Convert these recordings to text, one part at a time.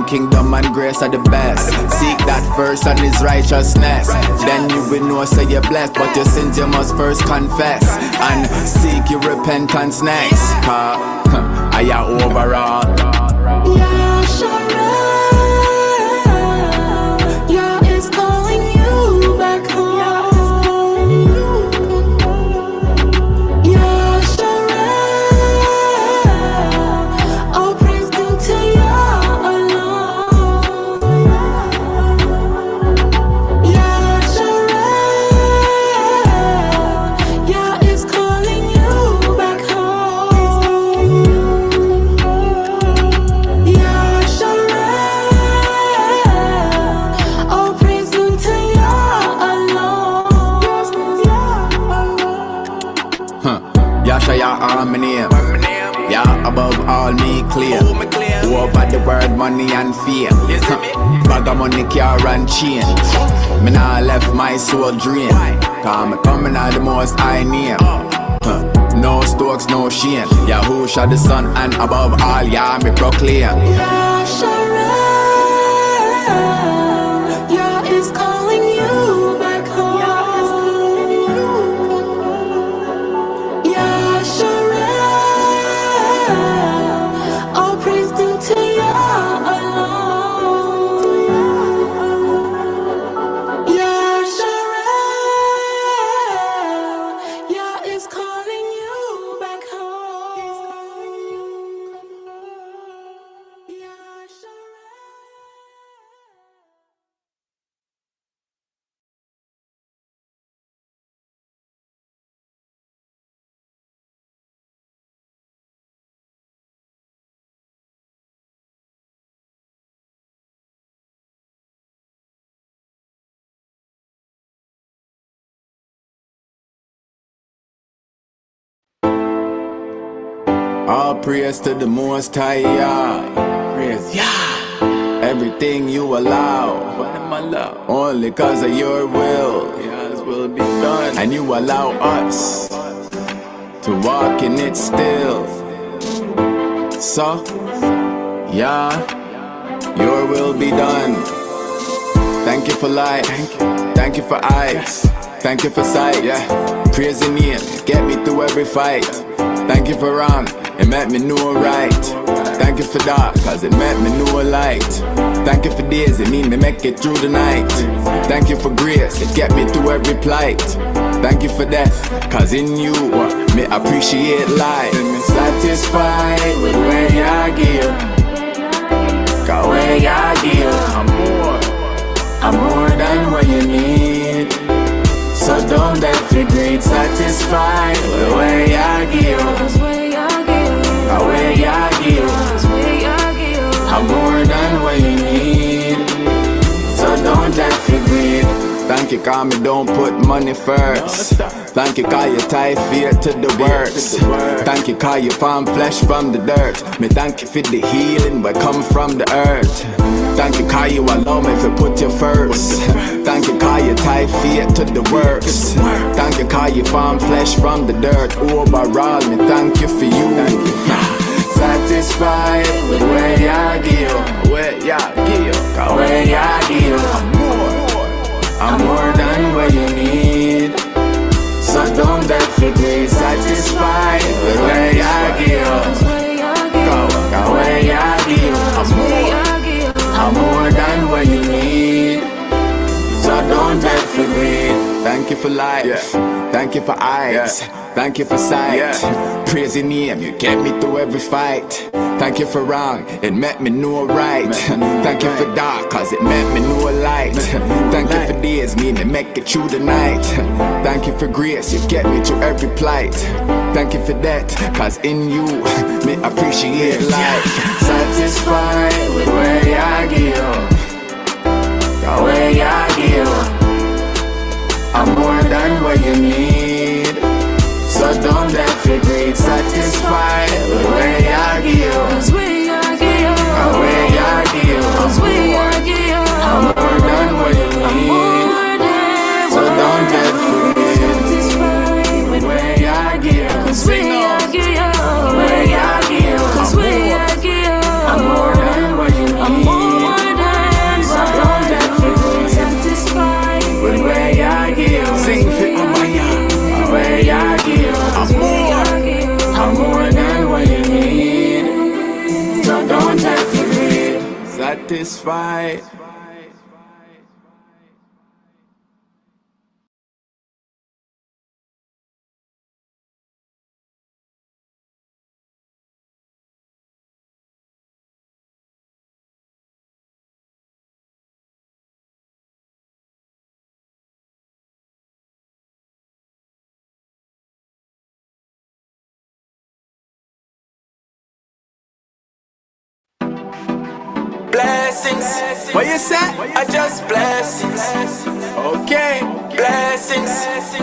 Kingdom and grace are the best. Seek that first and his righteousness. Then you will know say you're blessed. But your sins you must first confess. And seek your repentance next. I am overall. Yeah, yeah, it's calling you back home. Yeah, all praise due to you alone. Yeah, yeah, it's calling you back home. Yeah, all praise due to you alone. Yasha, ya harmony. Yeah, above all me clear. Over the word money and fear. Bag of money, car and chain. Me nah left my soul drain. Cause me coming out the most high name. No stokes, no shame. Yahusha the sun and above all, yeah, me proclaim. Yeah, yeah, it's calling you back home. Yeah, all praise due to you alone. Yeah, yeah, it's calling you back home. Yeah, All praise to the Most High, yeah. Praise, yeah. Everything you allow, only cause of your will. Yeah, His will be done. And you allow us to walk in it still. So, yeah, your will be done. Thank you for life. Thank you for eyes. Thank you for sight, yeah. Praise your name, get me through every fight. Thank you for wrong, it made me know right. Thank you for dark, cause it made me know light. Thank you for days, it mean me make it through the night. Thank you for grace, it get me through every plight. Thank you for death, cause in you, me appreciate life. And me satisfied with where you give. Cause where you give, I'm more than what you need. So don't that feel great, satisfied with where you give. Cause where you give, I'm more than what you need. So don't that feel great. Thank Thank you, cause me don't put money first. Thank you, cause you tie feet to the works. Thank you, cause you farm flesh from the dirt. Me thank you for the healing but come from the earth. Thank you, cause you allow me to put you first. Thank you, cause you tie feet to the works. Thank you, cause you farm flesh from the dirt. Overall, me thank you for you. Satisfied with where you give. Where you give. Cause where you give, I'm more than what you need. So don't let me be satisfied with where you give. Cause where you give, I'm more than what you need. So don't let me be. Thank you for life, thank you for eyes, thank you for sight. Praise your name, you get me through every fight. Thank you for wrong, it made me know right. Thank you for dark, cause it made me know light. Thank you for days, me to make it through the night. Thank you for grace, you get me through every plight. Thank you for that, cause in you, me appreciate life. Satisfied with where you give. Cause where you give, I'm more than what you need. So don't let me be satisfied with where you give. Cause where you give, I'm more than what you need. So don't let me be satisfied with where you give. Cause where you give, I'm more than what you need. So don't let me be satisfied with where you give. Sing fit on my yard. Where you give, I'm more than what you need. So don't let me be satisfied. Blessings, what you say? I just blessings. Okay, blessings.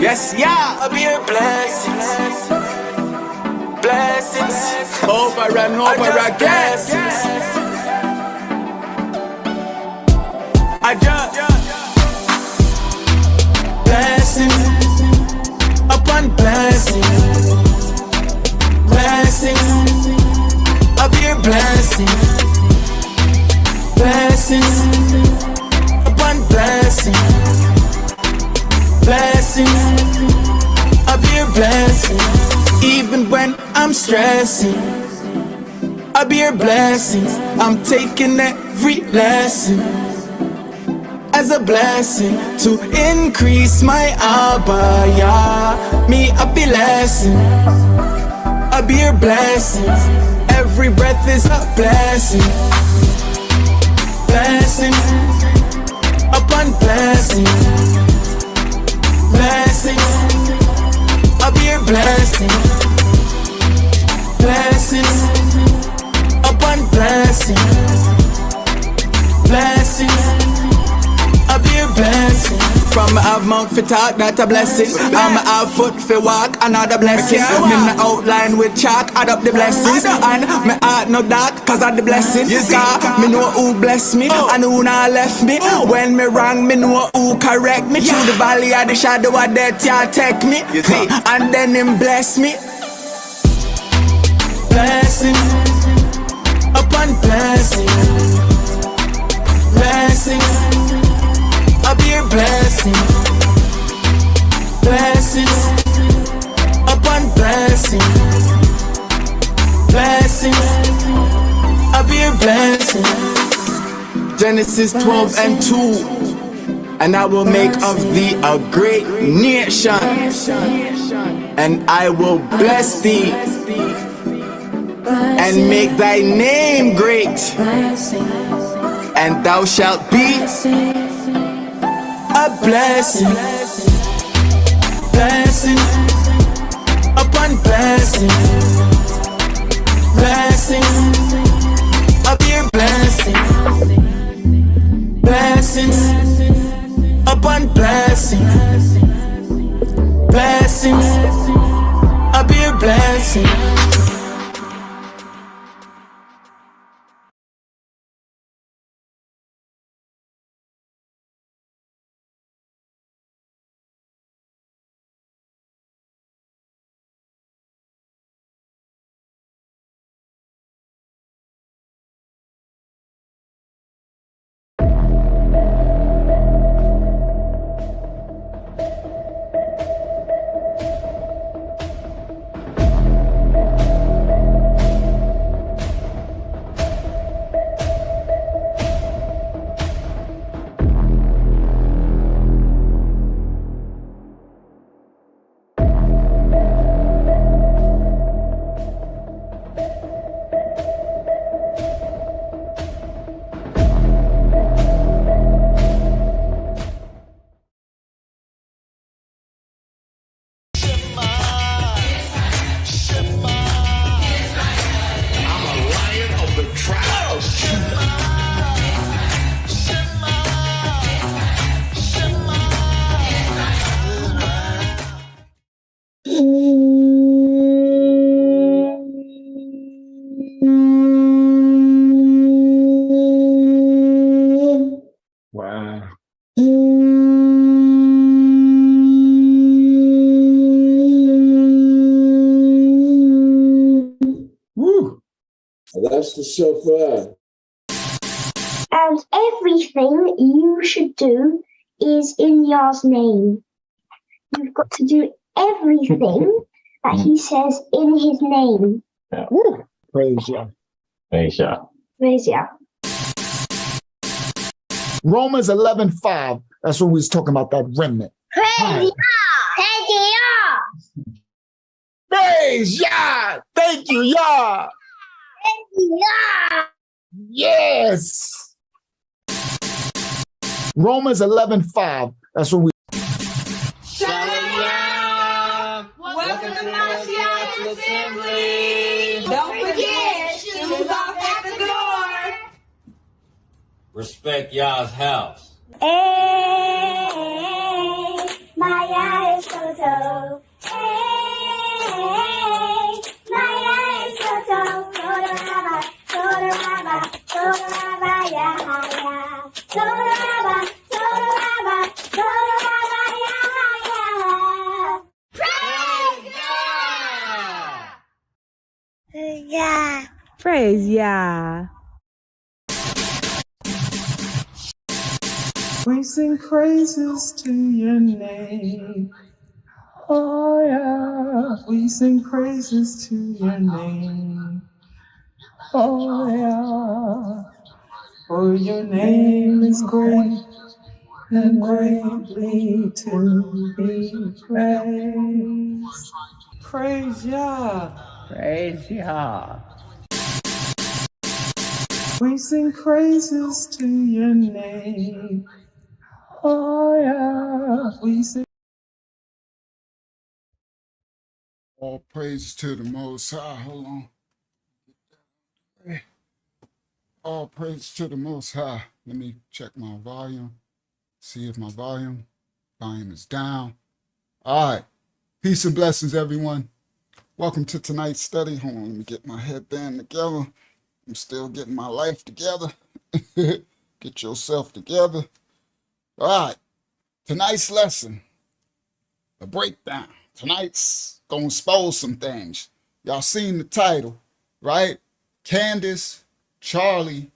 Yes, yeah, I'll be your blessings. Blessings, over and over again. I just blessings upon blessings. Blessings, I'll be your blessings. Blessings upon blessings. Blessings, I'll be a blessing. Even when I'm stressing, I'll be a blessing. I'm taking every lesson as a blessing to increase my abaya. Me a be lesson, I'll be a blessing. Every breath is a blessing. Blessings upon blessings. Blessings, I'll be a blessing. Blessings upon blessings. Blessings, I'll be a blessing. From I have mouth for talk, that a blessing. I'm a have foot for walk, another blessing. Me na outline with chalk, add up the blessings. And me heart no dark, cause of the blessing. Cause me know who bless me, and who not left me. When me wrong, me know who correct me. Through the valley of the shadow of death, yeah, take me. And then him bless me. Blessings upon blessings. Blessings, I'll be a blessing. Blessings upon blessings. Blessings, I'll be a blessing. Genesis 12 and 2. And I will make of thee a great nation, and I will bless thee and make thy name great, and thou shalt be a blessing. Blessing upon blessing. Blessings, I'll be a blessing. Blessings upon blessings. That's the shofar. And everything you should do is in Yah's name. You've got to do everything that he says in his name. Yeah. Praise Yah. Praise Yah. Praise Yah. Romans 11:5. That's what we was talking about, that remnant. Praise Yah! Praise Yah! Praise Yah! Thank you, Yah! Praise Yah! Yes! Romans 11:5. That's what we. Shalom! Welcome to Mashiach's Assembly! Don't forget, shoes off at the door! Respect y'all's house. Hey, my eyes so. Hey, my eyes so. Praise Yah. We sing praises to your name. Oh yeah. We sing praises to your name. Oh yeah. For your name is great and greatly to be praised. Praise Yah. Praise Yah. We sing praises to your name. Oh yeah. We sing. All praise to the Most High. Hold on. All praise to the Most High. Let me check my volume. See if my volume is down. All right. Peace and blessings, everyone. Welcome to tonight's study. Hold on, let me get my headband together. I'm still getting my life together. Get yourself together. All right. Tonight's lesson, a breakdown. Tonight's gonna expose some things. Y'all seen the title, right? Candace, Charlie,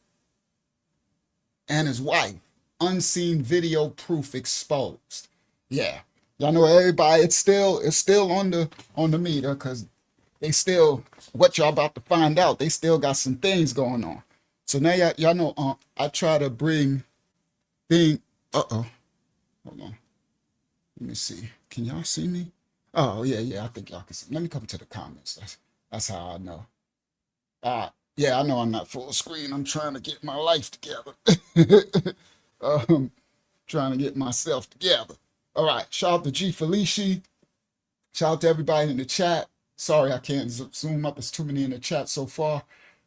and his wife. Unseen video proof exposed. Yeah. Y'all know everybody, it's still on the meter, because they still, what y'all about to find out, they still got some things going on. So now y'all know, I try to bring hold on. Let me see. Can y'all see me? Oh, yeah, I think y'all can see. Let me come to the comments. That's how I know. Yeah, I know I'm not full screen. I'm trying to get my life together. Trying to get myself together. All right, shout out to G Felici. Shout out to everybody in the chat. Sorry, I can't zoom up. There's too many in the chat so far.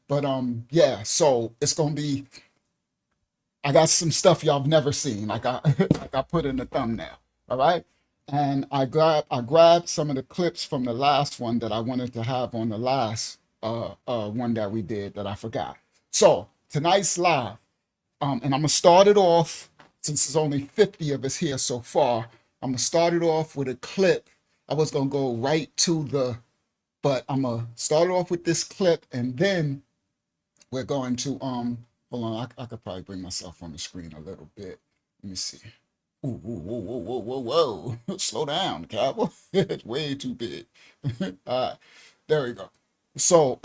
But yeah, so it's gonna be, I got some stuff y'all have never seen, like I put in the thumbnail. All right. And I grabbed some of the clips from the last one that I wanted to have on the last one that we did that I forgot. So tonight's live, and I'm gonna start it off, since there's only 50 of us here so far. I'm gonna start it off with a clip. I was gonna go right to but I'm gonna start off with this clip, and then we're going to hold on, I could probably bring myself on the screen a little bit. Let me see. Ooh, whoa. Slow down, cowboy. It's way too big. All right, there we go. So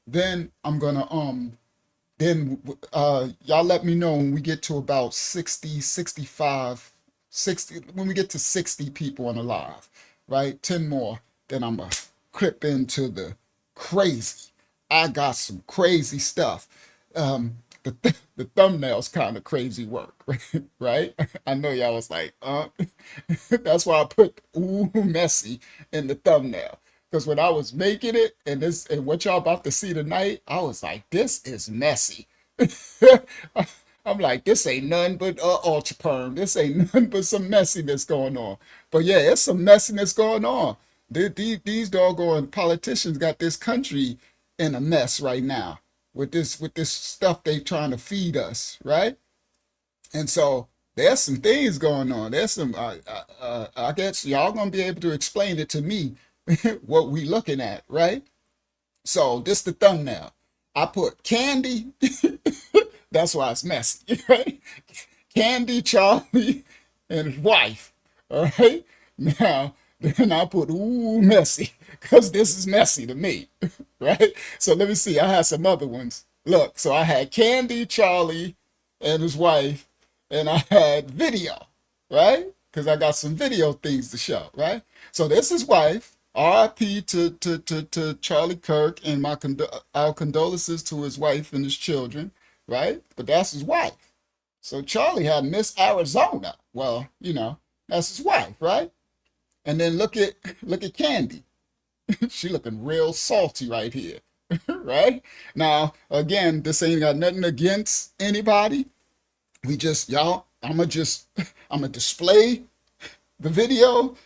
then I'm gonna y'all let me know when we get to about 60, 65, 60, when we get to 60 people on the live, right? 10 more, then I'm gonna clip into the crazy. I got some crazy stuff. The thumbnail's kind of crazy work, right? I know y'all was like, that's why I put ooh messy in the thumbnail. Because when I was making it and what y'all about to see tonight, I was like, this is messy. I'm like, this ain't nothing but ultra perm. This ain't nothing but some messiness going on. But yeah, it's some messiness going on. These doggone politicians got this country in a mess right now with this stuff they trying to feed us, right? And so there's some things going on. There's some I guess y'all gonna be able to explain it to me what we looking at, right? So this the thumbnail. I put Candy. That's why it's messy, right? Candy, Charlie, and his wife. All right. Now, then I put ooh messy because this is messy to me, right? So let me see. I had some other ones. Look, so I had Candy, Charlie, and his wife, and I had video, right? Because I got some video things to show, right? So this is wife. R.I.P. to Charlie Kirk, and our condolences to his wife and his children, right? But that's his wife. So Charlie had Miss Arizona. Well, that's his wife, right? And then look at Candy. She looking real salty right here, right? Now, again, this ain't got nothing against anybody. We just, y'all, I'm gonna display the video,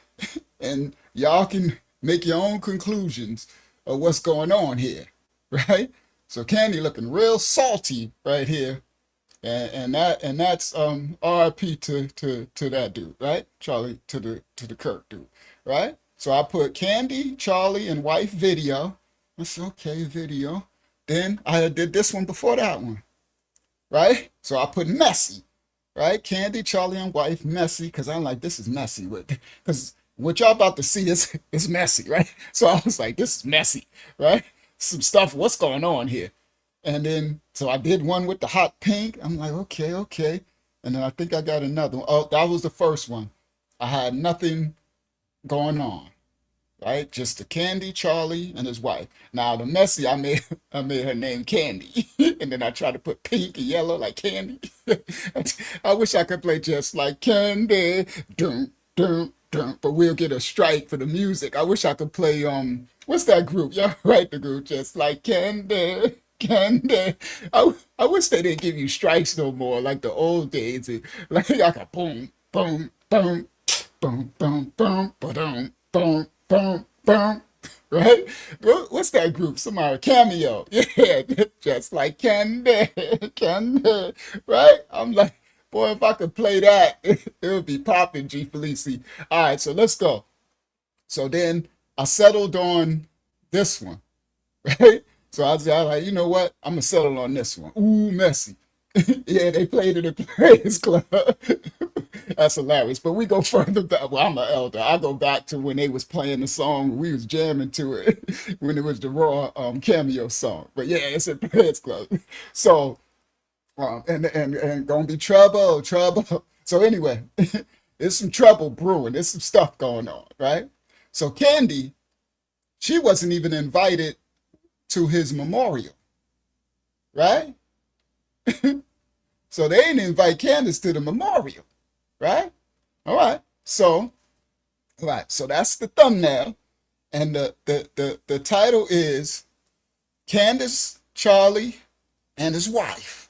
and y'all can make your own conclusions of what's going on here, right? So Candy looking real salty right here, and that's RIP to that dude, right? Charlie to the Kirk dude, right? So I put Candy, Charlie, and wife video. That's okay, video. Then I did this one before that one, right? So I put messy, right? Candy, Charlie, and wife, messy, because I'm like, this is messy, because what y'all about to see is messy, right? So I was like, this is messy, right? Some stuff, what's going on here? And then, so I did one with the hot pink. I'm like, okay. And then I think I got another one. Oh, that was the first one. I had nothing going on, right? Just the Candy, Charlie, and his wife. Now the messy, I made her name Candy, and then I tried to put pink and yellow like Candy. I wish I could play just like Candy, dum dum dum, but we'll get a strike for the music. I wish I could play what's that group? Y'all right, the group just like Candy. Candy. I wish they didn't give you strikes no more like the old days. Like I got boom, boom, boom, boom, boom, boom, boom, boom, boom, boom. Right? What's that group? Somebody Cameo. Yeah, just like Candy, Candy. Right? I'm like, boy, if I could play that, it would be popping, G Felici. All right, so let's go. So then I settled on this one, right? So I was like, you know what? I'm gonna settle on this one. Ooh, messy. Yeah, they played it at Players Club. That's hilarious. But we go further back. Well, I'm an elder. I go back to when they was playing the song. We was jamming to it when it was the Raw Cameo song. But yeah, it's at Players Club. So and gonna be trouble. So anyway, there's some trouble brewing. There's some stuff going on, right? So Candy, she wasn't even invited to his memorial, right? So they didn't invite Candace to the memorial, right? All right. So that's the thumbnail, and the title is Candace, Charlie, and his wife.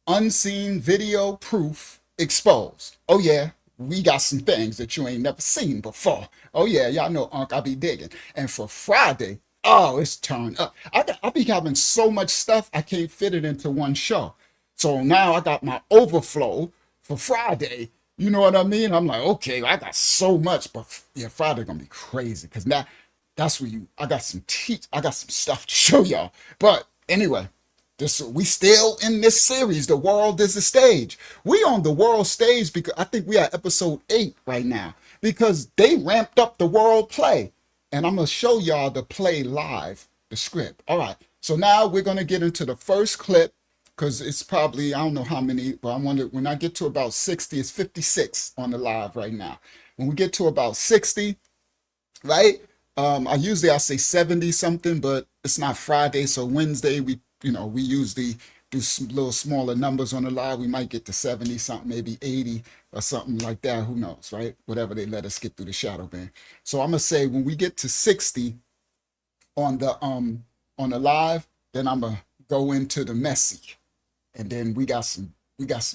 Unseen video proof exposed. Oh yeah, we got some things that you ain't never seen before. Oh yeah, y'all know Unc, I be digging. And for Friday, oh, it's turned up. I be having so much stuff, I can't fit it into one show. So now I got my overflow for Friday. You know what I mean? I'm like, okay, I got so much, but yeah, Friday gonna be crazy because now that's where I got some stuff to show y'all. But anyway, we still in this series. The world is the stage. We on the world stage because I think we are episode 8 right now because they ramped up the world play. And I'm going to show y'all the play live, the script. All right. So now we're going to get into the first clip because it's probably, I don't know how many, but I wonder when I get to about 60, it's 56 on the live right now. When we get to about 60, right? I say 70 something, but it's not Friday. So Wednesday, we usually do some little smaller numbers on the live. We might get to 70 something, maybe 80 or something like that. Who knows, right? Whatever they let us get through the shadow band. So I'm gonna say when we get to 60 on the live, then I'm gonna go into the messy, and then we got some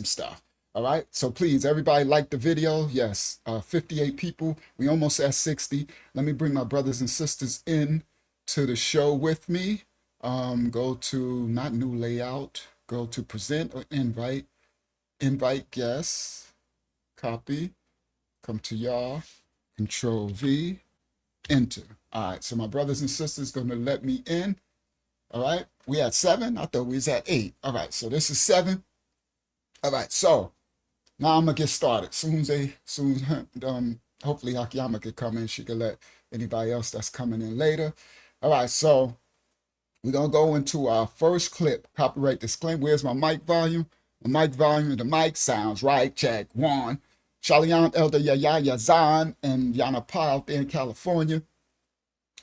stuff. All right. So please, everybody, like the video. Yes, 58 people. We almost at 60. Let me bring my brothers and sisters in to the show with me. Go to not new layout, go to present or invite guests, copy, come to y'all, Control V, enter. All right, so my brothers and sisters gonna let me in. All right, We at 7? I thought we was at 8. All right, so this is 7. All right, so now I'm gonna get started. Hopefully Akiyama could come in. She could let anybody else that's coming in later. All right, so we're gonna go into our first clip. Copyright disclaimer. Where's my mic volume? The mic volume, the mic sounds right. Check 1. Shalom Elder Yaya Yazan and Yana Pa out there in California.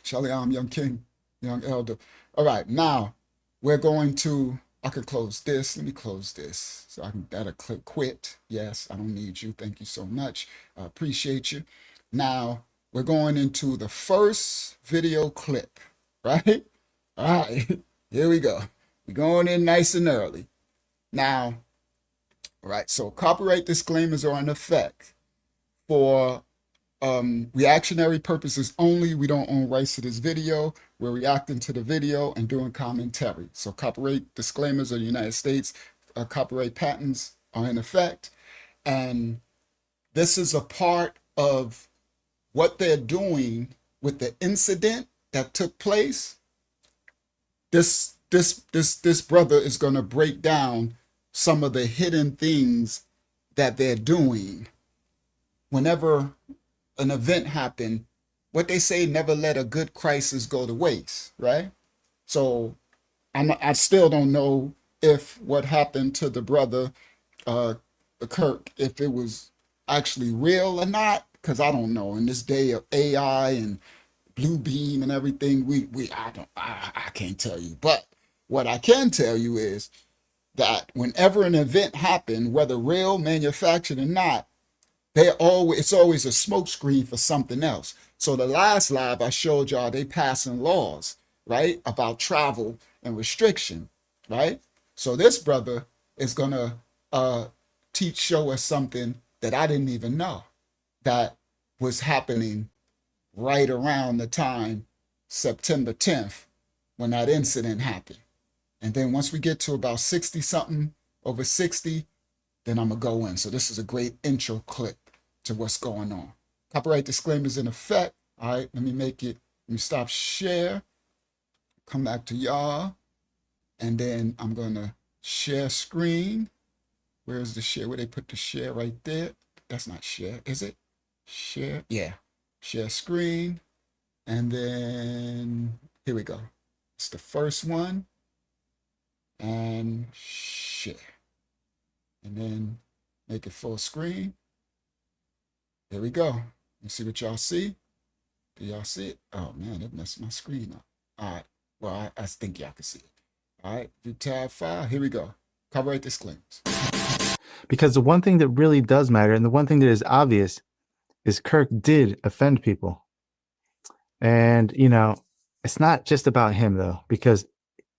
Shalom Young King, Young Elder. All right, now we're going to, I could close this. Let me close this. So I can, that'll click quit. Yes, I don't need you. Thank you so much. I appreciate you. Now we're going into the first video clip, right? All right, here we go. We're going in nice and early. Now, all right, so copyright disclaimers are in effect for reactionary purposes only. We don't own rights to this video. We're reacting to the video and doing commentary. So copyright disclaimers of the United States, copyright patents are in effect. And this is a part of what they're doing with the incident that took place. This brother is going to break down some of the hidden things that they're doing whenever an event happened. What they say, never let a good crisis go to waste, right? So I still don't know if what happened to the brother Kirk, if it was actually real or not, because I don't know. In this day of AI and Blue Beam and everything, I can't tell you. But what I can tell you is that whenever an event happened, whether real, manufactured or not, it's always a smokescreen for something else. So the last live I showed y'all, they passing laws, right, about travel and restriction, right? So this brother is gonna show us something that I didn't even know that was happening right around the time September 10th when that incident happened. And then once we get to about 60 something, over 60, then I'm gonna go in. So this is a great intro clip to what's going on. Copyright disclaimers in effect. All right, let me stop share, come back to y'all, and then I'm gonna share screen. Where's the share? Where they put the share right there? That's not share, is it? Share, yeah. Share screen, and then here we go. It's the first one, and share. And then make it full screen. There we go. You see what y'all see? Do y'all see it? Oh man, it messed my screen up. All right, well, I think y'all can see it. All right, do tab 5, here we go. Copyright disclaimers. Because the one thing that really does matter, and the one thing that is obvious, is Kirk did offend people. And, you know, it's not just about him, though, because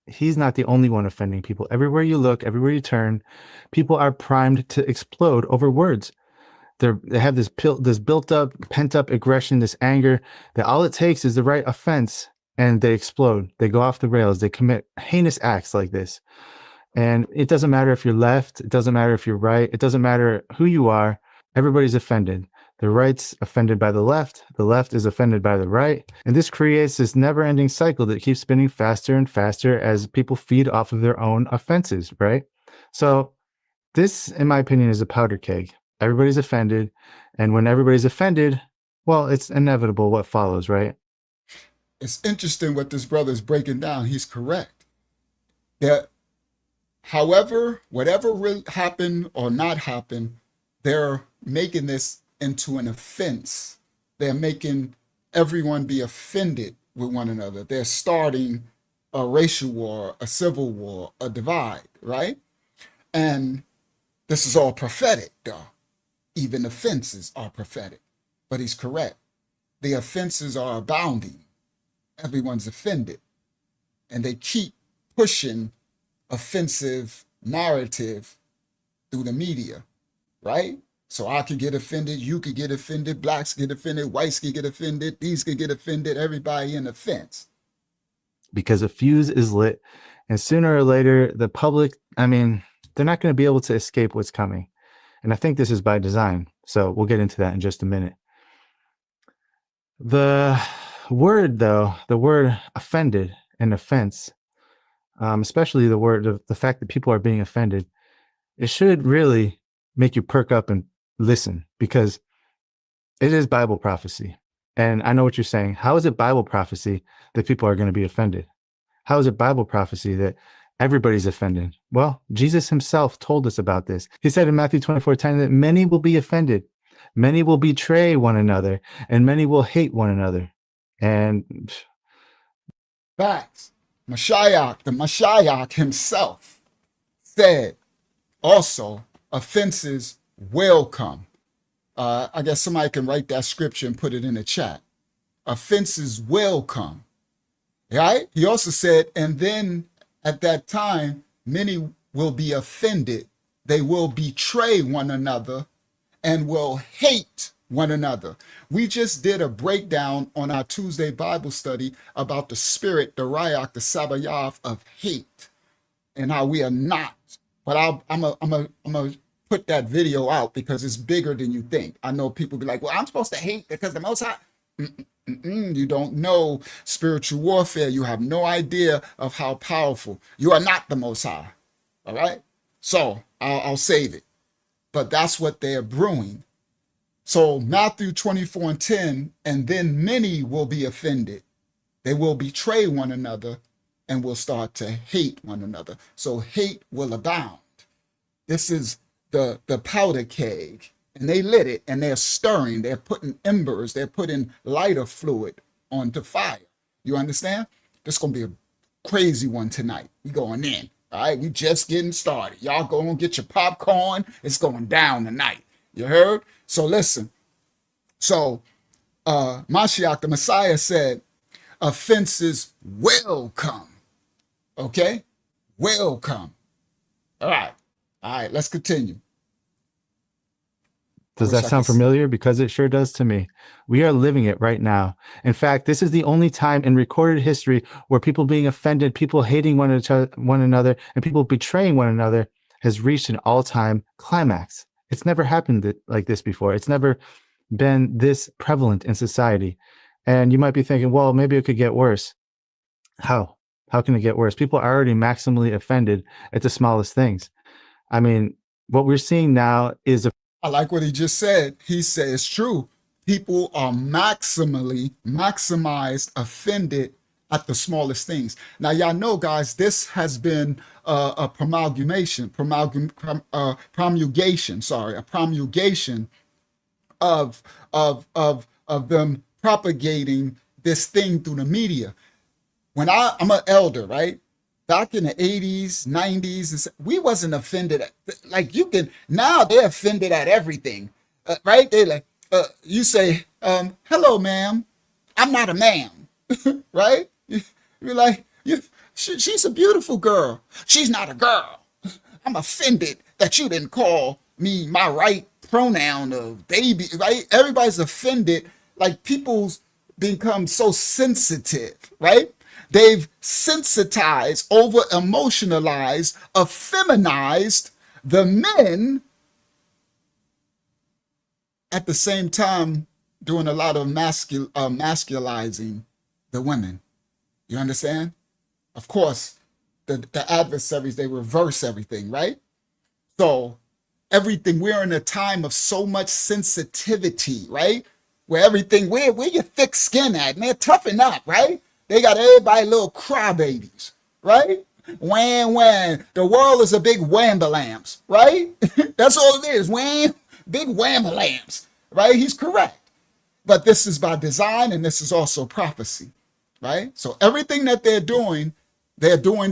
he's not the only one offending people. Everywhere you look, everywhere you turn, people are primed to explode over words. They have this built up, pent up aggression, this anger, that all it takes is the right offense and they explode. They go off the rails. They commit heinous acts like this. And it doesn't matter if you're left. It doesn't matter if you're right. It doesn't matter who you are. Everybody's offended. The right's offended by the left is offended by the right. And this creates this never-ending cycle that keeps spinning faster and faster as people feed off of their own offenses, right? So this, in my opinion, is a powder keg. Everybody's offended. And when everybody's offended, well, it's inevitable what follows, right? It's interesting what this brother is breaking down. He's correct. That, however, whatever really happened or not happened, they're making this into an offense. They're making everyone be offended with one another. They're starting a racial war, a civil war, a divide, right? And this is all prophetic, though. Even offenses are prophetic. But he's correct. The offenses are abounding. Everyone's offended. And they keep pushing offensive narrative through the media, right? So I could get offended, you could get offended, blacks get offended, whites could get offended, these could get offended, everybody in offense. Because a fuse is lit, and sooner or later, the public, I mean, they're not going to be able to escape what's coming. And I think this is by design. So we'll get into that in just a minute. The word, though, the word offended and offense, especially the fact that people are being offended, it should really make you perk up and listen, because it is Bible prophecy. And I know what you're saying. How is it Bible prophecy that people are going to be offended? How is it Bible prophecy that everybody's offended? Well, Jesus himself told us about this. He said in Matthew 24:10 that many will be offended, many will betray one another, and many will hate one another. And Facts. The Mashiach himself said also, offenses will come. I guess somebody can write that scripture and put it in the chat. Offenses will come. Right? He also said, and then at that time, many will be offended. They will betray one another and will hate one another. We just did a breakdown on our Tuesday Bible study about the spirit, the Rayach, the Sabayath of hate, and how we are not. But I'm gonna put that video out because it's bigger than you think. I know people be like, well, I'm supposed to hate because the Most High. You don't know spiritual warfare. You have no idea of how powerful. You are not the Most High. All right? So I'll save it. But that's what they're brewing. So Matthew 24:10, and then many will be offended. They will betray one another and will start to hate one another. So hate will abound. This is the powder keg. And they lit it and they're stirring. They're putting embers. They're putting lighter fluid onto fire. You understand? This is going to be a crazy one tonight. We going in. All right? We just getting started. Y'all go and get your popcorn. It's going down tonight. You heard? So listen. So Mashiach, the Messiah, said, offenses will come. Okay? Will come. All right. All right. Let's continue. Does that sound familiar? Because it sure does to me. We are living it right now. In fact, this is the only time in recorded history where people being offended, people hating one another, and people betraying one another has reached an all-time climax. It's never happened like this before. It's never been this prevalent in society. And you might be thinking, well, maybe it could get worse. How? How can it get worse? People are already maximally offended at the smallest things. I mean, what we're seeing now is I like what he just said. He said it's true. People are maximized, offended at the smallest things. Now, y'all know, guys, this has been a promulgation of them propagating this thing through the media. When I'm an elder, right? Back in the 80s, 90s, we wasn't offended at, like you can, now they're offended at everything, right? They like, you say, hello, ma'am, I'm not a ma'am, right? You're like, she's a beautiful girl. She's not a girl. I'm offended that you didn't call me my right pronoun of baby, right? Everybody's offended, like people's become so sensitive, right? They've sensitized, over-emotionalized, effeminized the men, at the same time doing a lot of masculizing the women. You understand? Of course, the adversaries, they reverse everything, right? So everything, we're in a time of so much sensitivity, right? Where everything, where your thick skin at, man, toughen up, right? They got everybody little crybabies, right? Wham, wham. The world is a big wham-a-lams, right? That's all it is, wham, big wham-a-lams, right? He's correct. But this is by design, and this is also prophecy, right? So everything that they're doing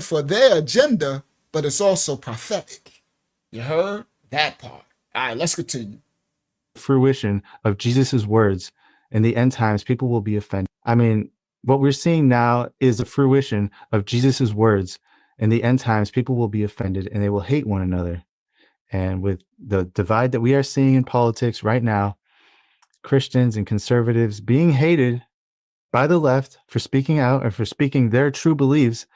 for their agenda, but it's also prophetic. You heard that part? All right, let's continue. Fruition of Jesus's words. In the end times, people will be offended. I mean, what we're seeing now is the fruition of Jesus's words. In the end times, people will be offended and they will hate one another. And with the divide that we are seeing in politics right now, Christians and conservatives being hated by the left for speaking out and for speaking their true beliefs,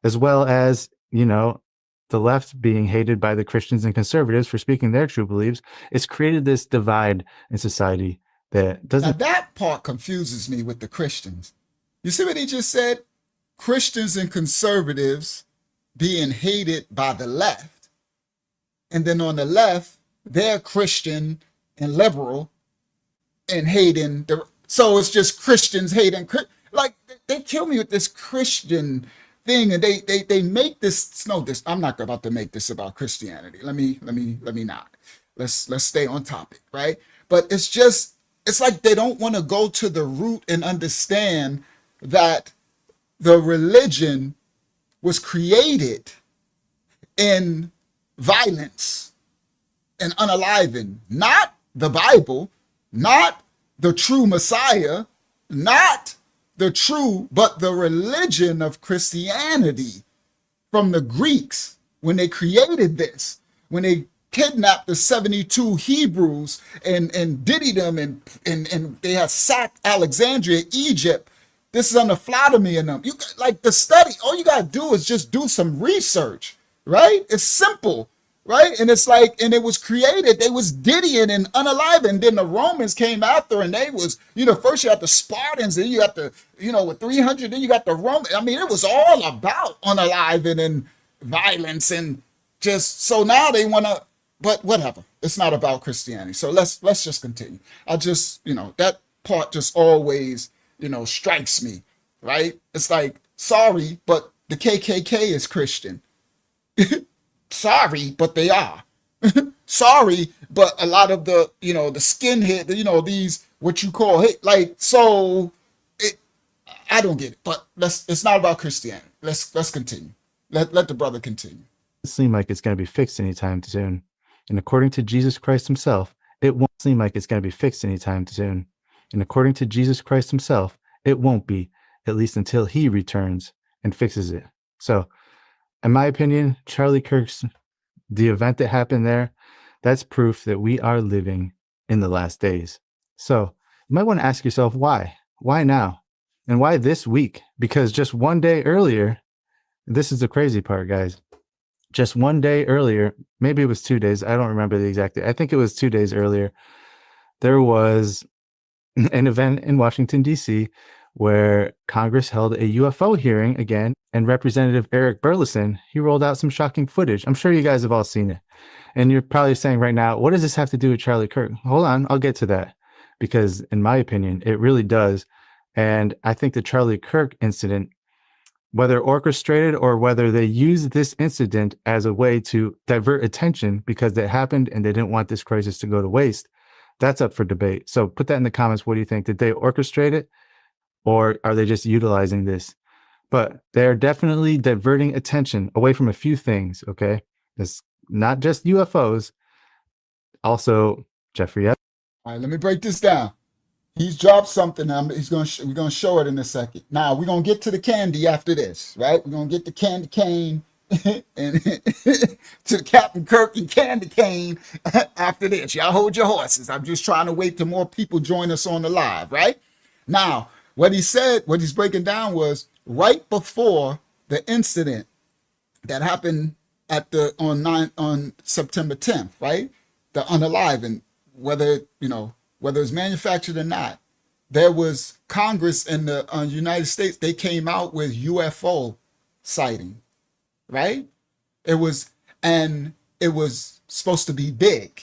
as well as, you know, the left being hated by the Christians and conservatives for speaking their true beliefs, it's created this divide in society that doesn't. Now that part confuses me with the Christians. You see what he just said? Christians and conservatives being hated by the left. And then on the left, they're Christian and liberal and hating the, so it's just Christians hating, like they kill me with this Christian thing, and they make this, no, this, I'm not about to make this about Christianity. Let me not. Let's stay on topic, right? But it's just, it's like they don't want to go to the root and understand that the religion was created in violence and unaliving, not the Bible, not the true Messiah, not the true, but the religion of Christianity from the Greeks when they created this, when they kidnapped the 72 Hebrews and diddied them and they had sacked Alexandria, Egypt. This is under Ptolemy and them. You like the study, all you gotta do is just do some research, right? It's simple, right? And it's like, and it was created, they was diddying and unalive, and then the Romans came after, and they was, first you got the Spartans, then you got the, with 300, then you got the Romans. I mean, it was all about unaliving and violence, and just, so now they want to, but whatever. It's not about Christianity. So let's just continue. I just, that part just always, strikes me, right? It's like, sorry, but the KKK is Christian. Sorry, but they are. Sorry, but a lot of the, the skinhead, these, what you call hate, like, so I don't get it, but it's not about Christianity. Let's continue. Let the brother continue. It seem like it's going to be fixed anytime soon. And according to Jesus Christ himself, it won't seem like it's going to be fixed anytime soon. And according to Jesus Christ himself, it won't be, at least until he returns and fixes it. So, in my opinion, Charlie Kirk's, the event that happened there, that's proof that we are living in the last days. So, you might want to ask yourself, why? Why now? And why this week? Because just one day earlier, this is the crazy part, guys. Just one day earlier, maybe it was 2 days. I don't remember the exact day. I think it was 2 days earlier. There was an event in Washington, D.C., where Congress held a UFO hearing again, and Representative Eric Burleson, he rolled out some shocking footage. I'm sure you guys have all seen it. And you're probably saying right now, what does this have to do with Charlie Kirk? Hold on, I'll get to that. Because in my opinion, it really does. And I think the Charlie Kirk incident, whether orchestrated or whether they used this incident as a way to divert attention because it happened and they didn't want this crisis to go to waste, that's up for debate. So put that in the comments. What do you think? Did they orchestrate it, or are they just utilizing this? But they're definitely diverting attention away from a few things, okay? It's not just UFOs, also Jeffrey Epstein. All right, let me break this down. He's dropped something. We're gonna show it in a second. Now we're gonna get to the candy after this, right? We're gonna get the candy cane and to the Captain Kirk and candy cane after this. Y'all hold your horses. I'm just trying to wait till more people join us on the live, right? Now, what he said, what he's breaking down was right before the incident that happened at the on September 10th, right? The unaliving, whether it's manufactured or not, there was Congress in the United States. They came out with UFO sighting, right? It was supposed to be big.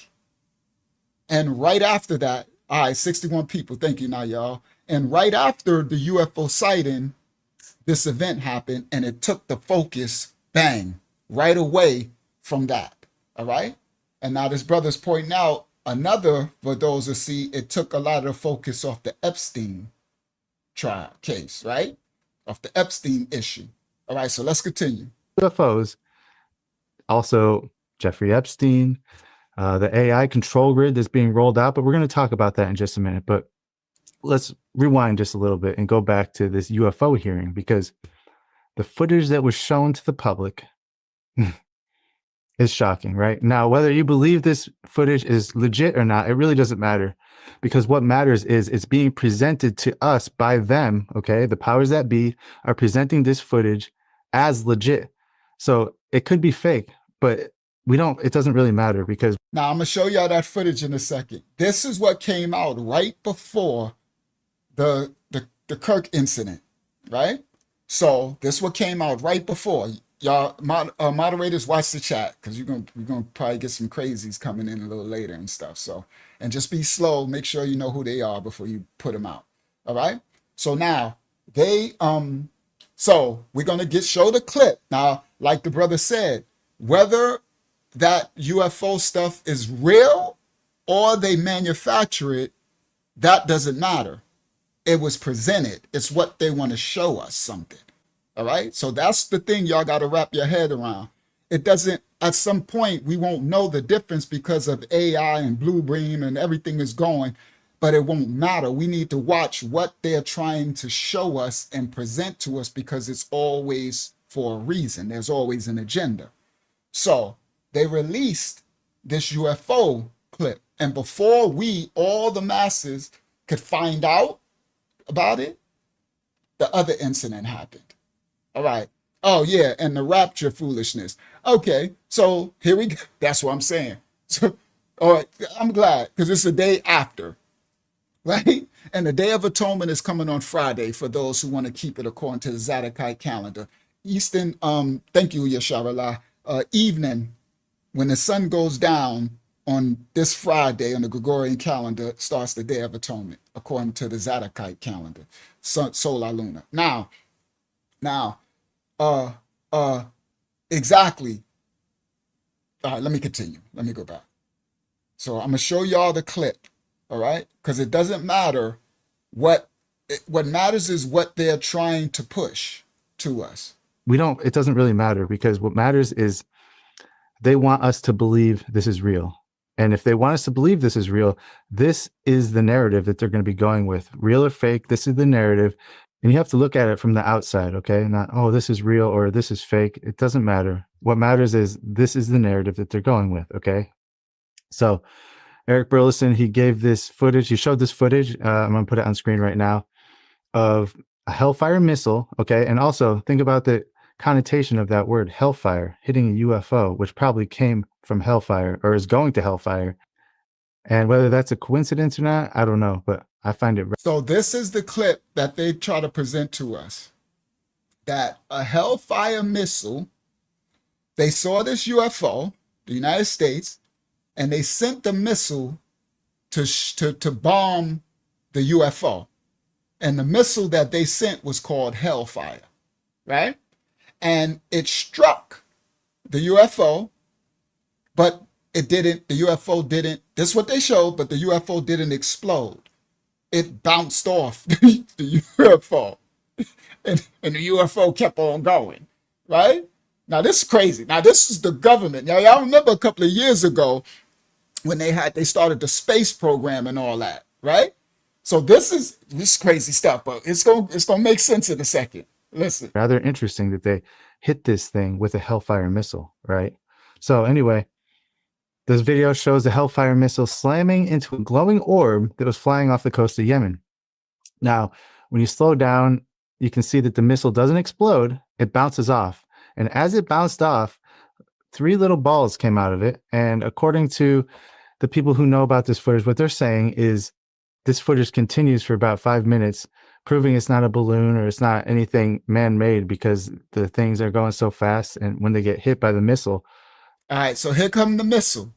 And right after that, all right, 61 people. Thank you now, y'all. And right after the UFO sighting, this event happened, and it took the focus, bang, right away from that. All right. And now this brother's pointing out another, for those who see, it took a lot of the focus off the Epstein trial case, right? Off the Epstein issue. All right. So let's continue. UFOs, also Jeffrey Epstein, the AI control grid that's being rolled out, but we're going to talk about that in just a minute. But let's rewind just a little bit and go back to this UFO hearing, because the footage that was shown to the public is shocking, right? Now, whether you believe this footage is legit or not, it really doesn't matter, because what matters is it's being presented to us by them, okay? The powers that be are presenting this footage as legit. So it could be fake, but it doesn't really matter, because now I'm gonna show y'all that footage in a second. This is what came out right before the Kirk incident, right? So this is what came out right before. y'all moderators, watch the chat because we're gonna probably get some crazies coming in a little later and stuff. So, and just be slow. Make sure you know who they are before you put them out. All right. So now they so we're gonna show the clip now. Like the brother said, whether that UFO stuff is real or they manufacture it, that doesn't matter. It was presented. It's what they want to show us something. All right. So that's the thing y'all got to wrap your head around. It doesn't, at some point, we won't know the difference because of AI and Blue Beam and everything is going, but it won't matter. We need to watch what they're trying to show us and present to us because it's always for a reason. There's always an agenda. So they released this UFO clip. And before all the masses, could find out about it, the other incident happened. All right. Oh, yeah. And the rapture foolishness. Okay. So here we go. That's what I'm saying. So, all right. I'm glad because it's the day after, right? And the Day of Atonement is coming on Friday for those who want to keep it according to the Zadokite calendar. Eastern, thank you, Yasharallah, evening when the sun goes down on this Friday on the Gregorian calendar starts the Day of Atonement according to the Zadokite calendar, Solar Luna. Now, exactly. All right, let me continue. Let me go back. So I'm gonna show y'all the clip, all right? Because it doesn't matter what matters is what they're trying to push to us. It doesn't really matter because what matters is they want us to believe this is real. And if they want us to believe this is real, this is the narrative that they're going to be going with. Real or fake, this is the narrative. And you have to look at it from the outside, okay? Not, oh, this is real or this is fake. It doesn't matter. What matters is this is the narrative that they're going with, okay? So Eric Burleson, he gave this footage. He showed this footage. I'm going to put it on screen right now of a Hellfire missile, okay? And also think about the connotation of that word, Hellfire, hitting a UFO, which probably came from Hellfire or is going to Hellfire. And whether that's a coincidence or not, I don't know, but I find it. So this is the clip that they try to present to us, that a Hellfire missile, they saw this UFO, the United States, and they sent the missile to bomb the UFO. And the missile that they sent was called Hellfire, right? And it struck the UFO, but it didn't, the UFO didn't, this is what they showed, but the UFO didn't explode. It bounced off the UFO and the UFO kept on going, right? Now this is crazy. Now this is the government. Now y'all remember a couple of years ago when they started the space program and all that, right? So this is crazy stuff, but it's gonna make sense in a second. Listen. Rather interesting that they hit this thing with a Hellfire missile, right? So anyway, this video shows the Hellfire missile slamming into a glowing orb that was flying off the coast of Yemen. Now, when you slow down, you can see that the missile doesn't explode, it bounces off. And as it bounced off, 3 little balls came out of it. And according to the people who know about this footage, what they're saying is this footage continues for about 5 minutes, proving it's not a balloon or it's not anything man-made because the things are going so fast. And when they get hit by the missile. All right, so here come the missile.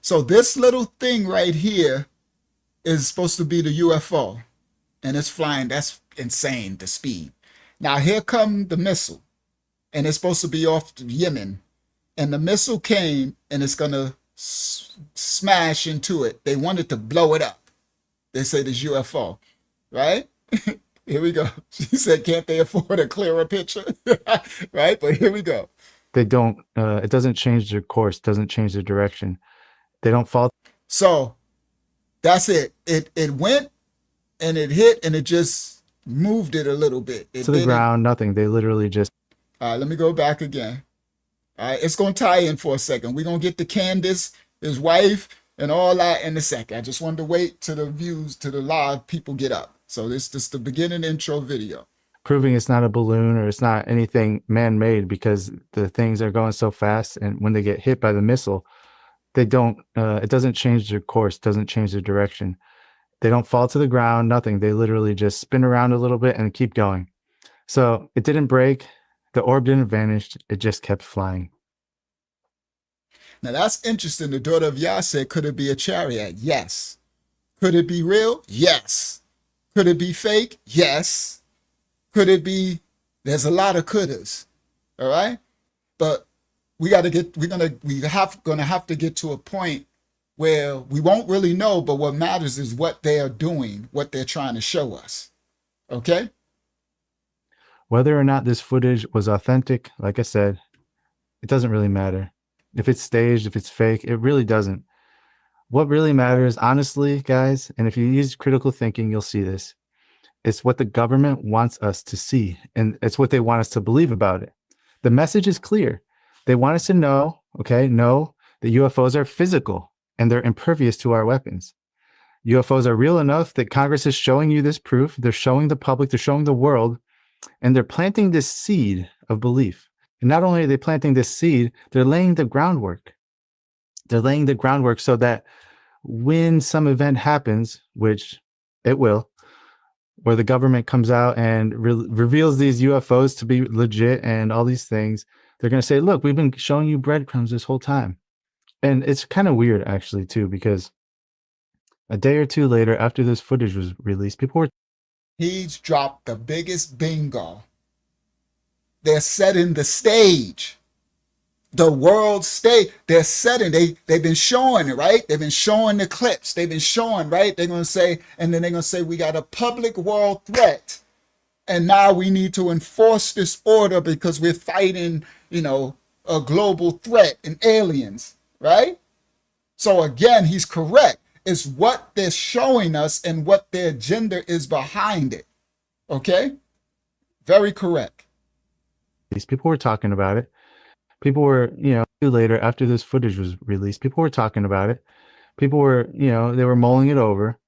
So this little thing right here is supposed to be the UFO. And it's flying. That's insane, the speed. Now here come the missile. And it's supposed to be off to Yemen. And the missile came and it's going to smash into it. They wanted to blow it up. They say this UFO, right? Here we go. She said, can't they afford a clearer picture? Right? But here we go. They don't, it doesn't change their course, doesn't change their direction. They don't fall. So that's it. It went and it hit and it just moved it a little bit. It to the ground, nothing. They literally just. All right, let me go back again. All right, it's going to tie in for a second. We're going to get to Candace, his wife, and all that in a second. I just wanted to wait to the views, to the live people get up. So this is the beginning intro video. Proving it's not a balloon or it's not anything man-made because the things are going so fast. And when they get hit by the missile, they don't, it doesn't change their course, doesn't change their direction. They don't fall to the ground, nothing. They literally just spin around a little bit and keep going. So it didn't break. The orb didn't vanish. It just kept flying. Now that's interesting. The daughter of Yah said, could it be a chariot? Yes. Could it be real? Yes. Could it be fake? Yes. Could it be? There's a lot of couldas. All right. But we're gonna have to get to a point where we won't really know, but what matters is what they are doing, what they're trying to show us. Okay? Whether or not this footage was authentic, like I said, it doesn't really matter. If it's staged, if it's fake, it really doesn't. What really matters, honestly, guys, and if you use critical thinking, you'll see this. It's what the government wants us to see, and it's what they want us to believe about it. The message is clear. They want us to know that UFOs are physical and they're impervious to our weapons. UFOs are real enough that Congress is showing you this proof. They're showing the public, they're showing the world, and they're planting this seed of belief. And not only are they planting this seed, they're laying the groundwork. They're laying the groundwork so that when some event happens, which it will, where the government comes out and reveals these UFOs to be legit and all these things, they're going to say, look, we've been showing you breadcrumbs this whole time. And it's kind of weird, actually, too, because a day or two later, after this footage was released, people were... He's dropped the biggest bingo. They're setting the stage. The world stage. They're setting. They've been showing it, right? They've been showing the clips. They've been showing, right? They're going to say, and then they're going to say, we got a public world threat. And now we need to enforce this order because we're fighting, a global threat and aliens, right? So again, he's correct. It's what they're showing us and what their agenda is behind it. Okay? Very correct. These people were talking about it. People were, later after this footage was released, people were talking about it. People were, they were mulling it over.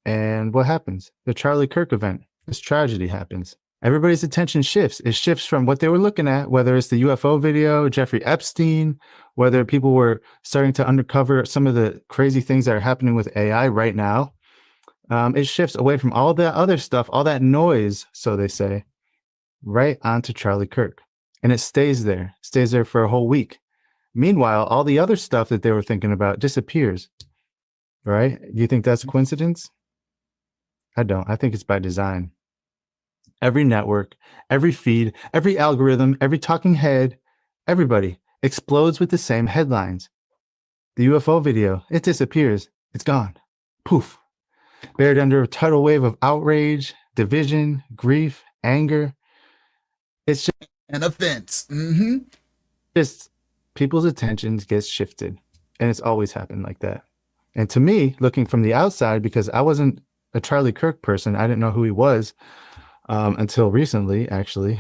And what happens? The Charlie Kirk event, this tragedy happens. Everybody's attention shifts. It shifts from what they were looking at, whether it's the UFO video, Jeffrey Epstein, whether people were starting to uncover some of the crazy things that are happening with AI right now. It shifts away from all that other stuff, all that noise, so they say, right onto Charlie Kirk. And it stays there for a whole week. Meanwhile, all the other stuff that they were thinking about disappears, right? You think that's a coincidence? I don't. I think it's by design. Every network, every feed, every algorithm, every talking head, everybody explodes with the same headlines. The UFO video, it disappears. It's gone. Poof. Buried under a tidal wave of outrage, division, grief, anger. It's just an offense. Just people's attentions get shifted. And it's always happened like that. And to me, looking from the outside, because I wasn't a Charlie Kirk person, I didn't know who he was until recently, actually,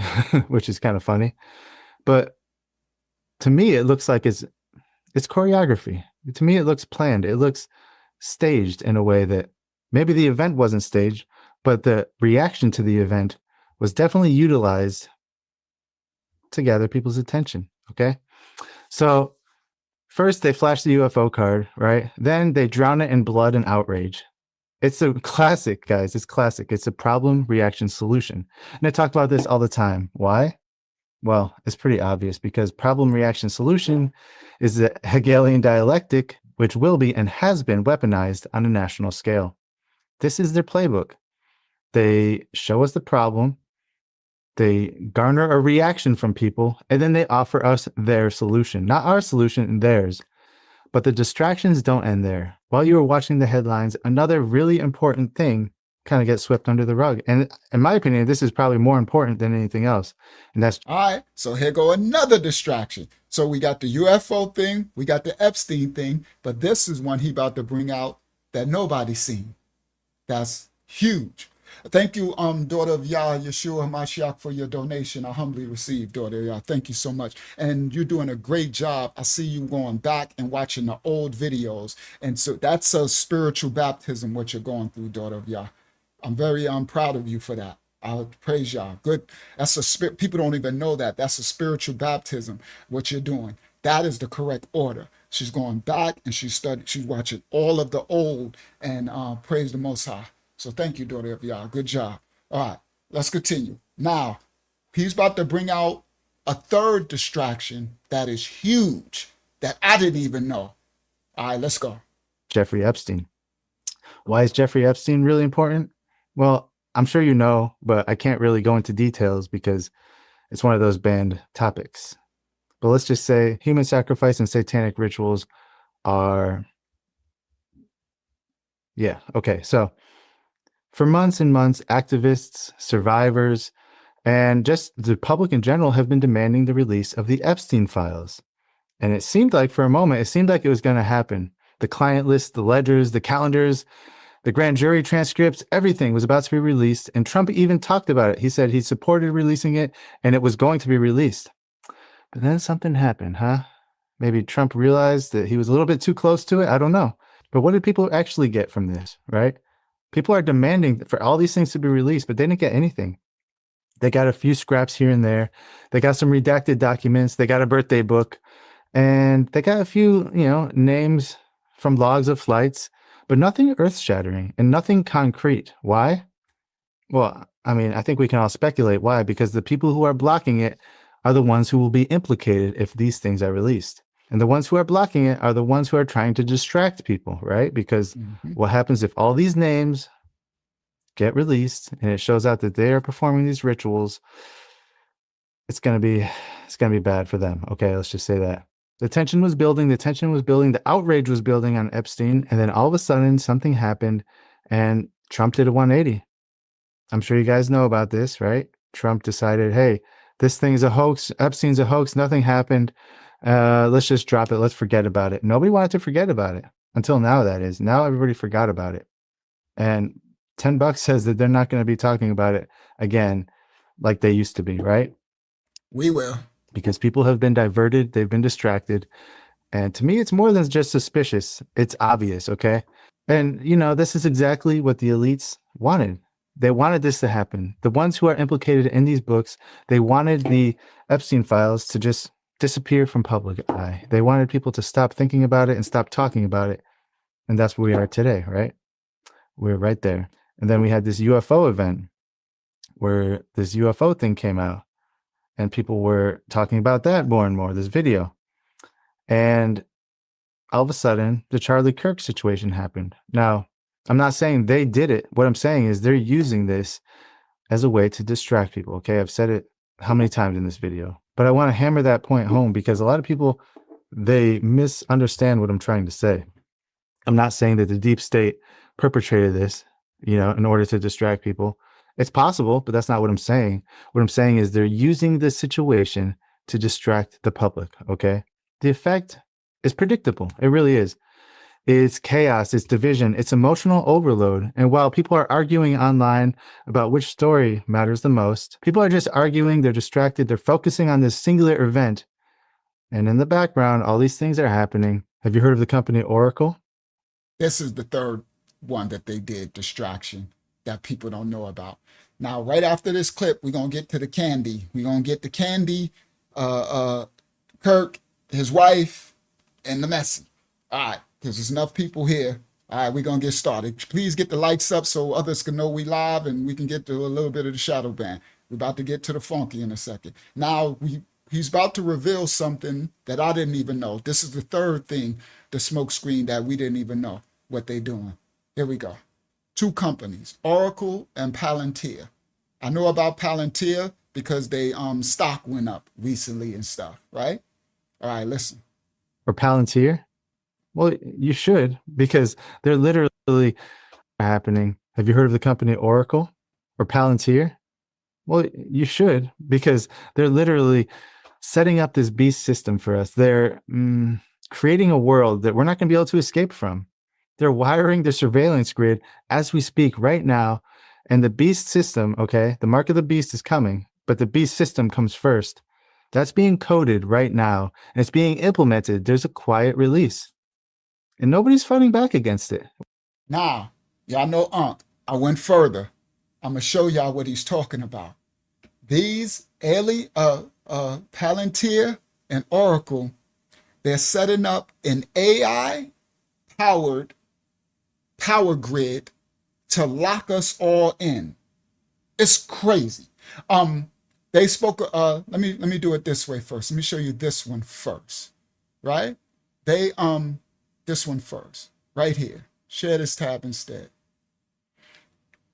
which is kind of funny. But to me, it looks like it's choreography. To me, it looks planned. It looks staged in a way that maybe the event wasn't staged, but the reaction to the event was definitely utilized to gather people's attention. Okay. So first they flash the UFO card, right? Then they drown it in blood and outrage. It's a classic, guys. It's classic. It's a problem, reaction, solution. And I talk about this all the time. Why? Well, it's pretty obvious because problem, reaction, solution is the Hegelian dialectic, which will be and has been weaponized on a national scale. This is their playbook. They show us the problem, they garner a reaction from people, and then they offer us their solution. Not our solution, theirs. But the distractions don't end there. While you are watching the headlines, another really important thing kind of gets swept under the rug. And in my opinion, this is probably more important than anything else. And that's... All right, so here go another distraction. So we got the UFO thing, we got the Epstein thing, but this is one he about to bring out that nobody's seen. That's huge. Thank you, daughter of Yah, Yeshua Mashiach, for your donation. I humbly receive, daughter of Yah. Thank you so much. And you're doing a great job. I see you going back and watching the old videos. And so that's a spiritual baptism, what you're going through, daughter of Yah. I'm very proud of you for that. I praise Yah. Good. That's a spirit. People don't even know that. That's a spiritual baptism, what you're doing. That is the correct order. She's going back and she's watching all of the old and praise the Most High. So thank you, daughter of Yah. Good job. All right, let's continue. Now, He's about to bring out a third distraction that is huge that I didn't even know. All right, let's go. Jeffrey Epstein. Why is Jeffrey Epstein really important? Well, I'm sure you know, but I can't really go into details because it's one of those banned topics. But let's just say human sacrifice and satanic rituals are... Yeah, okay. So for months and months, activists, survivors, and just the public in general have been demanding the release of the Epstein files. And it seemed like for a moment, it seemed like it was going to happen. The client list, the ledgers, the calendars, the grand jury transcripts, everything was about to be released. And Trump even talked about it. He said he supported releasing it and it was going to be released. But then something happened, huh? Maybe Trump realized that he was a little bit too close to it. I don't know. But what did people actually get from this, right? People are demanding for all these things to be released, but they didn't get anything. They got a few scraps here and there. They got some redacted documents. They got a birthday book. And they got a few, names from logs of flights, but nothing earth-shattering and nothing concrete. Why? Well, I think we can all speculate why, because the people who are blocking it are the ones who will be implicated if these things are released. And the ones who are blocking it are the ones who are trying to distract people, right? Because what happens if all these names get released and it shows out that they are performing these rituals? It's going to be bad for them. Okay, let's just say that. The tension was building, the outrage was building on Epstein, and then all of a sudden something happened and Trump did a 180. I'm sure you guys know about this, right? Trump decided, hey, this thing is a hoax, Epstein's a hoax, nothing happened. Let's just drop it, let's forget about it. Nobody wanted to forget about it until now, that is. Now everybody forgot about it. And $10 says that they're not going to be talking about it again like they used to be, right? We will. Because people have been diverted, they've been distracted. And to me, it's more than just suspicious. It's obvious, okay? And, this is exactly what the elites wanted. They wanted this to happen. The ones who are implicated in these books, they wanted the Epstein files to just disappear from public eye. They wanted people to stop thinking about it and stop talking about it. And that's where we are today, right? We're right there. And then we had this UFO event where this UFO thing came out. And people were talking about that more and more, this video. And all of a sudden, the Charlie Kirk situation happened. Now, I'm not saying they did it. What I'm saying is they're using this as a way to distract people. Okay, I've said it how many times in this video. But I want to hammer that point home because a lot of people, they misunderstand what I'm trying to say. I'm not saying that the deep state perpetrated this, in order to distract people. It's possible, but that's not what I'm saying. What I'm saying is they're using this situation to distract the public, okay? The effect is predictable. It really is. It's chaos, it's division, it's emotional overload. And while people are arguing online about which story matters the most, people are just arguing, they're distracted, they're focusing on this singular event. And in the background, all these things are happening. Have you heard of the company Oracle? This is the third one that they did, distraction, that people don't know about. Now, right after this clip, we're going to get to the Candy. We're going to get the Candy, Kirk, his wife, and the Messi. All right, because there's enough people here. All right, we're going to get started. Please get the lights up so others can know we live and we can get to a little bit of the shadow ban. We're about to get to the funky in a second. Now, he's about to reveal something that I didn't even know. This is the third thing, the smoke screen, that we didn't even know what they're doing. Here we go. Two companies, Oracle and Palantir. I know about Palantir because they stock went up recently and stuff, right? All right, listen. Or Palantir? Well, you should, because they're literally happening. Have you heard of the company Oracle or Palantir? Well, you should, because they're literally setting up this beast system for us. They're creating a world that we're not going to be able to escape from. They're wiring their surveillance grid as we speak right now. And the beast system, okay, the mark of the beast is coming, but the beast system comes first. That's being coded right now, and it's being implemented. There's a quiet release. And nobody's fighting back against it. Now, y'all know I went further. I'm going to show y'all what he's talking about. These Palantir and Oracle, they're setting up an AI-powered power grid to lock us all in. It's crazy. They spoke, let me do it this way first. Let me show you this one first, right? This one first, right here. Share this tab instead.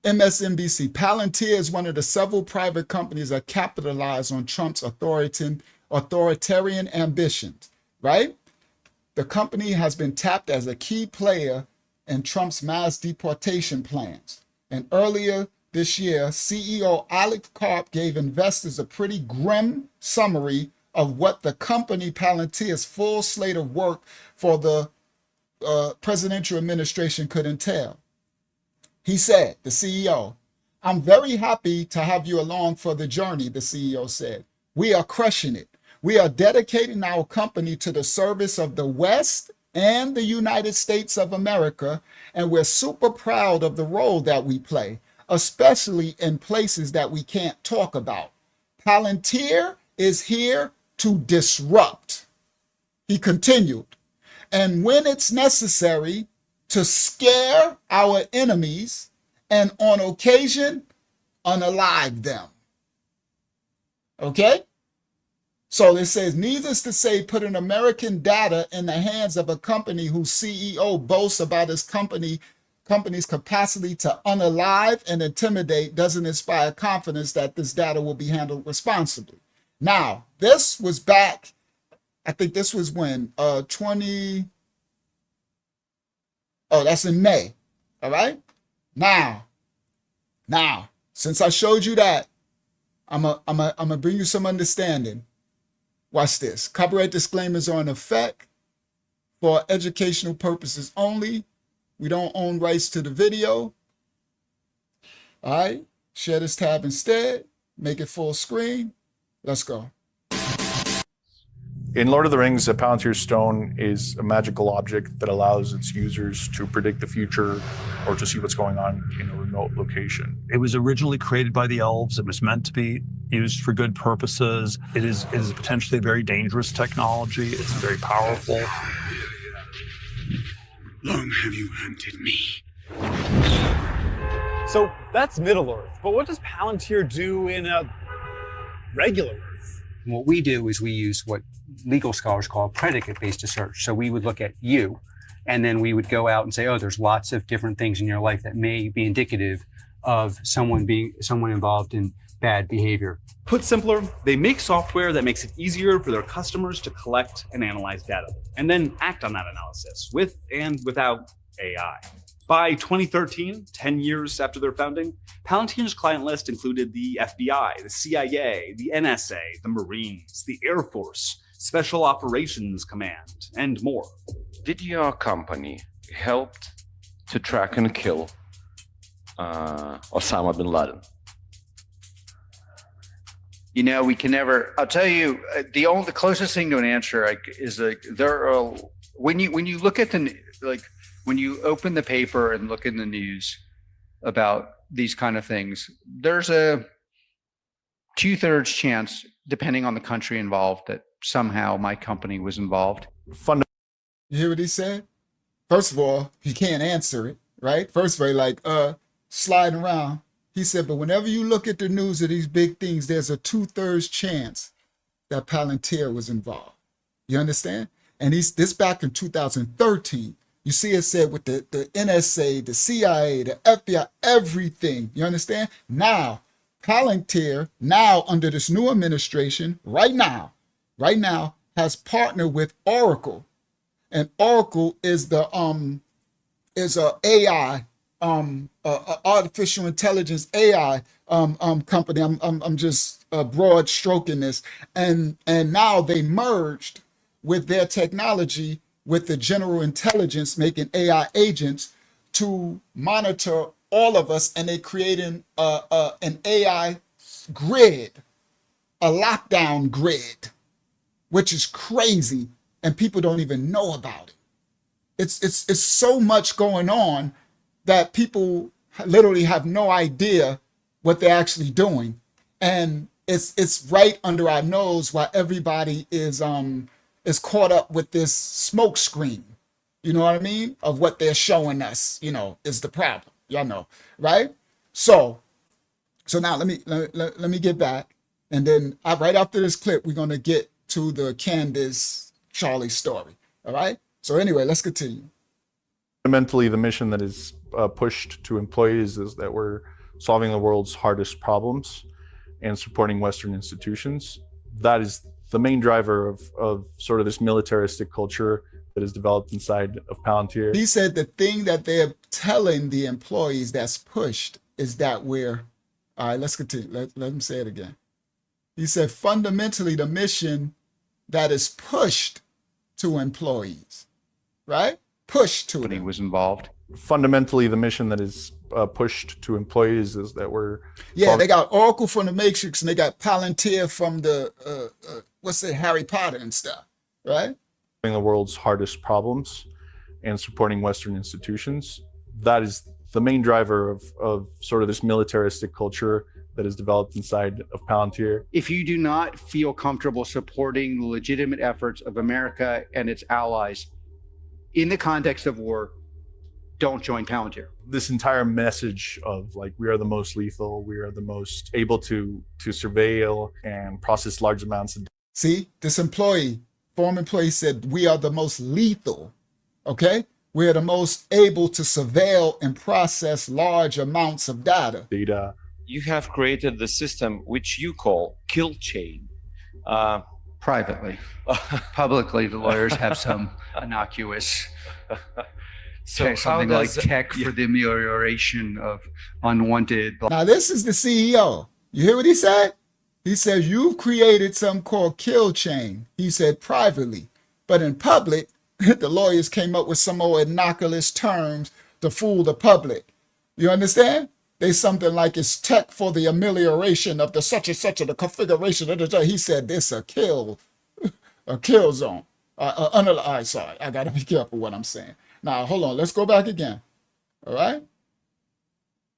MSNBC, Palantir is one of the several private companies that capitalize on Trump's authoritarian ambitions, right? The company has been tapped as a key player in Trump's mass deportation plans. And earlier this year, CEO Charlie Kirk gave investors a pretty grim summary of what the company Palantir's full slate of work for the presidential administration could entail. He said, the CEO, "I'm very happy to have you along for the journey," the CEO said. "We are crushing it. We are dedicating our company to the service of the West and the United States of America, and we're super proud of the role that we play, especially in places that we can't talk about. Palantir is here to disrupt," he continued, "and when it's necessary, to scare our enemies and on occasion, unalive them." Okay? So it says, needless to say, putting American data in the hands of a company whose CEO boasts about his company's capacity to unalive and intimidate doesn't inspire confidence that this data will be handled responsibly. Now, this was back, I think this was when, that's in May, all right? Now, since I showed you that, I'm gonna bring you some understanding. Watch this. Copyright disclaimers are in effect for educational purposes only. We don't own rights to the video. All right, share this tab instead, make it full screen. Let's go. In Lord of the Rings, a Palantir stone is a magical object that allows its users to predict the future or to see what's going on in a remote location. It was originally created by the elves. It was meant to be used for good purposes. It is potentially a very dangerous technology. It's very powerful. Long have you hunted me? So that's Middle Earth, but what does Palantir do in a regular Earth? What we do is we use what legal scholars call predicate-based research. So we would look at you, and then we would go out and say, oh, there's lots of different things in your life that may be indicative of someone involved in bad behavior. Put simpler, they make software that makes it easier for their customers to collect and analyze data, and then act on that analysis with and without AI. By 2013, 10 years after their founding, Palantir's client list included the FBI, the CIA, the NSA, the Marines, the Air Force, Special Operations Command, and more. Did your company help to track and kill Osama bin Laden? You know, we can never. I'll tell you, the closest thing to an answer is there are when you look at when you open the paper and look in the news about these kind of things, there's a 2/3 chance, depending on the country involved, that somehow my company was involved. You hear what he said? First of all, he can't answer it, right? First of all, sliding around. He said, but whenever you look at the news of these big things, there's a 2/3 chance that Palantir was involved. You understand? And this back in 2013. You see it said with the NSA, the CIA, the FBI, everything. You understand? Now, Palantir, now under this new administration, right now, has partnered with Oracle. And Oracle is the a AI, artificial intelligence AI company. I'm just broad stroking this. And now they merged with their technology with the general intelligence, making AI agents to monitor all of us, and they creating an AI grid, a lockdown grid, which is crazy, and people don't even know about it. It's so much going on that people literally have no idea what they're actually doing, and it's right under our nose while everybody is caught up with this smoke screen, you know what I mean, of what they're showing us, is the problem, y'all know, right? So now let me get back, And then right after this clip, we're going to get to the Candace Charlie story. All right. So anyway, let's continue. Fundamentally, the mission that is pushed to employees is that we're solving the world's hardest problems and supporting Western institutions. That is the main driver of sort of this militaristic culture that is developed inside of Palantir. He said the thing that they're telling the employees that's pushed is that we're, all right, let's continue. Let him say it again. He said fundamentally the mission that is pushed to employees, right? Pushed to them. He was involved. Fundamentally, the mission that is pushed to employees is that we're they got Oracle from the Matrix and they got Palantir from the Harry Potter and stuff, right? solving the world's hardest problems and supporting Western institutions. That is the main driver of sort of this militaristic culture that is developed inside of Palantir. If you do not feel comfortable supporting the legitimate efforts of America and its allies in the context of war, don't join Palantir. This entire message of like, we are the most lethal, we are the most able to surveil and process large amounts of. See, this former employee said, we are the most lethal, okay? We are the most able to surveil and process large amounts of data. You have created the system which you call kill chain. Privately. Publicly, the lawyers have some innocuous something like tech for the amelioration of unwanted. Now, this is the CEO. You hear what he said? He says, you've created something called kill chain. He said privately, but in public, the lawyers came up with some more innocuous terms to fool the public. You understand? They something like it's tech for the amelioration of the such and such of the configuration of the. He said this a kill zone. Sorry, I gotta be careful what I'm saying. Now hold on, let's go back again. All right.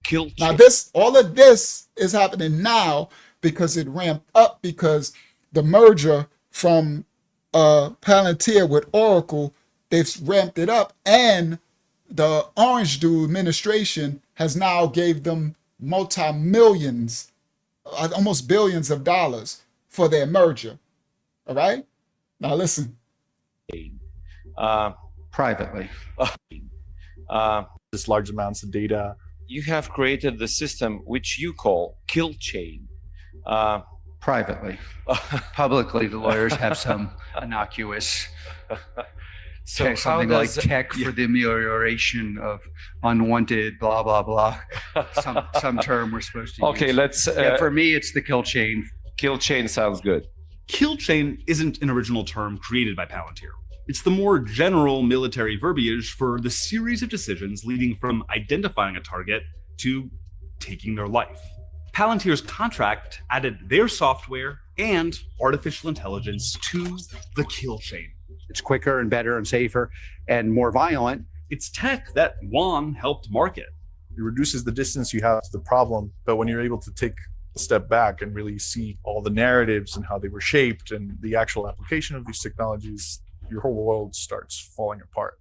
Kill. Now all of this is happening now because it ramped up because the merger from Palantir with Oracle, they've ramped it up, and the Orange Dude administration has now gave them multi-millions, almost billions of dollars for their merger. All right? Now listen. Privately. This large amounts of data. You have created the system which you call kill chain. Privately. Publicly, the lawyers have some innocuous something like tech for the amelioration of unwanted blah blah blah. Some term we're supposed to use. Okay, let's. For me, it's the kill chain. Kill chain sounds good. Kill chain isn't an original term created by Palantir. It's the more general military verbiage for the series of decisions leading from identifying a target to taking their life. Palantir's contract added their software and artificial intelligence to the kill chain. It's quicker and better and safer and more violent. It's tech that Juan helped market. It reduces the distance you have to the problem, but when you're able to take a step back and really see all the narratives and how they were shaped and the actual application of these technologies, your whole world starts falling apart.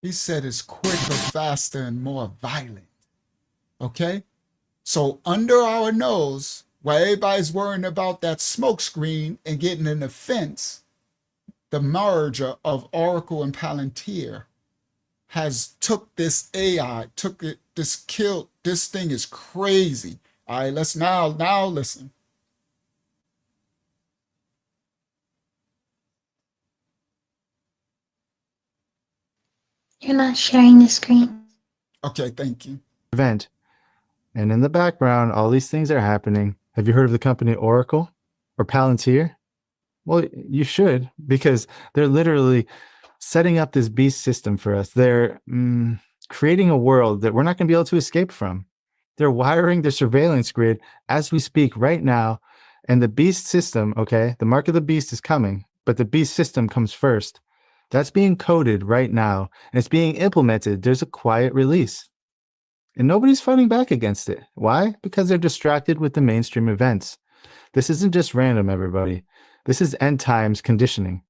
He said it's quicker, faster, and more violent. Okay? So under our nose, while everybody's worrying about that smoke screen and getting an offense, the merger of Oracle and Palantir has took this AI, this thing is crazy. All right, let's now listen. You're not sharing the screen. Okay, thank you. Event. And in the background, all these things are happening. Have you heard of the company Oracle or Palantir? Well, you should, because they're literally setting up this beast system for us. They're creating a world that we're not going to be able to escape from. They're wiring their surveillance grid as we speak right now. And the beast system, okay, the mark of the beast is coming, but the beast system comes first. That's being coded right now, and it's being implemented. There's a quiet release. And nobody's fighting back against it. Why? Because they're distracted with the mainstream events. This isn't just random, everybody. This is end times conditioning.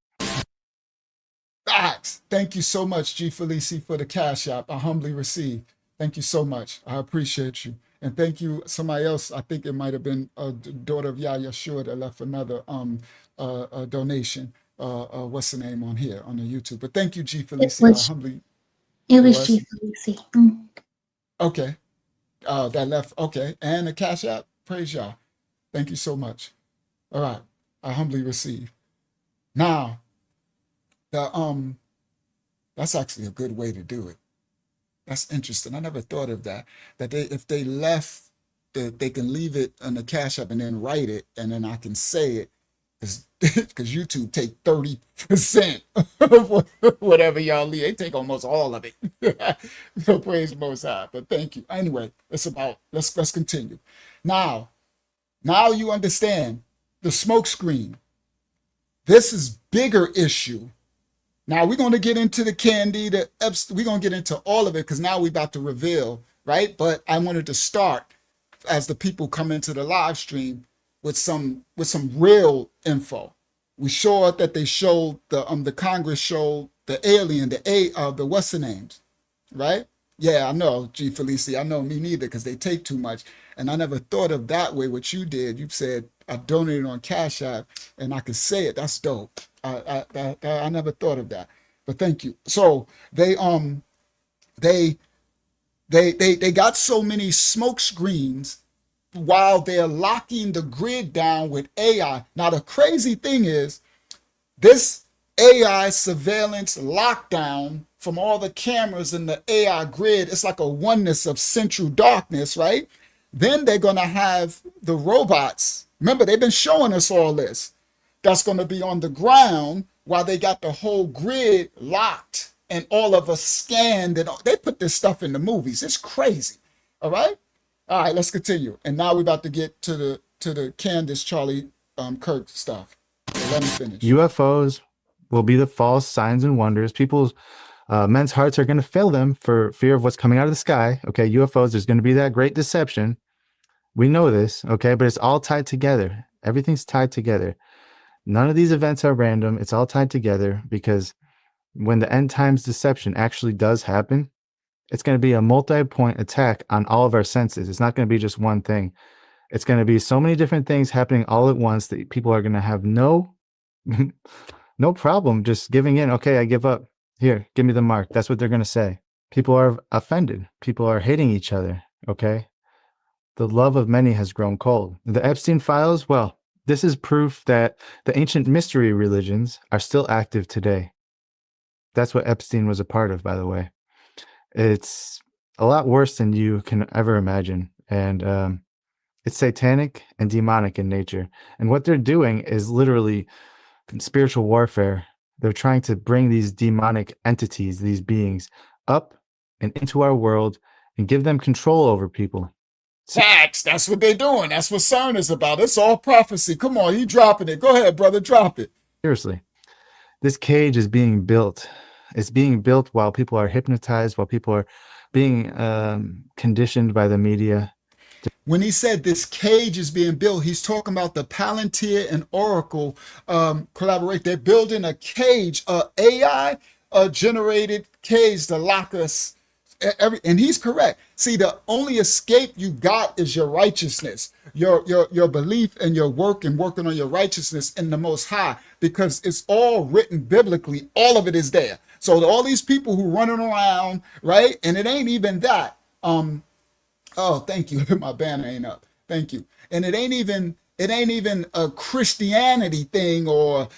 Facts. Thank you so much, G. Felici, for the cash app. I humbly receive. Thank you so much. I appreciate you. And thank you. Somebody else, I think it might have been a daughter of Yah Yeshua that left another donation. What's the name on here on the YouTube? But thank you, G Felicia. I humbly. It was G Felicia. Okay. That left. Okay. And the Cash App. Praise Yah. Thank you so much. All right. I humbly receive. Now, that's actually a good way to do it. That's interesting. I never thought of that. That if they left, they can leave it on the Cash App and then write it, and then I can say it, because YouTube take 30% of whatever y'all leave. They take almost all of it. So praise the Most High. But thank you. Anyway, let's continue. Now you understand the smoke screen. This is bigger issue. Now we're going to get into the Candy, the Epstein. We're going to get into all of it because now we're about to reveal, right? But I wanted to start as the people come into the live stream with some real info. We saw that they showed the Congress showed the alien, the what's the names, right? Yeah, I know, G Felicia. I know, me neither, because they take too much. And I never thought of that way. What you did, you said I donated on Cash App, and I could say it. That's dope. I never thought of that, but thank you. So they got so many smoke screens while they're locking the grid down with AI. Now the crazy thing is this AI surveillance lockdown from all the cameras in the AI grid. It's like a oneness of central darkness, right? Then they're gonna have the robots. Remember, they've been showing us all this. That's going to be on the ground while they got the whole grid locked and all of us scanned. And they put this stuff in the movies. It's crazy. All right. Let's continue. And now we're about to get to the Candace, Charlie Kirk stuff. So let me finish. UFOs will be the false signs and wonders. People's men's hearts are going to fail them for fear of what's coming out of the sky. Okay. UFOs, there's going to be that great deception. We know this. Okay. But it's all tied together. Everything's tied together. None of these events are random. It's all tied together because when the end times deception actually does happen, it's going to be a multi-point attack on all of our senses. It's not going to be just one thing. It's going to be so many different things happening all at once that people are going to have no problem just giving in. Okay, I give up. Here, give me the mark. That's what they're going to say. People are offended. People are hating each other. Okay. The love of many has grown cold. The Epstein files, well, this is proof that the ancient mystery religions are still active today. That's what Epstein was a part of, by the way. It's a lot worse than you can ever imagine. And it's satanic and demonic in nature. And what they're doing is literally spiritual warfare. They're trying to bring these demonic entities, these beings, up and into our world and give them control over people. Facts. That's what they're doing. That's what CERN is about. It's all prophecy. Come on, you dropping it. Go ahead, brother. Drop it. Seriously. This cage is being built. It's being built while people are hypnotized, while people are being conditioned by the media. When he said this cage is being built, he's talking about the Palantir and Oracle collaborate. They're building a cage, AI generated cage to lock us. And he's correct. See, the only escape you got is your righteousness, your belief and your work and working on your righteousness in the Most High, because it's all written biblically. All of it is there. So all these people who running around, right? And it ain't even that. Oh, thank you. My banner ain't up. Thank you. And it ain't even a Christianity thing or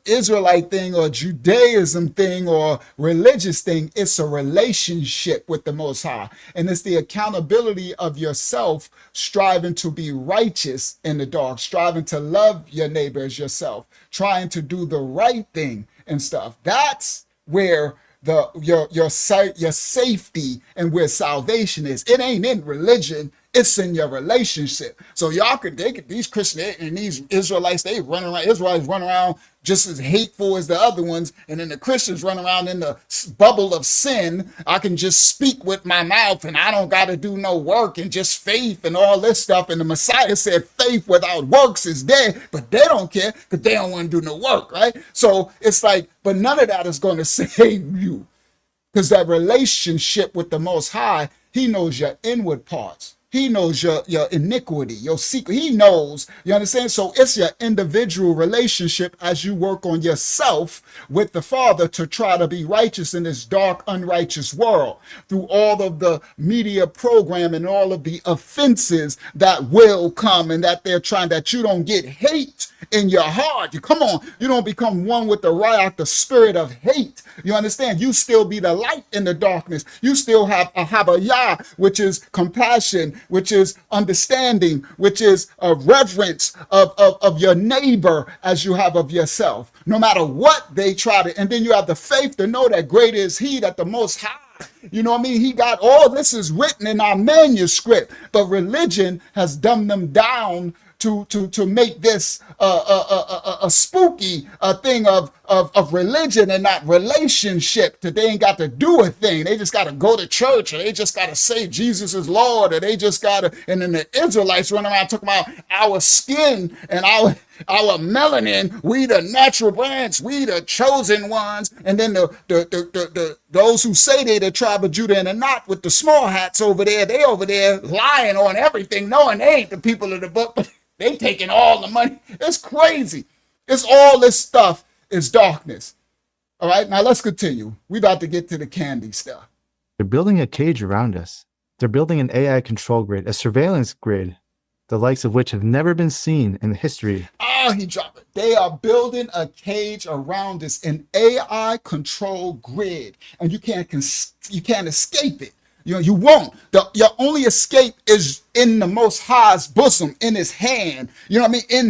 Israelite thing or Judaism thing or religious thing. It's a relationship with the Most High. And it's the accountability of yourself striving to be righteous in the dark, striving to love your neighbor as yourself, trying to do the right thing and stuff. That's where your safety and where salvation is. It ain't in religion. It's in your relationship. So these Christians and these Israelites, Israelites run around just as hateful as the other ones. And then the Christians run around in the bubble of sin. I can just speak with my mouth and I don't got to do no work and just faith and all this stuff. And the Messiah said faith without works is dead, but they don't care because they don't want to do no work, right? So it's like, but none of that is going to save you because that relationship with the Most High, he knows your inward parts. He knows your iniquity, your secret. He knows, you understand? So it's your individual relationship as you work on yourself with the Father to try to be righteous in this dark, unrighteous world through all of the media program and all of the offenses that will come and that they're trying, that you don't get hate in your heart. You come on, you don't become one with the riot, the spirit of hate. You understand? You still be the light in the darkness. You still have a habayah, which is compassion, which is understanding, which is a reverence of your neighbor as you have of yourself. No matter what they try to, and then you have the faith to know that greater is he, that the Most High, you know what I mean? He got all this is written in our manuscript, but religion has dumbed them down to make this a spooky thing of religion and not relationship, that they ain't got to do a thing. They just got to go to church, or they just got to say Jesus is Lord, or they just got to, and then the Israelites run around talking about our skin and our melanin, we the natural branch, we the chosen ones, and then the those who say they the tribe of Judah and are not, with the small hats over there, they over there lying on everything, knowing they ain't the people of the book, but they taking all the money. It's crazy. It's all this stuff is darkness. All right, now let's continue. We about to get to the candy stuff. They're building a cage around us. They're building an AI control grid, a surveillance grid, the likes of which have never been seen in history. Oh, he dropped it. They are building a cage around us, an AI control grid, and you can't escape it. You won't. Your only escape is in the Most High's bosom, in his hand. You know what I mean?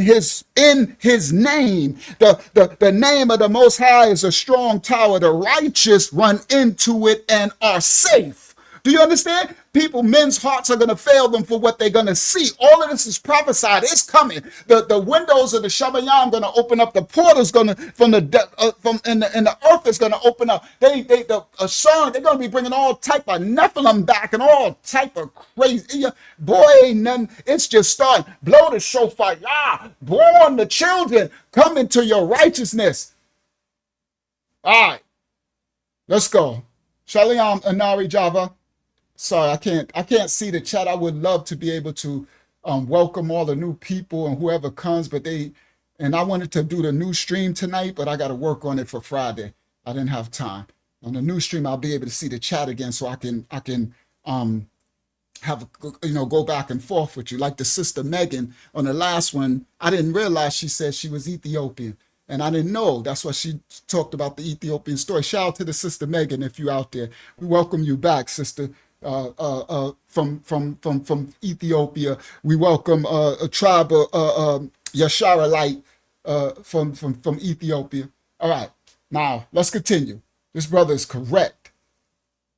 In his name. The name of the Most High is a strong tower. The righteous run into it and are safe. Do you understand? Men's hearts are going to fail them for what they're going to see. All of this is prophesied. It's coming. The windows of the Shamayam going to open up. The portals going to and the earth is going to open up. They're going to be bringing all type of Nephilim back and all type of crazy. Boy, ain't nothing. It's just starting. Blow the shofar. Born the children. Come into your righteousness. All right. Let's go. Shalom, Anari Java. Sorry, I can't see the chat. I would love to be able to welcome all the new people and whoever comes, but I wanted to do the new stream tonight, but I got to work on it for Friday. I didn't have time. On the new stream, I'll be able to see the chat again, so I can have go back and forth with you. Like the sister Megan on the last one, I didn't realize she said she was Ethiopian. And I didn't know. That's why she talked about the Ethiopian story. Shout out to the sister Megan if you out there. We welcome you back, sister. From Ethiopia. We welcome a tribe of Yasharalite from Ethiopia. All right, now let's continue. This brother is correct,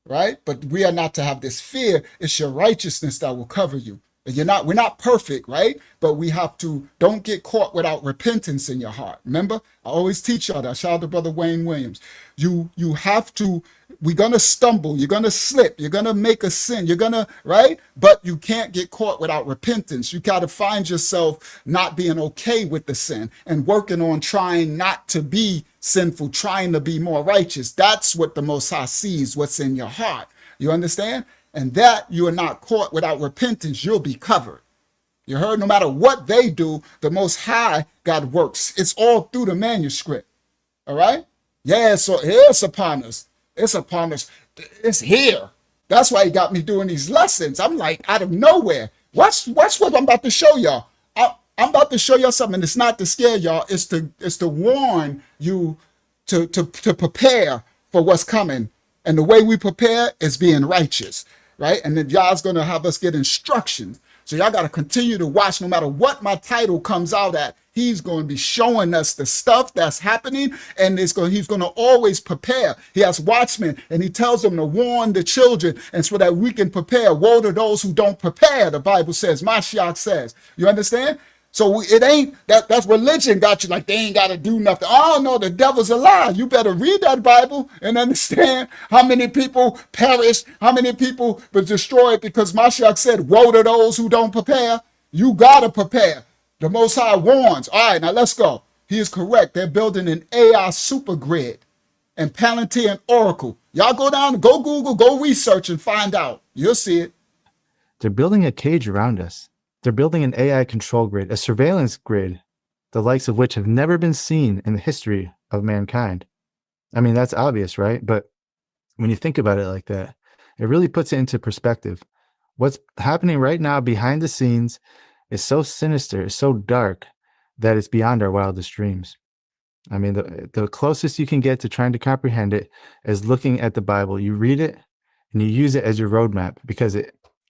right? But we are not to have this fear. It's your righteousness that will cover you. We're not perfect, right? But we have to, don't get caught without repentance in your heart. Remember, I always teach y'all that. Shout out to Brother Wayne Williams. You have to, we're going to stumble. You're going to slip. You're going to make a sin. You're going to, right? But you can't get caught without repentance. You got to find yourself not being okay with the sin and working on trying not to be sinful, trying to be more righteous. That's what the Most High sees, what's in your heart. You understand? And that you are not caught without repentance, you'll be covered. You heard? No matter what they do, the Most High God works. It's all through the manuscript. All right? Yeah, so it's upon us. It's upon us. It's here. That's why he got me doing these lessons. I'm like, out of nowhere. Watch what I'm about to show y'all. I'm about to show y'all something. It's not to scare y'all. It's to warn you to prepare for what's coming. And the way we prepare is being righteous. Right? And then y'all's going to have us get instructions. So y'all got to continue to watch no matter what my title comes out at. He's going to be showing us the stuff that's happening, and he's going to always prepare. He has watchmen, and he tells them to warn the children, and so that we can prepare. Woe to those who don't prepare, the Bible says. Mashiach says. You understand? So it ain't that's religion got you like they ain't got to do nothing. Oh no, the devil's a lie. You better read that Bible and understand how many people perished, how many people were destroyed because Mashiach said, woe to those who don't prepare. You got to prepare. The Most High warns. All right, now let's go. He is correct. They're building an AI super grid and Palantir and Oracle. Y'all go down, go Google, go research and find out. You'll see it. They're building a cage around us. They're building an AI control grid, a surveillance grid, the likes of which have never been seen in the history of mankind. I mean, that's obvious, right? But when you think about it like that, it really puts it into perspective. What's happening right now behind the scenes is so sinister, it's so dark that it's beyond our wildest dreams. I mean, the closest you can get to trying to comprehend it is looking at the Bible. You read it and you use it as your roadmap because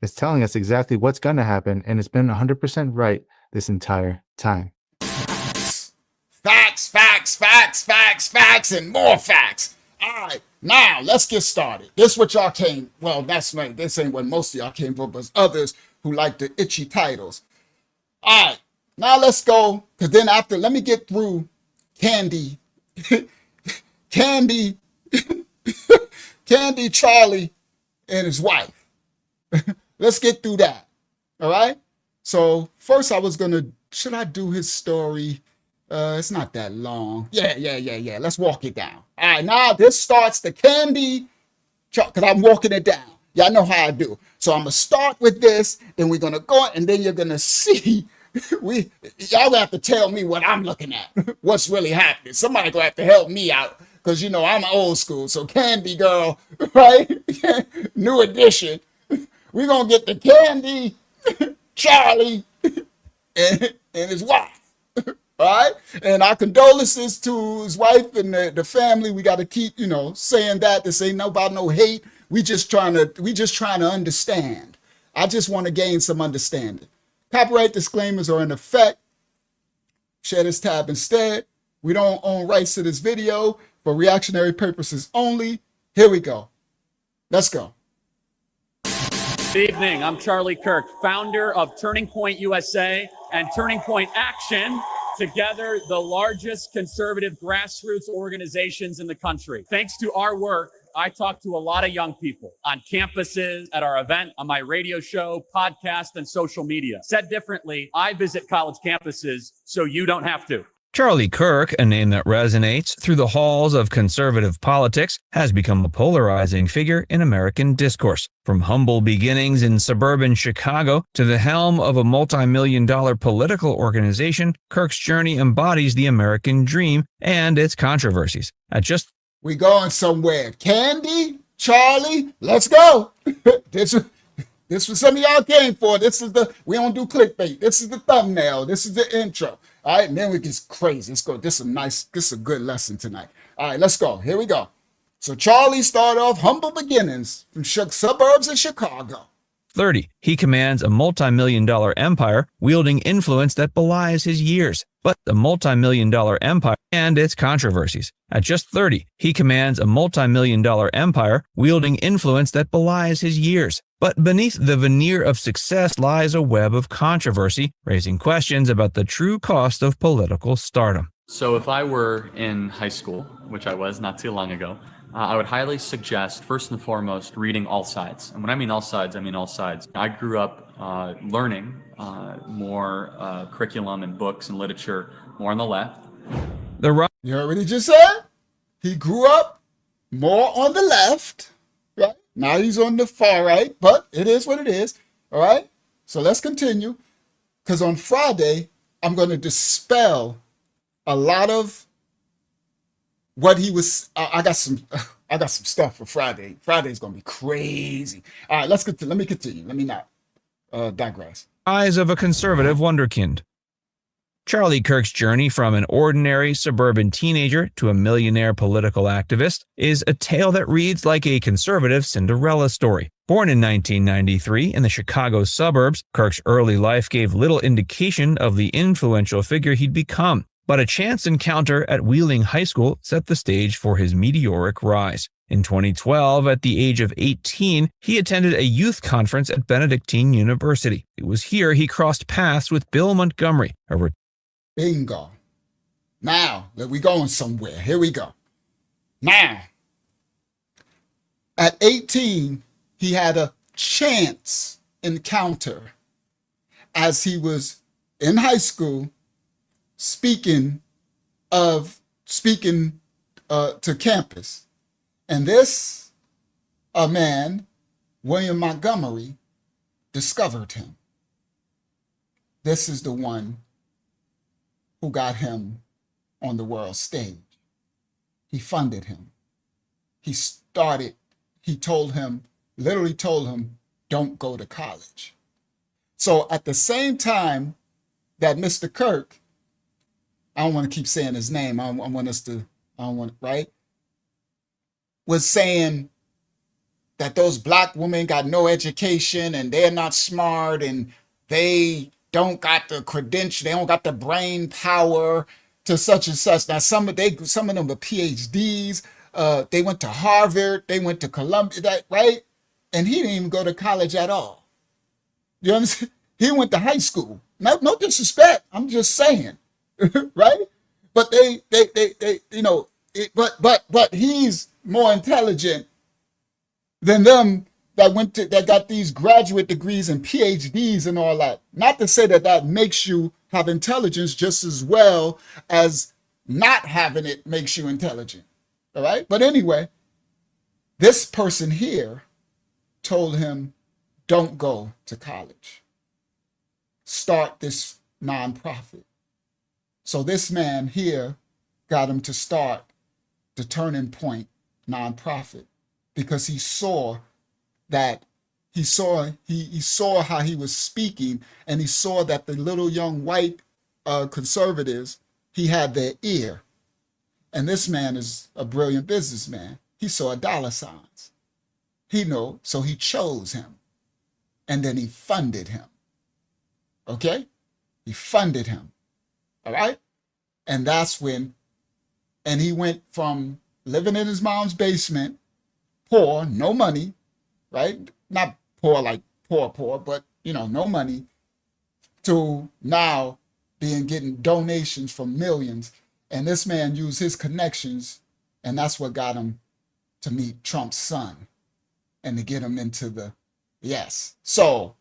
it's telling us exactly what's going to happen, and it's been 100% right this entire time. Facts, facts, facts, facts, facts, and more facts. All right, now let's get started. This is what y'all came, well, that's right, this ain't what most of y'all came for, but others who like the itchy titles. All right, now let's go, because then after, let me get through Candy, Candy, Charlie, and his wife. Let's get through that, all right? So first I was gonna, should I do his story? It's not that long. Yeah. Let's walk it down. All right, now this starts the Candy, because I'm walking it down. Y'all know how I do. So I'm gonna start with this, then we're gonna go, and then you're gonna see. Y'all gonna have to tell me what I'm looking at, what's really happening. Somebody gonna have to help me out, because you know I'm old school. So Candy girl, right? New edition. We're gonna get the Candy, Charlie, and his wife. All right, and our condolences to his wife and the family. We got to keep, saying that. This ain't about no hate. We just trying to understand. I just want to gain some understanding. Copyright disclaimers are in effect. Share this tab instead. We don't own rights to this video for reactionary purposes only. Here we go. Let's go. Good evening. I'm Charlie Kirk, founder of Turning Point USA and Turning Point Action. Together, the largest conservative grassroots organizations in the country. Thanks to our work, I talk to a lot of young people on campuses, at our event, on my radio show, podcast, and social media. Said differently, I visit college campuses so you don't have to. Charlie Kirk, a name that resonates through the halls of conservative politics, has become a polarizing figure in American discourse. From humble beginnings in suburban Chicago to the helm of a multi-million-dollar political organization, Kirk's journey embodies the American dream and its controversies. We going somewhere. Candy, Charlie, let's go. This was some of y'all came for. We don't do clickbait. This is the thumbnail. This is the intro. All right, and then we get crazy. Let's go. This is a good lesson tonight. All right, let's go. Here we go. So Charlie started off humble beginnings from suburbs of Chicago. 30. He commands a multi-million-dollar empire wielding influence that belies his years. But the multi-million-dollar empire and its controversies. At just 30, he commands a multi-million-dollar empire wielding influence that belies his years. But beneath the veneer of success lies a web of controversy, raising questions about the true cost of political stardom. So if I were in high school, which I was not too long ago, I would highly suggest, first and foremost, reading all sides. And when I mean all sides, I mean all sides. I grew up learning more curriculum and books and literature more on the left. You heard what he just said? He grew up more on the left, right? Now he's on the far right, but it is what it is, all right? So let's continue, because on Friday, I'm going to dispel a lot of what he was. I got some stuff for Friday. Friday's gonna be crazy. All right, let me continue. Let me not digress. Eyes of a conservative wonderkind. Charlie Kirk's journey from an ordinary suburban teenager to a millionaire political activist is a tale that reads like a conservative Cinderella story. Born in 1993 in the Chicago suburbs, Kirk's early life gave little indication of the influential figure he'd become. But a chance encounter at Wheeling High School set the stage for his meteoric rise. In 2012, at the age of 18, he attended a youth conference at Benedictine University. It was here he crossed paths with Bill Montgomery. Bingo. Now, we going somewhere. Here we go. Now, at 18, he had a chance encounter as he was in high school speaking to campus. And this, a man, William Montgomery, discovered him. This is the one who got him on the world stage. He funded him. He literally told him, don't go to college. So at the same time that Mr. Kirk, I don't want to keep saying his name, was saying that those black women got no education and they're not smart and they don't got the credential, they don't got the brain power to such and such. Now some of them are PhDs. They went to Harvard, they went to Columbia, right? And he didn't even go to college at all. You understand? He went to high school. No disrespect. I'm just saying, right? But but he's more intelligent than them that got these graduate degrees and PhDs and all that. Not to say that makes you have intelligence just as well as not having it makes you intelligent. All right. But anyway, this person here told him, don't go to college. Start this nonprofit. So this man here got him to start the Turning Point nonprofit because he saw that he saw how he was speaking, and he saw that the little young white conservatives, he had their ear. And this man is a brilliant businessman. He saw dollar signs. So he chose him. And then he funded him. Okay? He funded him. All right? And that's when, and he went from living in his mom's basement, poor, no money, right? Not poor like poor, but, no money, to now getting donations from millions. And this man used his connections, and that's what got him to meet Trump's son and to get him into the, yes. So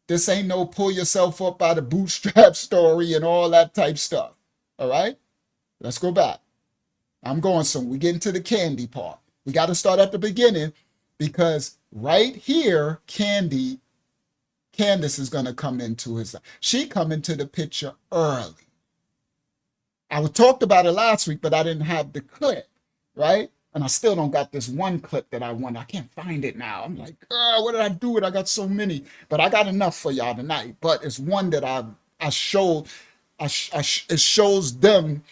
this ain't no pull yourself up by the bootstrap story and all that type stuff. All right? Let's go back. I'm going somewhere. We get into the candy part. We got to start at the beginning because right here, Candace is going to come into his life. She come into the picture early. I talked about it last week, but I didn't have the clip, right? And I still don't got this one clip that I want. I can't find it now. I'm like, what did I do with it? I got so many, but I got enough for y'all tonight. But it's one that I showed. It shows them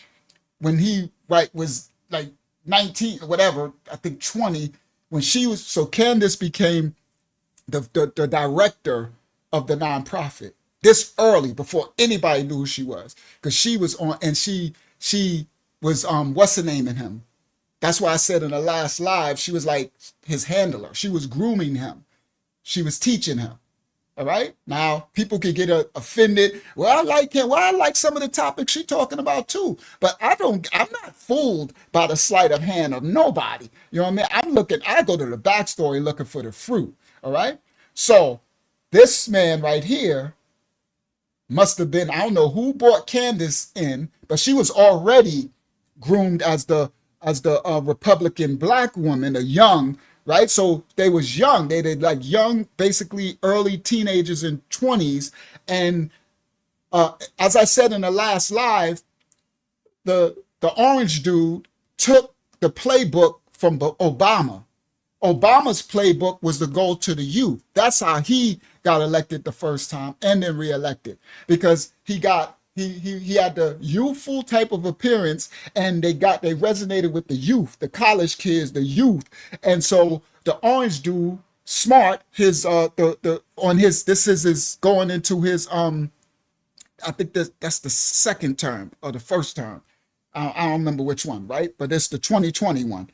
when he was like 19 or whatever, I think 20, when she was, so Candace became the director of the nonprofit this early before anybody knew who she was, because she was on, and she was what's the name in him? That's why I said in the last live, she was like his handler. She was grooming him. She was teaching him. All right. Now people could get offended. Well, I like him. Well, I like some of the topics she's talking about too. But I'm not fooled by the sleight of hand of nobody. You know what I mean? I go to the backstory looking for the fruit. All right. So this man right here must have been, I don't know who brought Candace in, but she was already groomed as the Republican black woman, a young, right? So they was young. They did like young, basically early teenagers and 20s. And as I said in the last live, the orange dude took the playbook from Obama. Obama's playbook was to go to the youth. That's how he got elected the first time and then reelected, because he had the youthful type of appearance, and they resonated with the youth, the college kids, the youth. And so the orange dude, smart, this is going into his I think that's the second term or the first term. I don't remember which one, right? But it's the 2021.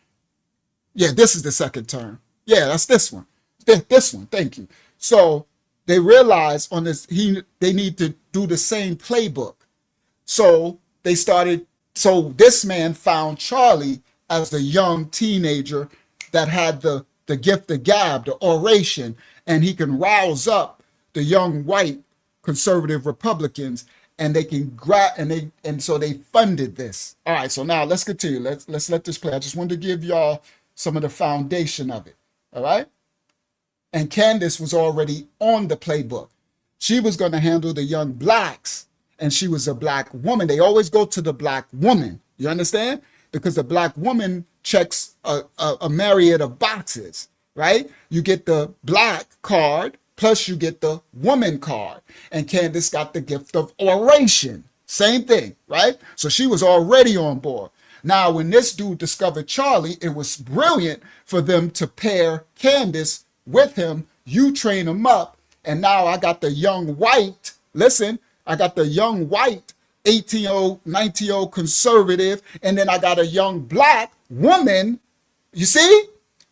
Yeah, this is the second term. Yeah, that's this one. This one, thank you. So they realized on this, they need to do the same playbook. So this man found Charlie as the young teenager that had the gift of gab, the oration, and he can rouse up the young white conservative Republicans, and they can so they funded this. All right, so now let's continue. Let's let this play. I just wanted to give y'all some of the foundation of it. All right. And Candace was already on the playbook. She was going to handle the young blacks, and she was a black woman. They always go to the black woman. You understand? Because the black woman checks a myriad of boxes, right? You get the black card, plus you get the woman card. And Candace got the gift of oration. Same thing, right? So she was already on board. Now, when this dude discovered Charlie, it was brilliant for them to pair Candace with him. You train him up. And now I got the young white, listen, I got the young white 18-year-old, 19-year-old conservative. And then I got a young black woman, you see,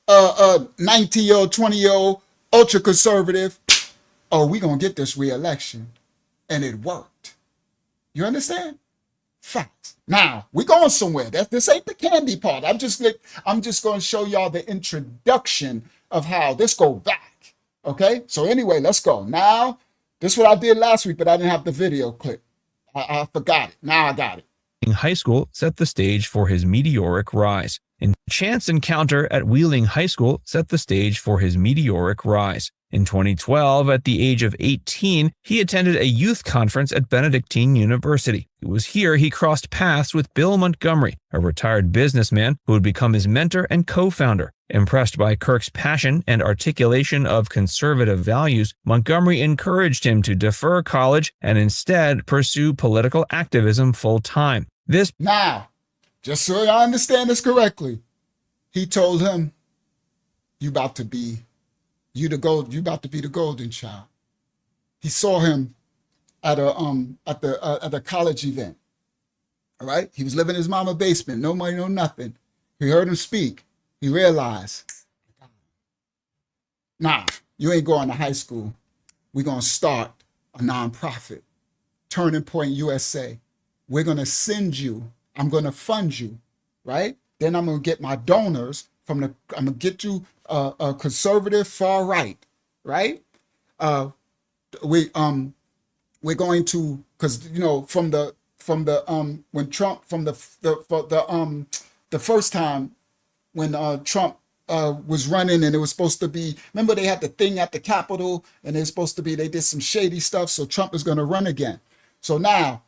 19-year-old, 20-year-old ultra conservative. Oh, we going to get this re-election. And it worked. You understand? Facts. Now we going somewhere. This ain't the candy part. I'm just going to show y'all the introduction of how this go back. Okay. So anyway, let's go. Now, this is what I did last week, but I didn't have the video clip. I forgot it. Now I got it. In high school set the stage for his meteoric rise. A chance encounter at Wheeling High School set the stage for his meteoric rise. In 2012, at the age of 18, he attended a youth conference at Benedictine University. It was here he crossed paths with Bill Montgomery, a retired businessman who would become his mentor and co-founder. Impressed by Kirk's passion and articulation of conservative values, Montgomery encouraged him to defer college and instead pursue political activism full-time. Now, just so I understand this correctly, he told him, you about to be the golden child. He saw him at a college event. All right? He was living in his mama's basement, no money, no nothing. He heard him speak. He realized, nah, you ain't going to high school. We're going to start a nonprofit, Turning Point USA. We're going to send you, I'm going to fund you, right? Then I'm going to get my donors I'm going to get you a conservative far right, right? We're going to, because when Trump the first time when Trump was running, and it was supposed to be, remember they had the thing at the Capitol, and it's supposed to be, they did some shady stuff, so Trump is going to run again. So now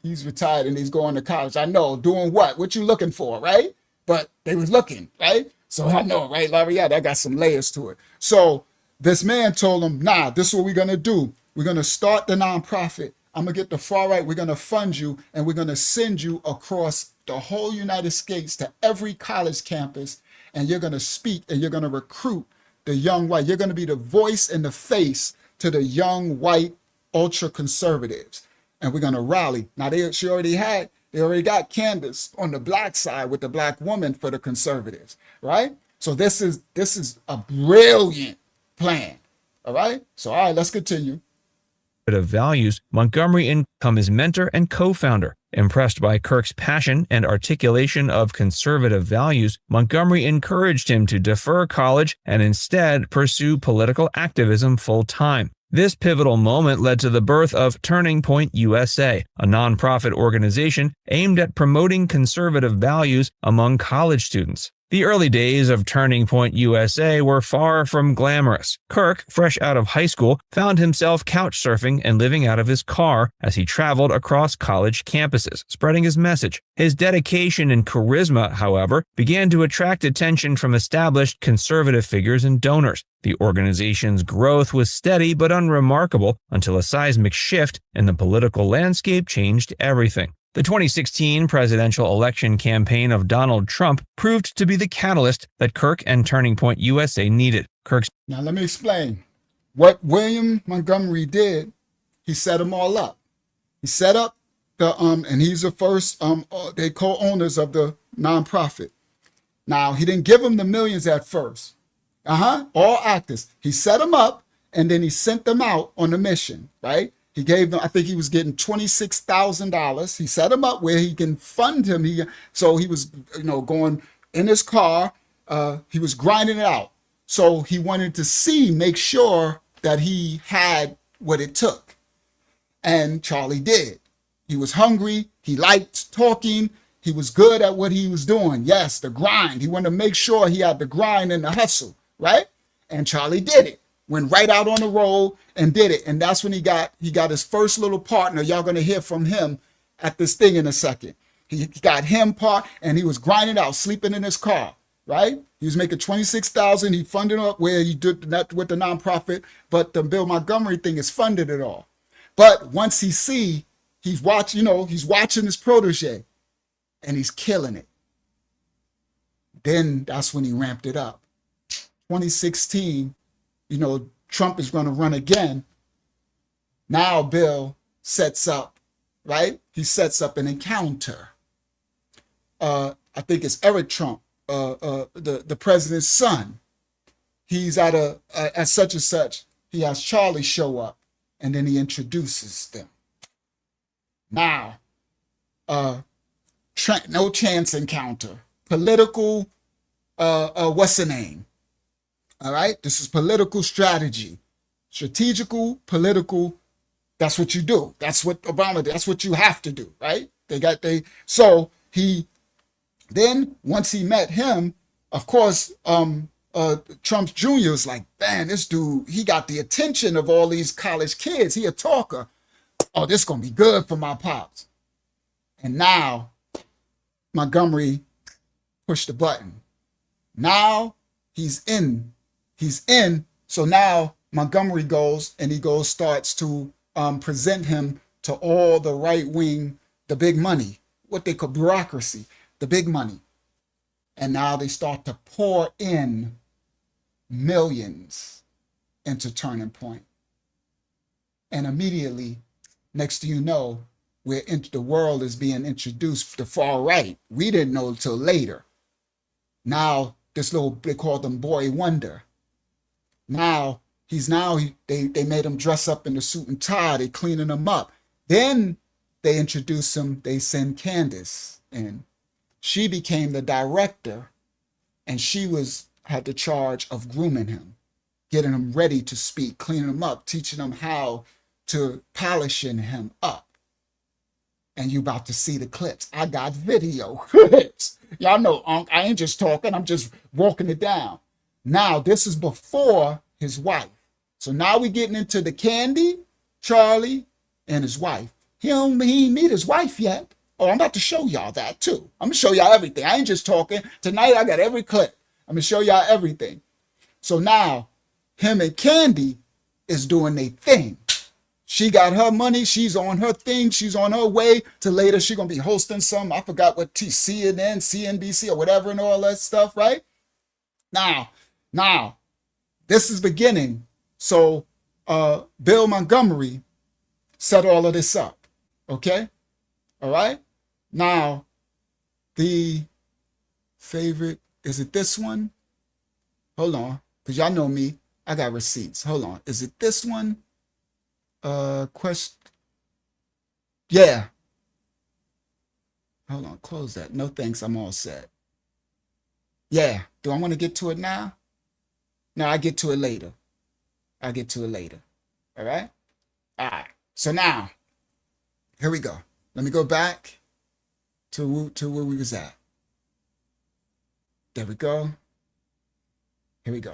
he's retired and he's going to college. I know, doing what? What you looking for, right? But they was looking, right? So I know, right, Larry? Yeah, that got some layers to it. So this man told him, nah, this is what we're going to do. We're going to start the nonprofit. I'm going to get the far right. We're going to fund you, and we're going to send you across the whole United States to every college campus, and you're going to speak and you're going to recruit the young white. You're going to be the voice and the face to the young white ultra conservatives. And we're going to rally. Now, they already got Candace on the black side with the black woman for the conservatives, right? So this is a brilliant plan, all right? So, all right, let's continue. Of values, Montgomery became his mentor and co-founder. Impressed by Kirk's passion and articulation of conservative values, Montgomery encouraged him to defer college and instead pursue political activism full-time. This pivotal moment led to the birth of Turning Point USA, a nonprofit organization aimed at promoting conservative values among college students. The early days of Turning Point USA were far from glamorous. Kirk, fresh out of high school, found himself couch surfing and living out of his car as he traveled across college campuses, spreading his message. His dedication and charisma, however, began to attract attention from established conservative figures and donors. The organization's growth was steady but unremarkable until a seismic shift in the political landscape changed everything. The 2016 presidential election campaign of Donald Trump proved to be the catalyst that Kirk and Turning Point USA needed. Now let me explain. What William Montgomery did, he set them all up. He set up the and he's the first they co-owners of the nonprofit. Now he didn't give them the millions at first. All actors. He set them up and then he sent them out on a mission, right? He gave them, I think he was getting $26,000. He set him up where he can fund him. So he was, going in his car. He was grinding it out. So he wanted to make sure that he had what it took. And Charlie did. He was hungry. He liked talking. He was good at what he was doing. Yes, the grind. He wanted to make sure he had the grind and the hustle, right? And Charlie did it. Went right out on the road and did it. And that's when he got his first little partner. Y'all gonna hear from him at this thing in a second. He got him part, and he was grinding out, sleeping in his car, right? He was making $26,000. He funded up where he did that with the nonprofit, but the Bill Montgomery thing is funded it all. But once he's watching his protege, and he's killing it. Then that's when he ramped it up. 2016, Trump is going to run again. Now Bill sets up, right? He sets up an encounter. I think it's Eric Trump, the president's son. He's at such and such. He has Charlie show up, and then he introduces them. Now, no chance encounter. Political, what's the name? All right, this is political strategy. Strategical, political, that's what you do. That's what Obama did. That's what you have to do, right? So then once he met him, of course, Trump Jr. was like, man, this dude, he got the attention of all these college kids. He a talker. Oh, this is going to be good for my pops. And now Montgomery pushed the button. Now he's in. So now Montgomery starts to present him to all the right wing, the big money, what they call bureaucracy, the big money. And now they start to pour in millions into Turning Point. And immediately, next thing you know, the world is being introduced to far right. We didn't know until later. Now, they called him Boy Wonder. Now, they made him dress up in the suit and tie. They cleaning him up. Then they introduce him, they send Candace in. She became the director, and she had the charge of grooming him, getting him ready to speak, cleaning him up, teaching him how to polishing him up. And you about to see the clips. I got video clips. Y'all know, I ain't just talking. I'm just walking it down. Now, this is before his wife. So now we're getting into the Candy, Charlie, and his wife. He ain't meet his wife yet. Oh, I'm about to show y'all that too. I'm going to show y'all everything. I ain't just talking. Tonight, I got every clip. I'm going to show y'all everything. So now, him and Candy is doing their thing. She got her money. She's on her thing. She's on her way to later. She's going to be hosting some, I forgot what, CNN, CNBC, or whatever, and all that stuff, right? Now, this is beginning. So Bill Montgomery set all of this up, okay? All right? Now, the favorite, is it this one? Hold on, because y'all know me. I got receipts. Hold on. Is it this one? Yeah. Hold on, close that. No thanks, I'm all set. Yeah. Do I want to get to it now? No, I get to it later. All right? All right. So now, here we go. Let me go back to where we was at. There we go. Here we go.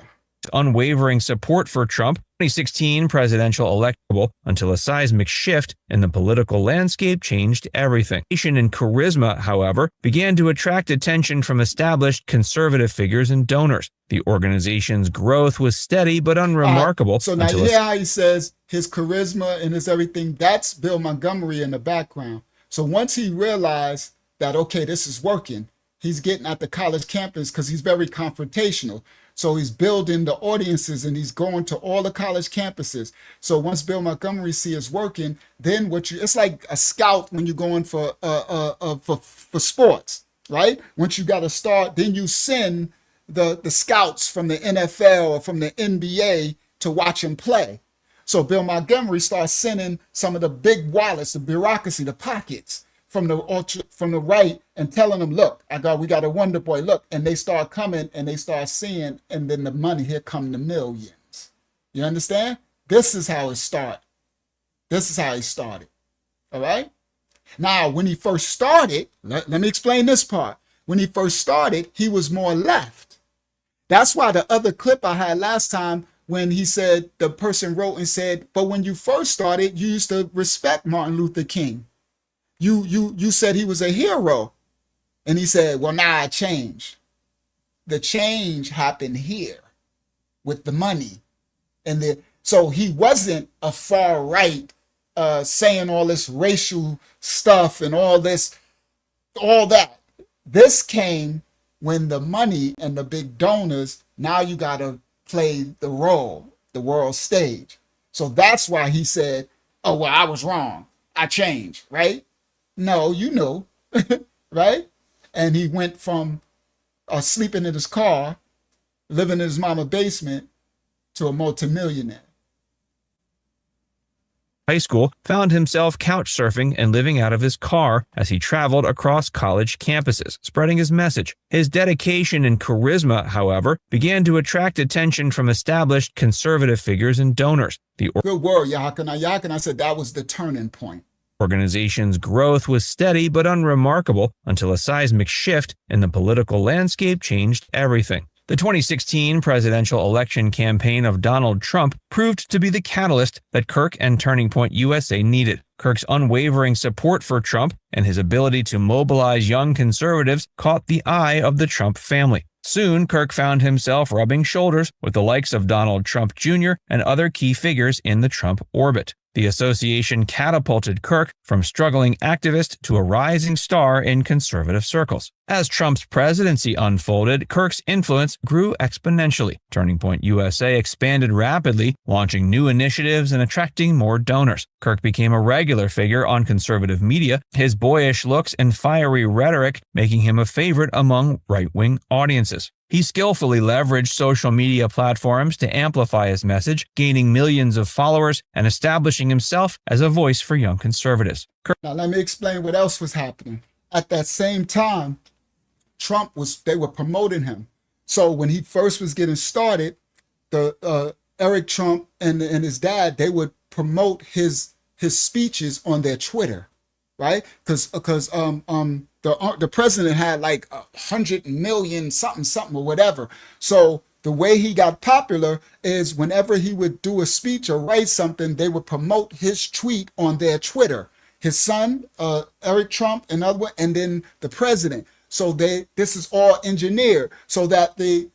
Unwavering support for Trump, 2016 presidential electable, until a seismic shift in the political landscape changed everything. And charisma, however, began to attract attention from established conservative figures and donors. The organization's growth was steady but unremarkable. Right. So now you hear how he says his charisma and his everything, that's Bill Montgomery in the background. So once he realized that, okay, this is working, he's getting at the college campus because he's very confrontational. So he's building the audiences and he's going to all the college campuses. So once Bill Montgomery sees it's working, then it's like a scout when you're going for sports, right? Once you got to start, then you send the scouts from the NFL or from the NBA to watch him play. So Bill Montgomery starts sending some of the big wallets, the bureaucracy, the pockets from the right and telling them, look, we got a wonder boy, look, and they start coming and they start seeing, and then the money, here come the millions. You understand? This is how it started. All right? Now, when he first started, let me explain this part. When he first started, he was more left. That's why the other clip I had last time, when he said, the person wrote and said, but when you first started, you used to respect Martin Luther King. You said he was a hero. And he said, well, now I changed. The change happened here with the money. So he wasn't a far right saying all this racial stuff and all that. This came when the money and the big donors, now you got to play the role, the world stage. So that's why he said, oh, well, I was wrong. I changed, right? No, you know, right? And he went from sleeping in his car, living in his mama's basement, to a multimillionaire. High school, found himself couch surfing and living out of his car as he traveled across college campuses, spreading his message. His dedication and charisma, however, began to attract attention from established conservative figures and donors. The Good word, Yahakan. I said that was the turning point. organization's growth was steady but unremarkable until a seismic shift in the political landscape changed everything. The 2016 presidential election campaign of Donald Trump proved to be the catalyst that Kirk and Turning Point USA needed. Kirk's unwavering support for Trump and his ability to mobilize young conservatives caught the eye of the Trump family. Soon, Kirk found himself rubbing shoulders with the likes of Donald Trump Jr. and other key figures in the Trump orbit. The association catapulted Kirk from struggling activist to a rising star in conservative circles. As Trump's presidency unfolded, Kirk's influence grew exponentially. Turning Point USA expanded rapidly, launching new initiatives and attracting more donors. Kirk became a regular figure on conservative media, his boyish looks and fiery rhetoric making him a favorite among right-wing audiences. He skillfully leveraged social media platforms to amplify his message, gaining millions of followers and establishing himself as a voice for young conservatives. Now, let me explain what else was happening. At that same time, they were promoting him. So when he first was getting started, Eric Trump and his dad, they would promote his speeches on their Twitter, right? Because the president had like 100 million something or whatever. So the way he got popular is whenever he would do a speech or write something, they would promote his tweet on their Twitter. His son, Eric Trump, and then the president. So this is all engineered so that the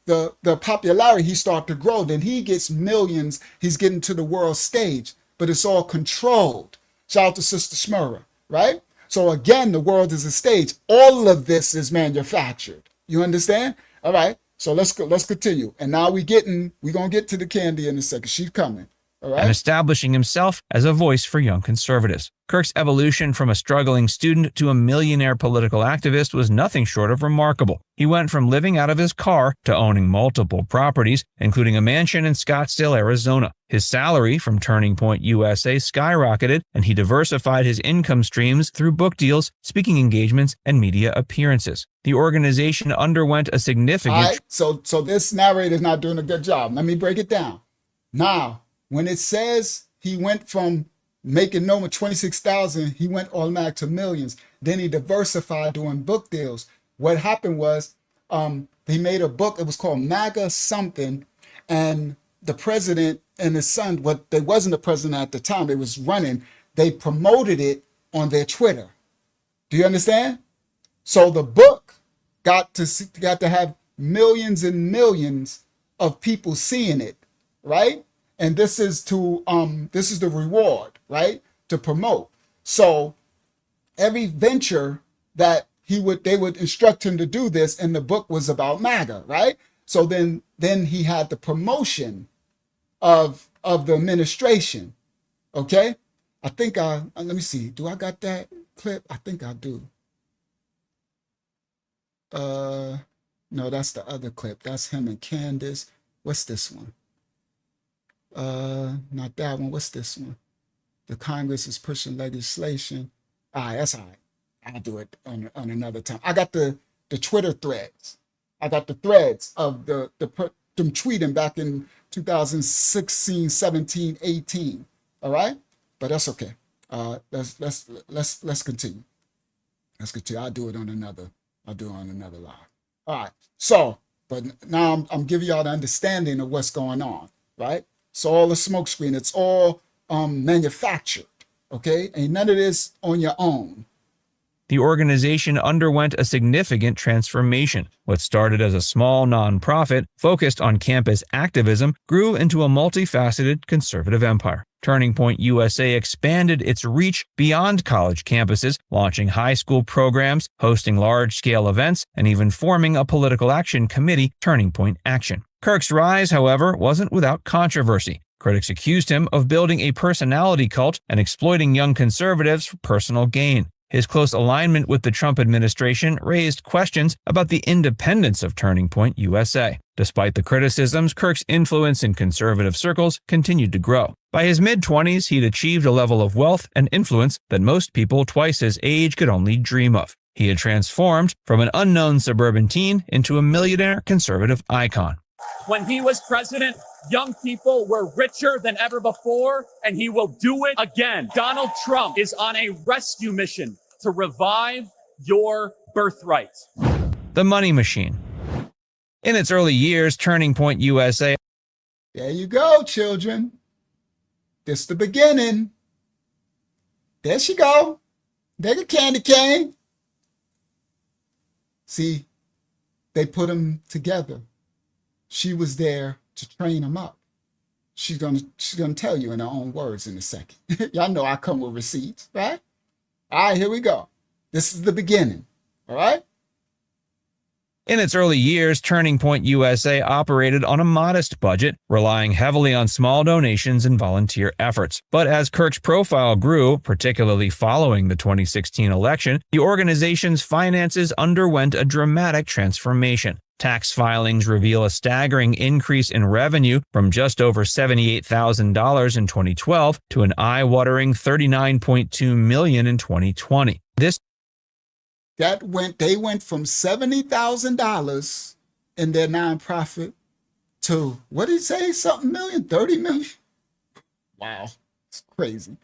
popularity, he started to grow. Then he gets millions. He's getting to the world stage, but it's all controlled. Shout out to Sister Smurra, right? So again, the world is a stage. All of this is manufactured. You understand? All right. So let's continue. And now we're gonna get to the Candy in a second. She's coming. All right. And establishing himself as a voice for young conservatives. Kirk's evolution from a struggling student to a millionaire political activist was nothing short of remarkable. He went from living out of his car to owning multiple properties, including a mansion in Scottsdale, Arizona. His salary from Turning Point USA skyrocketed, and he diversified his income streams through book deals, speaking engagements, and media appearances. The organization underwent a significant... All right, so this narrator is not doing a good job. Let me break it down. Now, when it says he went from making no more 26,000, he went automatic to millions. Then he diversified doing book deals. What happened was he made a book. It was called MAGA something. And the president and his son, they wasn't the president at the time, they was running. They promoted it on their Twitter. Do you understand? So the book got to have millions and millions of people seeing it, right? And this is the reward, right? To promote. So every venture that they would instruct him to do this, and the book was about MAGA, right? So then he had the promotion of the administration. Okay? I think let me see. Do I got that clip? I think I do. No, that's the other clip. That's him and Candace. What's this one? Not that one. What's this one? The Congress is pushing legislation. All right, that's all right. I'll do it on another time. I got the Twitter threads. I got the threads of them tweeting back in 2016, 17, 18. All right, but that's okay. Let's continue. Let's get to. I'll do it on another live. All right. So, but now I'm giving y'all the understanding of what's going on, right? It's all a smokescreen. It's all manufactured. Okay, ain't none of this on your own. The organization underwent a significant transformation. What started as a small nonprofit focused on campus activism grew into a multifaceted conservative empire. Turning Point USA expanded its reach beyond college campuses, launching high school programs, hosting large-scale events, and even forming a political action committee, Turning Point Action. Kirk's rise, however, wasn't without controversy. Critics accused him of building a personality cult and exploiting young conservatives for personal gain. His close alignment with the Trump administration raised questions about the independence of Turning Point USA. Despite the criticisms, Kirk's influence in conservative circles continued to grow. By his mid-20s, he'd achieved a level of wealth and influence that most people twice his age could only dream of. He had transformed from an unknown suburban teen into a millionaire conservative icon. When he was president, young people were richer than ever before, and he will do it again. Donald Trump is on a rescue mission to revive your birthright. The money machine. In its early years, Turning Point USA. There you go, children. This the beginning. There she go. There the candy cane. See, they put them together. She was there to train them up. She's gonna tell you in her own words in a second. Y'all know I come with receipts, right? All right, here we go. This is the beginning, all right? In its early years, Turning Point USA operated on a modest budget, relying heavily on small donations and volunteer efforts. But as Kirk's profile grew, particularly following the 2016 election, the organization's finances underwent a dramatic transformation. Tax filings reveal a staggering increase in revenue from just over $78,000 in 2012 to an eye-watering $39.2 million in 2020. They went from $70,000 in their nonprofit to, what did he say, something million, 30 million? Wow, it's crazy.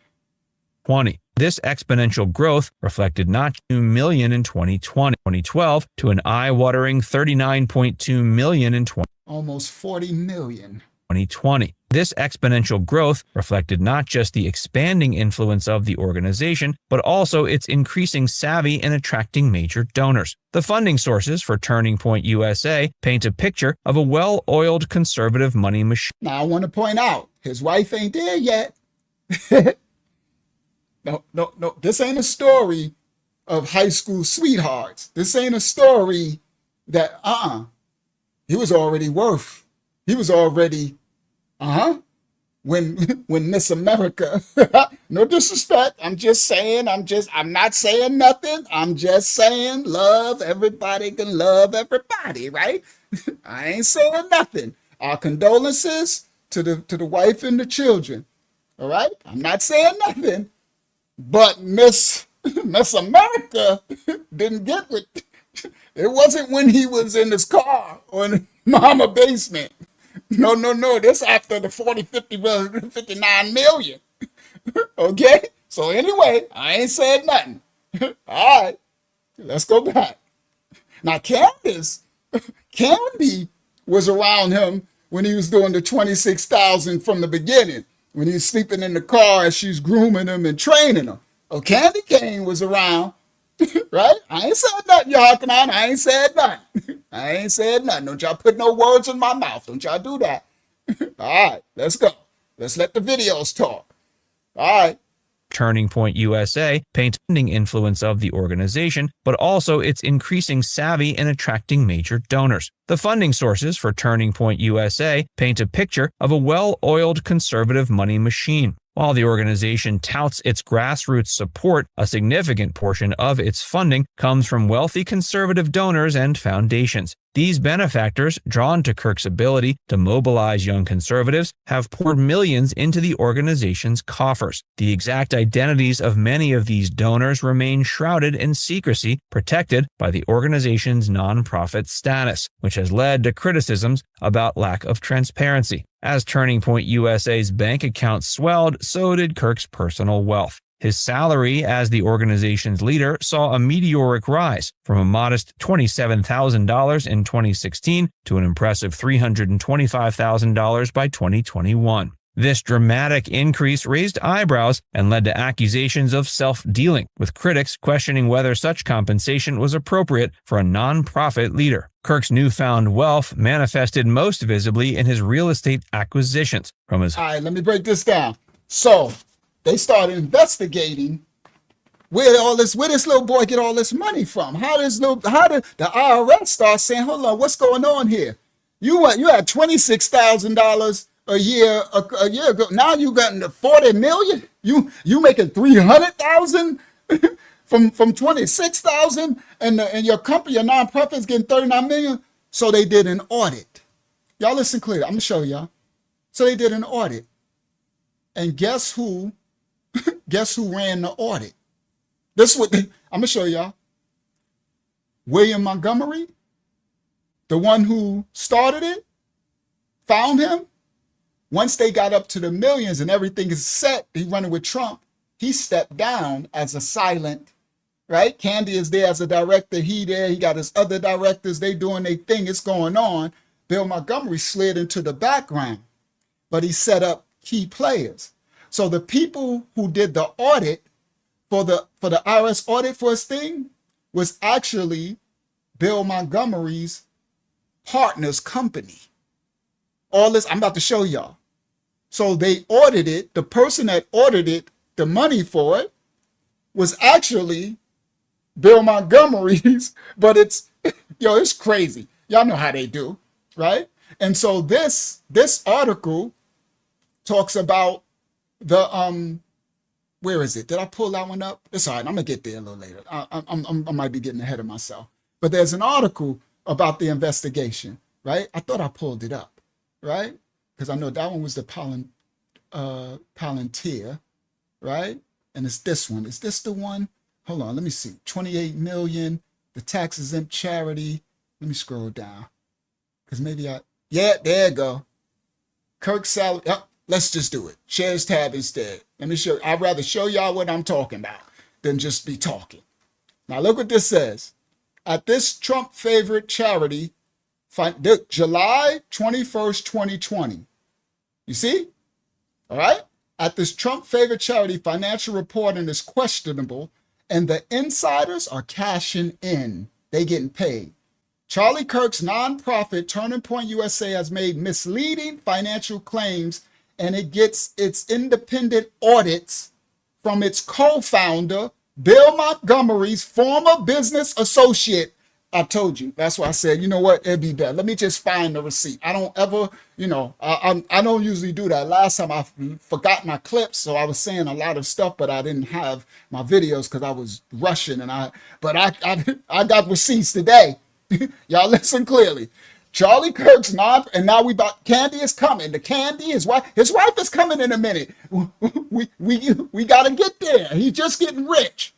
This exponential growth reflected not $2 million in 2012 to an eye-watering $39.2 million in almost 40 million. 2020. This exponential growth reflected not just the expanding influence of the organization, but also its increasing savvy in attracting major donors. The funding sources for Turning Point USA paint a picture of a well-oiled conservative money machine. Now, I want to point out, his wife ain't there yet. No, this ain't a story of high school sweethearts. This ain't a story that, he was already, when Miss America, no disrespect, I'm not saying nothing. I'm just saying love, everybody can love everybody, right? I ain't saying nothing. Our condolences to the wife and the children, all right? I'm not saying nothing. But Miss America didn't get with it. Wasn't when he was in his car or in mama basement. No. This after the 40, 50, 59 million. Okay? So anyway, I ain't said nothing. All right. Let's go back. Now, Candace, Candy was around him when he was doing the 26,000 from the beginning. When he's sleeping in the car as she's grooming him and training him. Oh, Candy Cane was around, right? I ain't said nothing, y'all. Come on, I ain't said nothing. Don't y'all put no words in my mouth. Don't y'all do that. All right, let's go. Let's let the videos talk. All right. Turning Point USA painting influence of the organization, but also its increasing savvy in attracting major donors. The funding sources for Turning Point USA paint a picture of a well-oiled conservative money machine. While the organization touts its grassroots support, a significant portion of its funding comes from wealthy conservative donors and foundations. These benefactors, drawn to Kirk's ability to mobilize young conservatives, have poured millions into the organization's coffers. The exact identities of many of these donors remain shrouded in secrecy, protected by the organization's nonprofit status, which has led to criticisms about lack of transparency. As Turning Point USA's bank account swelled, so did Kirk's personal wealth. His salary as the organization's leader saw a meteoric rise from a modest $27,000 in 2016 to an impressive $325,000 by 2021. This dramatic increase raised eyebrows and led to accusations of self-dealing, with critics questioning whether such compensation was appropriate for a non-profit leader. Kirk's newfound wealth manifested most visibly in his real estate acquisitions from his... All right, let me break this down. So they started investigating where this little boy get all this money from. How did the IRS start saying, hold on, what's going on here? You had $26,000 a year ago. Now you got into 40 million. You making 300,000 from 26,000, and your company, your nonprofit is getting 39 million. So they did an audit. Y'all listen clear. I'm gonna show y'all. So they did an audit, and guess who? Guess who ran the audit? This is what I'm gonna show y'all. William Montgomery, the one who started it, found him. Once they got up to the millions and everything is set, he running with Trump, he stepped down as a silent, right? Candy is there as a director. He got his other directors. They doing their thing. It's going on. Bill Montgomery slid into the background, but he set up key players. So the people who did the audit for the IRS audit for his thing was actually Bill Montgomery's partner's company. All this, I'm about to show y'all. So they audited, the person that audited the money for it was actually Bill Montgomery's, but it's crazy. Y'all know how they do, right? And so this article talks about the, where is it? Did I pull that one up? It's all right, I'm gonna get there a little later. I might be getting ahead of myself. But there's an article about the investigation, right? I thought I pulled it up. Right? Because I know that one was the Palantir, right? And it's this one. Is this the one? Hold on, let me see. 28 million, the tax exempt charity. Let me scroll down. Because maybe there you go. Kirk salary. Yep, let's just do it. Shares tab instead. Let me show. I'd rather show y'all what I'm talking about than just be talking. Now look what this says. At this Trump favorite charity, July 21st, 2020. You see? All right? At this Trump favorite charity, financial reporting is questionable, and the insiders are cashing in. They getting paid. Charlie Kirk's nonprofit Turning Point USA has made misleading financial claims, and it gets its independent audits from its co-founder, Bill Montgomery's former business associate. I told you. That's why I said, you know what? It'd be better. Let me just find the receipt. I don't ever, I don't usually do that. Last time I forgot my clips, so I was saying a lot of stuff, but I didn't have my videos because I was rushing. But I got receipts today. Y'all listen clearly. Charlie Kirk's and now Candy is coming. The Candy, his wife is coming in a minute. We gotta get there. He's just getting rich.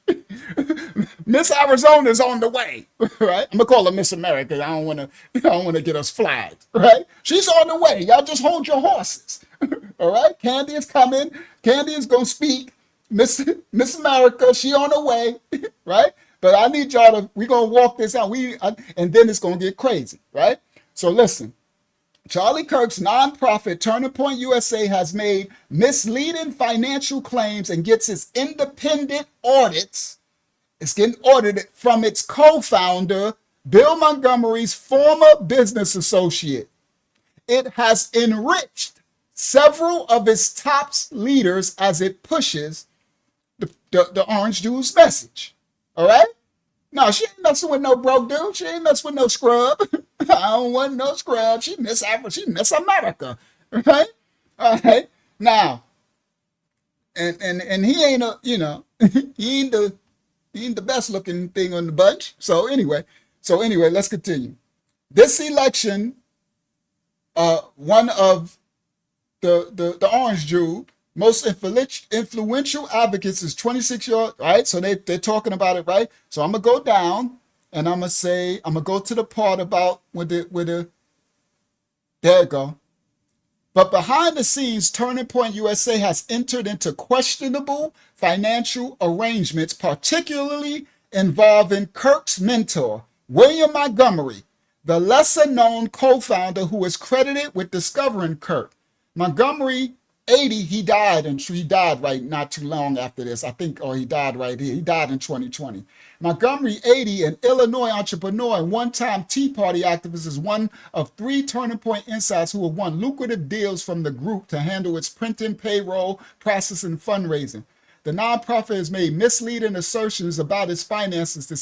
Miss Arizona's on the way, right? I'm gonna call her Miss America. I don't wanna get us flagged, right? She's on the way. Y'all just hold your horses. All right? Candy is coming. Candy is gonna speak. Miss America, she on the way, right? But I need y'all we're gonna walk this out. And then it's gonna get crazy, right? So listen, Charlie Kirk's nonprofit Turning Point USA has made misleading financial claims and gets its independent audits. It's getting audited from its co-founder, Bill Montgomery's former business associate. It has enriched several of its top leaders as it pushes the orange juice message. All right? No, she ain't messing with no broke dude. She ain't messing with no scrub. I don't want no scrub. She Miss America. Right? All right. Now, and he ain't he ain't the best looking thing on the bunch. So anyway, let's continue. This election, one of the orange juice most influential advocates is 26-year-old, right? So they're talking about it, right? So I'm gonna go down and I'm gonna go to the part about with the there you go. But behind the scenes, Turning Point USA has entered into questionable financial arrangements, particularly involving Kirk's mentor, William Montgomery, the lesser-known co-founder who is credited with discovering Kirk. Montgomery, 80, he died right not too long after this, I think, or he died right here. He died in 2020. Montgomery, 80, an Illinois entrepreneur and one-time Tea Party activist, is one of 3 Turning Point insiders who have won lucrative deals from the group to handle its printing, payroll, processing, and fundraising. The nonprofit has made misleading assertions about its finances to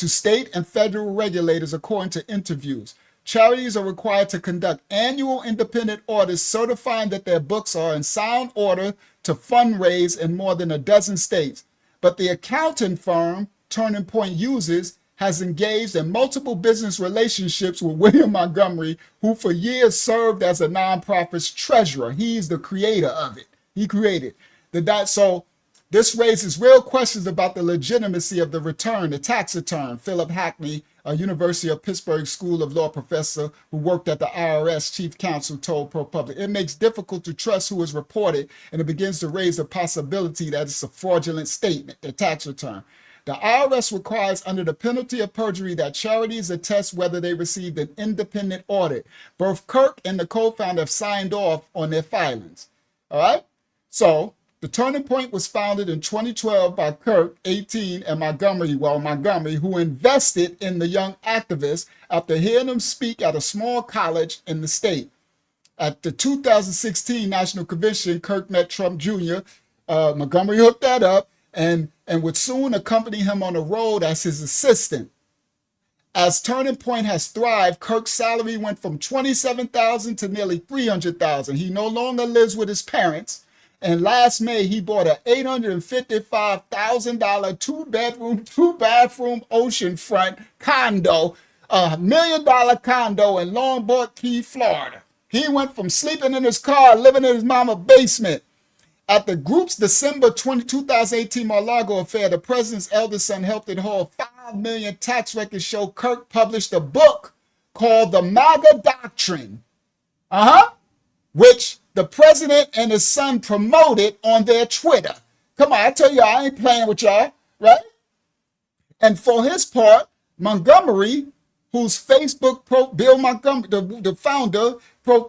state and federal regulators, according to interviews. Charities are required to conduct annual independent audits certifying that their books are in sound order to fundraise in more than a dozen states. But the accounting firm Turning Point uses has engaged in multiple business relationships with William Montgomery, who for years served as a nonprofit's treasurer. He's the creator of it. He created the so this raises real questions about the legitimacy of the tax return. Philip Hackney, a University of Pittsburgh School of Law professor who worked at the IRS chief counsel, told ProPublica. It makes it difficult to trust who is reported, and it begins to raise the possibility that it's a fraudulent statement, the tax return. The IRS requires, under the penalty of perjury, that charities attest whether they received an independent audit. Both Kirk and the co-founder have signed off on their filings. All right? So the Turning Point was founded in 2012 by Kirk, 18, and Montgomery, who invested in the young activist after hearing him speak at a small college in the state. At the 2016 National Convention, Kirk met Trump Jr. Montgomery hooked that up and would soon accompany him on the road as his assistant. As Turning Point has thrived, Kirk's salary went from $27,000 to nearly $300,000. He no longer lives with his parents. And last May, he bought an $855,000 two-bathroom oceanfront condo, a $1 million condo in Lombard Key, Florida. He went from sleeping in his car, living in his mama's basement. At the group's December 2018 Mar-a-Lago affair, the president's eldest son helped it haul $5 million. Tax records show Kirk published a book called The MAGA Doctrine, which the president and his son promoted on their Twitter. Come on, I tell you, I ain't playing with y'all, right? And for his part, Montgomery, whose Facebook Bill Montgomery, the founder,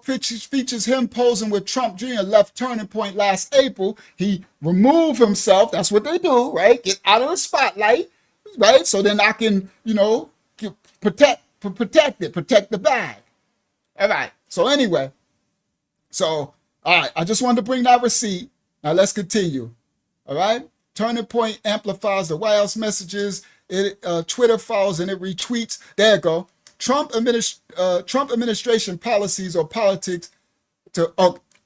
features him posing with Trump Jr., left Turning Point last April. He removed himself. That's what they do, right? Get out of the spotlight, right? So then I can, protect the bag. All right. So anyway, all right, I just wanted to bring that receipt. Now let's continue. All right. Turning Point amplifies the White House messages. It Twitter follows and it retweets. There you go. Trump administration policies or politics.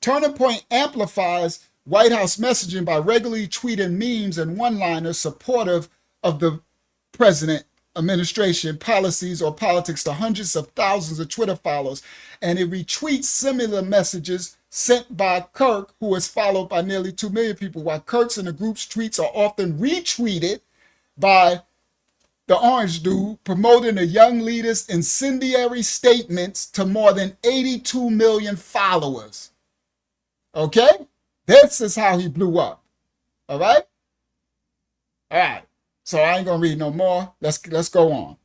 Turning Point amplifies White House messaging by regularly tweeting memes and one-liners supportive of the president administration policies or politics to hundreds of thousands of Twitter followers, and it retweets similar messages sent by Kirk, who is followed by nearly 2 million people, while Kirk's and the group's tweets are often retweeted by the orange dude, promoting the young leader's incendiary statements to more than 82 million followers. Okay? This is how he blew up. All right? All right. So I ain't gonna read no more. Let's go on.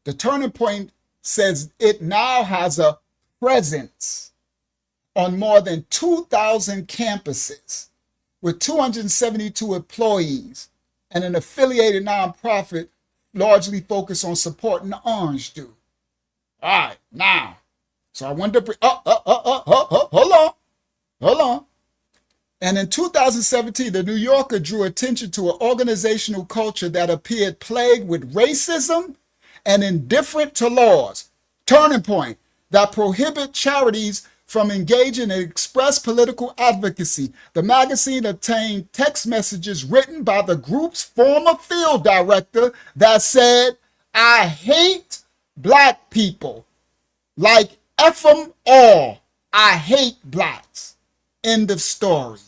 The Turning Point says it now has a presence on more than 2,000 campuses with 272 employees and an affiliated nonprofit largely focused on supporting the orange dude. All right, now, so I wanted to bring, hold on. And in 2017, the New Yorker drew attention to an organizational culture that appeared plagued with racism and indifferent to laws. Turning Point, that prohibit charities from engaging in express political advocacy. The magazine obtained text messages written by the group's former field director that said, "I hate black people. Like F them all. I hate blacks." End of story.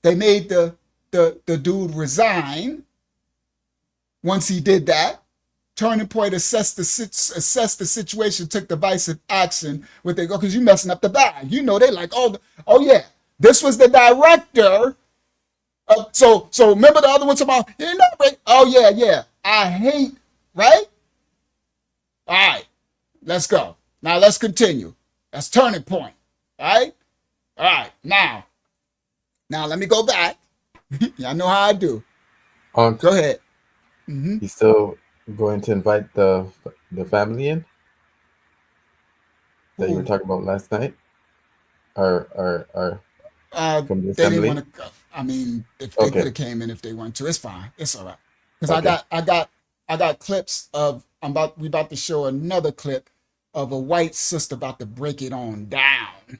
They made the dude resign once he did that. Turning Point assessed the situation, took divisive action. What they go, because you messing up the bag. You know, they like, oh yeah, this was the director. So remember the other one about, you know, right? Oh yeah. I hate, right? All right, let's go. Now let's continue. That's Turning Point. All right. Now let me go back. Y'all know how I do. Go ahead. He's still going to invite the family in that you were talking about last night, or from the they didn't assembly. want to. I mean, if they could have came in if they wanted to, it's fine. It's all right. Because I got clips of we about to show another clip of a white sister about to break it on down.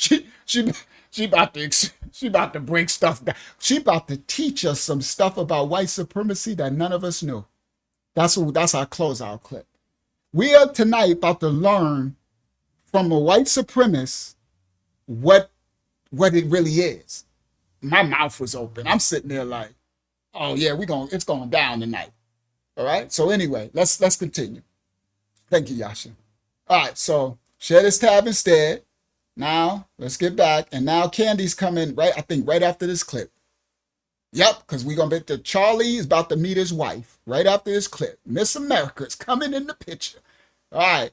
she about to break stuff down. She about to teach us some stuff about white supremacy that none of us knew. That's our closeout clip. We are tonight about to learn from a white supremacist what it really is. My mouth was open. I'm sitting there like, oh yeah, it's going down tonight. All right. So anyway, let's continue. Thank you, Yasha. All right. So share this tab instead. Now let's get back. And now Candy's coming right after this clip. Yep, because we're going to bet Charlie is about to meet his wife right after this clip. Miss America is coming in the picture. All right,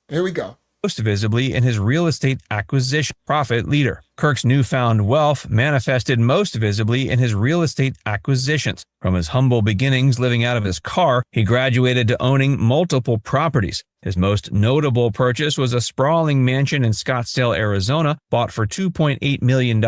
here we go. Most visibly in his real estate acquisition profit leader. Kirk's newfound wealth manifested most visibly in his real estate acquisitions. From his humble beginnings living out of his car, he graduated to owning multiple properties. His most notable purchase was a sprawling mansion in Scottsdale, Arizona, bought for $2.8 million in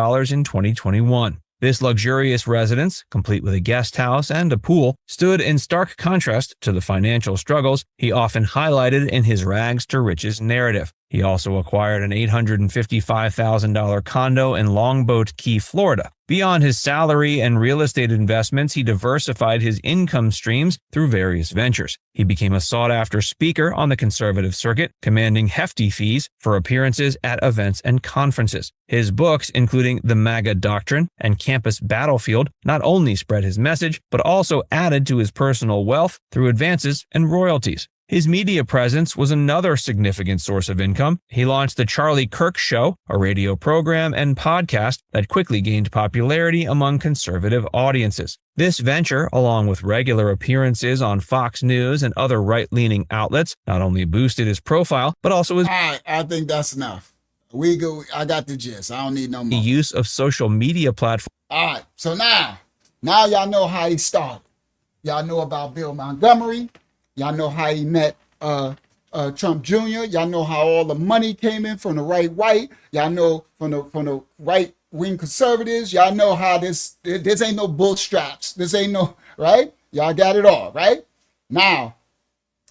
2021. This luxurious residence, complete with a guest house and a pool, stood in stark contrast to the financial struggles he often highlighted in his rags to riches narrative. He also acquired an $855,000 condo in Longboat Key, Florida. Beyond his salary and real estate investments, he diversified his income streams through various ventures. He became a sought-after speaker on the conservative circuit, commanding hefty fees for appearances at events and conferences. His books, including The MAGA Doctrine and Campus Battlefield, not only spread his message, but also added to his personal wealth through advances and royalties. His media presence was another significant source of income. He launched The Charlie Kirk Show, a radio program and podcast that quickly gained popularity among conservative audiences. This venture, along with regular appearances on Fox News and other right-leaning outlets, not only boosted his profile, but also his... All right, I think that's enough. I got the gist. I don't need no more. The use of social media platforms. All right, so now y'all know how he started. Y'all know about Bill Montgomery. Y'all know how he met Trump Jr. Y'all know how all the money came in from the right. Y'all know from the right-wing conservatives. Y'all know how this ain't no bootstraps. This ain't no, right? Y'all got it all, right? Now,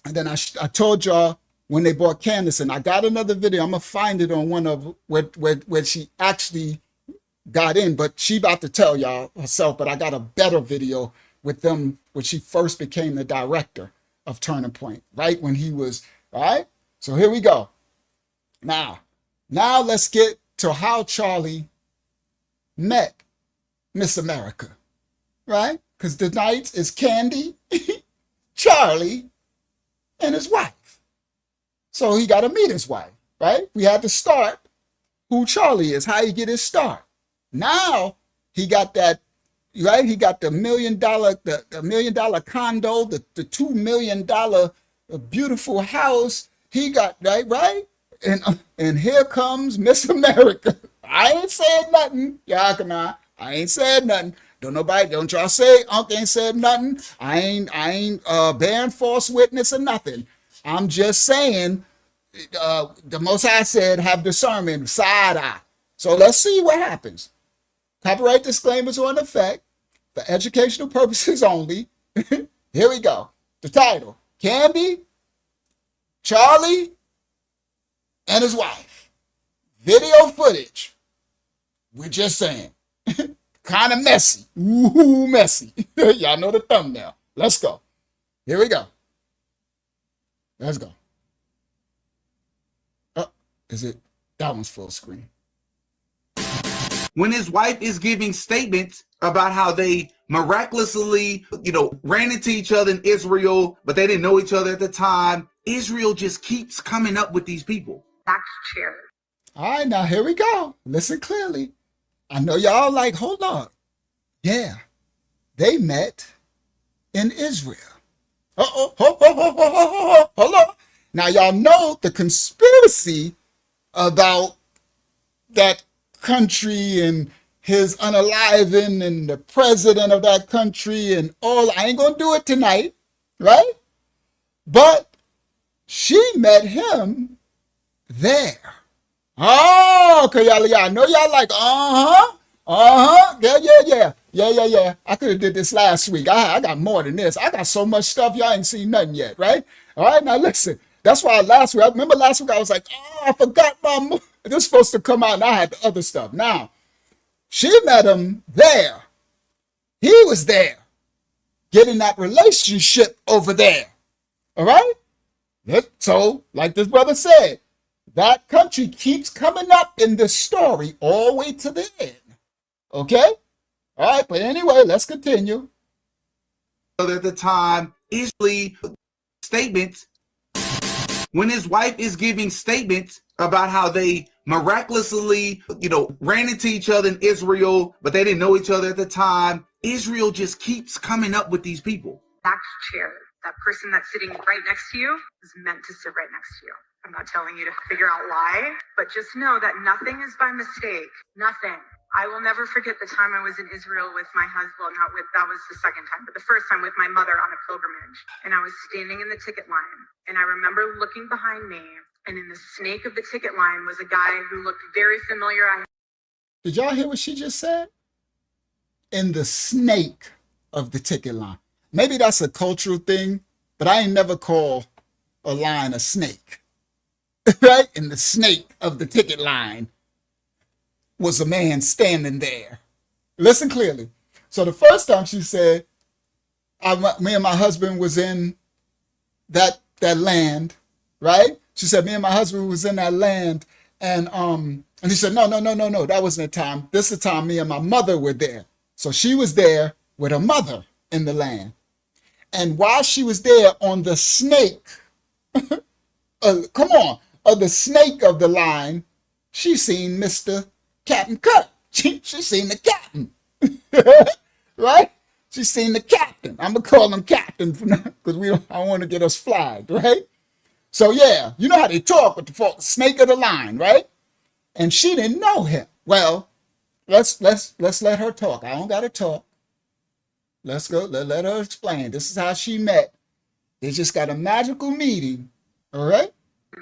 and then I told y'all when they bought Candace, and I got another video. I'm going to find it on one of where she actually got in, but she about to tell y'all herself, but I got a better video with them when she first became the director of Turning Point, right? When he was, all right? So here we go. Now let's get to how Charlie met Miss America, right? Because tonight is Candy, Charlie, and his wife. So he got to meet his wife, right? We had to start who Charlie is, how he get his start. Now he got that, right? He got the $1 million, the $1 million condo, the $2 million beautiful house. He got right? And here comes Miss America. I ain't said nothing. Y'all come on. I ain't said nothing. Don't y'all say Uncle ain't said nothing. I ain't bearing false witness or nothing. I'm just saying the Most High said have discernment, side eye. So let's see what happens. Copyright disclaimers are in effect for educational purposes only. Here we go. The title, Candy, Charlie, and his wife. Video footage. We're just saying. Kind of messy. Ooh, messy. Y'all know the thumbnail. Let's go. Here we go. Let's go. Oh, is it? That one's full screen. When his wife is giving statements about how they miraculously, ran into each other in Israel, but they didn't know each other at the time. Israel just keeps coming up with these people. Back to chair. All right, now here we go. Listen clearly. I know y'all like, hold on. Yeah, they met in Israel. Hold on. Now y'all know the conspiracy about that country and his unaliving and the president of that country and all. I ain't gonna do it tonight, right? But she met him there. Oh, okay, y'all know y'all like, yeah. I could have did this last week. I got more than this. I got so much stuff y'all ain't seen nothing yet, right? All right, now listen. That's why last week, I remember last week I was like, I forgot my this was supposed to come out and I had the other stuff. Now, she met him there. He was there getting that relationship over there. All right? So, like this brother said, that country keeps coming up in the story all the way to the end. Okay? All right, but anyway, let's continue. At the time, Israeli statements, when his wife is giving statements about how they miraculously, ran into each other in Israel, but they didn't know each other at the time. Israel just keeps coming up with these people. Back chair. That person that's sitting right next to you is meant to sit right next to you. I'm not telling you to figure out why, but just know that nothing is by mistake. Nothing. I will never forget the time I was in Israel with my husband. That was the second time, but the first time with my mother on a pilgrimage. And I was standing in the ticket line. And I remember looking behind me, and in the snake of the ticket line was a guy who looked very familiar. Did y'all hear what she just said? In the snake of the ticket line. Maybe that's a cultural thing, but I ain't never call a line a snake. Right? In the snake of the ticket line was a man standing there. Listen clearly. So the first time she said, me and my husband was in that land, right? She said, me and my husband was in that land, and he said, no, that wasn't the time. This is the time me and my mother were there. So she was there with her mother in the land. And while she was there on the snake, of the snake of the line, she seen Mr. Captain Kirk. She seen the captain, right? She seen the captain. I'm gonna call him captain because I don't want to get us flagged, right? So yeah, you know how they talk with the snake of the line, right? And she didn't know him. Well, let's let her talk. I don't gotta talk. Let's go. Let her explain. This is how she met. They just got a magical meeting. All right.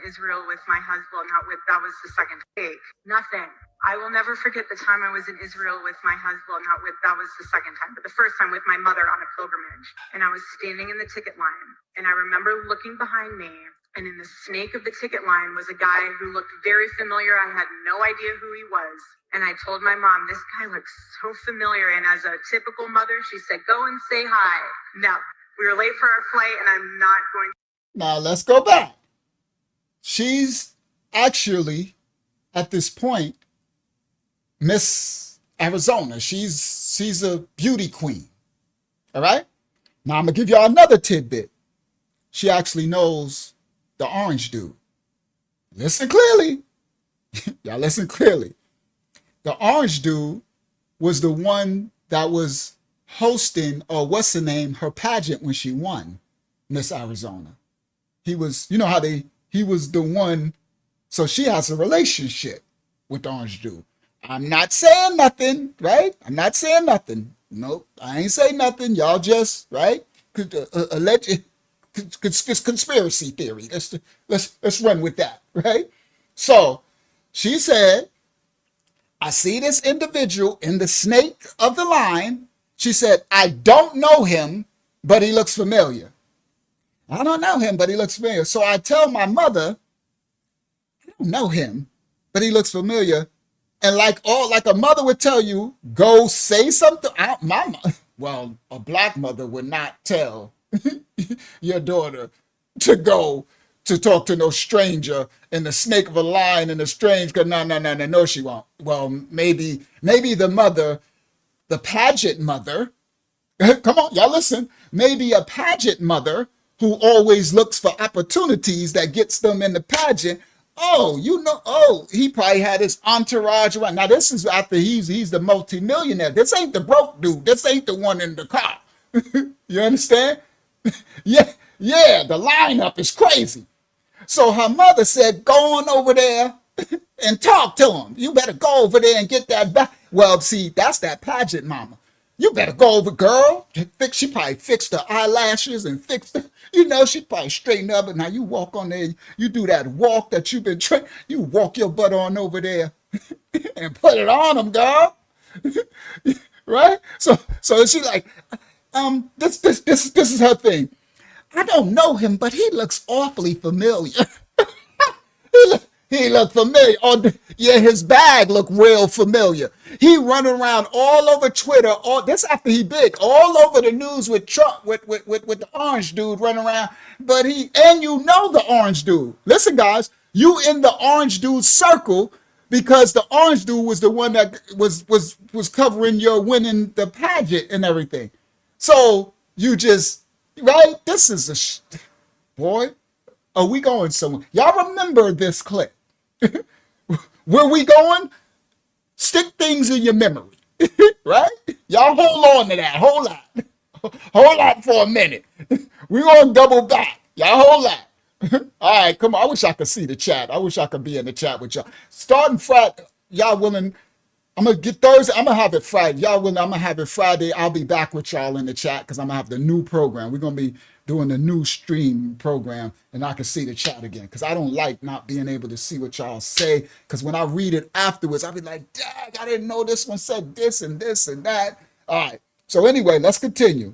Israel with my husband. That was the second take. Nothing. I will never forget the time I was in Israel with my husband. That was the second time, but the first time with my mother on a pilgrimage. And I was standing in the ticket line. And I remember looking behind me. And in the snake of the ticket line was a guy who looked very familiar. I had no idea who he was. And I told my mom, this guy looks so familiar. And as a typical mother, she said, go and say hi. No, we were late for our flight and I'm not going to. Now let's go back. She's actually, at this point, Miss Arizona. She's a beauty queen. All right? Now I'm going to give y'all another tidbit. She actually knows the orange dude. Listen clearly. Y'all listen clearly. The orange dude was the one that was hosting, or what's the name, her pageant when she won Miss Arizona. He was, you know how he was the one. So she has a relationship with the orange dude. I'm not saying nothing, right? I'm not saying nothing. Nope, I ain't saying nothing. Y'all just, right? Alleged conspiracy theory. Let's run with that, right? So she said, I see this individual in the snake of the line. She said, I don't know him, but he looks familiar. I don't know him, but he looks familiar. So I tell my mother, I don't know him, but he looks familiar. And like a mother would tell you, go say something. Well, a black mother would not tell your daughter to go to talk to no stranger in the snake of a line in a strange, because no, she won't. Well, maybe the mother, the pageant mother, Come on, y'all listen. Maybe a pageant mother who always looks for opportunities that gets them in the pageant. Oh, he probably had his entourage around. Now, this is after he's the multimillionaire. This ain't the broke dude. This ain't the one in the car. You understand? Yeah, the lineup is crazy. So her mother said, go on over there and talk to him. You better go over there and get that back. Well, see, that's that pageant mama. You better go over, girl. She probably fixed her eyelashes and she probably straightened up. And now you walk on there, you do that walk that you've been trained. You walk your butt on over there and put it on them, girl. Right? So she like, this is her thing. I don't know him, but he looks awfully familiar. He looked familiar. Oh, yeah, his bag looked real familiar. He running around all over Twitter. This after he big, all over the news with Trump, with the orange dude running around. But the orange dude. Listen, guys, you in the orange dude circle because the orange dude was the one that was covering your winning the pageant and everything. So you just right. This is boy. Are we going somewhere? Y'all remember this clip? Where we going? Stick things in your memory, right? Y'all hold on to that. Hold on for a minute. We're going to double back. Y'all hold that. All right, come on. I wish I could see the chat. I wish I could be in the chat with y'all. Starting Friday, y'all willing? I'm going to get Thursday. I'm going to have it Friday. Y'all willing? I'm going to have it Friday. I'll be back with y'all in the chat because I'm going to have the new program. We're going to be doing the new stream program and I can see the chat again because I don't like not being able to see what y'all say because when I read it afterwards, I'll be like, dang, I didn't know this one said this and this and that. All right. So anyway, let's continue.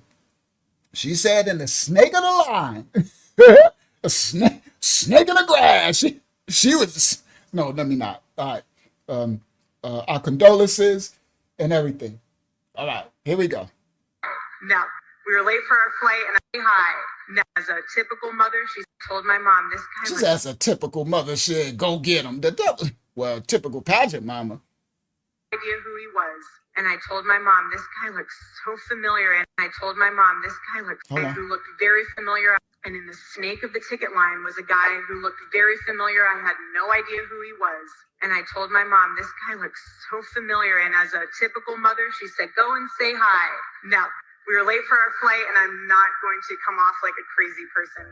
She said in the snake of the line, a snake in the grass. She was, no, let me not. All right. Our condolences and everything. All right, here we go. Now, we were late for our flight and I say hi. Now, as a typical mother, she told my mom this guy She's as a typical mother said, go get him. The devil. Well, typical pageant mama. Idea who he was. And I told my mom, this guy looks so familiar. And I told my mom, this guy who looked very familiar. And in the snake of the ticket line was a guy who looked very familiar. I had no idea who he was. And I told my mom, this guy looks so familiar. And as a typical mother, she said, go and say hi. Now, we were late for our flight, and I'm not going to come off like a crazy person.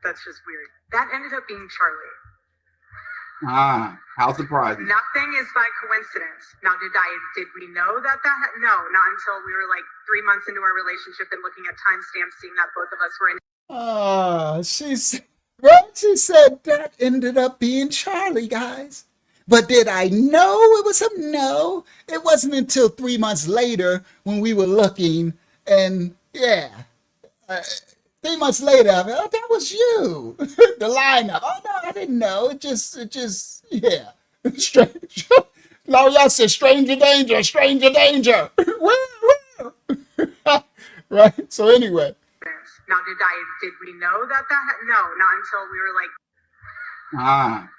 That's just weird. That ended up being Charlie. How surprising. Nothing is by coincidence. Now, did we know that? No, not until we were like 3 months into our relationship and looking at timestamps, seeing that both of us were in. She said that ended up being Charlie, guys. But did I know it was him? No. It wasn't until 3 months later when we were looking and 3 months later, oh, that was you. The lineup. Oh no, I didn't know. It just, strange. Y'all said stranger danger, stranger danger. Right? So anyway. Now, did we know that? No, not until we were like.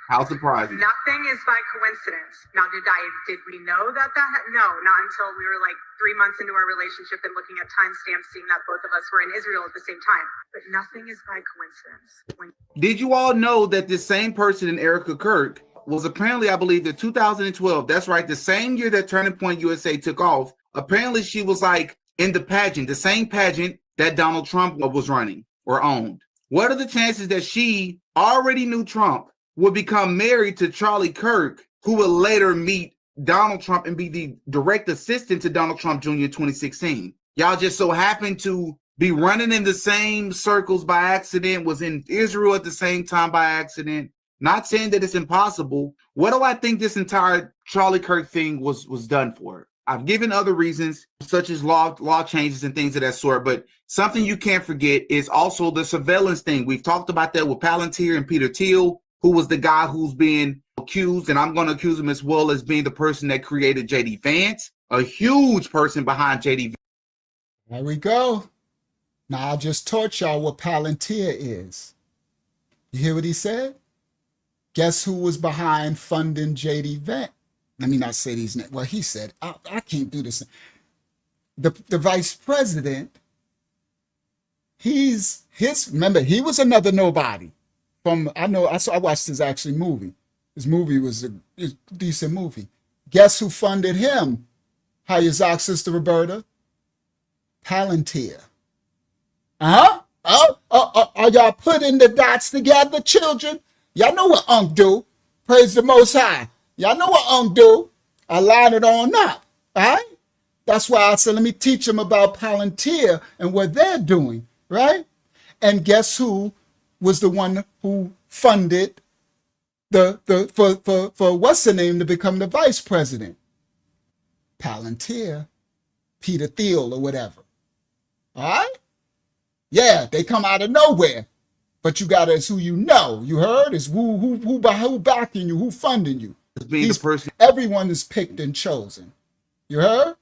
How surprising. Nothing is by coincidence. Now, did we know that? No, not until we were like 3 months into our relationship and looking at timestamps, seeing that both of us were in Israel at the same time. But nothing is by coincidence. Did you all know that this same person in Erica Kirk was apparently, I believe, in 2012, that's right, the same year that Turning Point USA took off, apparently she was like in the pageant, the same pageant that Donald Trump was running or owned. What are the chances that she already knew Trump, would become married to Charlie Kirk, who would later meet Donald Trump and be the direct assistant to Donald Trump Jr. in 2016? Y'all just so happened to be running in the same circles by accident, was in Israel at the same time by accident. Not saying that it's impossible. What do I think this entire Charlie Kirk thing was done for? I've given other reasons, such as law changes and things of that sort, but something you can't forget is also the surveillance thing. We've talked about that with Palantir and Peter Thiel, who was the guy who's being accused, and I'm going to accuse him as well as being the person that created J.D. Vance, a huge person behind J.D. Vance. There we go. Now, I just taught y'all what Palantir is. You hear what he said? Guess who was behind funding J.D. Vance? Let me not say these names. Well, he said, I can't do this. the vice president, remember, he was another nobody. I watched his actually movie. His movie was a decent movie. Guess who funded him? Hayazak, Sister Roberta? Palantir. Are y'all putting the dots together, children? Y'all know what Unc do. Praise the Most High. Y'all know what Unc do. I line it on up. All right? That's why I said, let me teach them about Palantir and what they're doing, right? And guess who was the one who funded for what's the name to become the vice president? Palantir, Peter Thiel or whatever. All right? Yeah, they come out of nowhere. But you got it's who you know. You heard? It's who backing you, who funding you. Being the person everyone is picked and chosen. You heard?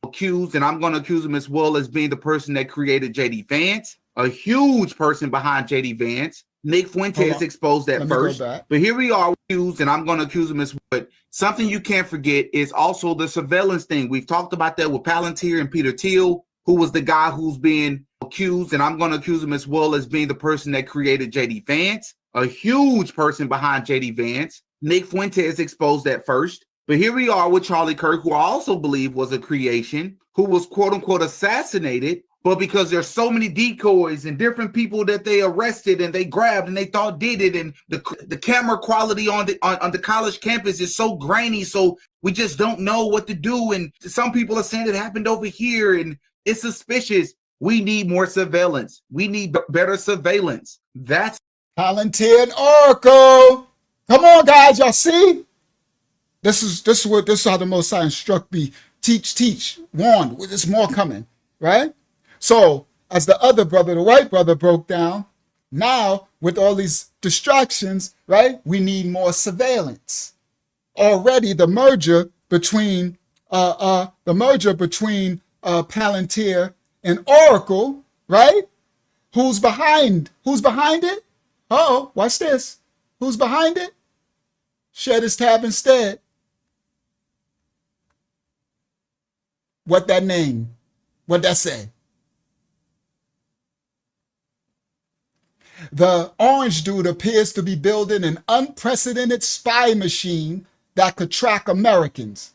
Accused, and I'm going to accuse him as well as being the person that created JD Vance, a huge person behind JD Vance. Nick Fuentes exposed that first. But here we are accused, and I'm going to accuse him as well. But something you can't forget is also the surveillance thing. We've talked about that with Palantir and Peter Thiel, who was the guy who's being accused, and I'm going to accuse him as well as being the person that created JD Vance, a huge person behind JD Vance. Nick Fuentes exposed that first. But here we are with Charlie Kirk, who I also believe was a creation, who was quote unquote assassinated. But because there's so many decoys and different people that they arrested and they grabbed and they thought did it, and the camera quality on the college campus is so grainy, so we just don't know what to do. And some people are saying it happened over here, and it's suspicious. We need more surveillance. We need better surveillance. That's Palantir and Oracle. Come on, guys, y'all see? This is how the Most High instruct me. Teach, warn. There's more coming, right? So, as the other brother, the white brother, broke down, now with all these distractions, right? We need more surveillance. Already, the merger between Palantir and Oracle, right? Who's behind it? Oh, watch this. Who's behind it? Share this tab instead. What that name? What that say? The orange dude appears to be building an unprecedented spy machine that could track Americans.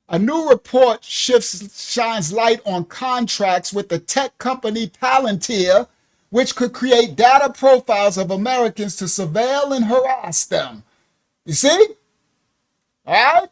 A new report shines light on contracts with the tech company Palantir, which could create data profiles of Americans to surveil and harass them. You see? All right?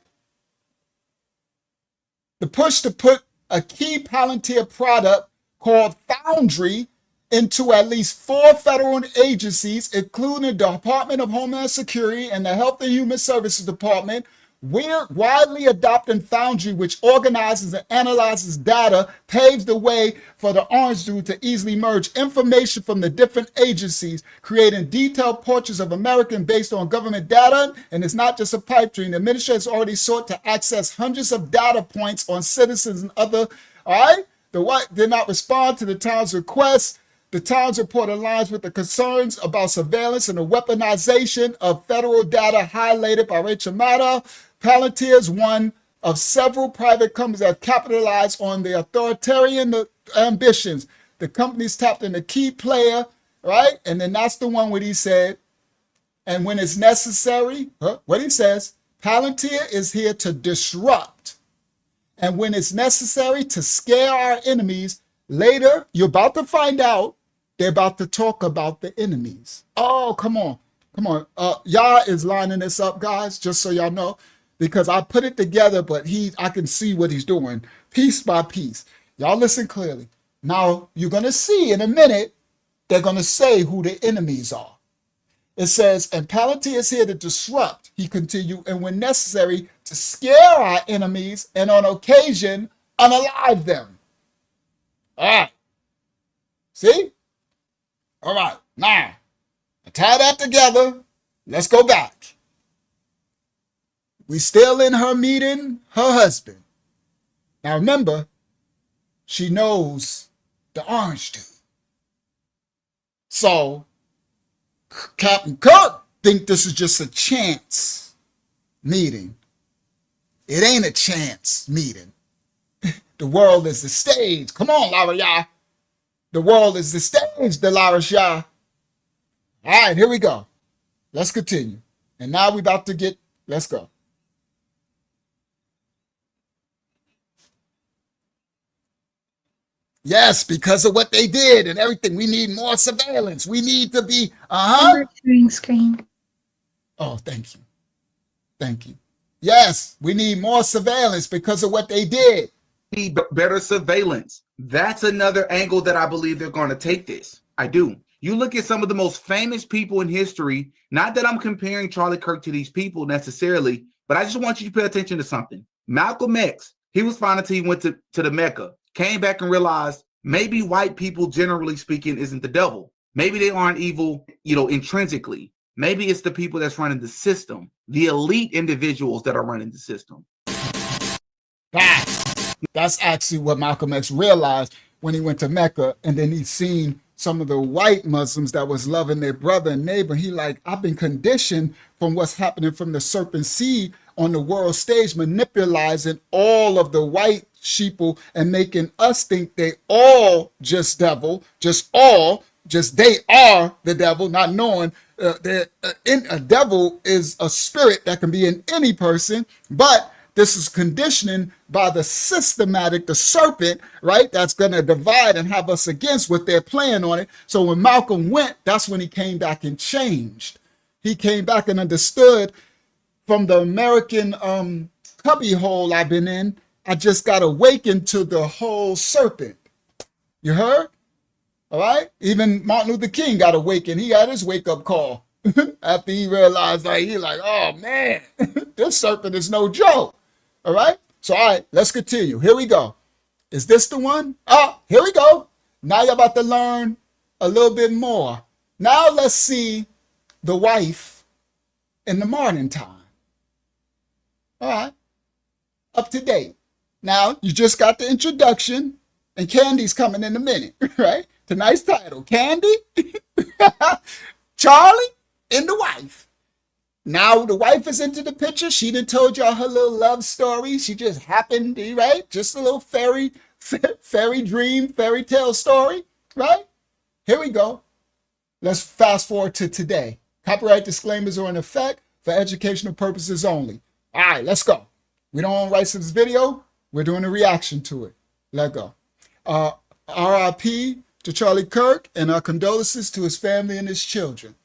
The push to put a key Palantir product called Foundry into at least 4 federal agencies, including the Department of Homeland Security and the Health and Human Services Department. We're widely adopting Foundry, which organizes and analyzes data, paves the way for the orange dude to easily merge information from the different agencies, creating detailed portraits of Americans based on government data. And it's not just a pipe dream. The administration has already sought to access hundreds of data points on citizens and other. All right? The white did not respond to the Times request. The Times report aligns with the concerns about surveillance and the weaponization of federal data highlighted by Rachel Maddow. Palantir is one of several private companies that capitalize on the authoritarian ambitions. The company's tapped in a key player, right? And then that's the one where he said, and when it's necessary, what he says, Palantir is here to disrupt. And when it's necessary to scare our enemies, later, you're about to find out, they're about to talk about the enemies. Oh, come on. Yah is lining this up, guys, just so y'all know, because I put it together, but I can see what he's doing piece by piece. Y'all listen clearly. Now, you're going to see in a minute, they're going to say who the enemies are. It says, and Palantir is here to disrupt, he continued, and when necessary, to scare our enemies and on occasion, unalive them. All right. See? All right. Now, tie that together. Let's go back. We still in her meeting, her husband. Now remember, she knows the orange dude. So, Captain Kirk think this is just a chance meeting. It ain't a chance meeting. The world is the stage. Come on, Lara Yah. The world is the stage, Lara Shah. All right, here we go. Let's continue. And now we're about to get, let's go. Yes, because of what they did and everything. We need more surveillance. We need to be, Sharing screen. Oh, thank you. Thank you. Yes, we need more surveillance because of what they did. Need better surveillance. That's another angle that I believe they're going to take this. I do. You look at some of the most famous people in history, not that I'm comparing Charlie Kirk to these people necessarily, but I just want you to pay attention to something. Malcolm X, he was fine until he went to the Mecca, came back and realized maybe white people, generally speaking, isn't the devil. Maybe they aren't evil, intrinsically. Maybe it's the people that's running the system, the elite individuals that are running the system. That's actually what Malcolm X realized when he went to Mecca, and then he seen some of the white Muslims that was loving their brother and neighbor. He like, I've been conditioned from what's happening from the serpent seed on the world stage, manipulating all of the white sheeple and making us think they all just devil, just they are the devil, not knowing that a devil is a spirit that can be in any person, but this is conditioning by the serpent, right? That's going to divide and have us against what they're playing on it. So when Malcolm went, that's when he came back and changed. He came back and understood from the American cubby hole I've been in, I just got awakened to the whole serpent. You heard? All right? Even Martin Luther King got awakened. He had his wake-up call after he realized, oh, man, this serpent is no joke. All right? So, all right, let's continue. Here we go. Is this the one? Oh, here we go. Now you're about to learn a little bit more. Now let's see the wife in the morning time. All right. Up to date. Now, you just got the introduction, and Candy's coming in a minute, right? Tonight's title, Candy, Charlie, and the wife. Now the wife is into the picture. She done told y'all her little love story. She just happened, right? Just a little fairy dream, fairy tale story, right? Here we go. Let's fast forward to today. Copyright disclaimers are in effect for educational purposes only. All right, let's go. We don't own rights to this video. We're doing a reaction to it. Let go. RIP to Charlie Kirk, and our condolences to his family and his children.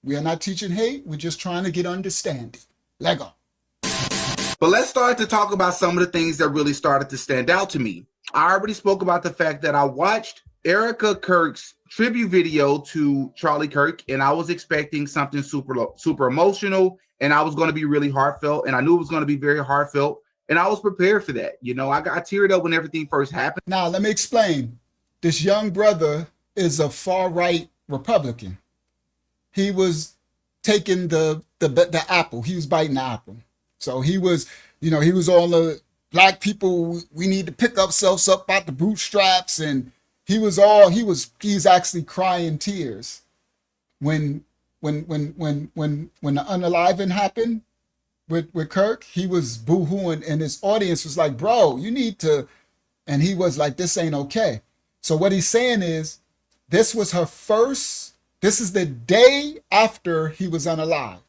We are not teaching hate. We're just trying to get understanding. Let go. But let's start to talk about some of the things that really started to stand out to me. I already spoke about the fact that I watched Erica Kirk's tribute video to Charlie Kirk, and I was expecting something super emotional, and I was going to be really heartfelt, and I knew it was going to be very heartfelt, and I was prepared for that. I got teared up when everything first happened. Now, let me explain. This young brother is a far-right Republican. He was taking the apple. He was biting the apple. So he was, he was all the black people. We need to pick ourselves up by the bootstraps, and he's actually crying tears when the unaliving happened with Kirk. He was boo-hooing, and his audience was like, "Bro, you need to," and he was like, "This ain't okay." So what he's saying is, this is the day after he was unalived.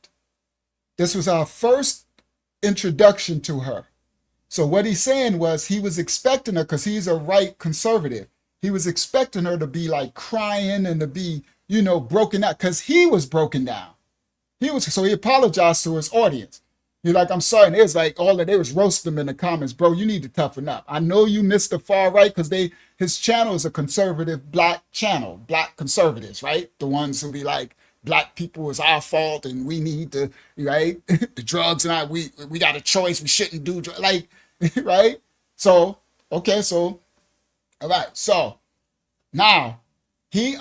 This was our first introduction to her. So what he's saying was he was expecting her, because he's a right conservative. He was expecting her to be like crying and to be, broken out, because he was broken down. So he apologized to his audience. He's like, "I'm sorry." And it was like they was roasting him in the comments. "Bro, you need to toughen up. I know you missed the far right," because his channel is a conservative black channel, black conservatives, right? The ones who be like, black people is our fault and we need to, right? The drugs and we got a choice. We shouldn't do right? So, okay. So, all right. So now he's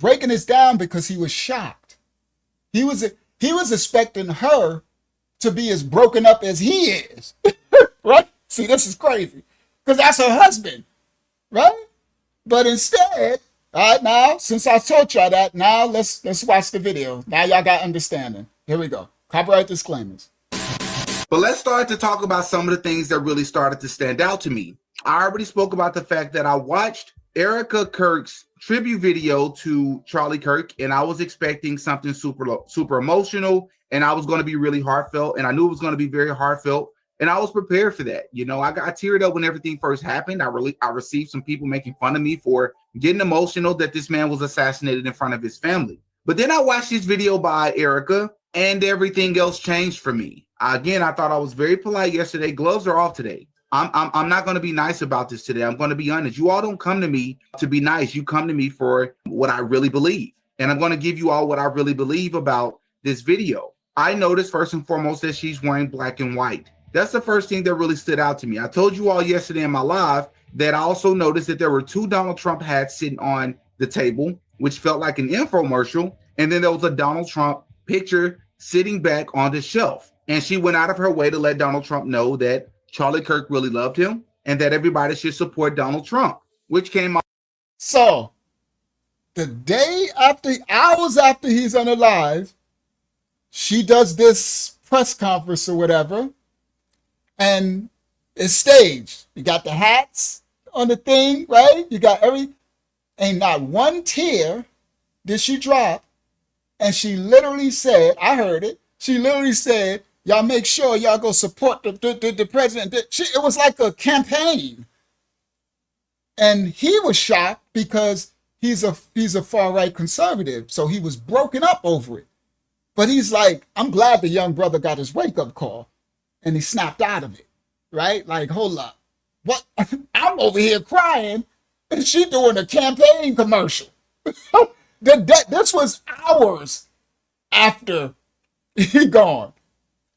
breaking this down because he was shocked. He was expecting her to be as broken up as he is, right? See, this is crazy, because that's her husband, right? But instead, all right, now, since I told y'all that, now let's watch the video. Now y'all got understanding. Here we go. Copyright disclaimers. But let's start to talk about some of the things that really started to stand out to me. I already spoke about the fact that I watched Erica Kirk's tribute video to Charlie Kirk, and I was expecting something super emotional, and I was going to be really heartfelt, and I knew it was going to be very heartfelt, and I was prepared for that. You know, I got teared up when everything first happened. I received some people making fun of me for getting emotional that this man was assassinated in front of his family. But then I watched this video by Erica, and everything else changed for me. Again, I thought I was very polite yesterday. Gloves are off today. I'm not going to be nice about this today. I'm going to be honest. You all don't come to me to be nice. You come to me for what I really believe. And I'm going to give you all what I really believe about this video. I noticed first and foremost that she's wearing black and white. That's the first thing that really stood out to me. I told you all yesterday in my live that I also noticed that there were 2 Donald Trump hats sitting on the table, which felt like an infomercial. And then there was a Donald Trump picture sitting back on the shelf. And she went out of her way to let Donald Trump know that Charlie Kirk really loved him and that everybody should support Donald Trump, which came out. So the day after, hours after he's unalive, she does this press conference or whatever, and it's staged. You got the hats on the thing, right? You got ain't not one tear did she drop. And she literally said, I heard it, she literally said, y'all make sure y'all go support the president. It was like a campaign. And he was shocked because he's a far-right conservative. So he was broken up over it. But he's like, I'm glad the young brother got his wake-up call. And he snapped out of it, right? Like, hold up. What? I'm over here crying, and she doing a campaign commercial. This was hours after he gone.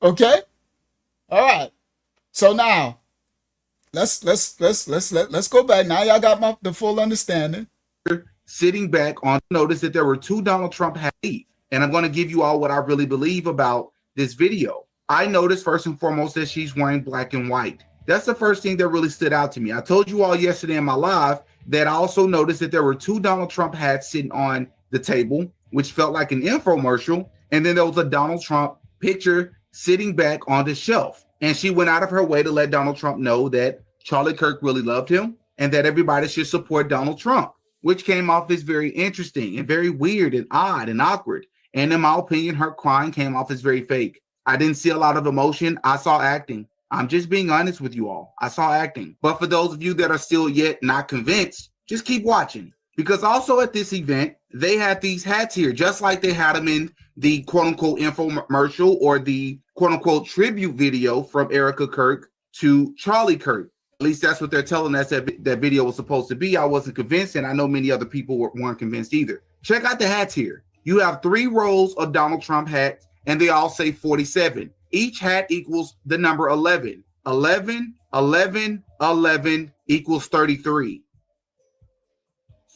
Okay? All right. So now let's go back. Now y'all got the full understanding. Sitting back on notice that there were 2 Donald Trump hats. And I'm going to give you all what I really believe about this video. I noticed first and foremost that she's wearing black and white. That's the first thing that really stood out to me. I told you all yesterday in my live that I also noticed that there were 2 Donald Trump hats sitting on the table, which felt like an infomercial. And then there was a Donald Trump picture sitting back on the shelf. And she went out of her way to let Donald Trump know that Charlie Kirk really loved him and that everybody should support Donald Trump, which came off as very interesting and very weird and odd and awkward. And in my opinion, her crying came off as very fake. I didn't see a lot of emotion. I saw acting. I'm just being honest with you all. I saw acting. But for those of you that are still yet not convinced, just keep watching. Because also at this event, they had these hats here, just like they had them in the quote-unquote infomercial or the quote-unquote tribute video from Erica Kirk to Charlie Kirk. At least that's what they're telling us that video was supposed to be. I wasn't convinced, and I know many other people weren't convinced either. Check out the hats here. You have 3 rows of Donald Trump hats, and they all say 47. Each hat equals the number 11. 11, 11, 11 equals 33.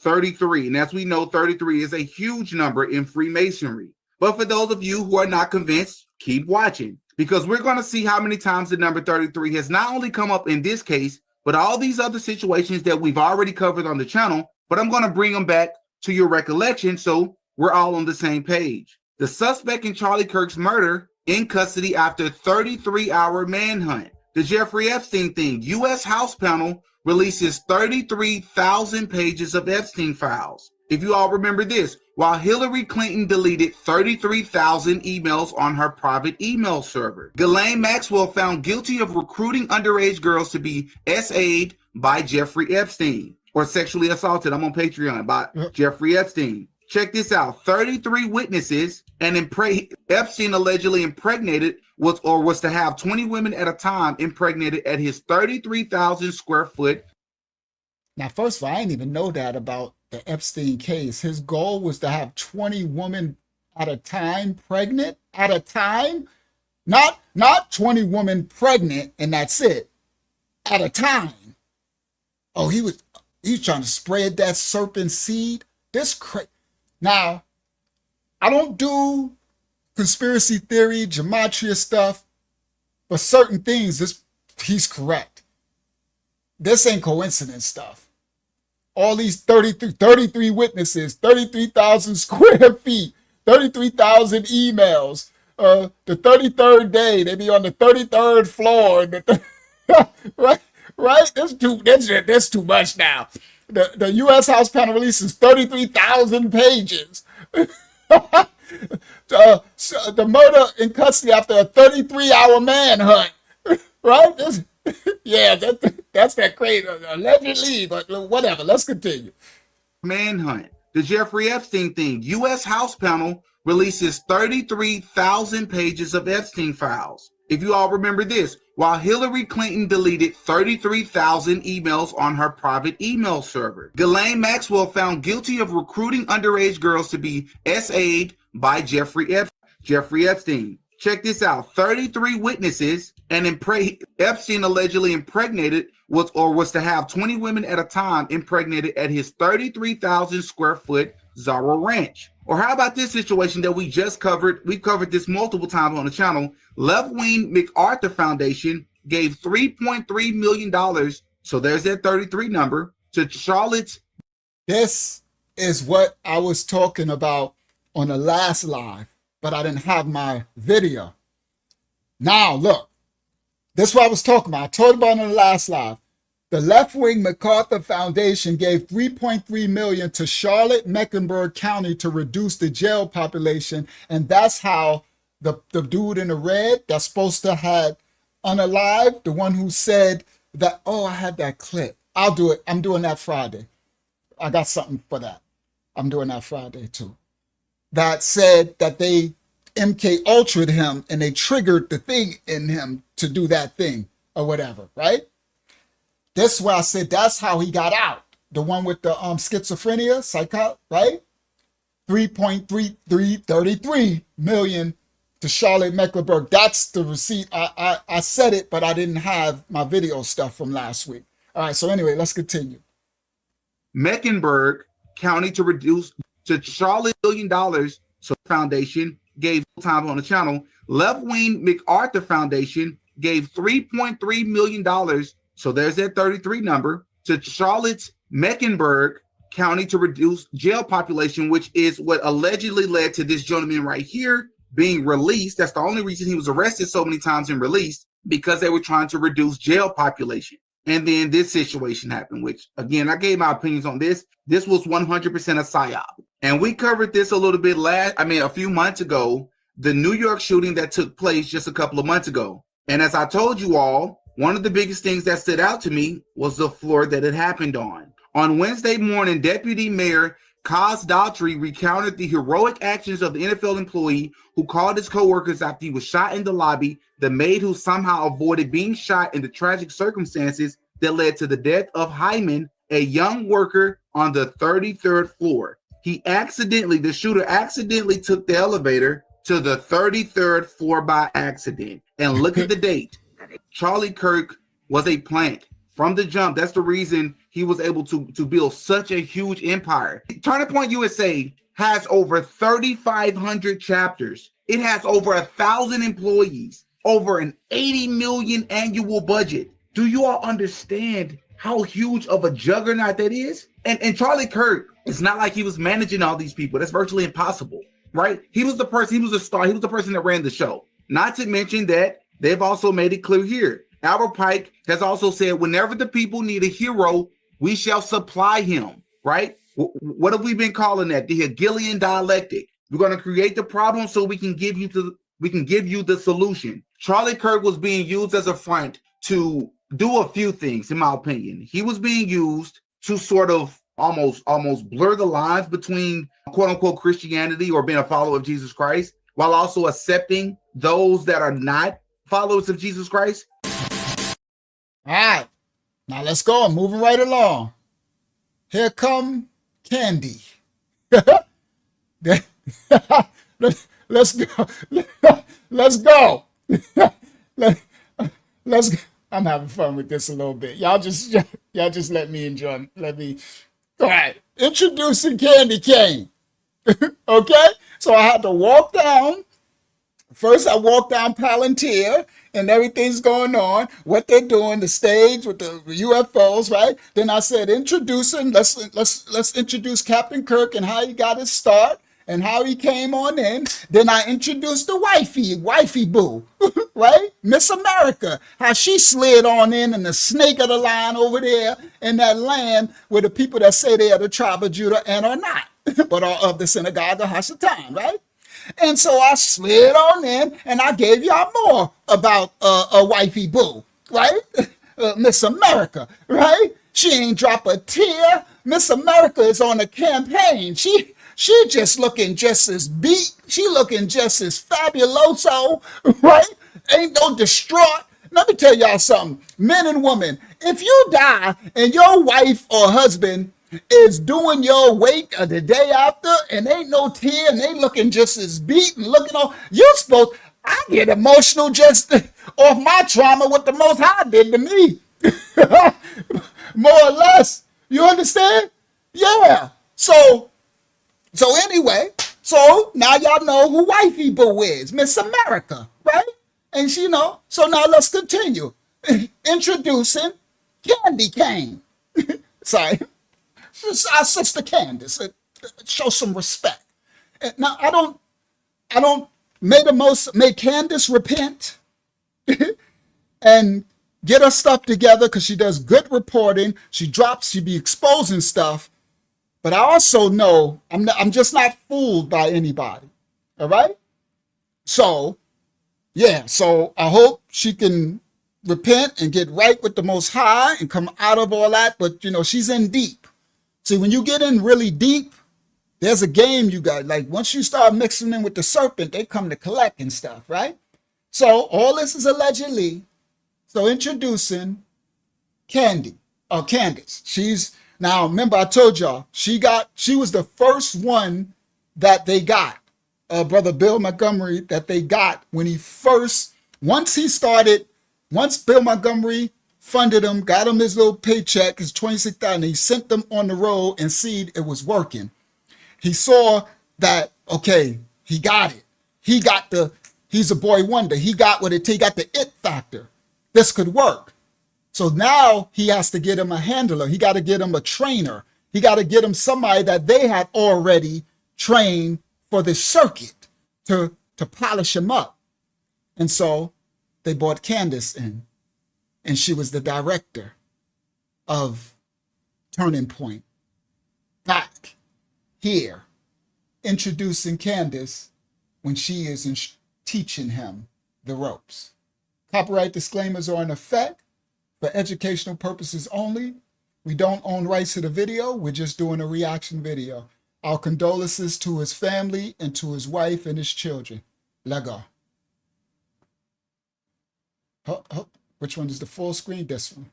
33, and as we know, 33 is a huge number in Freemasonry. But for those of you who are not convinced, keep watching, because we're going to see how many times the number 33 has not only come up in this case, but all these other situations that we've already covered on the channel, but I'm going to bring them back to your recollection so we're all on the same page. The suspect in Charlie Kirk's murder in custody after 33-hour manhunt. The Jeffrey Epstein thing. U.S. House panel releases 33,000 pages of Epstein files. If you all remember this, while Hillary Clinton deleted 33,000 emails on her private email server. Ghislaine Maxwell found guilty of recruiting underage girls to be SA'd by Jeffrey Epstein, or sexually assaulted. I'm on Patreon by Jeffrey Epstein. Check this out. 33 witnesses, and Epstein allegedly impregnated was to have 20 women at a time impregnated at his 33,000 square foot. Now, first of all, I didn't even know that about the Epstein case. His goal was to have 20 women at a time pregnant at a time. Not 20 women pregnant and that's it. At a time. Oh, he was trying to spread that serpent seed. Now, I don't do conspiracy theory, gematria stuff, but certain things, he's correct. This ain't coincidence stuff. All these 33 witnesses, 33,000 square feet, 33,000 emails, the 33rd day. They be on the 33rd floor. Right, right. That's too much now. The U.S. House panel releases 33,000 pages. So the murder in custody after a 33-hour manhunt. Right? That's that crazy, allegedly, but whatever. Let's continue. Manhunt. The Jeffrey Epstein thing. U.S. House panel releases 33,000 pages of Epstein files. If you all remember this, while Hillary Clinton deleted 33,000 emails on her private email server, Ghislaine Maxwell found guilty of recruiting underage girls to be SA'd by Jeffrey Epstein. Check this out. 33 witnesses and Epstein allegedly impregnated was to have 20 women at a time impregnated at his 33,000 square foot Zara Ranch. Or how about this situation that we just covered? We covered this multiple times on the channel. Left-wing MacArthur Foundation gave $3.3 million, so there's that 33 number, to Charlotte's. This is what I was talking about on the last live, but I didn't have my video. Now, look, this is what I was talking about. I told about on the last live. The left-wing MacArthur Foundation gave $3.3 million to Charlotte, Mecklenburg County to reduce the jail population, and that's how the dude in the red that's supposed to have unalived, the one who said that, oh, I had that clip. I'll do it. I'm doing that Friday. I got something for that. I'm doing that Friday too. That said that they MK Ultra'd him and they triggered the thing in him to do that thing or whatever, right? This is why I said that's how he got out. The one with the schizophrenia, right? 3.33 million to Charlotte Mecklenburg. That's the receipt. I said it, but I didn't have my video stuff from last week. All right, so anyway, let's continue. Mecklenburg County to reduce to Charlotte $1 billion. So foundation gave time on the channel. Left-wing MacArthur Foundation gave $3.3 million. So there's that 33 number to Charlotte's Mecklenburg County to reduce jail population, which is what allegedly led to this gentleman right here being released. That's the only reason he was arrested so many times and released, because they were trying to reduce jail population. And then this situation happened, which again, I gave my opinions on this. This was 100% a psyop. And we covered this a little bit a few months ago, the New York shooting that took place just a couple of months ago. And as I told you all, one of the biggest things that stood out to me was the floor that it happened on. On Wednesday morning, Deputy Mayor Kaz Daughtry recounted the heroic actions of the NFL employee who called his coworkers after he was shot in the lobby, the maid who somehow avoided being shot in the tragic circumstances that led to the death of Hyman, a young worker on the 33rd floor. The shooter accidentally took the elevator to the 33rd floor by accident. And look at the date. Charlie Kirk was a plant from the jump. That's the reason he was able to build such a huge empire. Turning Point USA has over 3,500 chapters. It has over 1,000 employees, over an 80 million annual budget. Do you all understand how huge of a juggernaut that is? And Charlie Kirk, it's not like he was managing all these people. That's virtually impossible, right? He was the person, he was a star. He was the person that ran the show. Not to mention that they've also made it clear here. Albert Pike has also said, whenever the people need a hero, we shall supply him, right? What have we been calling that? The Hegelian dialectic. We're going to create the problem so we can give you the solution. Charlie Kirk was being used as a front to do a few things, in my opinion. He was being used to sort of almost blur the lines between quote unquote Christianity or being a follower of Jesus Christ, while also accepting those that are not followers of Jesus Christ. All right, now let's go. I'm moving right along. Here come Candy. Let's go. Let's go. Let's go. I'm having fun with this a little bit. Y'all just let me enjoy. All right. Introducing Candy Cane. Okay. So I had to walk down. First, I walked down Palantir, and everything's going on. What they're doing, the stage with the UFOs, right? Then I said, introducing. Let's introduce Captain Kirk and how he got his start. and how he came on in. Then I introduced the wifey boo, right? Miss America, how she slid on in and the snake of the line over there in that land where the people that say they are the tribe of Judah and are not, but are of the synagogue of Hasatan, right? And so I slid on in and I gave y'all more about a wifey boo, right? Miss America, right? She ain't drop a tear. Miss America is on a campaign. She just looking just as beat. She looking just as fabuloso, right? Ain't no distraught. Let me tell y'all something, men and women. If you die and your wife or husband is doing your wake the day after and ain't no tear and they looking just as beat and looking all, you're supposed, I get emotional just off my trauma what the Most High did to me. More or less. You understand? Yeah. So anyway, so now y'all know who wifey boo is, Miss America, right? And so now let's continue. Introducing Candy Cane. Sorry. Our sister Candace. Show some respect. Now I don't make Candace repent and get her stuff together because she does good reporting. She be exposing stuff. But I also know I'm just not fooled by anybody. All right? So, yeah. So I hope she can repent and get right with the Most High and come out of all that. But, she's in deep. See, when you get in really deep, there's a game you got. Like, once you start mixing in with the serpent, they come to collect and stuff, right? So all this is allegedly. So introducing Candace. Now remember I told y'all she was the first one that they got, Brother Bill Montgomery, that they got when once Bill Montgomery funded him, got him his little paycheck, his $26,000, he sent them on the road and see it was working. He saw that, okay, he got it. He's a boy wonder. He got what it takes, got the it factor. This could work. So now he has to get him a handler. He got to get him a trainer. He got to get him somebody that they had already trained for the circuit to polish him up. And so they brought Candace in, and she was the director of Turning Point. Back here, introducing Candace when she is teaching him the ropes. Copyright disclaimers are in effect for educational purposes only. We don't own rights to the video. We're just doing a reaction video. Our condolences to his family and to his wife and his children. Lego. Which one is the full screen? This one.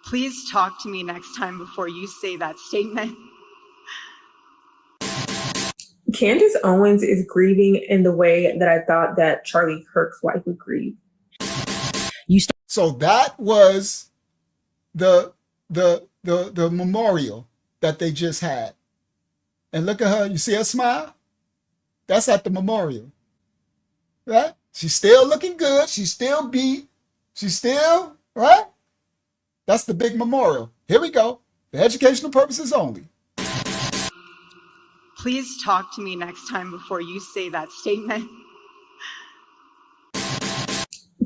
Please talk to me next time before you say that statement. Candace Owens is grieving in the way that I thought that Charlie Kirk's wife would grieve. So that was the memorial that they just had. And look at her. You see her smile? That's at the memorial. Right? She's still looking good. She's still beat. She's still, right? That's the big memorial. Here we go. For educational purposes only. Please talk to me next time before you say that statement.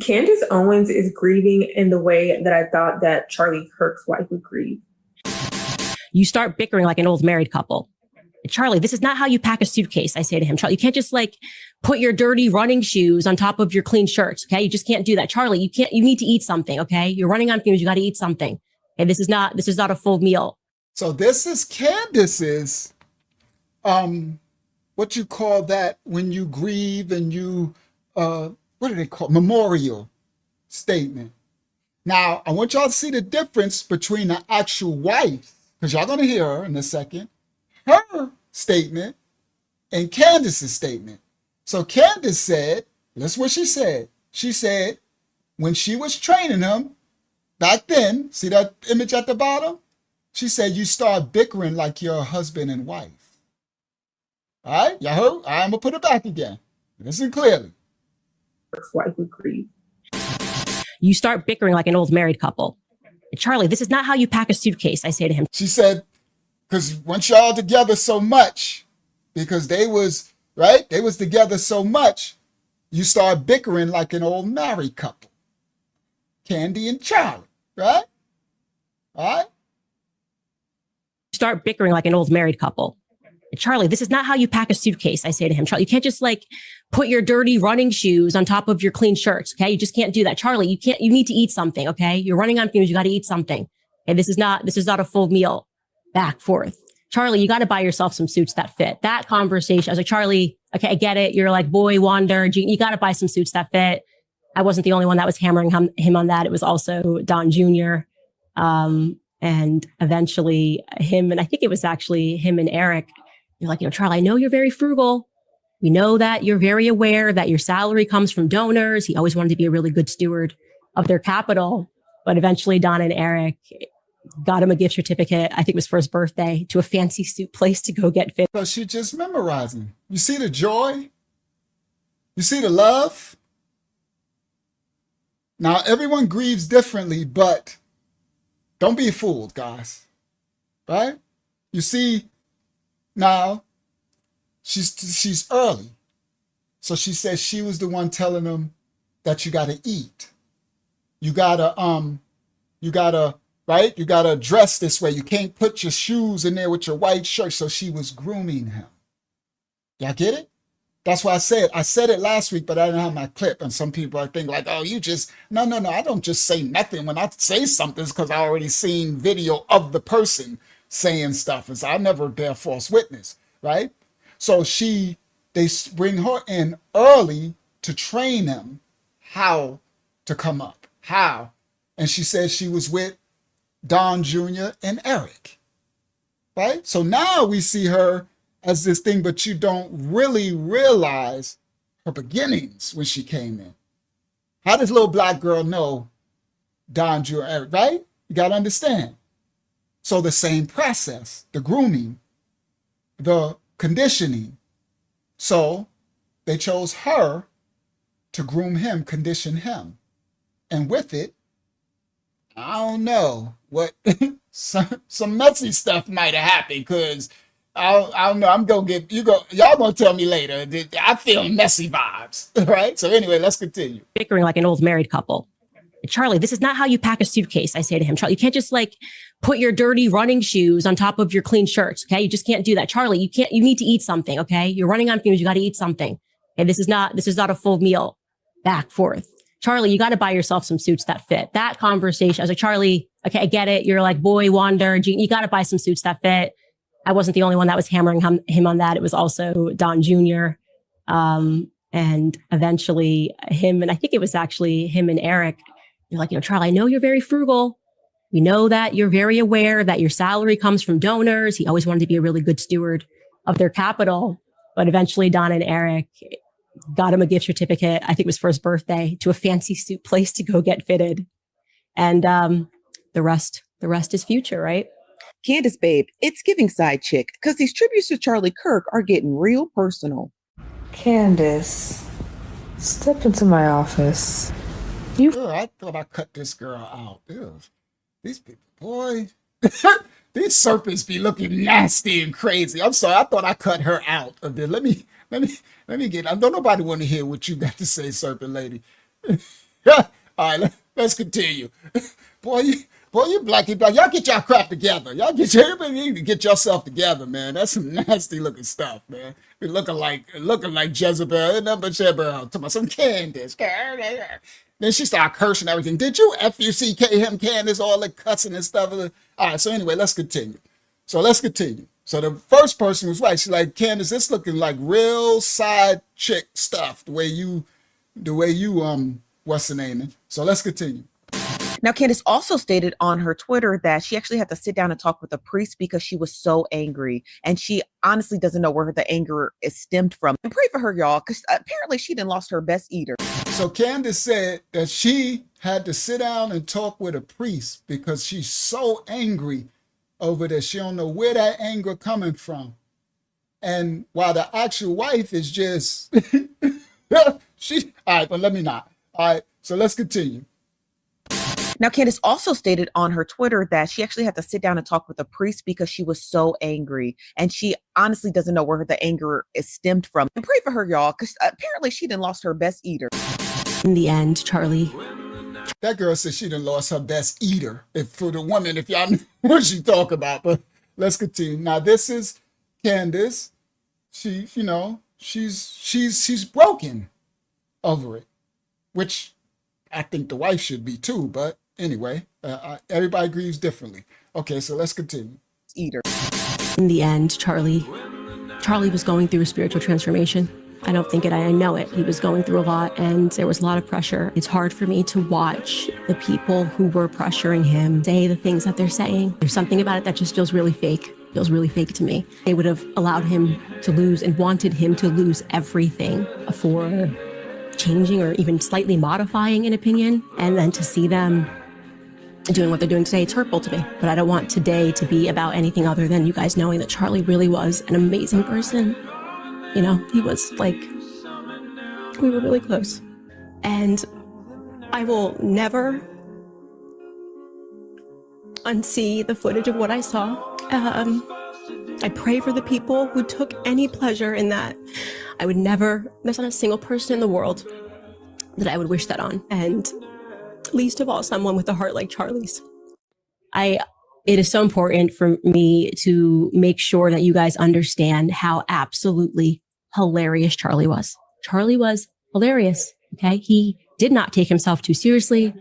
Candace Owens is grieving in the way that I thought that Charlie Kirk's wife would grieve. You start bickering like an old married couple. Charlie, this is not how you pack a suitcase, I say to him. Charlie, you can't just put your dirty running shoes on top of your clean shirts, okay? You just can't do that. Charlie, you need to eat something, okay? You're running on fumes, you got to eat something. And this is not a full meal. So this is Candace's what you call that when you grieve and you what do they call memorial statement. Now I want y'all to see the difference between the actual wife, because y'all gonna hear her in a second, her statement and Candace's statement. So Candace said, that's what she said. She said when she was training him back then, see that image at the bottom? She said you start bickering like you're a husband and wife. All right, y'all heard? I'm gonna put it back again. Listen clearly. Wife would grieve. You start bickering like an old married couple. Charlie, this is not how you pack a suitcase, I say to him. She said, Because once y'all together so much, because they was, right? They was together so much, you start bickering like an old married couple. Candy and Charlie, right? All right? Start bickering like an old married couple. Charlie, this is not how you pack a suitcase, I say to him. Charlie, you can't just like put your dirty running shoes on top of your clean shirts. Okay. You just can't do that. Charlie, you need to eat something. Okay. You're running on fumes. You got to eat something. And this is not a full meal. Back, forth. Charlie, you got to buy yourself some suits that fit. That conversation, I was like, Charlie, okay, I get it. You're like boy wonder. You got to buy some suits that fit. I wasn't the only one that was hammering him on that. It was also Don Jr. And eventually him, and I think it was actually him and Eric. You're like, Charlie, I know you're very frugal. We know that you're very aware that your salary comes from donors. He always wanted to be a really good steward of their capital. But eventually Don and Eric got him a gift certificate, I think it was for his birthday, to a fancy suit place to go get fit. So she just memorizing. You see the joy? You see the love? Now, everyone grieves differently, but don't be fooled, guys. Right? You see, now, she's early. So she says she was the one telling them that you got to eat. You got to, right? You got to dress this way. You can't put your shoes in there with your white shirt. So she was grooming him. Y'all get it? That's why I said it last week, but I didn't have my clip. And some people are thinking like, oh, you just, no. I don't just say nothing. When I say something, it's because I already seen video of the person saying stuff. And so I never bear false witness, right? So they bring her in early to train him how to come up. How? And she says she was with Don Jr. and Eric, right? So now we see her as this thing, but you don't really realize her beginnings when she came in. How does little black girl know Don Jr. and Eric, right? You got to understand. So the same process, the grooming, the conditioning. So they chose her to groom him, condition him. And with it, I don't know what some messy stuff might have happened, because I don't know. I'm gonna get y'all gonna tell me later. I feel messy vibes, right? So anyway, let's continue. Bickering like an old married couple. Charlie, this is not how you pack a suitcase, I say to him. Charlie, you can't just like put your dirty running shoes on top of your clean shirts. Okay. You just can't do that. Charlie, you need to eat something. Okay. You're running on fumes. You got to eat something. And this is not a full meal. Back, forth. Charlie, you got to buy yourself some suits that fit. That conversation, I was like, Charlie, okay, I get it. You're like boy wonder. You got to buy some suits that fit. I wasn't the only one that was hammering him on that. It was also Don Jr. And eventually him, and I think it was actually him and Eric. You're like, Charlie, I know you're very frugal. We know that you're very aware that your salary comes from donors. He always wanted to be a really good steward of their capital. But eventually Don and Eric got him a gift certificate, I think it was for his birthday, to a fancy suit place to go get fitted. And the rest is future, right? Candace, babe, it's giving side chick, because these tributes to Charlie Kirk are getting real personal. Candace, step into my office. I thought I cut this girl out. Ew. These people, boy, these serpents be looking nasty and crazy. I'm sorry, I thought I cut her out of there. Let me get. I don't nobody want to hear what you got to say, serpent lady. All right, let's continue. Boy, you black. Y'all get y'all crap together. Everybody need to get yourself together, man. That's some nasty looking stuff, man. Be looking like Jezebel, nothing but Jezebel. Talking about some Candace. Then she started cursing everything. Did you F-U-C-K him, Candace, all the cussing and stuff? All right, so anyway, let's continue. So the first person was right. She's like, Candace, it's looking like real side chick stuff, the way you, what's the name? So let's continue. Now, Candace also stated on her Twitter that she actually had to sit down and talk with a priest because she was so angry. And she honestly doesn't know where the anger is stemmed from. And pray for her, y'all, because apparently she done lost her best eater. So Candace said that she had to sit down and talk with a priest because she's so angry over this. She don't know where that anger coming from. And while the actual wife is just, all right, but let me not. All right, so let's continue. Now, Candace also stated on her Twitter that she actually had to sit down and talk with a priest because she was so angry. And she honestly doesn't know where the anger is stemmed from. And pray for her, y'all, because apparently she done lost her best eater. In the end, Charlie. That girl said she done lost her best eater. If for the woman, if y'all knew what she talk about. But let's continue. Now, this is Candace. She, you know, she's broken over it, which I think the wife should be too. But anyway, everybody grieves differently. Okay, so let's continue. Eater. In the end, Charlie was going through a spiritual transformation. I don't think it, I know it. He was going through a lot and there was a lot of pressure. It's hard for me to watch the people who were pressuring him say the things that they're saying. There's something about it that just feels really fake. Feels really fake to me. They would have allowed him to lose and wanted him to lose everything for changing or even slightly modifying an opinion. And then to see them doing what they're doing today, it's hurtful to me. But I don't want today to be about anything other than you guys knowing that Charlie really was an amazing person. You know, he was like, we were really close. And I will never unsee the footage of what I saw. I pray for the people who took any pleasure in that. I would never, there's not a single person in the world that I would wish that on. And least of all, someone with a heart like Charlie's. It is so important for me to make sure that you guys understand how absolutely hilarious Charlie was. Charlie was hilarious, okay? He did not take himself too seriously.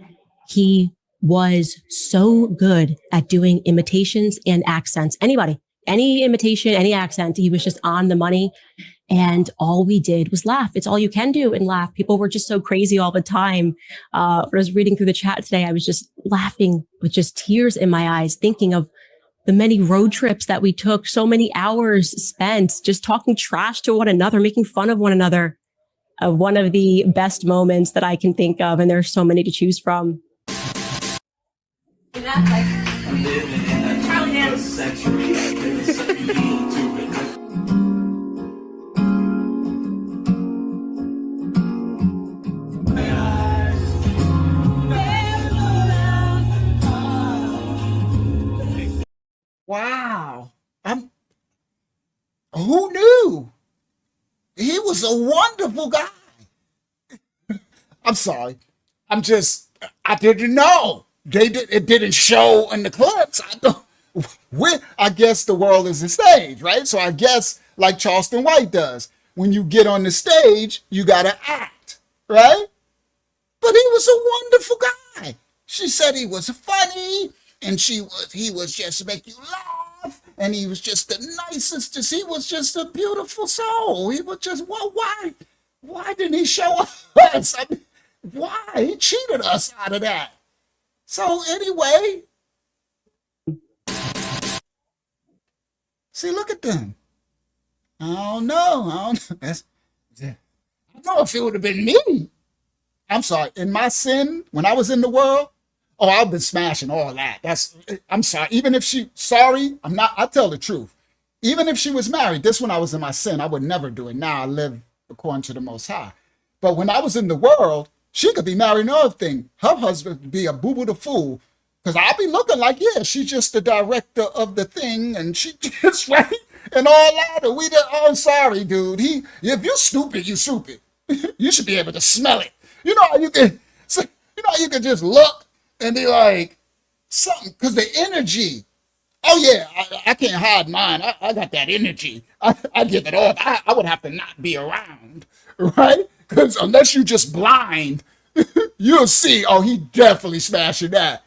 He was so good at doing imitations and accents. Anybody, any imitation, any accent, he was just on the money. And all we did was laugh. It's all you can do and laugh. People were just so crazy all the time. When I was reading through the chat today, I was just laughing with just tears in my eyes, thinking of the many road trips that we took, so many hours spent just talking trash to one another, making fun of one another. One of the best moments that I can think of, and there's so many to choose from. Wow. Who knew? He was a wonderful guy. I'm sorry. I didn't know. It didn't show in the clips. I guess the world is a stage, right? So I guess like Charleston White does, when you get on the stage, you got to act, right? But he was a wonderful guy. She said he was funny and he was just make you laugh. And he was just the nicest. He was just a beautiful soul. He was just, well, why didn't he show us? I mean, why? He cheated us out of that. So anyway, see, look at them. I don't know. I know if it would have been me. I'm sorry. In my sin, when I was in the world, oh, I've been smashing all that. I'm sorry. Even if I tell the truth. Even if she was married, this when I was in my sin, I would never do it. Now I live according to the Most High. But when I was in the world, she could be married and other thing. Her husband would be a boo-boo the fool. Because I'll be looking like, yeah, she's just the director of the thing and she just, right? And all that. And oh, I'm sorry, dude. If you're stupid, you're stupid. You should be able to smell it. You know how you can just look and be like, something, because the energy, oh yeah, I can't hide mine. I got that energy. I give it off. I would have to not be around, right? Because unless you just blind, you'll see, oh, he definitely smashing that.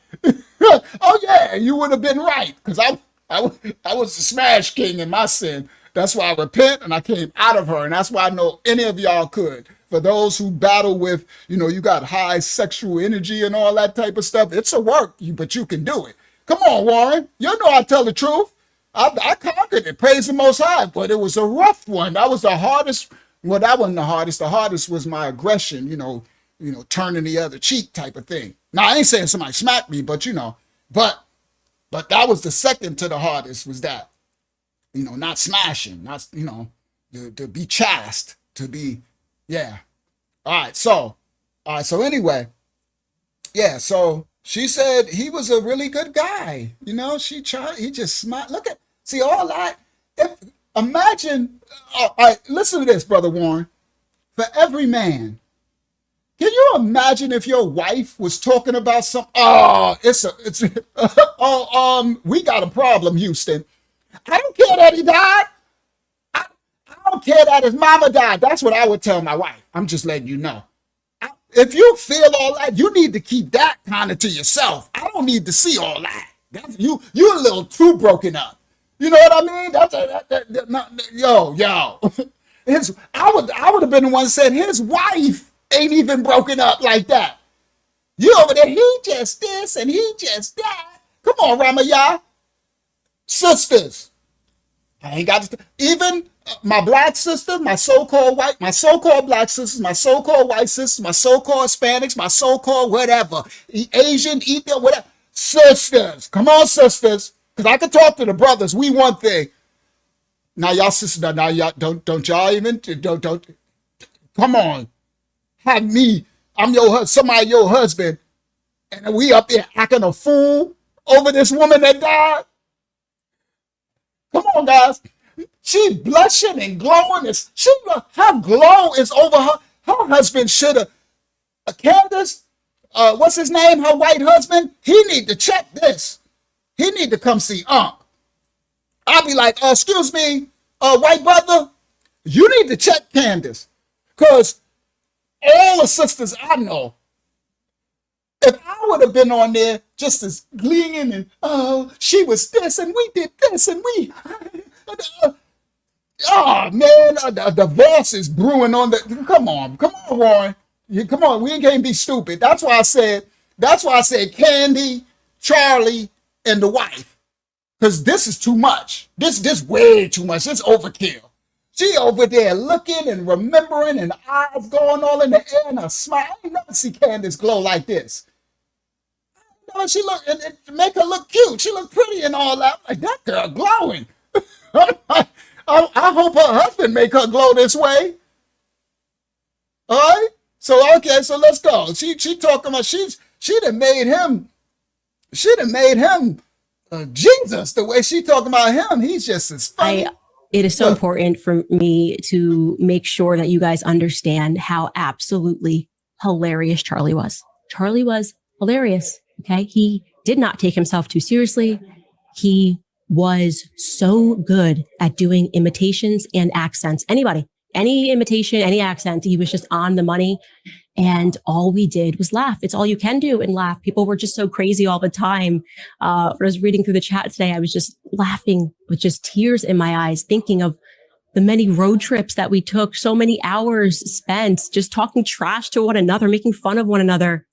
Oh yeah, you would have been right, because I was the smash king in my sin. That's why I repent and I came out of her, and that's why I know any of y'all could. For those who battle with, you got high sexual energy and all that type of stuff, it's a work, but you can do it. Come on, Warren. You know I tell the truth. I conquered it. Praise the Most High. But it was a rough one. That was the hardest. Well, that wasn't the hardest. The hardest was my aggression, turning the other cheek type of thing. Now, I ain't saying somebody smacked me, but but that was the second to the hardest, was that, not smashing, not, to be chaste, to be, yeah. All right. So anyway, yeah. So She said he was a really good guy. You know, he just smiled. Look at, see all that. Imagine, all right, listen to this, Brother Warren. For every man, can you imagine if your wife was talking about we got a problem, Houston. I don't care that he died. I don't care that his mama died. That's what I would tell my wife. I'm just letting you know. If you feel all that, you need to keep that kind of to yourself. I don't need to see all that. You're a little too broken up. You know what I mean? Yo. I would have been the one that said his wife ain't even broken up like that. You over there, he just this and he just that. Come on, Ramayah. Sisters. I ain't got to, even my black sisters, my so-called black sisters, my so-called white sisters, my so-called Hispanics, my so-called whatever, Asian, Ethiopian, whatever. Sisters. Come on, sisters. Because I could talk to the brothers. We one thing. Now y'all sisters, now y'all don't y'all even don't come on. Have me, I'm somebody your husband, and we up there acting a fool over this woman that died. Come on, guys. She blushing and glowing. Her glow is over her husband should have. Candace, what's his name? Her white husband. He need to check this. He need to come see Unc. I'll be like, excuse me, white brother, you need to check Candace. Because all the sisters I know, if I would have been on there just as gleaning and, she was this and we did this and we, the voice is brewing on the, come on, Warren. Come on, we can't be stupid. That's why I said Candy, Charlie, and the wife. Because this is too much. This way too much. This overkill. She over there looking and remembering and eyes going all in the air and a smile. I ain't never see Candace glow like this. No, she look and make her look cute. She look pretty and all that. Like that girl glowing. I hope her husband make her glow this way. All right. So okay. So let's go. She talking about she done made him Jesus. The way she talking about him, he's just as funny. It is so important for me to make sure that you guys understand how absolutely hilarious Charlie was. Charlie was hilarious. Okay. He did not take himself too seriously. He was so good at doing imitations and accents. Any imitation, any accent, he was just on the money. And all we did was laugh. It's all you can do and laugh. People were just so crazy all the time. When I was reading through the chat today, I was just laughing with just tears in my eyes, thinking of the many road trips that we took, so many hours spent just talking trash to one another, making fun of one another.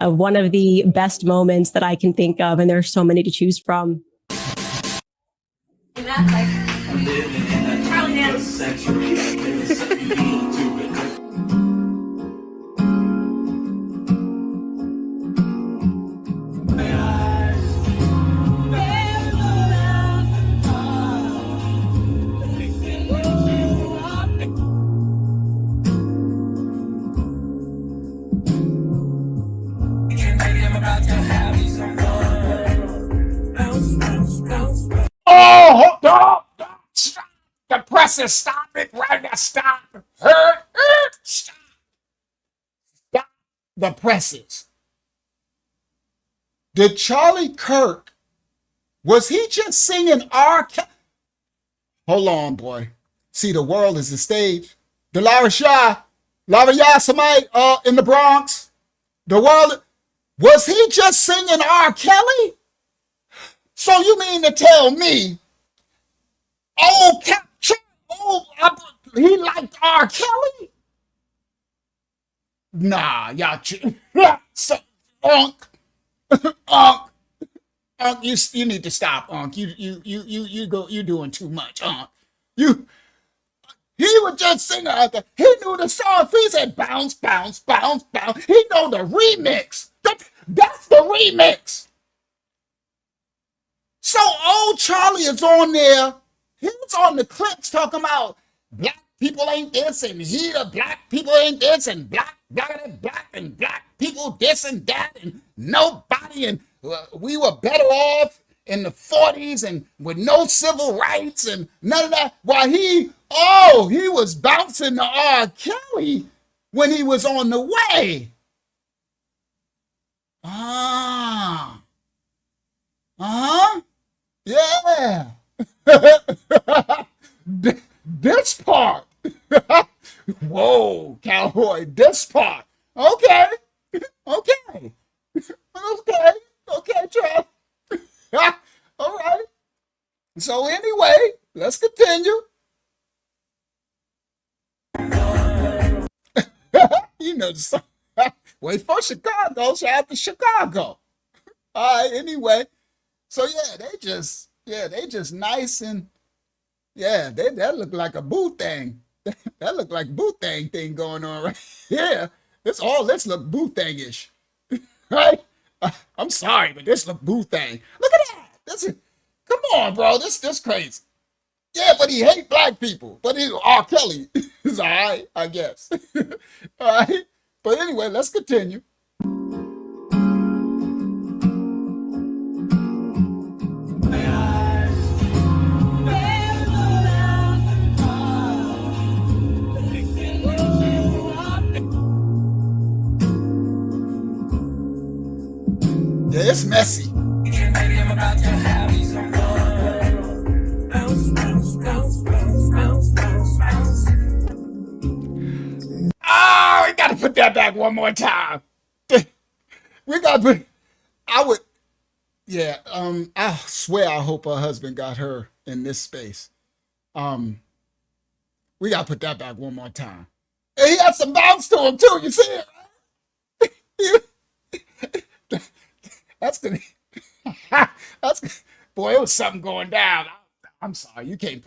One of the best moments that I can think of, and there's so many to choose from. Charlie dance. Oh, hold on. Stop. The press is stopping right now. Stop. Stop. Stop the presses. Did Charlie Kirk, was he just singing Hold on, boy. See, the world is the stage. The Lara somebody in the Bronx. The world, was he just singing R. Kelly? So you mean to tell me, he liked R. Kelly? Nah, y'all. So, Unc, you need to stop, Unc. You doing too much, Unc. He was just singing. He knew the song. He said bounce, bounce, bounce, bounce. He know the remix. That's the remix. So old Charlie is on there. He's on the clips talking about black people ain't this, and here black people ain't this, and black and black people this and that, and nobody, and we were better off in the 40s and with no civil rights and none of that. While he was bouncing to R. Kelly when he was on the way. Yeah. This part. Whoa, cowboy, this part. Okay. Okay, Charlie. All right. So anyway, let's continue. You know the song. Wait for Chicago. Shout out to Chicago. All right. Anyway, so they just nice, and that look like a boo thing. That look like boo thing going on right here. This look boo thing-ish, right? I'm sorry, but this look boo thing. Look at that. Come on, bro. This crazy. Yeah, but he hate black people. But R. Kelly is all right, I guess. All right. But anyway, let's continue. Yeah, it's messy. Oh, we gotta put that back one more time. We gotta put. I swear, I hope her husband got her in this space. We gotta put that back one more time. And he had some bounce to him too. You see it? That's boy, it was something going down. I'm sorry, you can't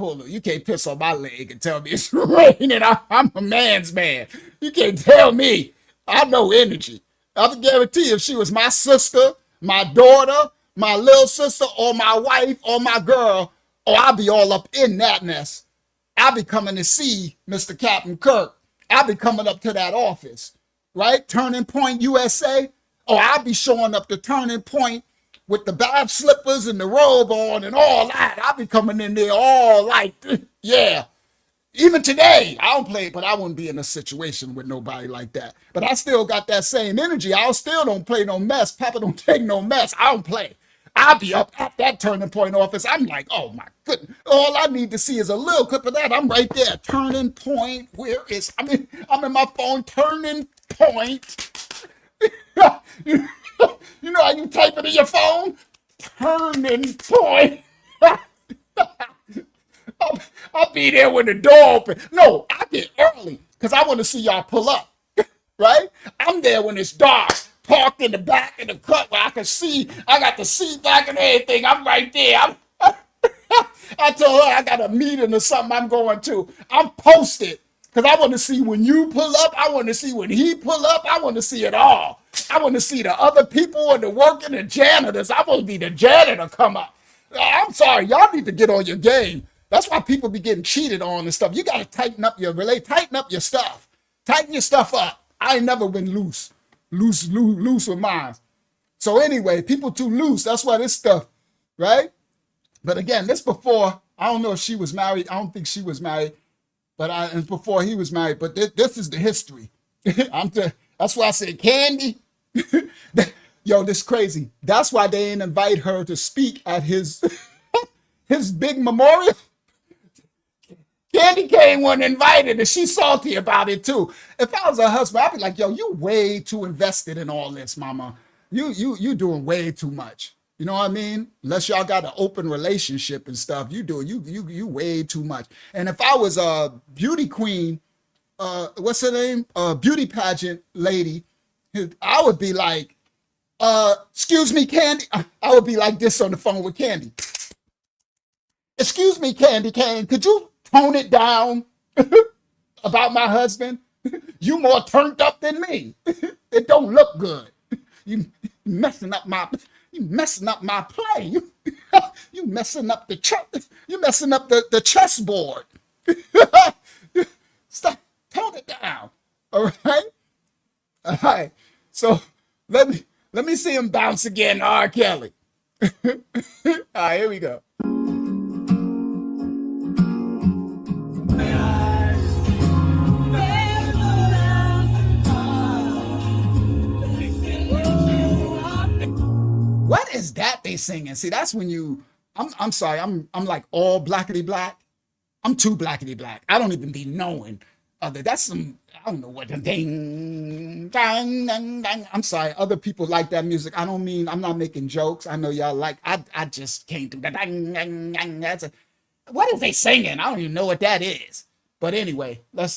piss on my leg and tell me it's raining. I'm a man's man. You can't tell me. I know energy. I can guarantee if she was my sister, my daughter, my little sister, or my wife, or my girl, I'll be all up in that mess. I'll be coming to see Mr. Captain Kirk. I'll be coming up to that office, right? Turning Point USA. I'll be showing up to Turning Point with the bath slippers and the robe on and all that. I'll be coming in there all like, yeah. Even today, I don't play, but I wouldn't be in a situation with nobody like that. But I still got that same energy. I still don't play no mess. Papa don't take no mess. I don't play. I'll be up at that Turning Point office. I'm like, oh my goodness. All I need to see is a little clip of that. I'm right there. Turning Point. I'm in my phone. Turning Point. You know how you type it in your phone? Turning Point. I'll be there when the door open. No, I get early because I want to see y'all pull up, right? I'm there when it's dark, parked in the back of the cut where I can see. I got the seat back and everything. I'm right there. I told her I got a meeting or something I'm going to. I'm posted because I want to see when you pull up. I want to see when he pull up. I want to see it all. I want to see the other people and the working, the janitors. I want to be the janitor come up. I'm sorry, y'all need to get on your game. That's why people be getting cheated on and stuff. You got to tighten up your stuff. Tighten your stuff up. I ain't never been loose with mine. So anyway, people too loose. That's why this stuff, right? But again, this before, I don't know if she was married. I don't think she was married, but it's before he was married. But this is the history. That's why I said Candy. Yo, this crazy. That's why they didn't invite her to speak at his big memorial. Candy came when invited, and she's salty about it too. If I was her husband, I'd be like, yo, you way too invested in all this, mama. You doing way too much. You know what I mean? Unless y'all got an open relationship and stuff, you way too much. And if I was a beauty queen, what's her name? Beauty pageant lady, I would be like, excuse me, Candy. I would be like this on the phone with Candy. Excuse me, Candy Cane, could you tone it down about my husband? You more turned up than me. It don't look good. You messing up my play. You messing up the chessboard. Stop. Tone it down. All right. All right. So let me see him bounce again, R. Kelly. All right, here we go. What is that they singing? See, that's when you. I'm sorry. I'm like all blackity black. I'm too blackity black. I don't even be knowing other. That's some. I don't know what the ding, dang, dang, dang. I'm sorry. Other people like that music. I don't mean. I'm not making jokes. I know y'all like. I just can't do that. Dang, dang, dang. That's a. What is they singing? I don't even know what that is. But anyway, let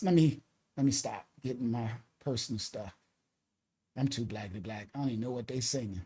me stop getting my personal stuff. I'm too blackity black. I don't even know what they singing.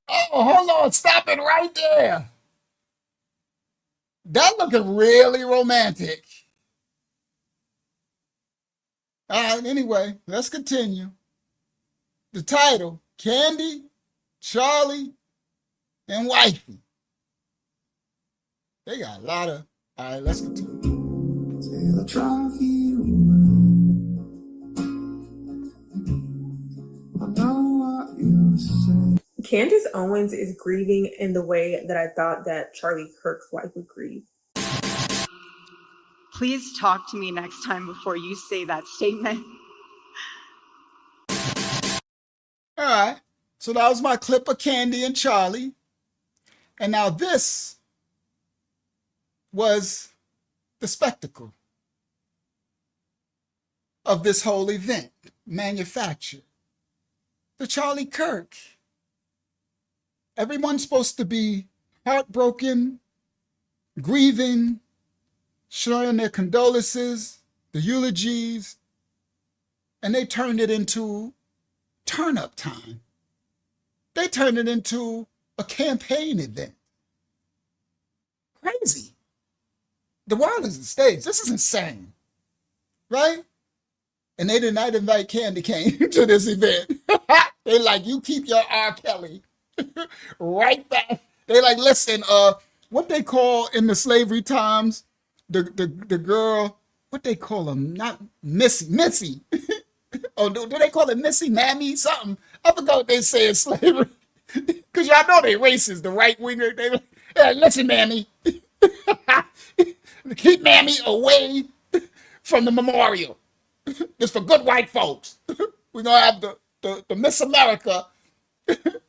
Oh, hold on. Stop it right there. That looking really romantic. All right, anyway, let's continue. The title, Candy, Charlie, and Wifey. They got a lot of... All right, let's continue. Candace Owens is grieving in the way that I thought that Charlie Kirk's wife would grieve. Please talk to me next time before you say that statement. All right. So that was my clip of Candy and Charlie. And now this was the spectacle of this whole event manufactured. The Charlie Kirk. Everyone's supposed to be heartbroken, grieving, showing their condolences, the eulogies, and they turned it into turn-up time. They turned it into a campaign event. Crazy. The world is a stage. This is insane, right? And they did not invite Candy Cane to this event. They like, you keep your R. Kelly right back. They like, listen, what they call in the slavery times, the girl, what they call them? Not Missy. Oh, do they call it Missy, Mammy, something? I forgot what they say in slavery. Because y'all know they racist, the right winger. They like, listen, Mammy. Keep Mammy away from the memorial. It's for good white folks. We're going to have the Miss America.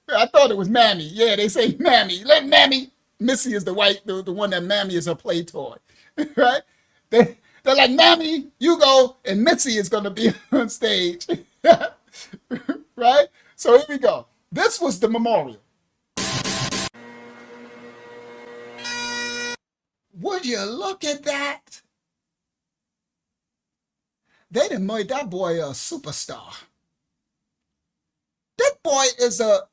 I thought it was Mammy. Yeah, they say Mammy. Let Mammy. Missy is the one that Mammy is her play toy. Right? They're like, Mammy, you go, and Missy is going to be on stage. Right? So here we go. This was the memorial. Would you look at that? They done made that boy a superstar. That boy is a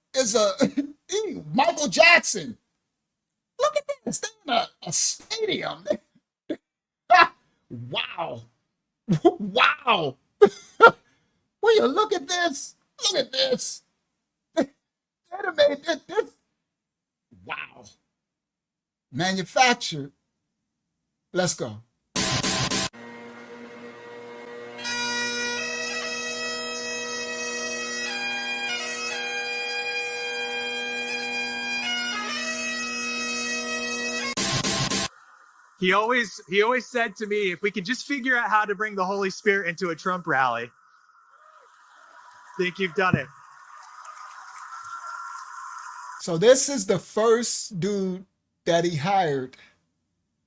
Michael Jackson. Look at this. They're in a stadium. Wow. Wow. Will you look at this? Look at this. They done made this. Wow. Manufactured. Let's go. He always said to me, if we could just figure out how to bring the Holy Spirit into a Trump rally, I think you've done it. So this is the first dude that he hired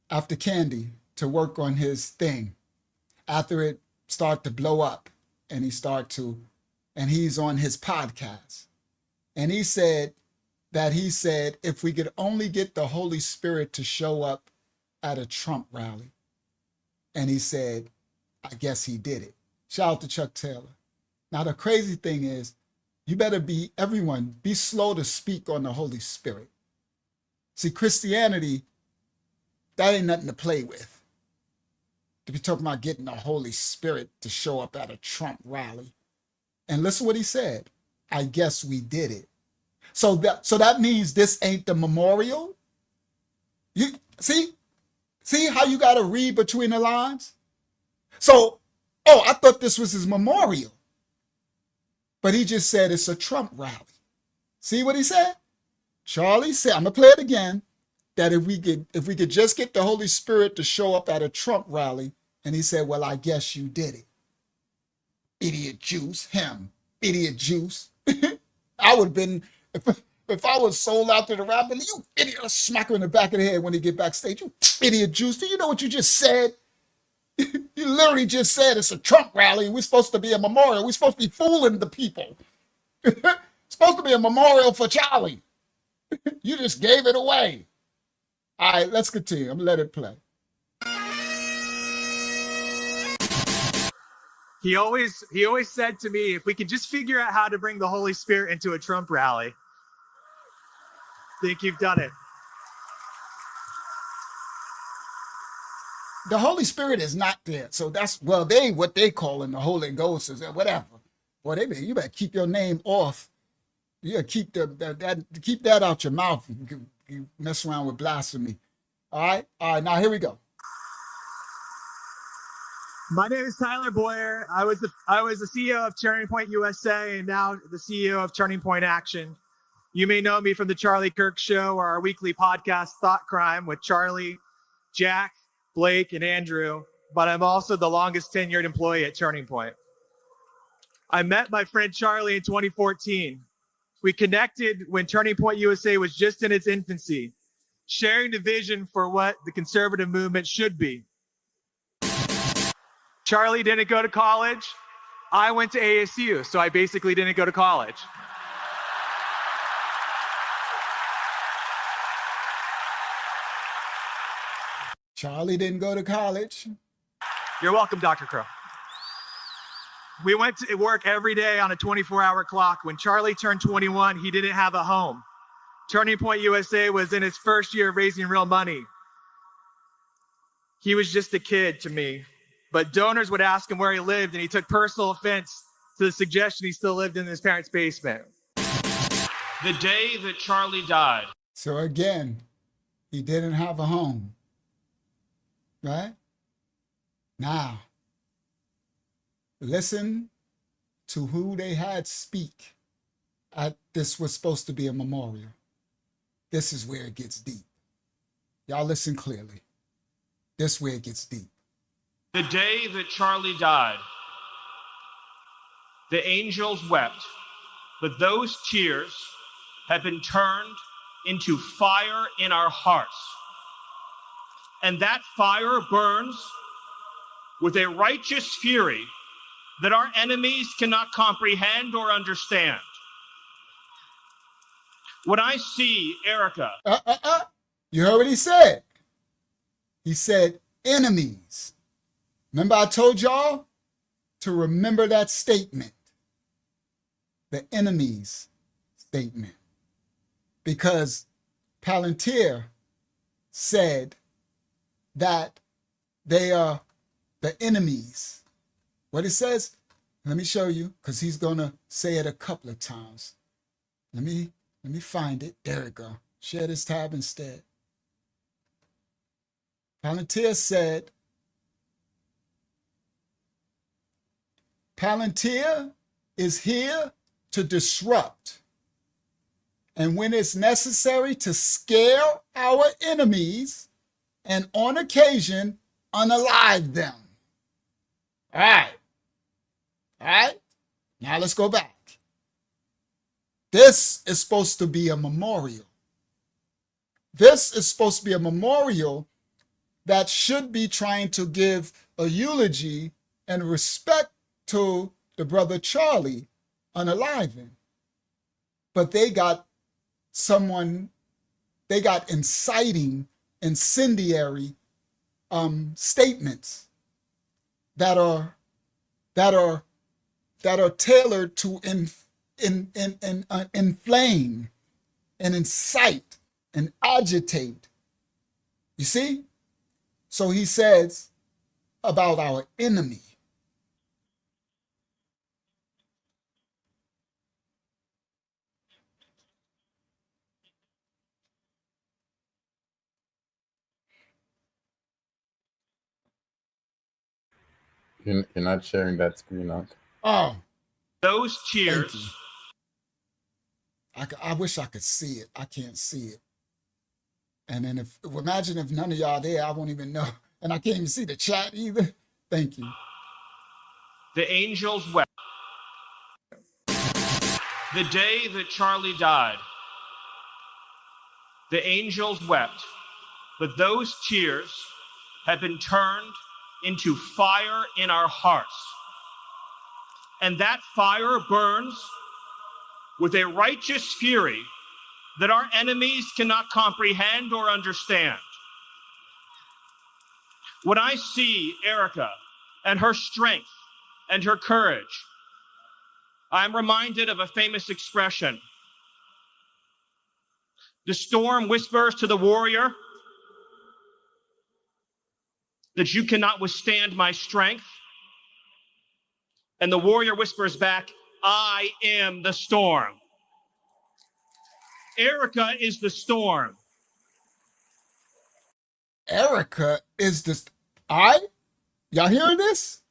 after Candy to work on his thing. After it started to blow up and he's on his podcast. And he said, if we could only get the Holy Spirit to show up at a Trump rally. And he said, I guess he did it. Shout out to Chuck Taylor. Now, the crazy thing is, you better be, everyone, be slow to speak on the Holy Spirit. See, Christianity, that ain't nothing to play with. To be talking about getting the Holy Spirit to show up at a Trump rally. And listen what he said. I guess we did it. So that means this ain't the memorial. You see how you got to read between the lines? So, I thought this was his memorial. But he just said it's a Trump rally. See what he said? Charlie said, I'm gonna play it again, that if we could just get the Holy Spirit to show up at a Trump rally, and he said, well, I guess you did it. Idiot juice, him, idiot juice. I would have been, if I was sold out to the rally, you idiot, I'll smack him in the back of the head when he get backstage. You idiot juice, do you know what you just said? You literally just said it's a Trump rally. We're supposed to be a memorial. We're supposed to be fooling the people. It's supposed to be a memorial for Charlie. You just gave it away. All right, let's continue. I'm gonna let it play. He always said to me, if we could just figure out how to bring the Holy Spirit into a Trump rally, I think you've done it. The Holy Spirit is not there. So that's, well, what they calling the Holy Ghost is whatever. Boy, you better keep your name off. You gotta keep keep that out your mouth. You mess around with blasphemy. All right, now here we go. My name is Tyler Boyer. I was the CEO of Turning Point USA and now the CEO of Turning Point Action. You may know me from the Charlie Kirk Show or our weekly podcast, Thought Crime, with Charlie, Jack, Blake, and Andrew, but I'm also the longest tenured employee at Turning Point. I met my friend Charlie in 2014. We connected when Turning Point USA was just in its infancy, sharing the vision for what the conservative movement should be. Charlie didn't go to college. I went to ASU, so I basically didn't go to college. Charlie didn't go to college. You're welcome, Dr. Crow. We went to work every day on a 24-hour clock. When Charlie turned 21, he didn't have a home. Turning Point USA was in its first year of raising real money. He was just a kid to me, but donors would ask him where he lived, and he took personal offense to the suggestion he still lived in his parents' basement. The day that Charlie died. So again, he didn't have a home. Right? Now, listen to who they had speak. This was supposed to be a memorial. This is where it gets deep. Y'all listen clearly. This is where it gets deep. The day that Charlie died, the angels wept, but those tears have been turned into fire in our hearts. And that fire burns with a righteous fury that our enemies cannot comprehend or understand. When I see Erica. You heard what he said? He said enemies. Remember I told y'all to remember that statement. The enemies statement. Because Palantir said that they are the enemies. What it says, let me show you, because he's going to say it a couple of times. Let me find it. There we go. Share this tab instead. Palantir said, Palantir is here to disrupt, and when it's necessary to scare our enemies, and on occasion, unalive them. All right. Now let's go back. This is supposed to be a memorial. This is supposed to be a memorial that should be trying to give a eulogy and respect to the brother Charlie unaliving. But they got inciting, incendiary statements that that are tailored to inflame and incite and agitate. You see? So he says about our enemy. You're not sharing that screen, Unc. Oh, Those cheers. I wish I could see it. I can't see it. And then imagine if none of y'all there, I won't even know. And I can't even see the chat either. Thank you. The angels wept. The day that Charlie died, the angels wept, but those tears have been turned into fire in our hearts. And that fire burns with a righteous fury that our enemies cannot comprehend or understand. When I see Erica and her strength and her courage, I'm reminded of a famous expression. The storm whispers to the warrior that you cannot withstand my strength. And the warrior whispers back, I am the storm. Erica is the storm. Erica is the... All right? Y'all hearing this?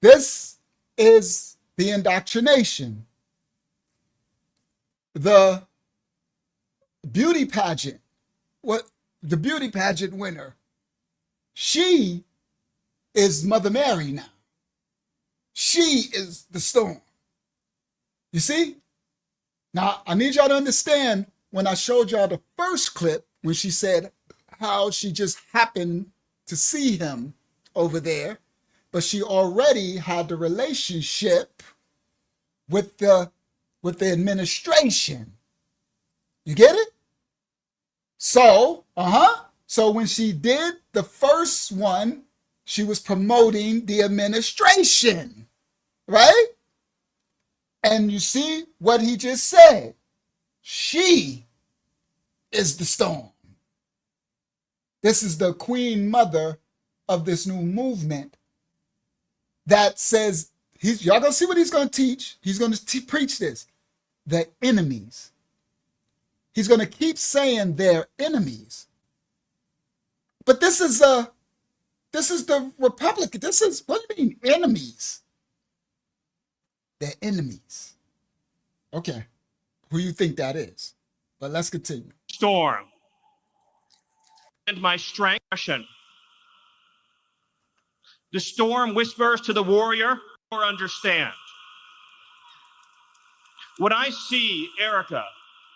This is the indoctrination. The beauty pageant. The beauty pageant winner. She is Mother Mary now. She is the storm. You see? Now, I need y'all to understand when I showed y'all the first clip, when she said how she just happened to see him over there, but she already had the relationship with the administration. You get it? So, So when she did the first one, she was promoting the administration, right? And you see what he just said. She is the storm. This is the queen mother of this new movement that says, y'all gonna see what he's gonna teach. He's gonna preach this. The enemies. He's gonna keep saying they're enemies. But this is the Republican. This is, what do you mean enemies? They're enemies. Okay. Who you think that is? But let's continue. Storm. And my strength. The storm whispers to the warrior or understand. When I see Erica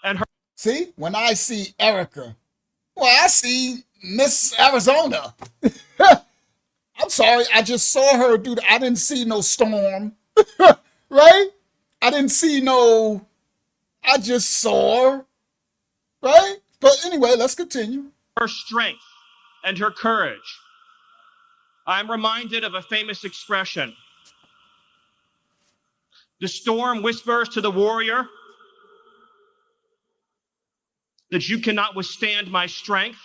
and her... See? When I see Erica, well, I see Miss Arizona. I'm sorry, I just saw her do that. I didn't see no storm. Right? I didn't see no... I just saw her. Right? But anyway, let's continue. Her strength and her courage. I'm reminded of a famous expression. The storm whispers to the warrior that you cannot withstand my strength.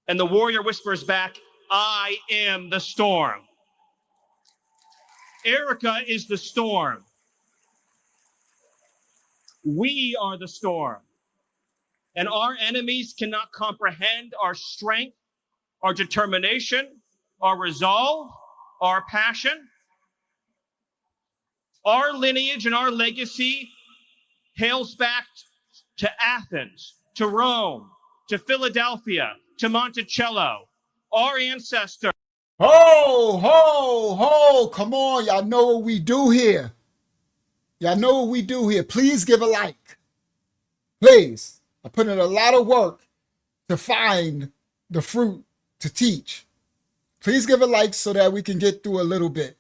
And the warrior whispers back, I am the storm. Erica is the storm. We are the storm. And our enemies cannot comprehend our strength, our determination, our resolve, our passion. Our lineage and our legacy hails back to Athens, to Rome, to Philadelphia, to Monticello. Our ancestors. Ho, ho, ho. Come on. Y'all know what we do here. Y'all know what we do here. Please give a like. Please. I put in a lot of work to find the fruit to teach. Please give a like so that we can get through a little bit.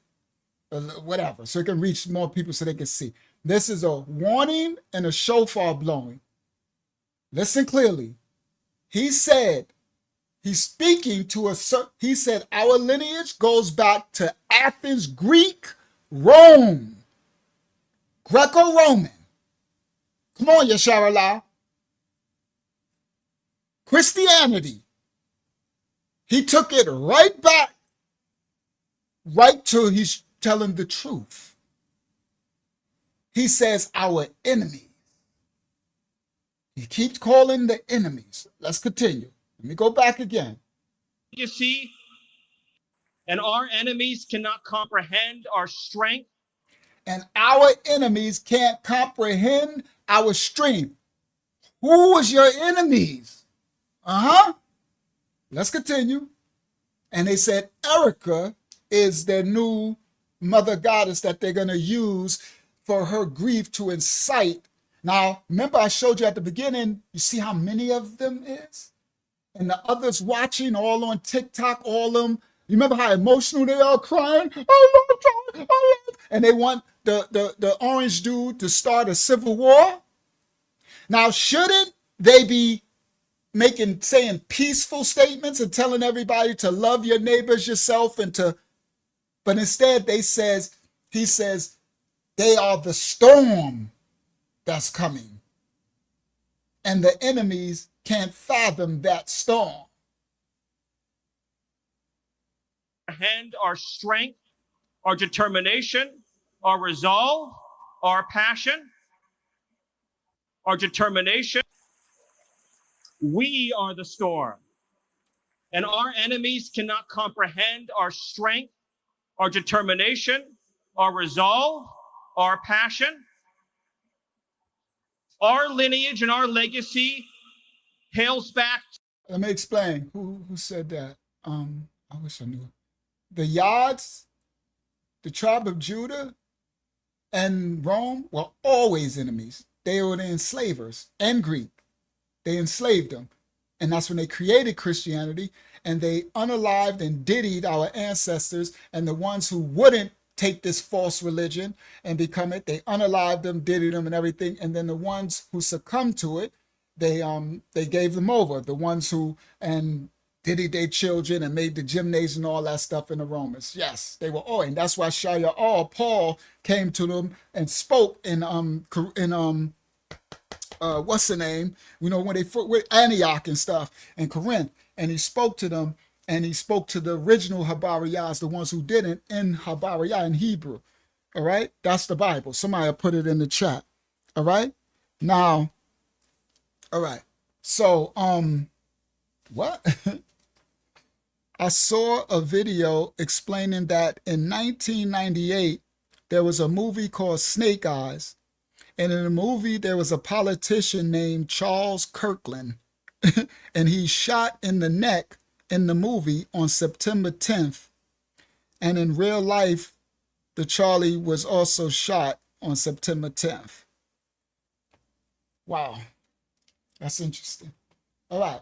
Whatever. So it can reach more people so they can see. This is a warning and a shofar blowing. Listen clearly. He said, he's speaking to he said, our lineage goes back to Athens, Greek Rome, Greco-Roman. Come on, Yasharallah. Christianity. He took it right back, right to he's telling the truth. He says our enemy. He keeps calling the enemies. Let's continue. Let me go back again. You see, and our enemies cannot comprehend our strength. And our enemies can't comprehend our strength. Who is your enemies? Let's continue. And they said Erica is their new mother goddess that they're going to use for her grief to incite. Now, remember I showed you at the beginning, you see how many of them is? And the others watching all on TikTok, all of them. You remember how emotional they are crying? I love Charlie, I love. And they want the orange dude to start a civil war. Now, shouldn't they be saying peaceful statements and telling everybody to love your neighbors, yourself, but instead he says they are the storm that's coming. And the enemies can't fathom that storm. Comprehend our strength, our determination, our resolve, our passion, our determination. We are the storm, and our enemies cannot comprehend our strength, our determination, our resolve, our passion. Our lineage and our legacy hails back. Let me explain. Who said that? I wish I knew. The Yads, the tribe of Judah, and Rome were always enemies. They were the enslavers and Greek. They enslaved them. And that's when they created Christianity, and they unalived and diddied our ancestors, and the ones who wouldn't take this false religion and become it, they unalived them, diddied them and everything. And then the ones who succumbed to it, they gave them over. The ones who diddied their children and made the gymnasium and all that stuff in the Romans. Yes, they were all, and that's why Paul came to them and spoke in what's the name? You know, when they with Antioch and stuff and Corinth, and he spoke to them, and he spoke to the original Habariyahs, the ones who didn't, in Habariyah in Hebrew. All right, that's the Bible. Somebody put it in the chat. All right, now, all right. So what? I saw a video explaining that in 1998 there was a movie called Snake Eyes. And in the movie, there was a politician named Charles Kirkland, and he shot in the neck in the movie on September 10th. And in real life, the Charlie was also shot on September 10th. Wow, that's interesting. All right.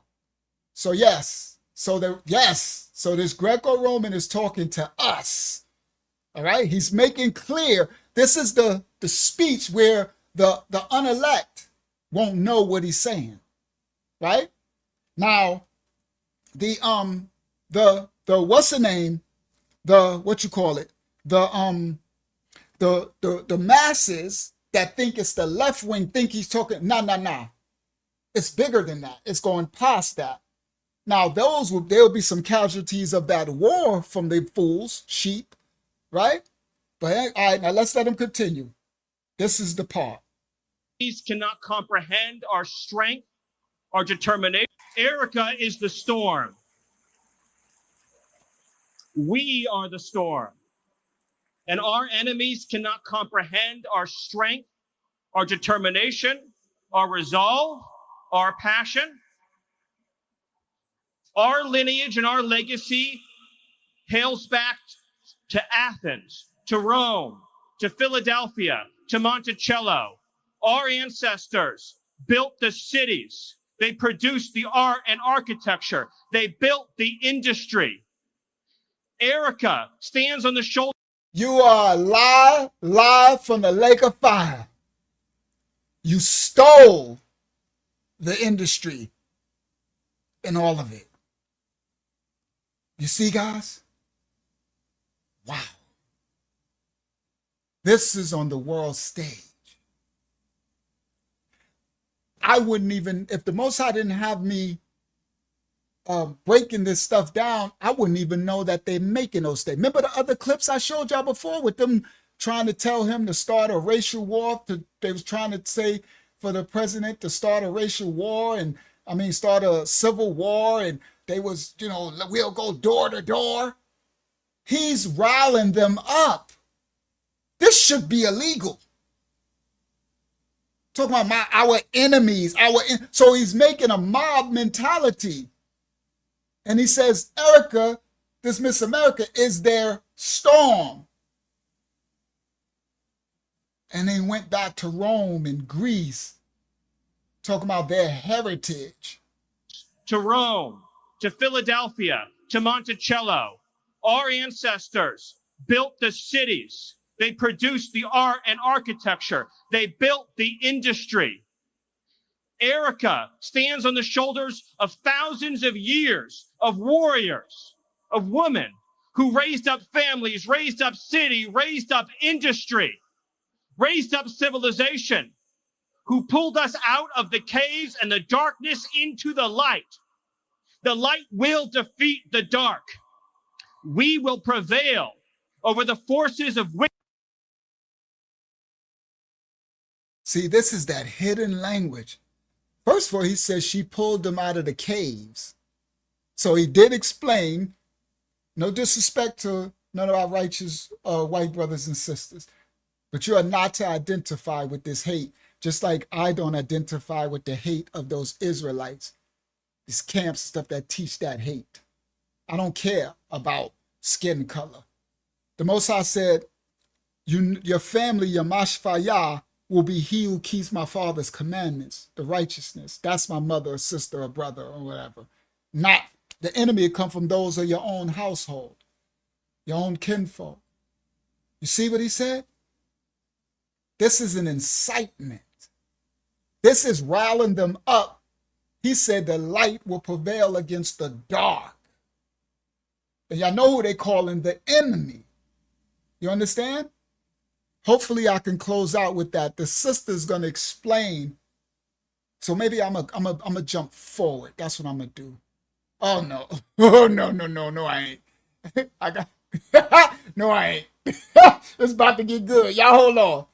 So yes, so this Greco-Roman is talking to us. All right, he's making clear this is the speech where the unelect won't know what he's saying, right? Now, the what's the name? What you call it? The masses that think it's the left wing think he's talking. Nah. It's bigger than that. It's going past that. Now, there'll be some casualties of that war from the fools, sheep, right? But all right, now let's let him continue. This is the part. These cannot comprehend our strength, our determination. Erica is the storm. We are the storm. And our enemies cannot comprehend our strength, our determination, our resolve, our passion. Our lineage and our legacy hails back to Athens, to Rome, to Philadelphia, to Monticello. Our ancestors built the cities. They produced the art and architecture. They built the industry. Erica stands on the shoulder. You are live from the lake of fire. You stole the industry and all of it. You see, guys? Wow. This is on the world stage. I wouldn't even, if the Most High didn't have me breaking this stuff down, I wouldn't even know that they're making those statements. Remember the other clips I showed y'all before with them trying to tell him to start a racial war? They was trying to say for the president to start a racial war and, start a civil war, and they was, we'll go door to door. He's riling them up. This should be illegal. Talking about our enemies, so he's making a mob mentality. And he says, Erica, this Miss America is their storm. And they went back to Rome and Greece, talking about their heritage. To Rome, to Philadelphia, to Monticello, our ancestors built the cities. They produced the art and architecture. They built the industry. Erica stands on the shoulders of thousands of years of warriors, of women who raised up families, raised up city, raised up industry, raised up civilization, who pulled us out of the caves and the darkness into the light. The light will defeat the dark. We will prevail over the forces of wickedness. See, this is that hidden language. First of all, he says she pulled them out of the caves. So he did explain, no disrespect to none of our righteous white brothers and sisters, but you are not to identify with this hate, just like I don't identify with the hate of those Israelites, these camps and stuff that teach that hate. I don't care about skin color. The Most High said, your family, your mashfayah, will be he who keeps my father's commandments, the righteousness. That's my mother or sister or brother or whatever. Not the enemy come from those of your own household, your own kinfolk. You see what he said? This is an incitement. This is riling them up. He said the light will prevail against the dark. And y'all know who they calling the enemy. You understand? Hopefully I can close out with that. The sister's going to explain. So maybe I'm a jump forward. That's what I'm going to do. Oh, no. Oh, no, I ain't. I got, no, I ain't. It's about to get good. Y'all hold on.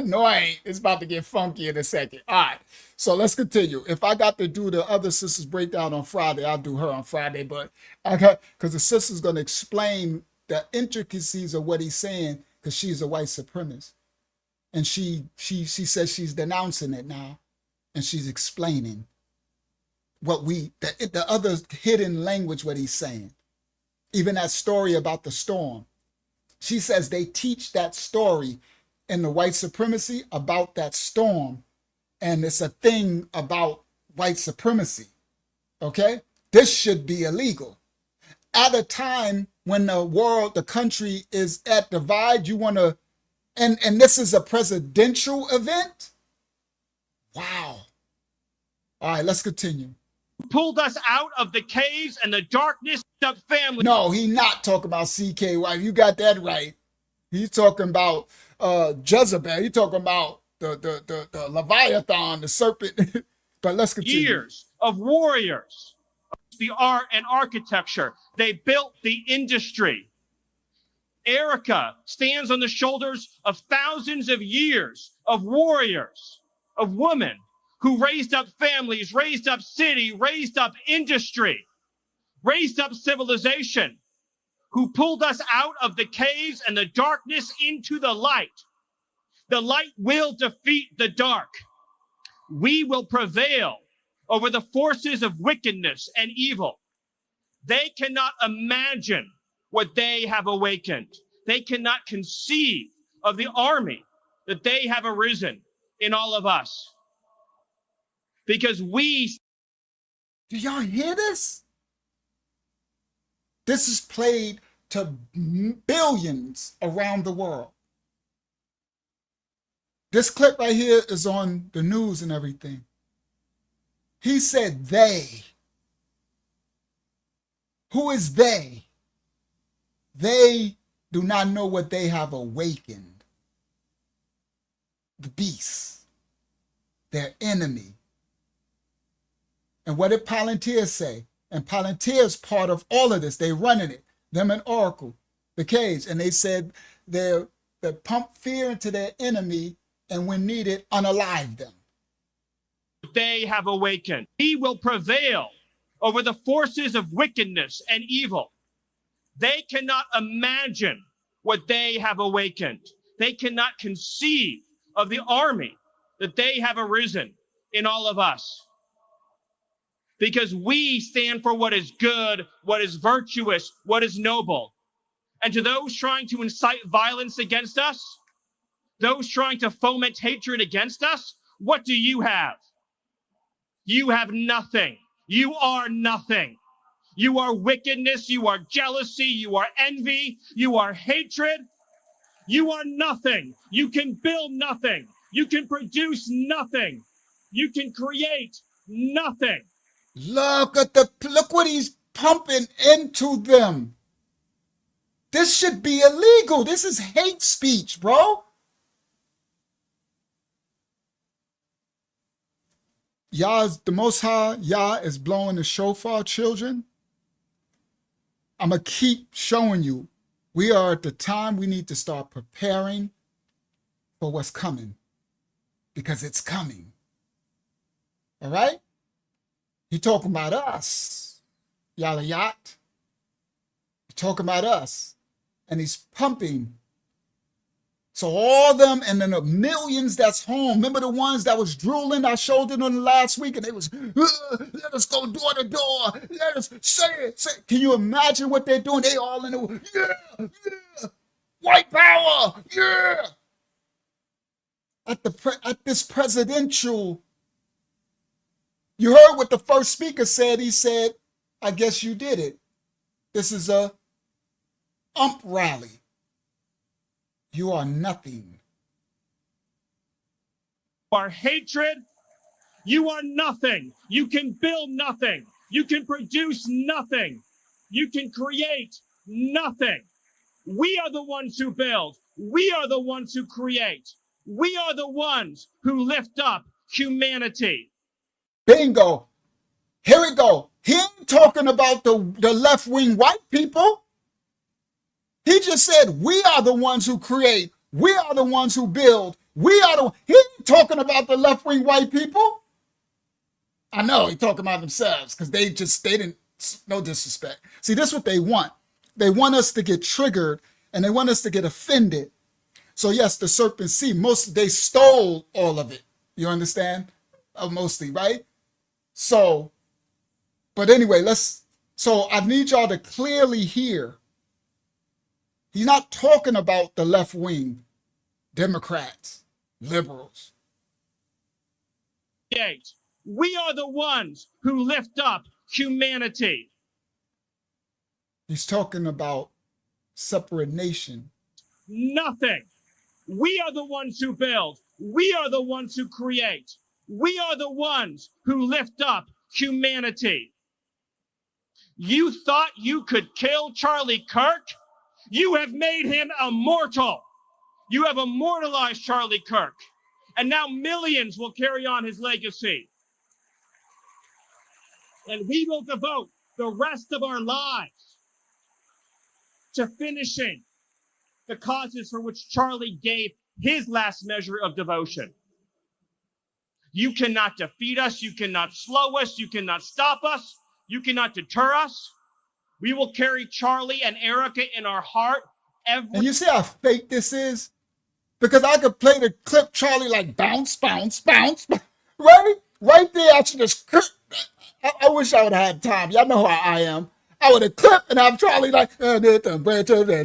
No, I ain't. It's about to get funky in a second. All right. So let's continue. If I got to do the other sister's breakdown on Friday, I'll do her on Friday. But because the sister's going to explain the intricacies of what he's saying, because she's a white supremacist. And she says she's denouncing it now. And she's explaining what the other hidden language, what he's saying. Even that story about the storm. She says they teach that story in the white supremacy about that storm. And it's a thing about white supremacy. Okay? This should be illegal. At a time when the country is at divide, you want to, and this is a presidential event? Wow. All right, let's continue. Pulled us out of the caves and the darkness of family. No, he's not talking about CKY. You got that right. He's talking about Jezebel. He's talking about the Leviathan, the serpent. But let's continue. Years of warriors, the art and architecture. They built the industry. Erica stands on the shoulders of thousands of years of warriors, of women who raised up families, raised up city, raised up industry, raised up civilization, who pulled us out of the caves and the darkness into the light. The light will defeat the dark. We will prevail over the forces of wickedness and evil. They cannot imagine what they have awakened. They cannot conceive of the army that they have arisen in all of us. Because we... Do y'all hear this? This is played to billions around the world. This clip right here is on the news and everything. He said they. Who is they? They do not know what they have awakened. The beast, their enemy. And what did Palantir say? And Palantir is part of all of this. They running it. Them and Oracle, the cage. And they said they pump fear into their enemy and when needed, unalive them. They have awakened. He will prevail over the forces of wickedness and evil. They cannot imagine what they have awakened. They cannot conceive of the army that they have arisen in all of us. Because we stand for what is good, what is virtuous, what is noble. And to those trying to incite violence against us, those trying to foment hatred against us, what do you have? You have nothing. You are nothing. You are wickedness. You are jealousy. You are envy. You are hatred. You are nothing. You can build nothing. You can produce nothing. You can create nothing. Look what he's pumping into them. This should be illegal. This is hate speech, bro. Yah is the Most High. Yah is blowing the shofar, children. I'm going to keep showing you. We are at the time we need to start preparing for what's coming. Because it's coming. All right? He talking about us. Yalayat. He talking about us. And he's pumping. So all them and then the millions that's home. Remember the ones that was drooling? I showed it on the last week and they was, let us go door to door. Let us say it. Can you imagine what they're doing? They all in the, yeah. White power, yeah. At this presidential, you heard what the first speaker said. He said, I guess you did it. This is a rally. You are nothing. You are hatred. You are nothing. You can build nothing. You can produce nothing. You can create nothing. We are the ones who build. We are the ones who create. We are the ones who lift up humanity. Bingo. Here we go. He ain't talking about the left-wing white people. He just said, we are the ones who create. We are the ones who build. He ain't talking about the left-wing white people. I know he talking about themselves because they didn't, no disrespect. See, this is what they want. They want us to get triggered and they want us to get offended. So yes, the serpent seed, they stole all of it. You understand? Mostly, right? So, but anyway, so I need y'all to clearly hear. He's not talking about the left wing, Democrats, liberals. We are the ones who lift up humanity. He's talking about separate nation. Nothing. We are the ones who build. We are the ones who create. We are the ones who lift up humanity. You thought you could kill Charlie Kirk? You have made him immortal. You have immortalized Charlie Kirk. And now millions will carry on his legacy. And we will devote the rest of our lives to finishing the causes for which Charlie gave his last measure of devotion. You cannot defeat us. You cannot slow us. You cannot stop us. You cannot deter us. We will carry Charlie and Erica in our heart. And you see how fake this is? Because I could play the clip Charlie like bounce, bounce, bounce. Right? Right there, I should just I wish I would have had time. Y'all know how I am. I would have clipped and have Charlie like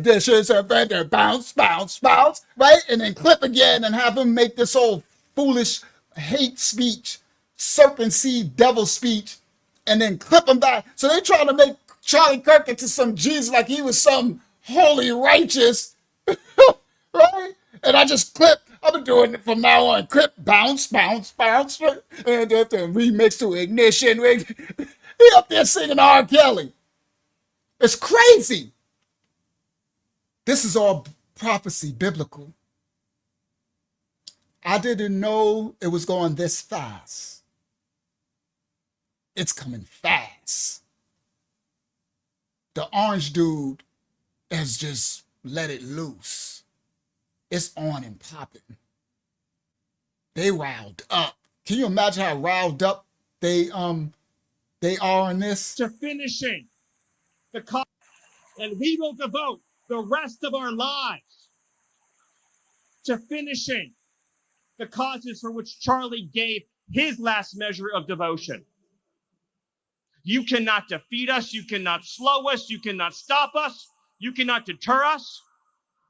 dishes and bounce, bounce, bounce, right? And then clip again and have him make this old foolish hate speech, serpent seed devil speech, and then clip him back. So they trying to make Charlie Kirk into some Jesus like he was some holy righteous, right? And I just clip. I've been doing it from now on. Clip, bounce, bounce, bounce, and then remix to ignition. He up there singing R. Kelly. It's crazy. This is all prophecy, biblical. I didn't know it was going this fast. It's coming fast. The orange dude has just let it loose. It's on and popping. They riled up. Can you imagine how riled up they are in this? To finishing the cause, and we will devote the rest of our lives to finishing the causes for which Charlie gave his last measure of devotion. You cannot defeat us. You cannot slow us. You cannot stop us. You cannot deter us.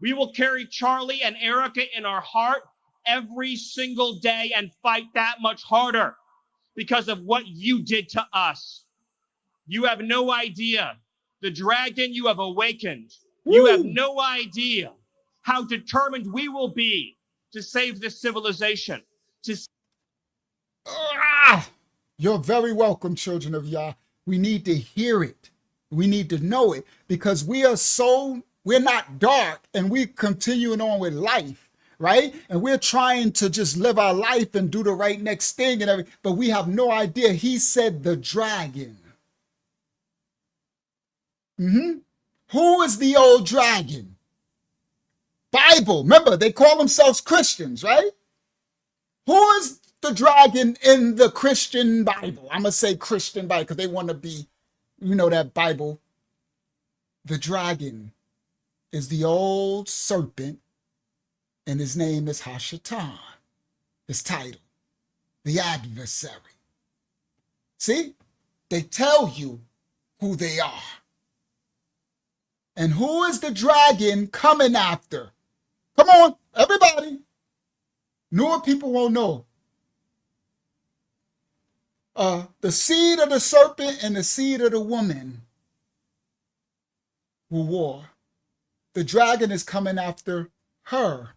We will carry Charlie and Erica in our heart every single day and fight that much harder because of what you did to us. You have no idea the dragon you have awakened. You have no idea how determined we will be to save this civilization. You're very welcome, children of Yah. We need to hear it. We need to know it because we're not dark and we're continuing on with life, right? And we're trying to just live our life and do the right next thing and everything, but we have no idea. He said the dragon. Who is the old dragon? Bible. Remember, they call themselves Christians, right? Who is the dragon in the Christian Bible? I'm going to say Christian Bible because they want to be, that Bible. The dragon is the old serpent, and his name is Hashatan. His title, the adversary. See, they tell you who they are. And who is the dragon coming after? Come on, everybody. Newer people won't know. The seed of the serpent and the seed of the woman will war. The dragon is coming after her,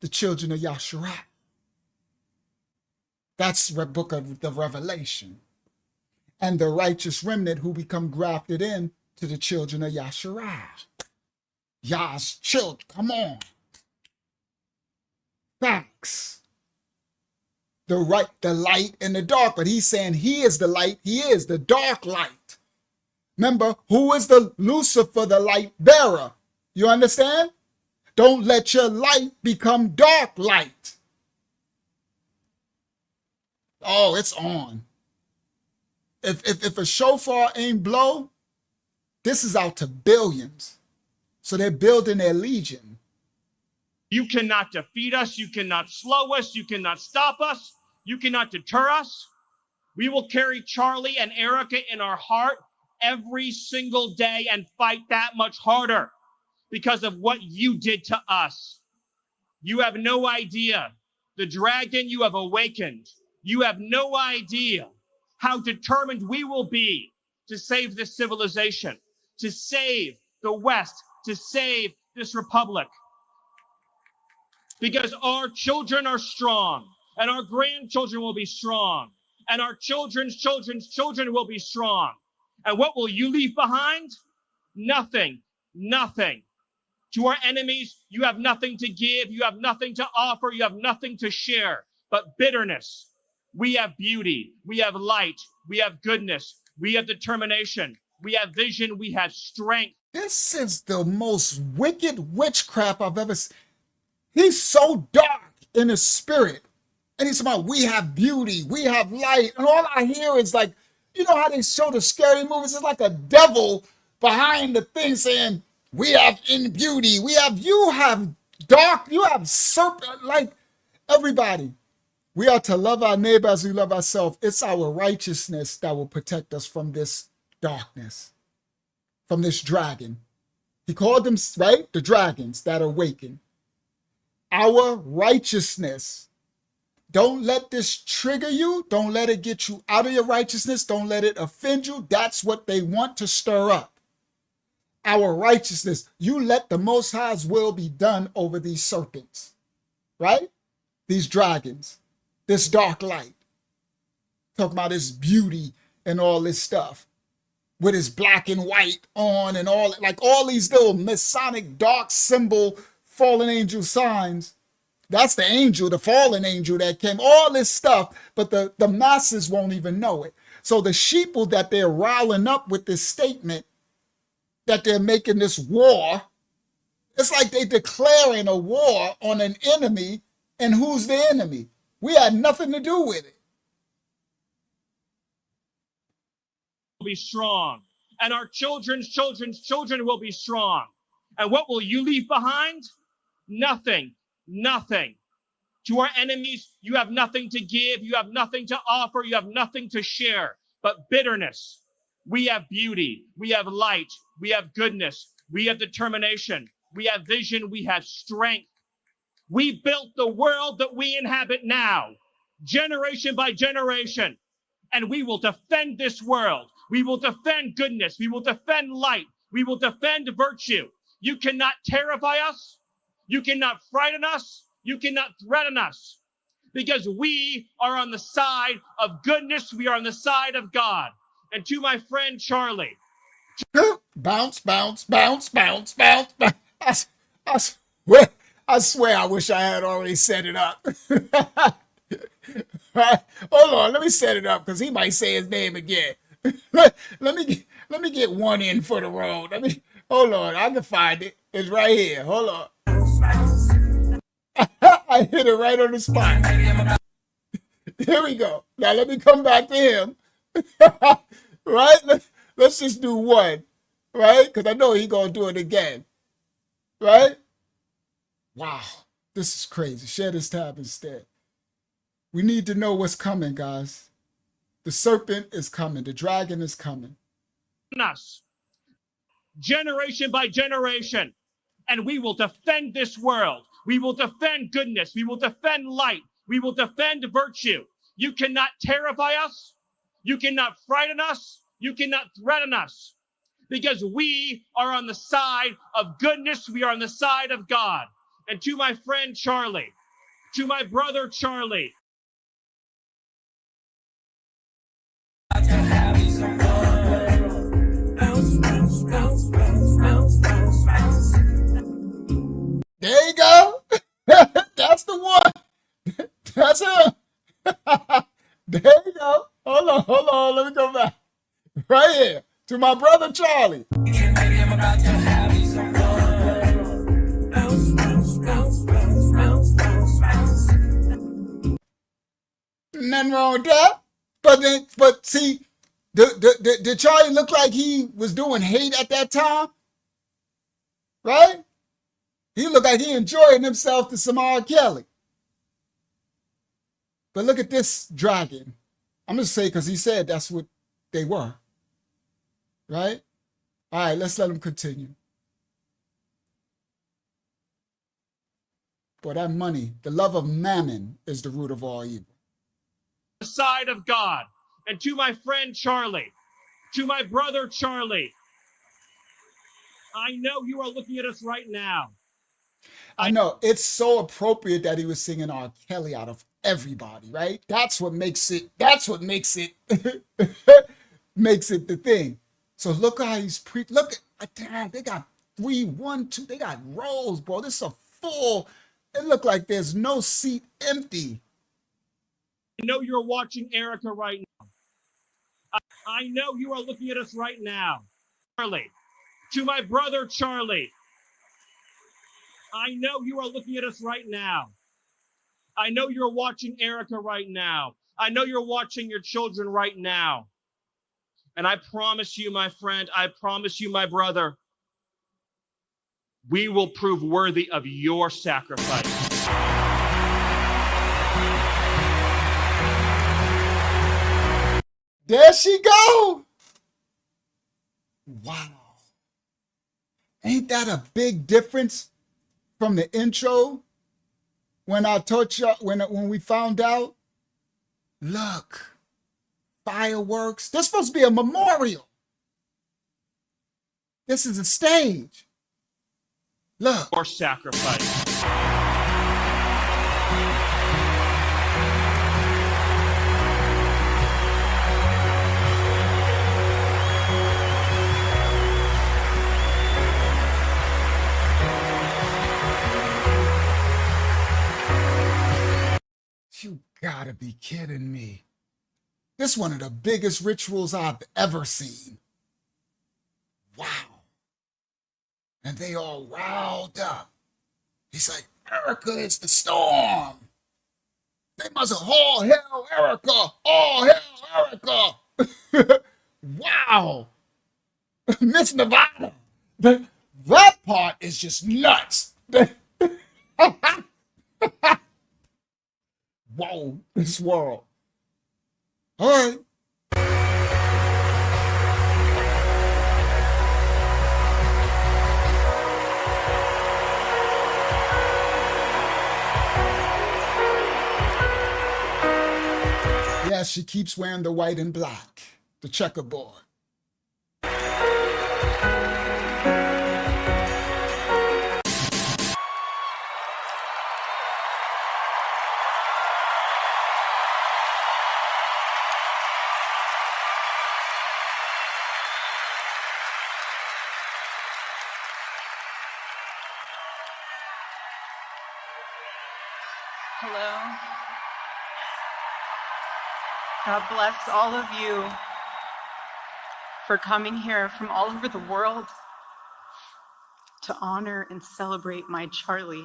the children of Yasharai. That's the book of the Revelation. And the righteous remnant who become grafted in to the children of Yasharai. Yah's children, come on. Facts. The light and the dark, but he's saying he is the light, he is the dark light. Remember, who is the Lucifer, the light bearer? You understand? Don't let your light become dark light. Oh, it's on. If a shofar ain't blow, this is out to billions. So they're building their legion. You cannot defeat us. You cannot slow us. You cannot stop us. You cannot deter us. We will carry Charlie and Erica in our heart every single day and fight that much harder because of what you did to us. You have no idea the dragon you have awakened. You have no idea how determined we will be to save this civilization, to save the West, to save this republic. Because our children are strong, and our grandchildren will be strong, and our children's children's children will be strong. And what will you leave behind? Nothing, nothing. To our enemies, you have nothing to give, you have nothing to offer, you have nothing to share, but bitterness. We have beauty, we have light, we have goodness, we have determination, we have vision, we have strength. This is the most wicked witchcraft I've ever seen. He's so dark in his spirit. And he's about, we have beauty, we have light. And all I hear is like, you know how they show the scary movies? It's like a devil behind the thing saying, we have in beauty, you have dark, you have serpent, like everybody. We are to love our neighbor as we love ourselves. It's our righteousness that will protect us from this darkness, from this dragon. He called them, right? The dragons that awaken. Our righteousness. Don't let this trigger you. Don't let it get you out of your righteousness. Don't let it offend you. That's what they want to stir up. Our righteousness. You let the Most High's will be done over these serpents, right? These dragons, this dark light. Talking about this beauty and all this stuff. with his black and white on and all these little Masonic dark symbol fallen angel signs. That's the angel, the fallen angel that came, all this stuff, but the masses won't even know it. So the sheeple that they're riling up with this statement that they're making this war, it's like they're declaring a war on an enemy, and who's the enemy? We had nothing to do with it. Be strong, and our children's children will be strong. And what will you leave behind? Nothing. To our enemies, you have nothing to give, you have nothing to offer, you have nothing to share, but bitterness. We have beauty, we have light, we have goodness, we have determination, we have vision, we have strength. We built the world that we inhabit now, generation by generation, and we will defend this world. We will defend goodness. We will defend light. We will defend virtue. You cannot terrify us. You cannot frighten us. You cannot threaten us, because we are on the side of goodness. We are on the side of God. And to my friend Charlie. Bounce. I swear I wish I had already set it up. Hold on, let me set it up because he might say his name again. let me get one in for the road. Hold on, I can find it. It's right here. Hold on. I hit it right on the spot. Here we go. Now let me come back to him. Right? Let's just do one. Right? Because I know he's going to do it again. Right? Wow. This is crazy. Share this tab instead. We need to know what's coming, guys. The serpent is coming. The dragon is coming. Us, generation by generation, and we will defend this world. We will defend goodness. We will defend light. We will defend virtue. You cannot terrify us. You cannot frighten us. You cannot threaten us, because we are on the side of goodness. We are on the side of God. And to my friend Charlie, to my brother Charlie, there you go. That's the one. That's him. There you go. Hold on. Let me go back. Right here. To my brother Charlie. Nothing wrong with that. But see, did Charlie look like he was doing hate at that time? Right? He looked like he enjoying himself to some R. Kelly. But look at this dragon. I'm going to say because he said that's what they were. Right? All right, let's let him continue. Boy, that money, the love of mammon is the root of all evil. the side of God. And to my friend Charlie, to my brother Charlie, I know you are looking at us right now. I know it's so appropriate that he was singing R. Kelly out of everybody, right? That's what makes it makes it the thing. So look how he's look at damn, they got 3, 1, 2, they got rows, bro. This is a full, it looked like there's no seat empty. I know you're watching Erica right now. I know you are looking at us right now. Charlie, to my brother Charlie, I know you are looking at us right now. I know you're watching Erica right now. I know you're watching your children right now. And I promise you, my friend, I promise you, my brother, we will prove worthy of your sacrifice. There she go. Wow. Ain't that a big difference from the intro when I told you, when we found out? Look, fireworks. This is supposed to be a memorial. This is a stage. Look. Your sacrifice. You gotta be kidding me. This is one of the biggest rituals I've ever seen. Wow. And they all riled up. He's like, Erica is the storm. They must have all hell Erica. All hell Erica. Wow. Miss Nevada. That part is just nuts. Whoa, this world. All right. Yes, she keeps wearing the white and black, the checkerboard. Hello. God bless all of you for coming here from all over the world to honor and celebrate my Charlie.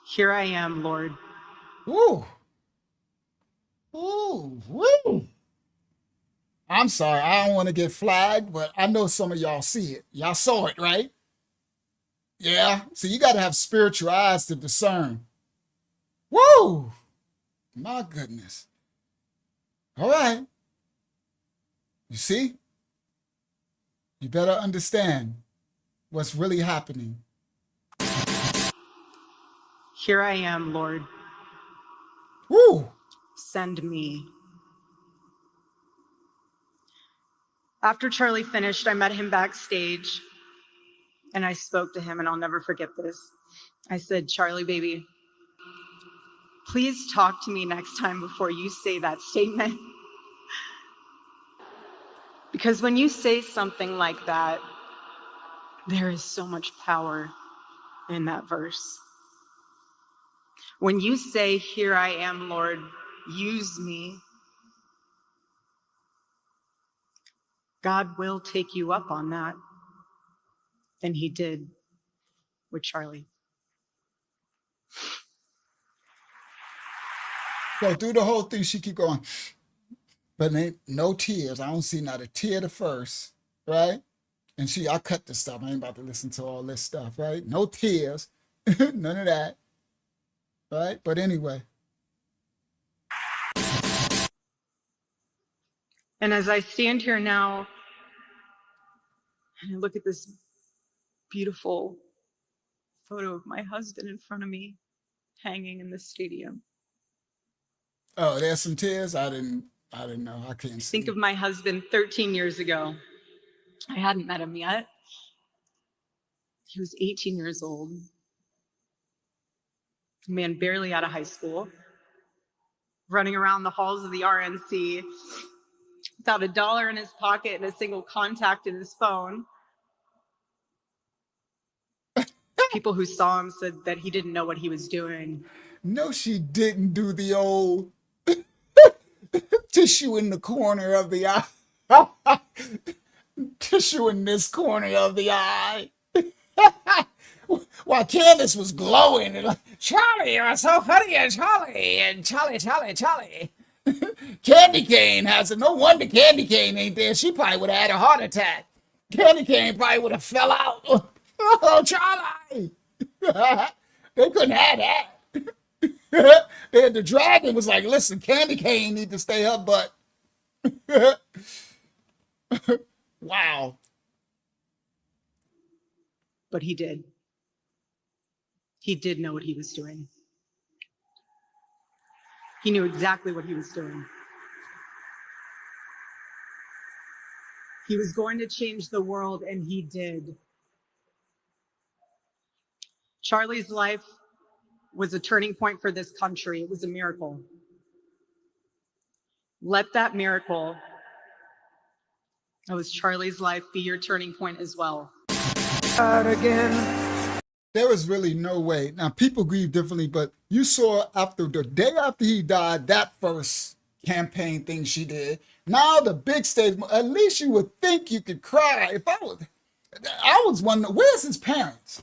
Here I am, Lord. Ooh. Ooh. Woo. I'm sorry, I don't want to get flagged, but I know some of y'all see it. Y'all saw it, right? Yeah. So you got to have spiritual eyes to discern. Woo! My goodness. All right. You see? You better understand what's really happening. Here I am, Lord. Woo! Send me. After Charlie finished, I met him backstage and I spoke to him, and I'll never forget this. I said, Charlie, baby, please talk to me next time before you say that statement. Because when you say something like that, there is so much power in that verse. When you say, here I am, Lord, use me, God will take you up on that. And he did with Charlie. So through the whole thing, she keep going, but ain't no tears. I don't see not a tear the first, right? And I cut this stuff. I ain't about to listen to all this stuff, right? No tears, none of that, right? But anyway. And as I stand here now, and I look at this beautiful photo of my husband in front of me, hanging in the stadium. Oh, there's some tears? I didn't know. I can't see. Think of my husband 13 years ago. I hadn't met him yet. He was 18 years old. A man barely out of high school, running around the halls of the RNC without $1 in his pocket and a single contact in his phone. People who saw him said that he didn't know what he was doing. No, she didn't do the old tissue in the corner of the eye. Tissue in this corner of the eye. While Candace was glowing and like, Charlie, you're so funny, and Charlie. Candy Cane has it. No wonder Candy Cane ain't there. She probably would have had a heart attack. Candy Cane probably would have fell out. Oh, Charlie. They couldn't have that. The dragon was like, listen, Candy Cane need to stay her butt. Wow. But he did. He did know what he was doing. He knew exactly what he was doing. He was going to change the world, and he did. Charlie's life was a turning point for this country. It was a miracle. Let that miracle that was Charlie's life be your turning point as well. Again. there was really no way. Now, people grieve differently, but you saw after the day after he died, that first campaign thing she did. Now the big stage, at least you would think you could cry. If I was wondering, where's his parents?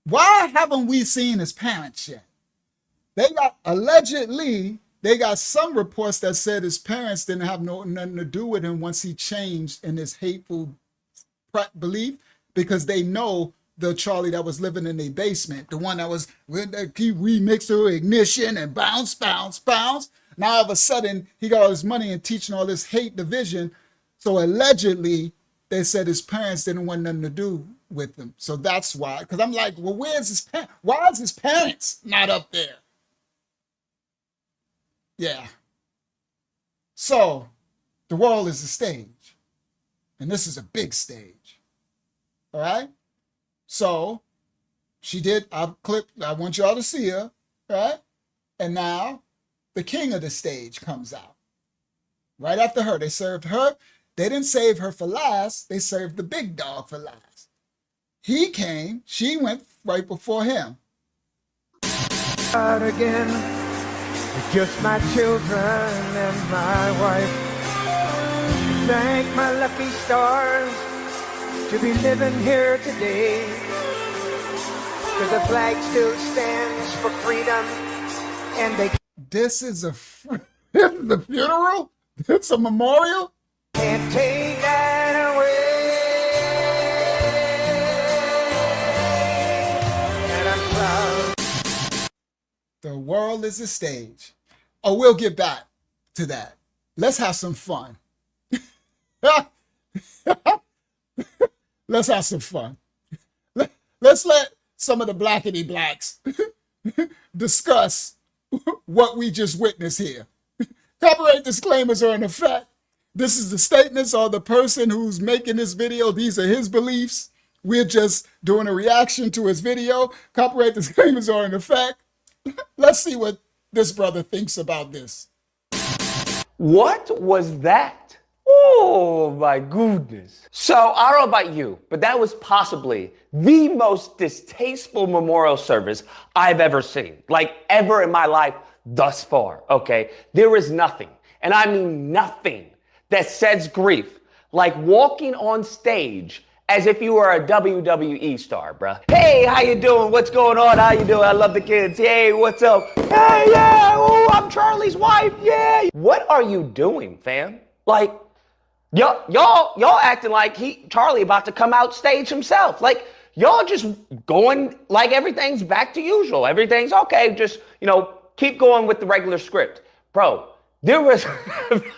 Why haven't we seen his parents yet? Allegedly, they got some reports that said his parents didn't have nothing to do with him once he changed in his hateful belief, because they know the Charlie that was living in their basement, the one that was, he remixed her ignition and bounce, bounce, bounce. Now all of a sudden, he got all his money and teaching all this hate division. So allegedly, they said his parents didn't want nothing to do with him. So that's why, because I'm like, well, where's his parents? Why is his parents not up there? Yeah. So the world is a stage, and this is a big stage. All right. So she did, I want y'all to see her, right? And now the king of the stage comes out. Right after her, they served her. They didn't save her for last. They served the big dog for last. He came, she went right before him. Out again, just my children and my wife. Thank my lucky stars to be living here today, because the flag still stands for freedom, and they this is a funeral? It's a memorial? can't take that away. And I'm proud. The world is a stage. Oh, we'll get back to that. Let's have some fun. Let's have some fun. Let's let some of the blackity blacks discuss what we just witnessed here. Copyright disclaimers are in effect. This is the statements of the person who's making this video. These are his beliefs. We're just doing a reaction to his video. Copyright disclaimers are in effect. Let's see what this brother thinks about this. What was that? Oh my goodness. So I don't know about you, but that was possibly the most distasteful memorial service I've ever seen, like ever in my life thus far, okay? There is nothing, and I mean nothing, that says grief like walking on stage as if you were a WWE star, bruh. Hey, how you doing? What's going on? How you doing? I love the kids. Hey, what's up? Hey, yeah, oh, I'm Charlie's wife, yeah. What are you doing, fam? Like, y'all acting like Charlie about to come out stage himself. Like, y'all just going like everything's back to usual. Everything's okay, just, keep going with the regular script. Bro, there was,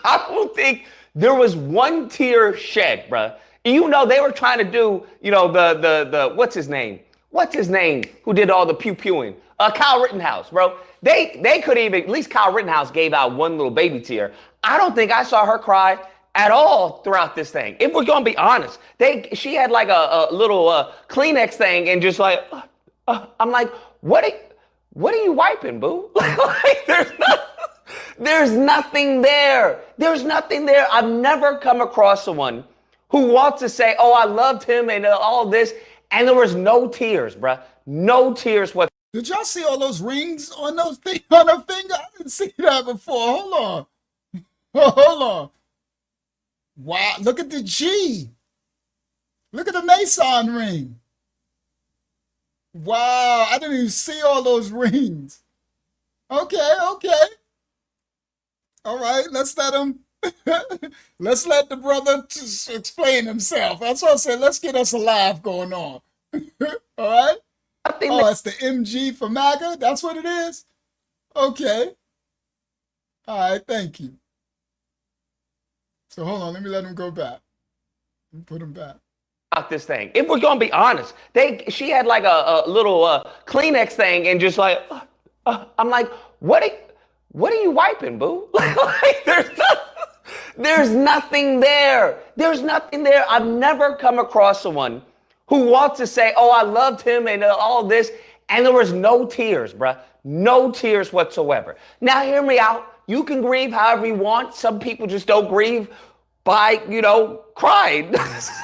I don't think there was one tear shed, bruh. They were trying to do, the what's his name? What's his name? Who did all the pew-pewing? Kyle Rittenhouse, bro. They could even, at least Kyle Rittenhouse gave out one little baby tear. I don't think I saw her cry at all throughout this thing. If we're gonna be honest, she had like a little Kleenex thing and just like, I'm like, what are you wiping, boo? Like, there's nothing there. There's nothing there. I've never come across someone who wants to say, oh, I loved him and all this, and there was no tears, bruh. No tears whatsoever. Did y'all see all those rings on those things on her finger? I didn't see that before. Hold on. Hold on. Wow, look at the G. Look at the Mason ring. Wow, I didn't even see all those rings. Okay. All right, let's let the brother explain himself. That's what I said. Let's get us a live going on. All right? Oh, it's the MG for MAGA? That's what it is? Okay. All right, thank you. So hold on, let me let him go back. Let me put him back. About this thing. If we're gonna be honest, she had like a little Kleenex thing and just like, I'm like, what are you wiping, boo? Like, there's nothing there. There's nothing there. I've never come across someone who wants to say, oh, I loved him and all this, and there was no tears, bruh. No tears whatsoever. Now, hear me out. You can grieve however you want. Some people just don't grieve by, crying.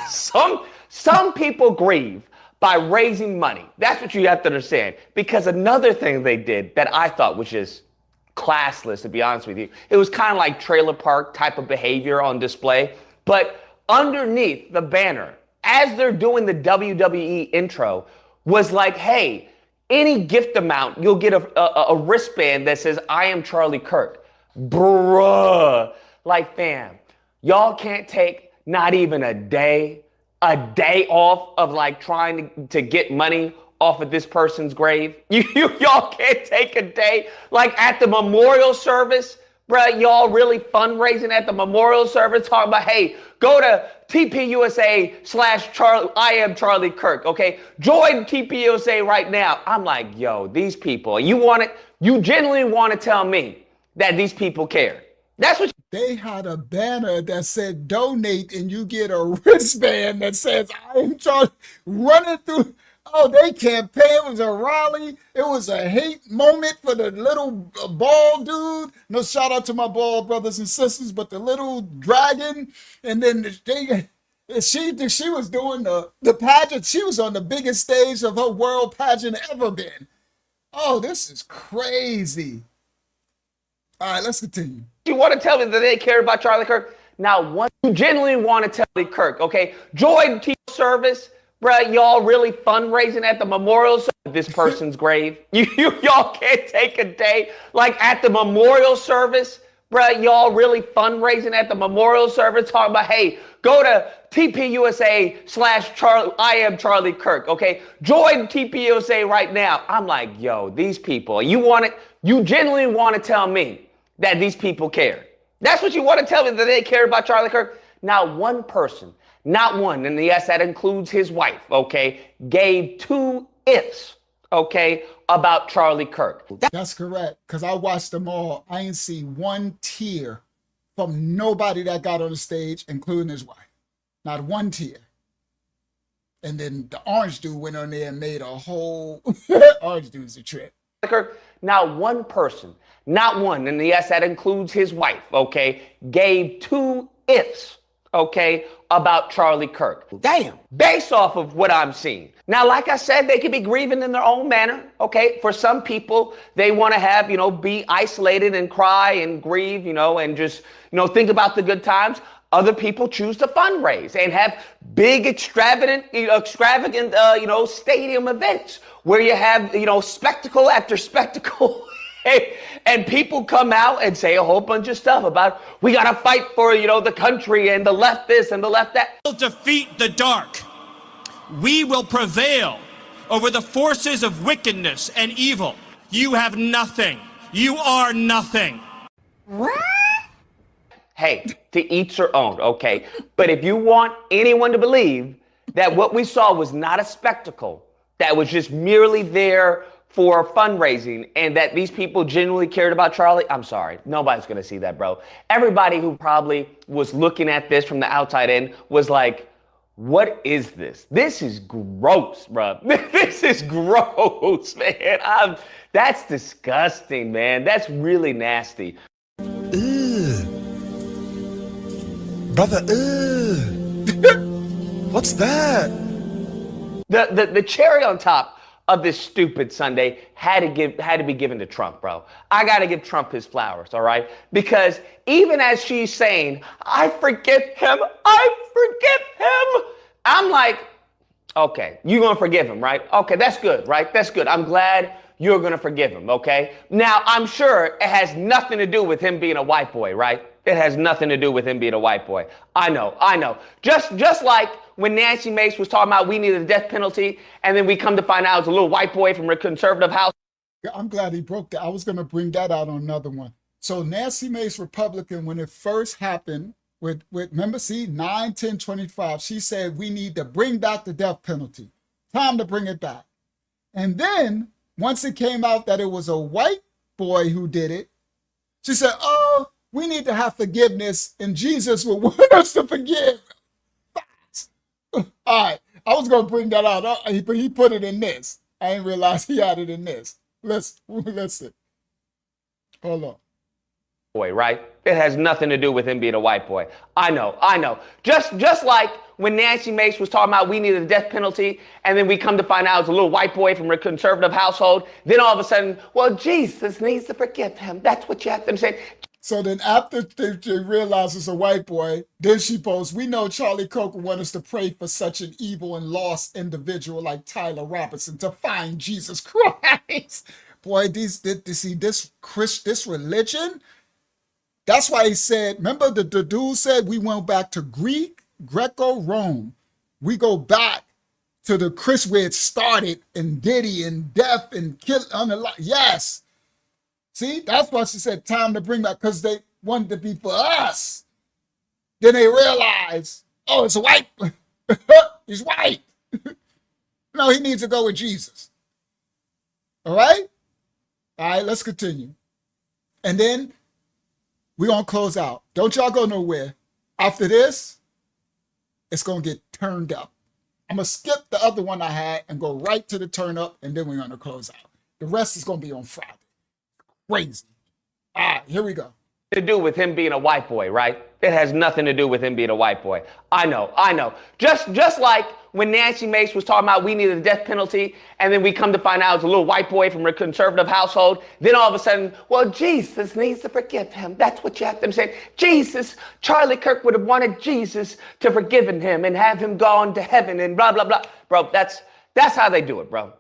Some people grieve by raising money. That's what you have to understand. Because another thing they did that I thought was just classless, to be honest with you, it was kind of like trailer park type of behavior on display. But underneath the banner, as they're doing the WWE intro, was like, hey, any gift amount, you'll get a wristband that says, I am Charlie Kirk. Bruh. Like, fam, y'all can't take not even a day off of like trying to get money off of this person's grave. Y'all can't take a day. Like at the memorial service, bruh, y'all really fundraising at the memorial service, talking about, hey, go to TPUSA/ I am Charlie Kirk, okay? Join TPUSA right now. I'm like, yo, these people, you genuinely want to tell me that these people care. That's what they had a banner that said donate and you get a wristband that says I am Charlie running through. Oh, they campaign. It was a rally. It was a hate moment for the little bald dude. No shout out to my bald brothers and sisters, but the little dragon. And then she was doing the pageant. She was on the biggest stage of her world pageant ever been. Oh, this is crazy. All right, let's continue. You want to tell me that they care about Charlie Kirk? Now, one, you genuinely want to tell Charlie Kirk, okay? Join T service, bruh. Y'all really fundraising at the memorial service, this person's grave. Y'all can't take a day. Like at the memorial service, bruh, y'all really fundraising at the memorial service, talking about, hey, go to TPUSA/ I am Charlie Kirk, okay? Join TPUSA right now. I'm like, yo, these people, you genuinely want to tell me that these people care. That's what you want to tell me, that they care about Charlie Kirk? Now, one person, not one, and yes, that includes his wife, okay, gave 2 ifs, okay, about Charlie Kirk. That's correct, because I watched them all. I ain't see one tear from nobody that got on the stage, including his wife. Not one tear. And then the orange dude went on there and made a whole orange dude's a trip. Now, one person, not one, and yes, that includes his wife, okay, gave 2 ifs, okay, about Charlie Kirk. Damn. Based off of what I'm seeing. Now, like I said, they could be grieving in their own manner, okay? For some people, they want to have, be isolated and cry and grieve, and just, think about the good times. Other people choose to fundraise and have big, extravagant, stadium events where you have, spectacle after spectacle. And people come out and say a whole bunch of stuff about, we got to fight for, the country and the left this and the left that. We'll defeat the dark. We will prevail over the forces of wickedness and evil. You have nothing. You are nothing. What? Hey, to each their own, okay? But if you want anyone to believe that what we saw was not a spectacle, that was just merely there for fundraising, and that these people genuinely cared about Charlie, I'm sorry. Nobody's going to see that, bro. Everybody who probably was looking at this from the outside in was like, what is this? This is gross, bro. This is gross, man. That's disgusting, man. That's really nasty. Brother, what's that? The cherry on top of this stupid Sunday had to be given to Trump, bro. I got to give Trump his flowers, all right? Because even as she's saying, I forgive him, I'm like, okay, you're going to forgive him, right? Okay, that's good, right? That's good. I'm glad you're going to forgive him, okay? Now, I'm sure it has nothing to do with him being a white boy, right? It has nothing to do with him being a white boy. I know. Just like when Nancy Mace was talking about we needed a death penalty, and then we come to find out it was a little white boy from a conservative house. I'm glad he broke that. I was going to bring that out on another one. So Nancy Mace, Republican, when it first happened, with remember, 9/10/25, she said we need to bring back the death penalty. Time to bring it back. And then once it came out that it was a white boy who did it, she said, oh, we need to have forgiveness, and Jesus will want us to forgive. All right, I was going to bring that out, but he put it in this. I didn't realize he had it in this. Listen. Hold on. boy, right? It has nothing to do with him being a white boy. I know. Just like when Nancy Mace was talking about we needed a death penalty, and then we come to find out it's a little white boy from a conservative household, then all of a sudden, well, Jesus needs to forgive him. That's what you have to say. So then after they realize it's a white boy, then she posts, we know Charlie Kirk would want us to pray for such an evil and lost individual like Tyler Robertson to find Jesus Christ. Boy, this religion, that's why he said, remember the dude said we went back to Greco-Rome. We go back to the Chris where it started and Diddy and death and kill on the yes. See, that's why she said time to bring back, because they wanted to be for us. Then they realized, oh, it's a white. He's white. No, he needs to go with Jesus. All right? All right, let's continue. And then we're going to close out. Don't y'all go nowhere. After this, it's going to get turned up. I'm going to skip the other one I had and go right to the turn up, and then we're going to close out. The rest is going to be on Friday. Crazy. All right, here we go. To do with him being a white boy, right? It has nothing to do with him being a white boy. I know. Just like when Nancy Mace was talking about we needed a death penalty, and then we come to find out it's a little white boy from a conservative household, then all of a sudden, well, Jesus needs to forgive him. That's what you have to say. Jesus, Charlie Kirk would have wanted Jesus to forgive him and have him go on to heaven and blah, blah, blah. Bro, that's how they do it, bro.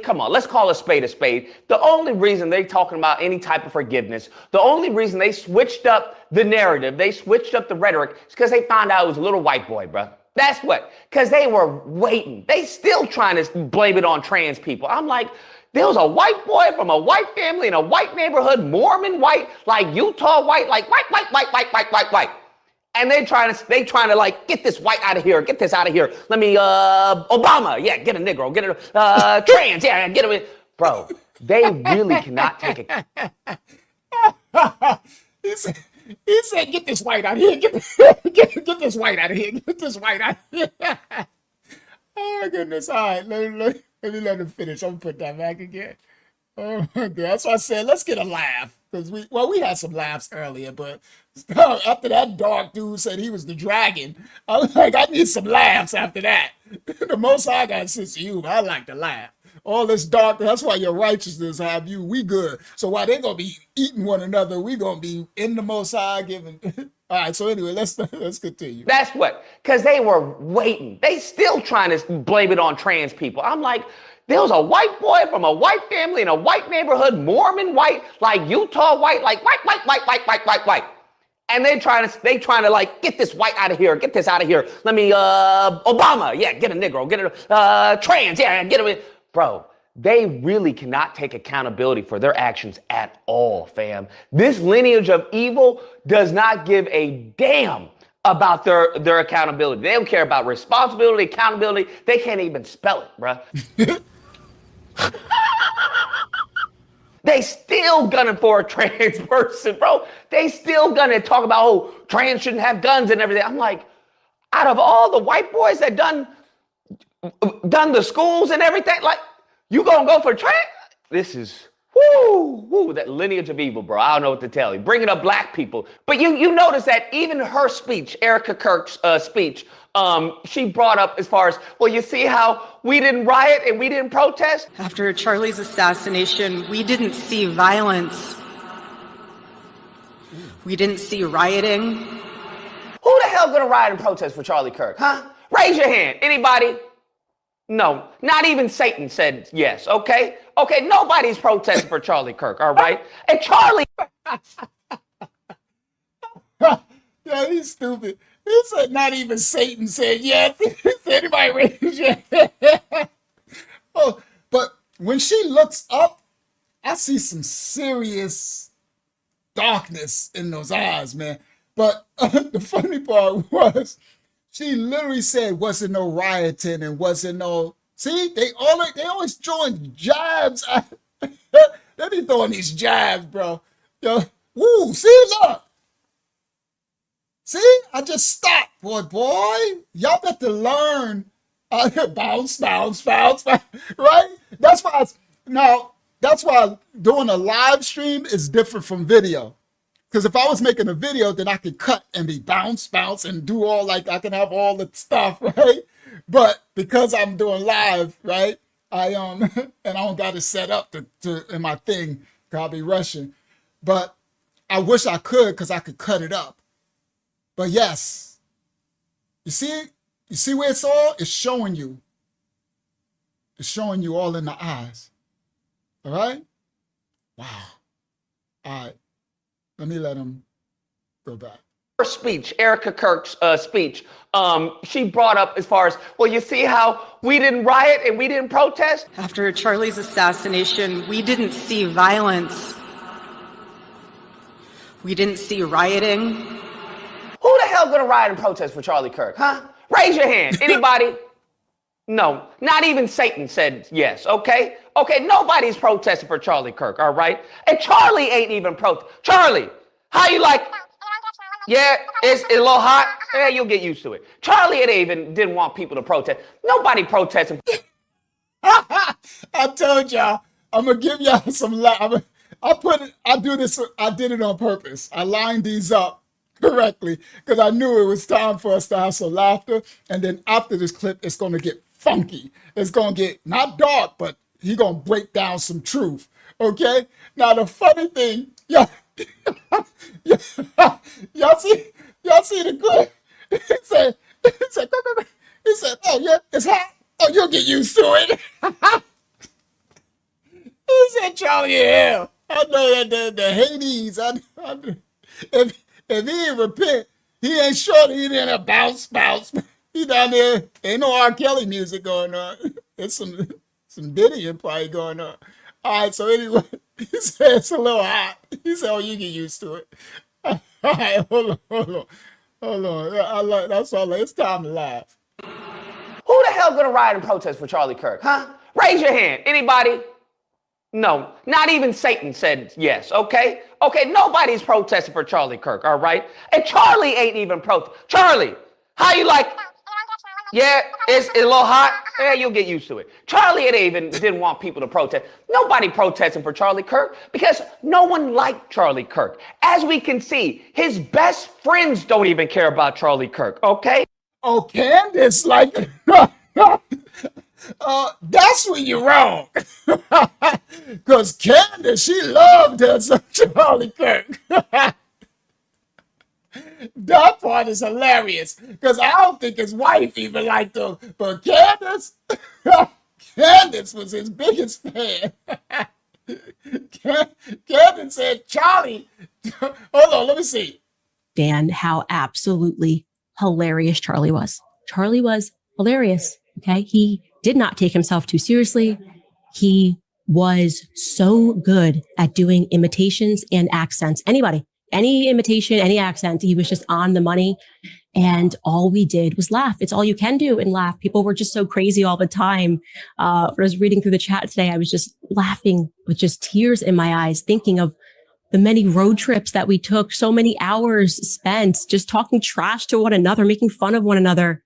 Come on, let's call a spade a spade. The only reason they talking about any type of forgiveness, the only reason they switched up the narrative, they switched up the rhetoric, is because they found out it was a little white boy, bro. That's what, because they were waiting. They still trying to blame it on trans people. I'm like, there was a white boy from a white family in a white neighborhood, Mormon white, like Utah white, like white. And they trying to like, get this white out of here, get this out of here. Let me, Obama, yeah, get a Negro, get a trans, yeah, get him. Bro, they really cannot take it. He said, get this white out of here, get this white out of here, get this white out of here. Oh my goodness, all right, let me let him finish. I'm gonna put that back again. Oh my God, that's why I said, let's get a laugh. Because we had some laughs earlier, but after that dark dude said he was the dragon, I was like, I need some laughs after that. The most I got a sense of humor. I like to laugh. All this dark, that's why your righteousness have you. We good. So while they're going to be eating one another, we going to be in the Most High giving. All right, so anyway, let's continue. That's what, because they were waiting. They still trying to blame it on trans people. I'm like, there was a white boy from a white family in a white neighborhood, Mormon white, like Utah white, like white. And they trying to like, get this white out of here, get this out of here. Let me, Obama, yeah, get a Negro, get a trans, yeah, get him. Bro, they really cannot take accountability for their actions at all, fam. This lineage of evil does not give a damn about their accountability. They don't care about responsibility, accountability. They can't even spell it, bro. They still gunning for a trans person, bro. They still gonna talk about, oh, trans shouldn't have guns and everything. I'm like, out of all the white boys that done the schools and everything, like, you gonna go for trans? This is, woo, that lineage of evil, bro. I don't know what to tell you. Bringing up black people. But you notice that even her speech, Erica Kirk's speech, she brought up as far as, well, you see how we didn't riot and we didn't protest? After Charlie's assassination, we didn't see violence. We didn't see rioting. Who the hell gonna riot and protest for Charlie Kirk, huh? Raise your hand. Anybody? No, not even Satan said yes, okay? Okay, nobody's protesting for Charlie Kirk, all right? And Charlie... Yeah, he's stupid. He said not even Satan said yes. Anybody raise your hand? Oh, but when she looks up, I see some serious darkness in those eyes, man. But the funny part was, she literally said wasn't no rioting and wasn't no. See, they always throwing jabs. They be throwing these jabs, bro. Yo, woo, see, look. See, I just stopped, boy. Y'all got to learn. Bounce, right? That's why doing a live stream is different from video. Because if I was making a video, then I could cut and be bounce, and do all like I can have all the stuff, right? But because I'm doing live, right? I and I don't got it set up to in my thing, 'cause I'll be rushing. But I wish I could, because I could cut it up. But yes, you see where it's all? It's showing you. It's showing you all in the eyes. All right? Wow. All right. Let me let him go back. Her speech, Erica Kirk's speech, she brought up as far as, well, you see how we didn't riot and we didn't protest? After Charlie's assassination, we didn't see violence. We didn't see rioting. Who the hell gonna riot and protest for Charlie Kirk, huh? Raise your hand. Anybody? No, not even Satan said yes, okay? Okay, nobody's protesting for Charlie Kirk, all right? And Charlie ain't even Charlie, how you like? Yeah, it's a little hot. Yeah, you'll get used to it. Charlie didn't want people to protest. Nobody protesting. I told y'all, I'm gonna give y'all some I did it on purpose. I lined these up correctly because I knew it was time for us to have some laughter. And then after this clip, it's gonna get funky. It's gonna get not dark, but he gonna break down some truth. Okay? Now the funny thing, y'all see the clip? He said, oh yeah, it's hot. Oh, you'll get used to it. He said, Charlie, yeah. I know that the Hades. If he didn't repent, he ain't sure that he didn't bounce. He down there. Ain't no R. Kelly music going on. It's some Diddy probably going on. All right. So anyway, he said it's a little hot. He said, "Oh, you get used to it." All right. Hold on. That's all. It's time to laugh. Who the hell gonna riot and protest for Charlie Kirk, huh? Raise your hand. Anybody? No, not even Satan said yes, okay? Okay, nobody's protesting for Charlie Kirk, all right? And Charlie ain't even Charlie, how you like? Yeah, it's a little hot. Yeah, you'll get used to it. Charlie didn't want people to protest. Nobody protesting for Charlie Kirk because no one liked Charlie Kirk. As we can see, his best friends don't even care about Charlie Kirk, okay? Oh, Candace, like, that's when you're wrong. Because Candace, she loved her some Charlie Kirk. That part is hilarious. Because I don't think his wife even liked him. But Candace, Candace was his biggest fan. Candace said, Charlie, hold on, let me see. Dan, how absolutely hilarious Charlie was. Charlie was hilarious. Okay. He did not take himself too seriously. He was so good at doing imitations and accents. Any imitation, any accent, he was just on the money. And all we did was laugh. It's all you can do and laugh. People were just so crazy all the time. When I was reading through the chat today, I was just laughing with just tears in my eyes, thinking of the many road trips that we took, so many hours spent just talking trash to one another, making fun of one another.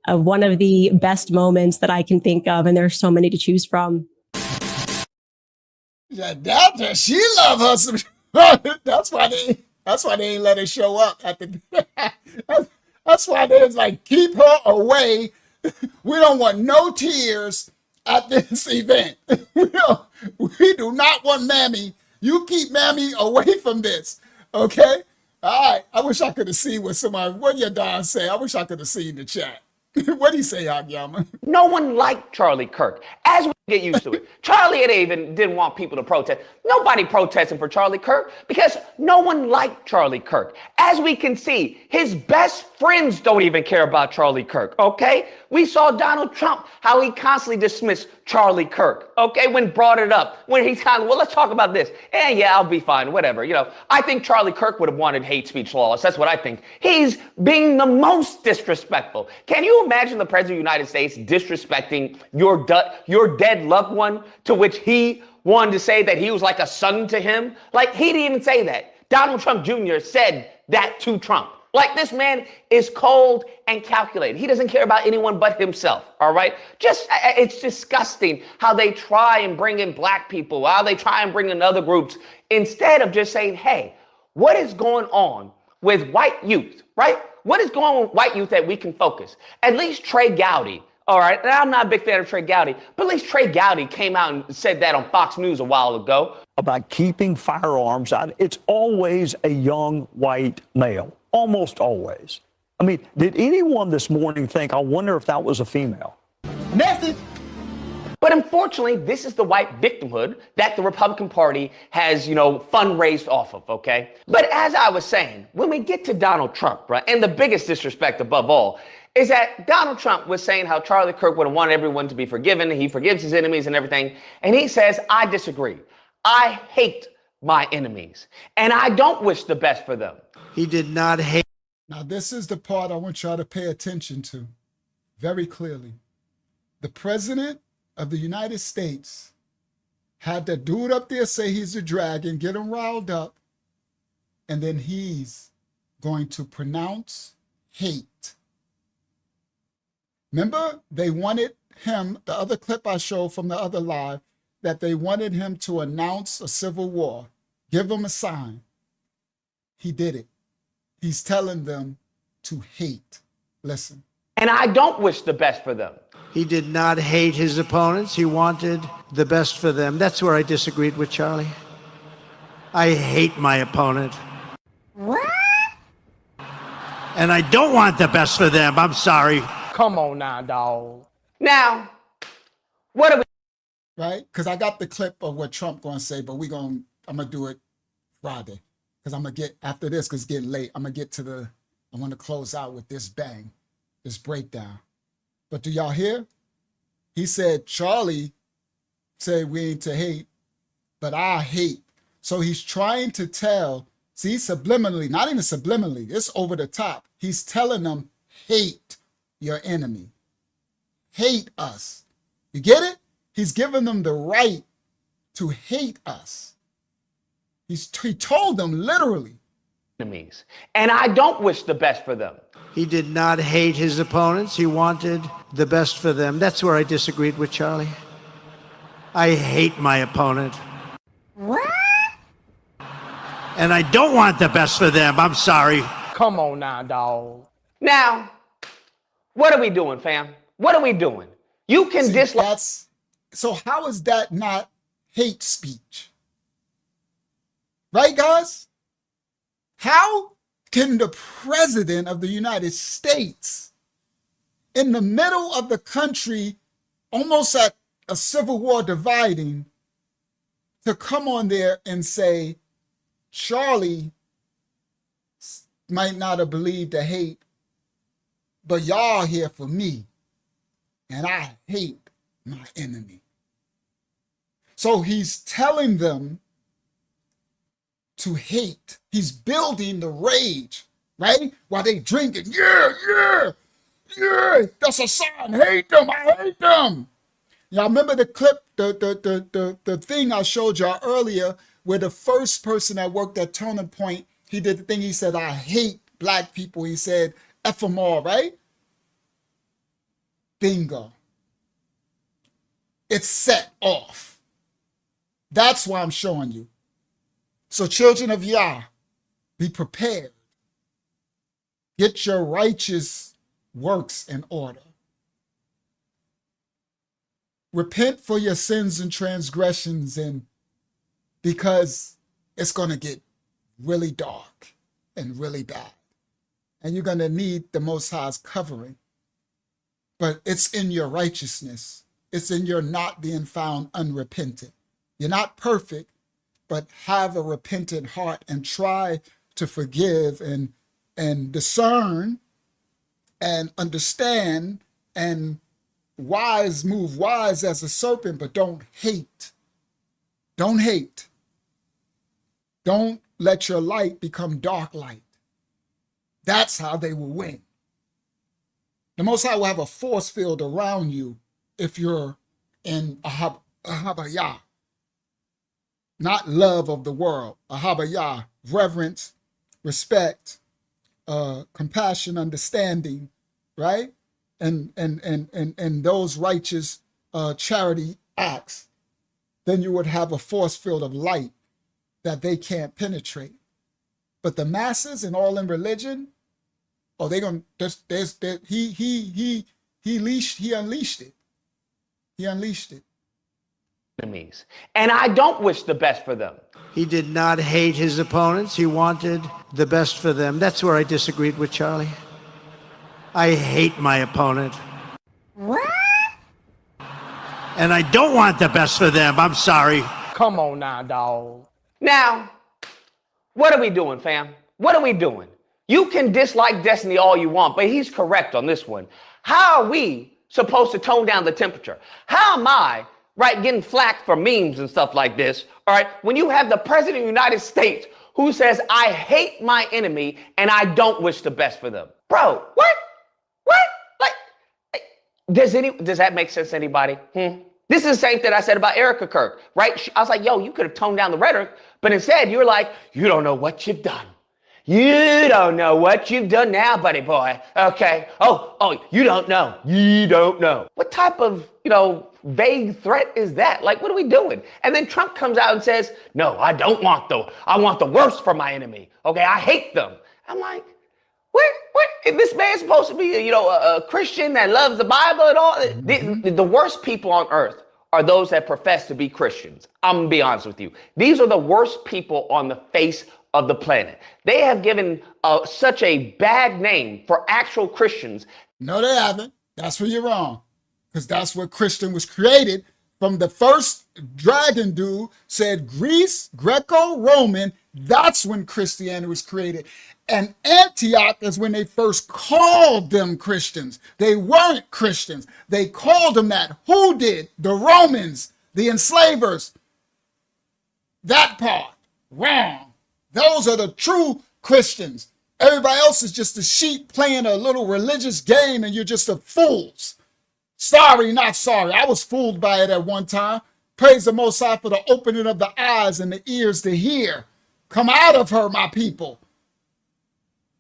One of the best moments that I can think of, and there's so many to choose from. Yeah, she love her some. That's why they ain't let her show up at the. That's why they was like, keep her away. We don't want no tears at this event. We do not want Mammy. You keep Mammy away from this, okay? All right. I wish I could have seen what your Don say. I wish I could have seen the chat. What do you say, Agyama? No one liked Charlie Kirk. As we get used to it, Charlie didn't want people to protest. Nobody protesting for Charlie Kirk because no one liked Charlie Kirk. As we can see, his best friends don't even care about Charlie Kirk, okay? We saw Donald Trump, how he constantly dismissed Charlie Kirk, okay, when brought it up. When he's kind of, well, let's talk about this. Yeah, I'll be fine, whatever. I think Charlie Kirk would have wanted hate speech laws. That's what I think. He's being the most disrespectful. Can you imagine the President of the United States disrespecting your dead loved one, to which he wanted to say that he was like a son to him? Like, he didn't even say that. Donald Trump Jr. said that to Trump. Like, this man is cold and calculated. He doesn't care about anyone but himself, all right? It's disgusting how they try and bring in black people, how they try and bring in other groups, instead of just saying, hey, what is going on with white youth, right? What is going on with white youth that we can focus? At least Trey Gowdy, all right? And I'm not a big fan of Trey Gowdy, but at least Trey Gowdy came out and said that on Fox News a while ago. About keeping firearms out, it's always a young white male, almost always. I mean, did anyone this morning think, I wonder if that was a female? Message. But unfortunately, this is the white victimhood that the Republican Party has, fundraised off of, okay? But as I was saying, when we get to Donald Trump, right, and the biggest disrespect above all is that Donald Trump was saying how Charlie Kirk would have wanted everyone to be forgiven. He forgives his enemies and everything. And he says, I disagree. I hate my enemies, and I don't wish the best for them. He did not hate. Now, this is the part I want y'all to pay attention to very clearly. The president of the United States had that dude up there say he's a dragon, get him riled up, and then he's going to pronounce hate. Remember, they wanted him, the other clip I showed from the other live, that they wanted him to announce a civil war, give them a sign. He did it. He's telling them to hate. Listen. And I don't wish the best for them. He did not hate his opponents. He wanted the best for them. That's where I disagreed with Charlie. I hate my opponent. What? And I don't want the best for them. I'm sorry. Come on now, dog. Now, what are we? Right? Because I got the clip of what Trump going to say, but I'm going to do it Friday. Because I'm going to get, after this, because it's getting late, I want to close out with this bang, this breakdown. But do y'all hear? He said, Charlie said we ain't to hate, but I hate. So he's trying to tell, see, subliminally, not even subliminally, it's over the top. He's telling them, hate your enemy. Hate us. You get it? He's giving them the right to hate us. He told them literally. Enemies. And I don't wish the best for them. He did not hate his opponents. He wanted the best for them. That's where I disagreed with Charlie. I hate my opponent. What? And I don't want the best for them. I'm sorry. Come on now, dog. Now, what are we doing, fam? What are we doing? You can dislike. So how is that not hate speech? Right, guys? How can the president of the United States, in the middle of the country, almost at a civil war dividing, to come on there and say, Charlie might not have believed the hate, but y'all here for me, and I hate my enemy. So he's telling them to hate. He's building the rage, right? While they drinking, yeah, that's a sign, hate them, I hate them. Y'all remember the clip, the thing I showed y'all earlier, where the first person that worked at Turning Point, he did the thing, he said, I hate black people. He said, F them all, right? Bingo. It's set off. That's why I'm showing you. So children of Yah, be prepared. Get your righteous works in order. Repent for your sins and transgressions, and because it's going to get really dark and really bad. And you're going to need the Most High's covering. But it's in your righteousness. It's in your not being found unrepentant. You're not perfect, but have a repentant heart and try to forgive and discern and understand and move wise as a serpent, but don't hate. Don't hate. Don't let your light become dark light. That's how they will win. The Most High will have a force field around you if you're in Ahabayah. Not love of the world, Ahabayah, reverence, respect, compassion, understanding, right? And those righteous charity acts, then you would have a force field of light that they can't penetrate. But the masses and all in religion, oh, they gonna he unleashed it. He unleashed it. Enemies. And I don't wish the best for them. He did not hate his opponents. He wanted the best for them. That's where I disagreed with Charlie. I hate my opponent. What? And I don't want the best for them. I'm sorry. Come on now, dog. Now, what are we doing, fam? What are we doing? You can dislike Destiny all you want, but he's correct on this one. How are we supposed to tone down the temperature? How am I, right, getting flack for memes and stuff like this, all right, when you have the President of the United States who says, I hate my enemy and I don't wish the best for them? Bro, what? What? Like, does that make sense to anybody? This is the same thing I said about Erica Kirk, right? I was like, yo, you could have toned down the rhetoric, but instead you were like, you don't know what you've done. You don't know what you've done now, buddy boy. Okay. Oh, you don't know. You don't know. What type of, vague threat is that? Like, what are we doing? And then Trump comes out and says, no, I want the worst for my enemy. Okay, I hate them. I'm like, what? Is this man supposed to be, a Christian that loves the Bible and all? The worst people on earth are those that profess to be Christians. I'm going to be honest with you. These are the worst people on the face of the planet. They have given such a bad name for actual Christians. No, they haven't. That's where you're wrong. Because that's what Christian was created from. The first dragon dude said Greece, Greco-Roman. That's when Christianity was created. And Antioch is when they first called them Christians. They weren't Christians. They called them that. Who did? The Romans, the enslavers. That part, wrong. Those are the true Christians. Everybody else is just a sheep playing a little religious game and you're just a fools. Sorry, not sorry. I was fooled by it at one time. Praise the Most High for the opening of the eyes and the ears to hear. Come out of her, my people.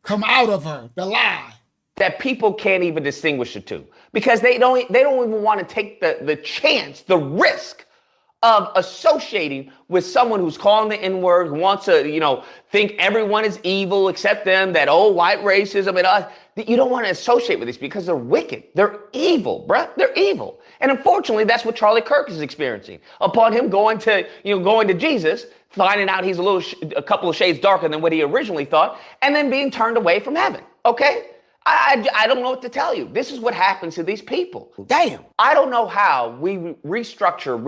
Come out of her, the lie. That people can't even distinguish the two because they don't even want to take the chance, the risk of associating with someone who's calling the N-word, who wants to, think everyone is evil except them, that old white racism and us. You don't want to associate with these because they're wicked. They're evil, bruh. They're evil. And unfortunately, that's what Charlie Kirk is experiencing. Upon him going to Jesus, finding out he's a couple of shades darker than what he originally thought, and then being turned away from heaven. Okay? I don't know what to tell you. This is what happens to these people. Damn. I don't know how we restructure,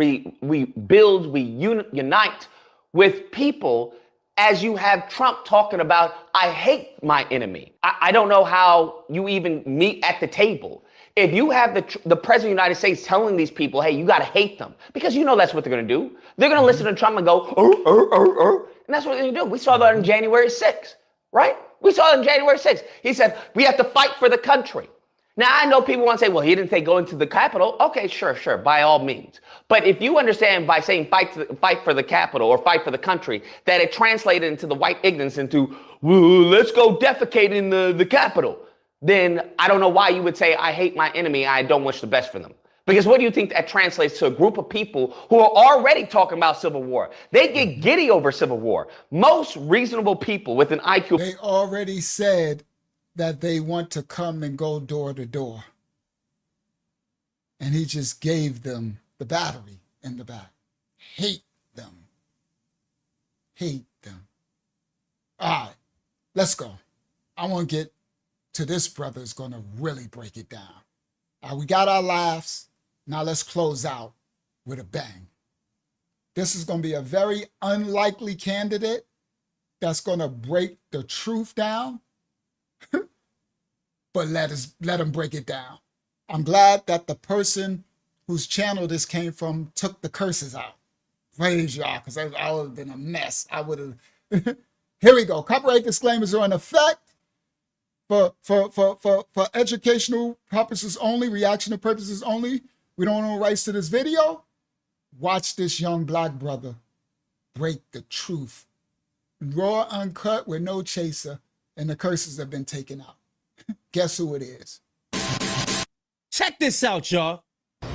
we build, we unite with people as you have Trump talking about, I hate my enemy. I don't know how you even meet at the table. If you have the President of the United States telling these people, hey, you got to hate them, because that's what they're going to do. They're going to listen to Trump and go, and that's what they're going to do. We saw that on January 6th, right? We saw it on January 6th. He said, we have to fight for the country. Now, I know people want to say, well, he didn't say go into the Capitol. Okay, sure, by all means. But if you understand by saying fight for the Capitol or fight for the country, that it translated into the white ignorance into, well, let's go defecate in the Capitol, then I don't know why you would say, I hate my enemy, I don't wish the best for them. Because what do you think that translates to? A group of people who are already talking about civil war. They get giddy over civil war. Most reasonable people with an IQ. They already said that they want to come and go door to door. And he just gave them the battery in the back. Hate them. Hate them. All right, let's go. I want to get to this brother is going to really break it down. We got our laughs. Now let's close out with a bang. This is going to be a very unlikely candidate that's going to break the truth down. But let him break it down. I'm glad that the person whose channel this came from took the curses out. Praise y'all, because I would have been a mess. I would have. Here we go. Copyright disclaimers are in effect for educational purposes only, reactional purposes only. We don't own rights to this video. Watch this young black brother break the truth. Raw, uncut, with no chaser, and the curses have been taken out. Guess who it is? Check this out, y'all.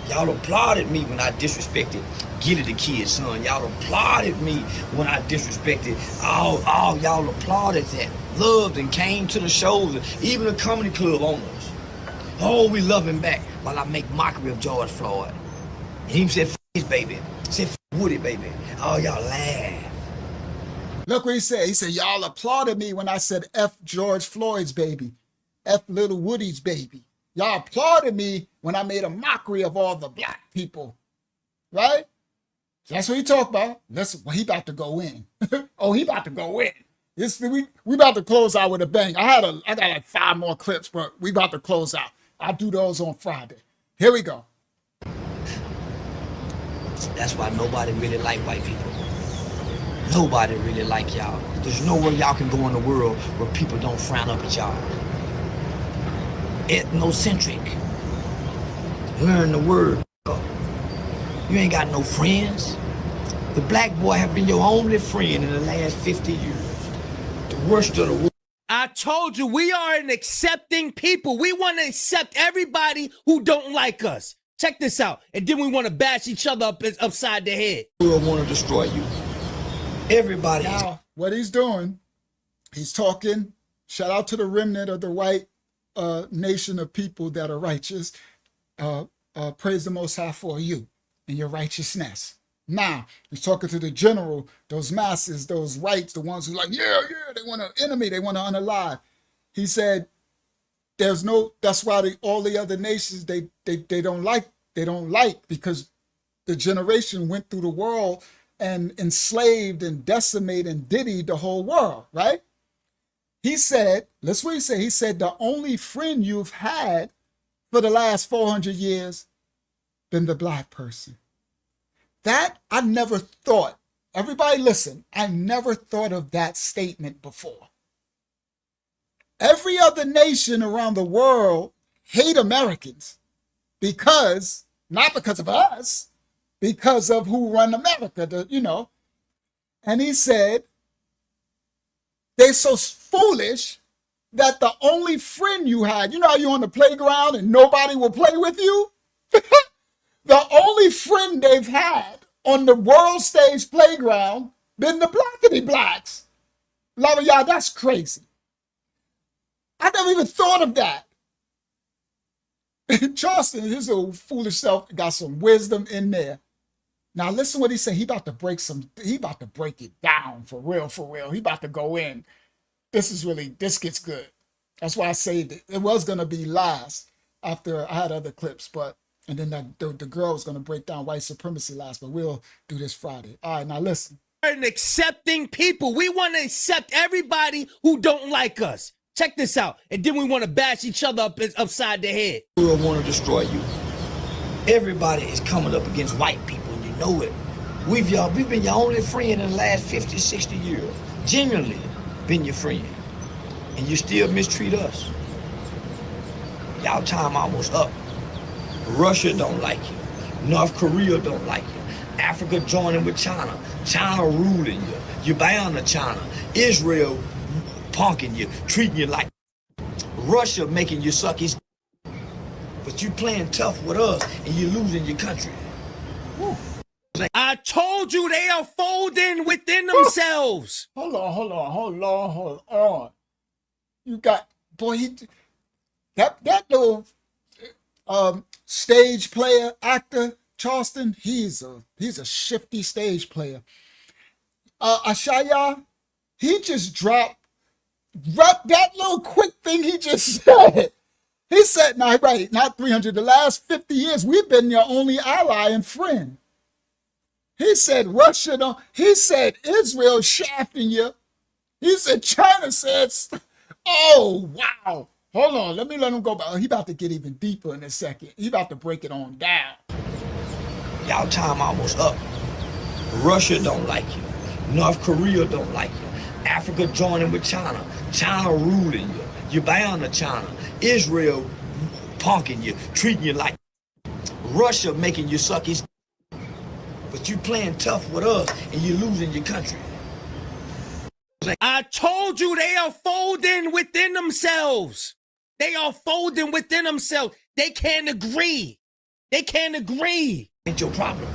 Y'all applauded me when I disrespected get at the kids, son. Y'all applauded me when I disrespected. All y'all applauded that. Loved and came to the shows, even the comedy club owners. Oh, we love him back while I make mockery of George Floyd. And he said, his baby. Said, Woody, baby. Oh, y'all laugh. Look what he said. He said, y'all applauded me when I said F George Floyd's baby. F little Woody's baby. Y'all applauded me when I made a mockery of all the black people. Right? That's what he talked about. Listen, well, he about to go in. Oh, he about to go in. We about to close out with a bang. I got like 5 more clips, but we about to close out. I'll do those on Friday. Here we go. That's why nobody really like white people. Nobody really like y'all. There's nowhere y'all can go in the world where people don't frown up at y'all. Ethnocentric. Learn the word. You ain't got no friends. The black boy have been your only friend in the last 50 years. The worst of the world. I told you we are an accepting people. We want to accept everybody who don't like us. Check this out. And then we want to bash each other upside the head. We want to destroy you. Everybody. Now, what he's doing, he's talking. Shout out to the remnant of the white nation of people that are righteous. Praise the Most High for you and your righteousness. Now, he's talking to the general, those masses, those whites, the ones who like, yeah, they want to enemy, they want to unalive. He said, that's why all the other nations, they don't like because the generation went through the world and enslaved and decimated and diddied the whole world, right? He said, that's what he said. He said, the only friend you've had for the last 400 years been the black person. That I never thought. Everybody listen, I never thought of that statement before. Every other nation around the world hate Americans not because of us, because of who run America, And he said, they're so foolish that the only friend you had, how you're on the playground and nobody will play with you? The only friend they've had on the world stage playground been the blackity blacks. A lot of y'all, that's crazy. I never even thought of that. Charleston, his little foolish self, got some wisdom in there. Now listen what he said. He about to break it down for real. He about to go in. This gets good. That's why I saved it. It was gonna be last after I had other clips, and then the girl was gonna break down white supremacy last, but we'll do this Friday. All right, now listen. We're an accepting people. We want to accept everybody who don't like us. Check this out. And then we want to bash each other upside the head. We want to destroy you. Everybody is coming up against white people, and you know it. We've been your only friend in the last 50, 60 years. Genuinely been your friend. And you still mistreat us. Y'all time almost up. Russia don't like you. North Korea don't like you. Africa joining with China. China ruling you. You're bound to China. Israel punking you, treating you like Russia making you suck his. But you playing tough with us and you're losing your country. Woo. I told you they are folding within themselves. Hold on. You got, boy, that little stage player, actor, Charleston, he's a shifty stage player. Ashaya, he just dropped that little quick thing he just said. He said, not 300, the last 50 years, we've been your only ally and friend. He said he said Israel shafting you. He said China says, oh, wow. Hold on, let him go back. He about to get even deeper in a second. He about to break it on down. Y'all time almost up. Russia don't like you. North Korea don't like you. Africa joining with China. China ruling you. You're bound to China. Israel punking you, treating you like Russia making you suck his. But you playing tough with us and you're losing your country. I told you they are folding within themselves. They are folding within themselves. They can't agree. Ain't your problem.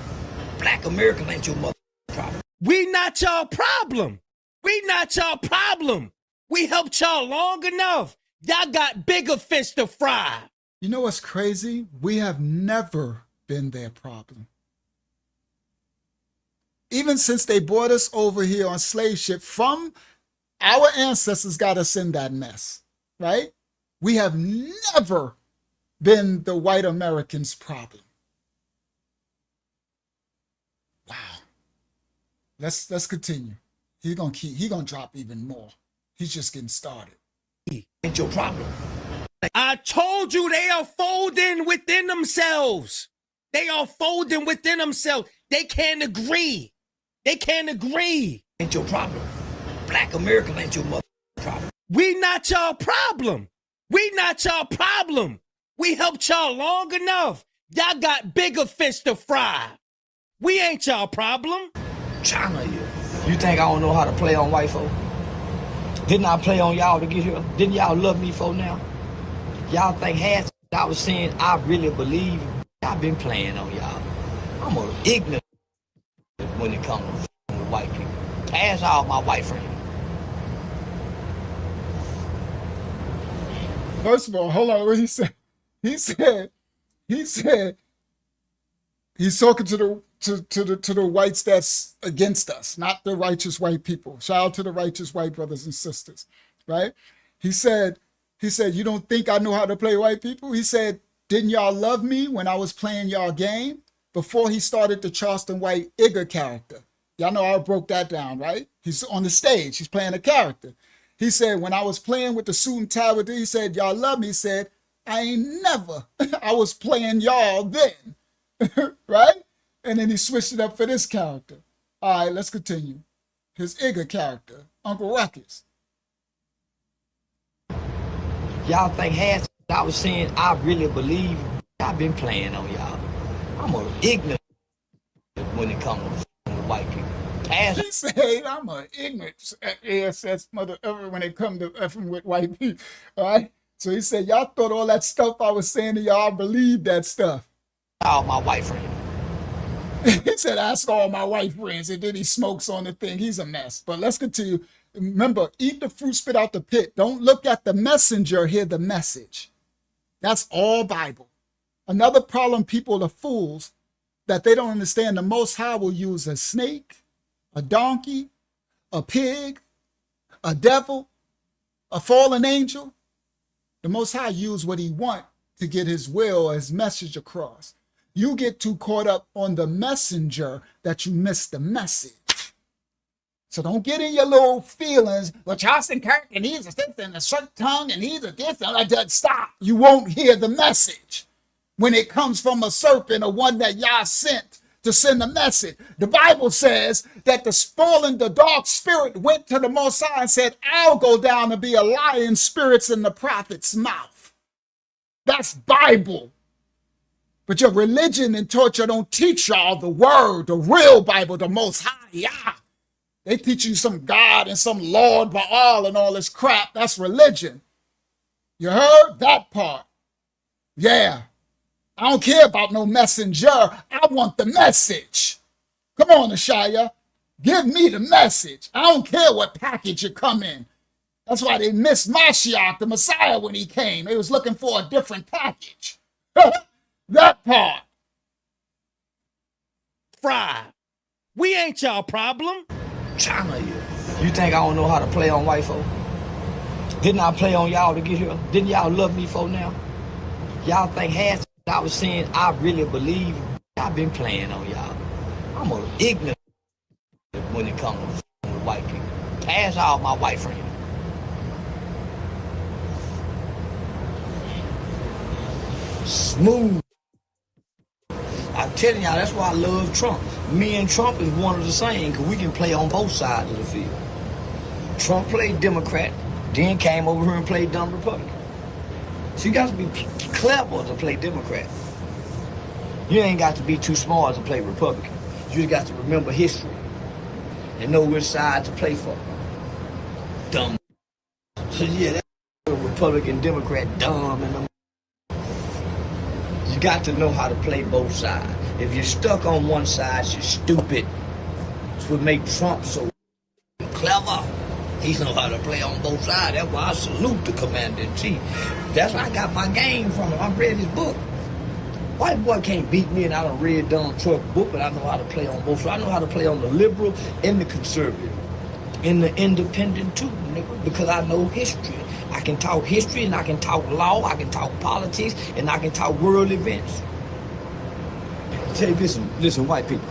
Black America ain't your mother problem. We not y'all problem. We not y'all problem. We helped y'all long enough. Y'all got bigger fish to fry. You know what's crazy? We have never been their problem. Even since they brought us over here on slave ship, from our ancestors got us in that mess, right? We have never been the white Americans' problem. Wow. Let's continue. He gonna drop even more. He's just getting started. Ain't your problem. I told you they are folding within themselves. They are folding within themselves. They can't agree. They can't agree. Ain't your problem. Black America ain't your mother problem. We not y'all problem. We not y'all problem. We helped y'all long enough. Y'all got bigger fish to fry. We ain't y'all problem. China, you think I don't know how to play on white folk? Didn't I play on y'all to get here? Didn't y'all love me for now? Y'all think half I was saying I really believe? I've been playing on y'all. I'm a ignorant when it comes to white people. Ask all my white friends. First of all, hold on. What he said? He said he's talking to the whites that's against us, not the righteous white people. Shout out to the righteous white brothers and sisters, right? He said, you don't think I know how to play white people? He said, didn't y'all love me when I was playing y'all game? Before he started the Charleston White Igor character. Y'all know I broke that down, right? He's on the stage. He's playing a character. He said, when I was playing with the suit and tie with it, he said, y'all love me. He said, I ain't never. I was playing y'all then, right? And then he switched it up for this character. All right, let's continue. His Igor character, Uncle Ruckus. Y'all think half I was saying I really believe? I've been playing on y'all. I'm a ignorant when it comes to white people. He said, I'm an ignorant ASS mother ever when it comes to effing with white people. All right? So he said, y'all thought all that stuff I was saying to y'all, believed that stuff. All my white friends. He said, ask all my white friends, and then he smokes on the thing. He's a mess. But let's continue. Remember, eat the fruit, spit out the pit. Don't look at the messenger, hear the message. That's all Bible. Another problem, people are fools, that they don't understand the Most High will use a snake, a donkey, a pig, a devil, a fallen angel. The Most High use what he wants to get his will or his message across. You get too caught up on the messenger that you miss the message. So don't get in your little feelings. Well, Charlie Kirk, and he's a this and a short tongue, and he's a this and that. Stop. You won't hear the message when it comes from a serpent or one that Yah sent to send a message. The Bible says that the dark spirit went to the Most High and said, I'll go down and be a lying spirits in the prophet's mouth. That's Bible. But your religion and torture don't teach y'all the word, the real Bible, the Most High Yah. They teach you some God and some Lord Baal and all this crap. That's religion. You heard that part? Yeah. I don't care about no messenger. I want the message. Come on, Ashaya. Give me the message. I don't care what package you come in. That's why they missed Mashiach, the Messiah, when he came. They was looking for a different package. That part. Fry. We ain't y'all problem. China, you think I don't know how to play on white folk? Didn't I play on y'all to get here? Didn't y'all love me for now? Y'all think half I was saying I really believe? I've been playing on y'all. I'm a ignorant when it comes to white people. Ask all my white friends. Smooth. I'm telling y'all, that's why I love Trump. Me and Trump is one of the same, because we can play on both sides of the field. Trump played Democrat, then came over here and played dumb Republican. So you got to be clever to play Democrat. You ain't got to be too smart to play Republican. You just got to remember history and know which side to play for. Dumb. So yeah, that Republican, Democrat, dumb, and You got to know how to play both sides. If you're stuck on one side, you're stupid. That's what makes Trump so clever. He knows how to play on both sides. That's why I salute the commander-in-chief. That's where I got my game from. I read his book. White boy can't beat me, and I done read Donald Trump's book, but I know how to play on both sides. I know how to play on the liberal and the conservative, and the independent too, nigga, because I know history. I can talk history, and I can talk law, I can talk politics, and I can talk world events. Tell you, listen, white people.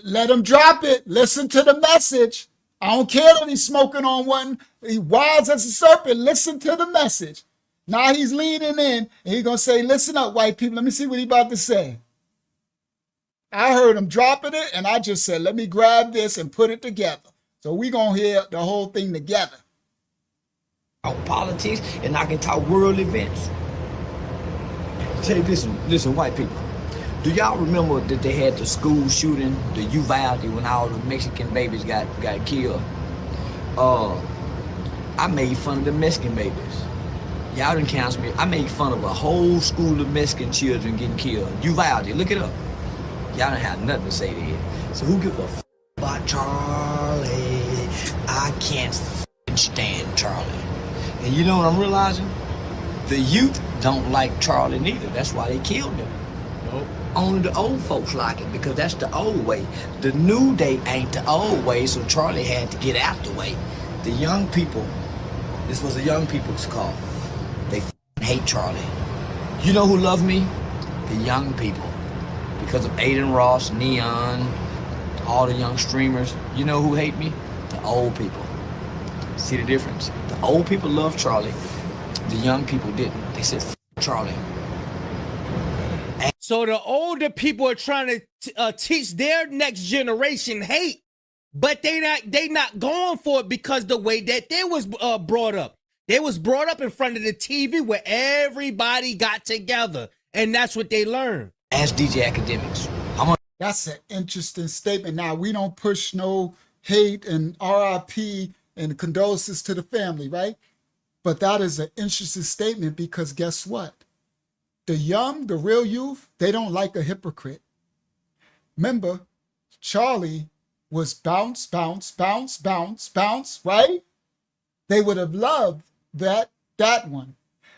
Let him drop it. Listen to the message. I don't care that he's smoking on one. He wise as a serpent. Listen to the message. Now he's leaning in, and he's going to say, listen up, white people. Let me see what he's about to say. I heard him dropping it, and I just said, let me grab this and put it together. So we're going to hear the whole thing together. Talk politics, and I can talk world events. Tell you, listen, white people. Do y'all remember that they had the school shooting, the Uvalde, when all the Mexican babies got killed? I made fun of the Mexican babies. Y'all didn't count me. I made fun of a whole school of Mexican children getting killed. Uvalde, look it up. Y'all don't have nothing to say there. So who give a f about Charlie? I can't stand Charlie. And you know what I'm realizing? The youth don't like Charlie neither. That's why they killed him. Nope. Only the old folks like it because that's the old way. The new day ain't the old way, so Charlie had to get out the way. The young people, this was the young people's call. They hate Charlie. You know who love me? The young people. Because of Aiden Ross, Neon, all the young streamers. You know who hate me? The old people. See the difference? The old people love Charlie. The young people didn't. They said, F Charlie. So the older people are trying to teach their next generation hate, but they not going for it because the way that they was brought up. They was brought up in front of the TV where everybody got together, and that's what they learned. Ask DJ Academics. That's an interesting statement. Now, we don't push no hate and RIP and condolences to the family, right? But that is an interesting statement because guess what? The young, the real youth, they don't like a hypocrite. Remember, Charlie was bounce, bounce, bounce, bounce, bounce, right? They would have loved that one.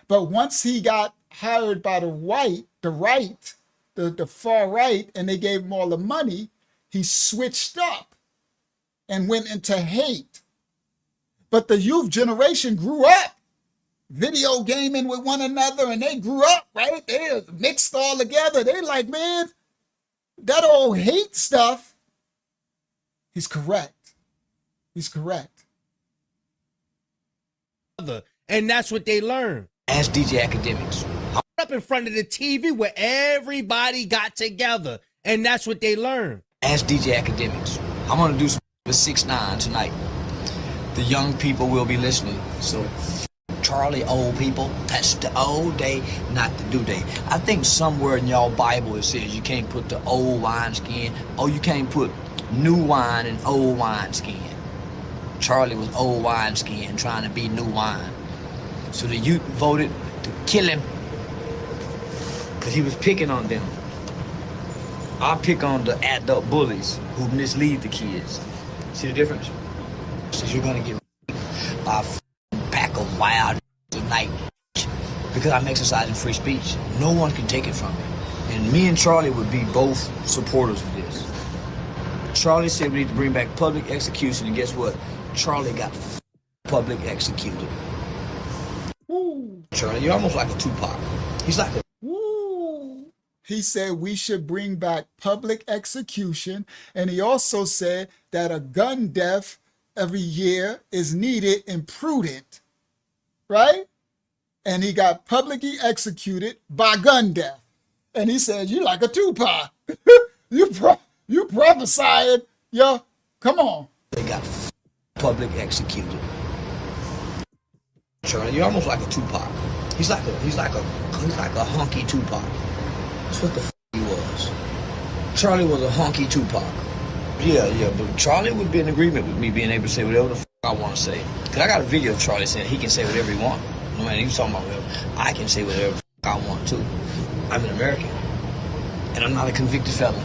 But once he got hired by the far right, and they gave him all the money, he switched up and went into hate. But the youth generation grew up video gaming with one another, and they grew up, right? They mixed all together. They like, man, that old hate stuff. He's correct. He's correct. And that's what they learned. Ask DJ Academics. Up in front of the TV where everybody got together, and that's what they learned. Ask DJ Academics. I'm gonna do some with 6ix9ine tonight. The young people will be listening. So Charlie, old people, that's the old day, not the new day. I think somewhere in y'all Bible it says you can't put the old wineskin, or you can't put new wine in old wineskin. Charlie was old wineskin trying to be new wine. So the youth voted to kill him because he was picking on them. I pick on the adult bullies who mislead the kids. See the difference? So you're gonna get by a pack of wild tonight because I'm exercising free speech. No one can take it from me. And me and Charlie would be both supporters of this. Charlie said we need to bring back public execution, and guess what? Charlie got public executed. Woo. Charlie, you're almost like a Tupac. He's like a... Woo. He said we should bring back public execution, and he also said that a gun death every year is needed and prudent, right? And he got publicly executed by gun death. And he said, you like a Tupac. you prophesying, yo, come on. They got public executed. Charlie, you're almost like a Tupac. He's like a hunky Tupac. That's what the f he was. Charlie was a hunky Tupac. Yeah, but Charlie would be in agreement with me being able to say whatever the f I want to say. Because I got a video of Charlie saying he can say whatever he wants. No man, he was talking about whatever. I can say whatever I want to. I'm an American, and I'm not a convicted felon.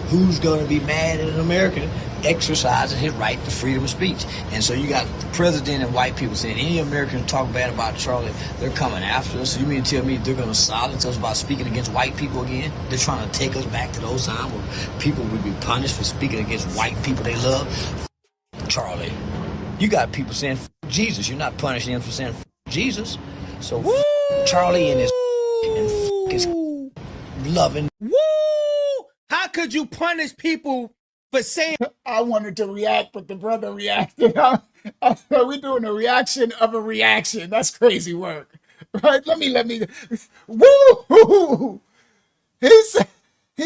Who's going to be mad at an American exercising his right to freedom of speech? And so you got the president and white people saying any American talk bad about Charlie, they're coming after us. So you mean to tell me they're going to silence us by speaking against white people again? They're trying to take us back to those times where people would be punished for speaking against white people they love? Charlie, you got people saying Jesus. You're not punishing them for saying Jesus. So Charlie and his loving. Woo! How could you punish people for saying? I wanted to react, but the brother reacted. We're doing a reaction of a reaction. That's crazy work, right? Let me. Woo! He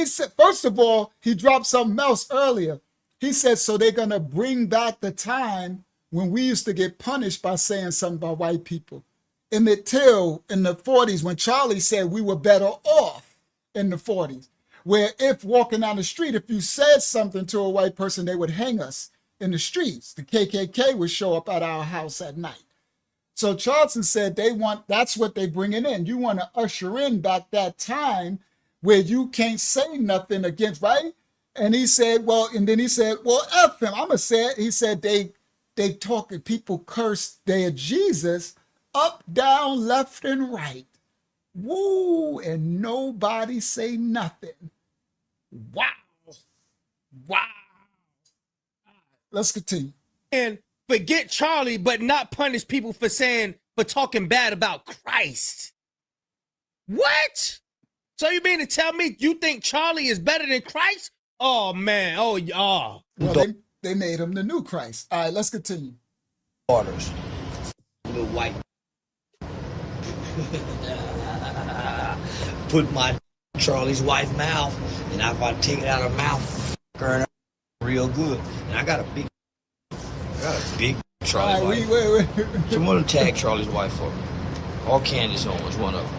said. First of all, he dropped something else earlier. He said, so they're gonna bring back the time when we used to get punished by saying something about white people. In the 40s, when Charlie said we were better off in the 40s. Where if walking down the street, if you said something to a white person, they would hang us in the streets. The KKK would show up at our house at night. So Charleston said that's what they bringing in. You want to usher in back that time where you can't say nothing against, right? And he said, well, F him. I'm going to say it. He said they talking, people curse their Jesus up, down, left, and right. Woo, and nobody say nothing. Wow. Let's continue. And forget Charlie, but not punish people for talking bad about Christ. What? So you mean to tell me you think Charlie is better than Christ? Oh man, Well, they made him the new Christ. All right, let's continue. Orders. Little white. Put my Charlie's wife's mouth, and if I take it out of her mouth, her real good. And I got a big Charlie's wife. Wait. Someone tag Charlie's wife for me. Or Candace Owens, one of them.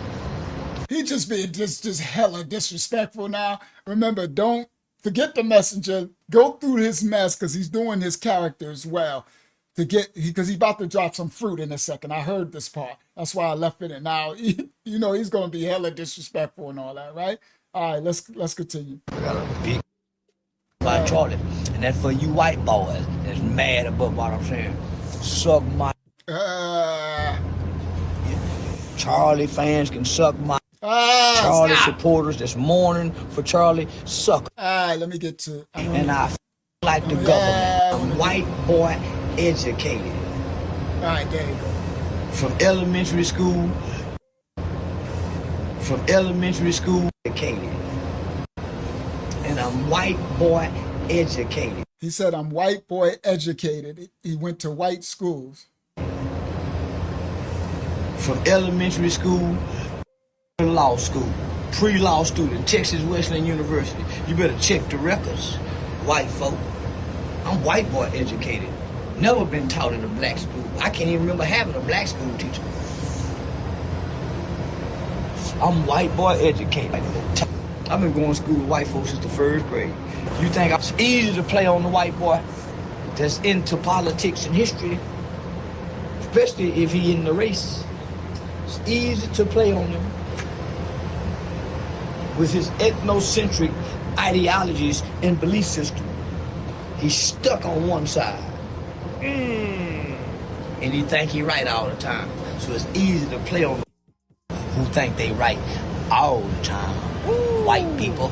He just being just hella disrespectful now. Remember, don't forget the messenger. Go through his mess because he's doing his character as well. Because he's about to drop some fruit in a second. I heard this part. That's why I left it in. Now, he's going to be hella disrespectful and all that, right? All right, let's continue. I got a big by Charlie. And that's for you white boys that's mad about what I'm saying. Suck my... Charlie fans can suck my... Charlie supporters that's mourning for Charlie, suck. All right, let me get to... And I like the government. I'm white boy educated. All right, there you go. From elementary school, educated. And I'm white boy educated. He said, I'm white boy educated. He went to white schools. From elementary school to law school, pre-law student, Texas Wesleyan University. You better check the records, white folk. I'm white boy educated. Never been taught in a black school. I can't even remember having a black school teacher. I'm white boy educated. I've been going to school with white folks since the first grade. You think it's easy to play on the white boy that's into politics and history, especially if he in the race. It's easy to play on him with his ethnocentric ideologies and belief system. He's stuck on one side. And he think he right all the time. So it's easy to play on who think they right all the time. White people.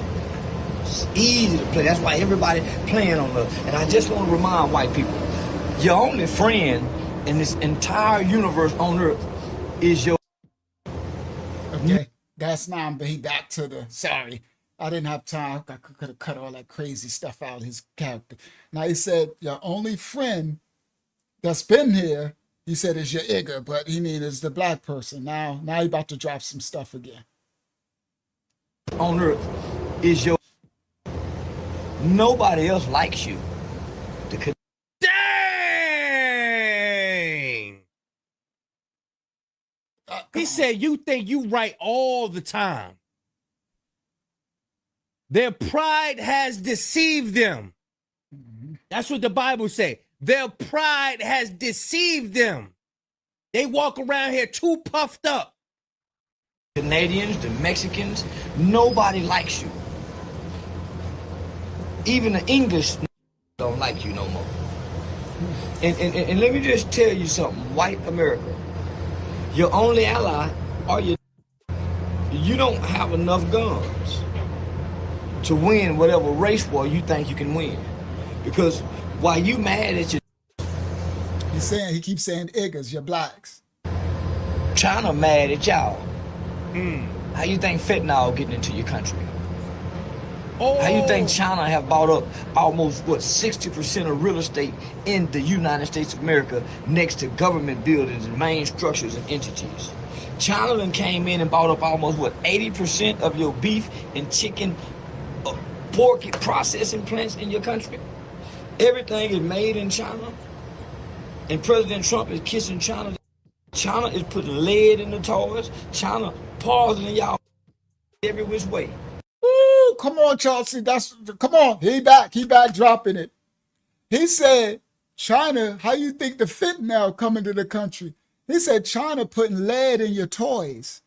It's easy to play. That's why everybody playing on the... And I just want to remind white people, your only friend in this entire universe on earth is your... Okay, that's now I'm back to the... Sorry, I didn't have time. I could have cut all that crazy stuff out of his character. Now he said, your only friend that's been here, he said, is your Igor, but he means is the black person. Now he about to drop some stuff again. On earth is your... Nobody else likes you. Dang! He said, you think you right all the time. Their pride has deceived them. That's what the Bible say. Their pride has deceived them. They walk around here too puffed up. Canadians, the Mexicans, nobody likes you. Even the English don't like you no more. And let me just tell you something, white America, your only ally are your. You don't have enough guns to win whatever race war you think you can win. Because while you mad at your, he keeps saying niggas, you're blacks. China mad at y'all. How you think fentanyl getting into your country? How you think China have bought up almost, 60% of real estate in the United States of America next to government buildings and main structures and entities? China then came in and bought up almost, 80% of your beef and chicken, pork processing plants in your country? Everything is made in China. And President Trump is kissing China. China is putting lead in the toys. China poisoning y'all every which way. Ooh, come on, Chelsea. Come on. He back dropping it. He said, China, how you think the fentanyl coming to the country? He said, China putting lead in your toys,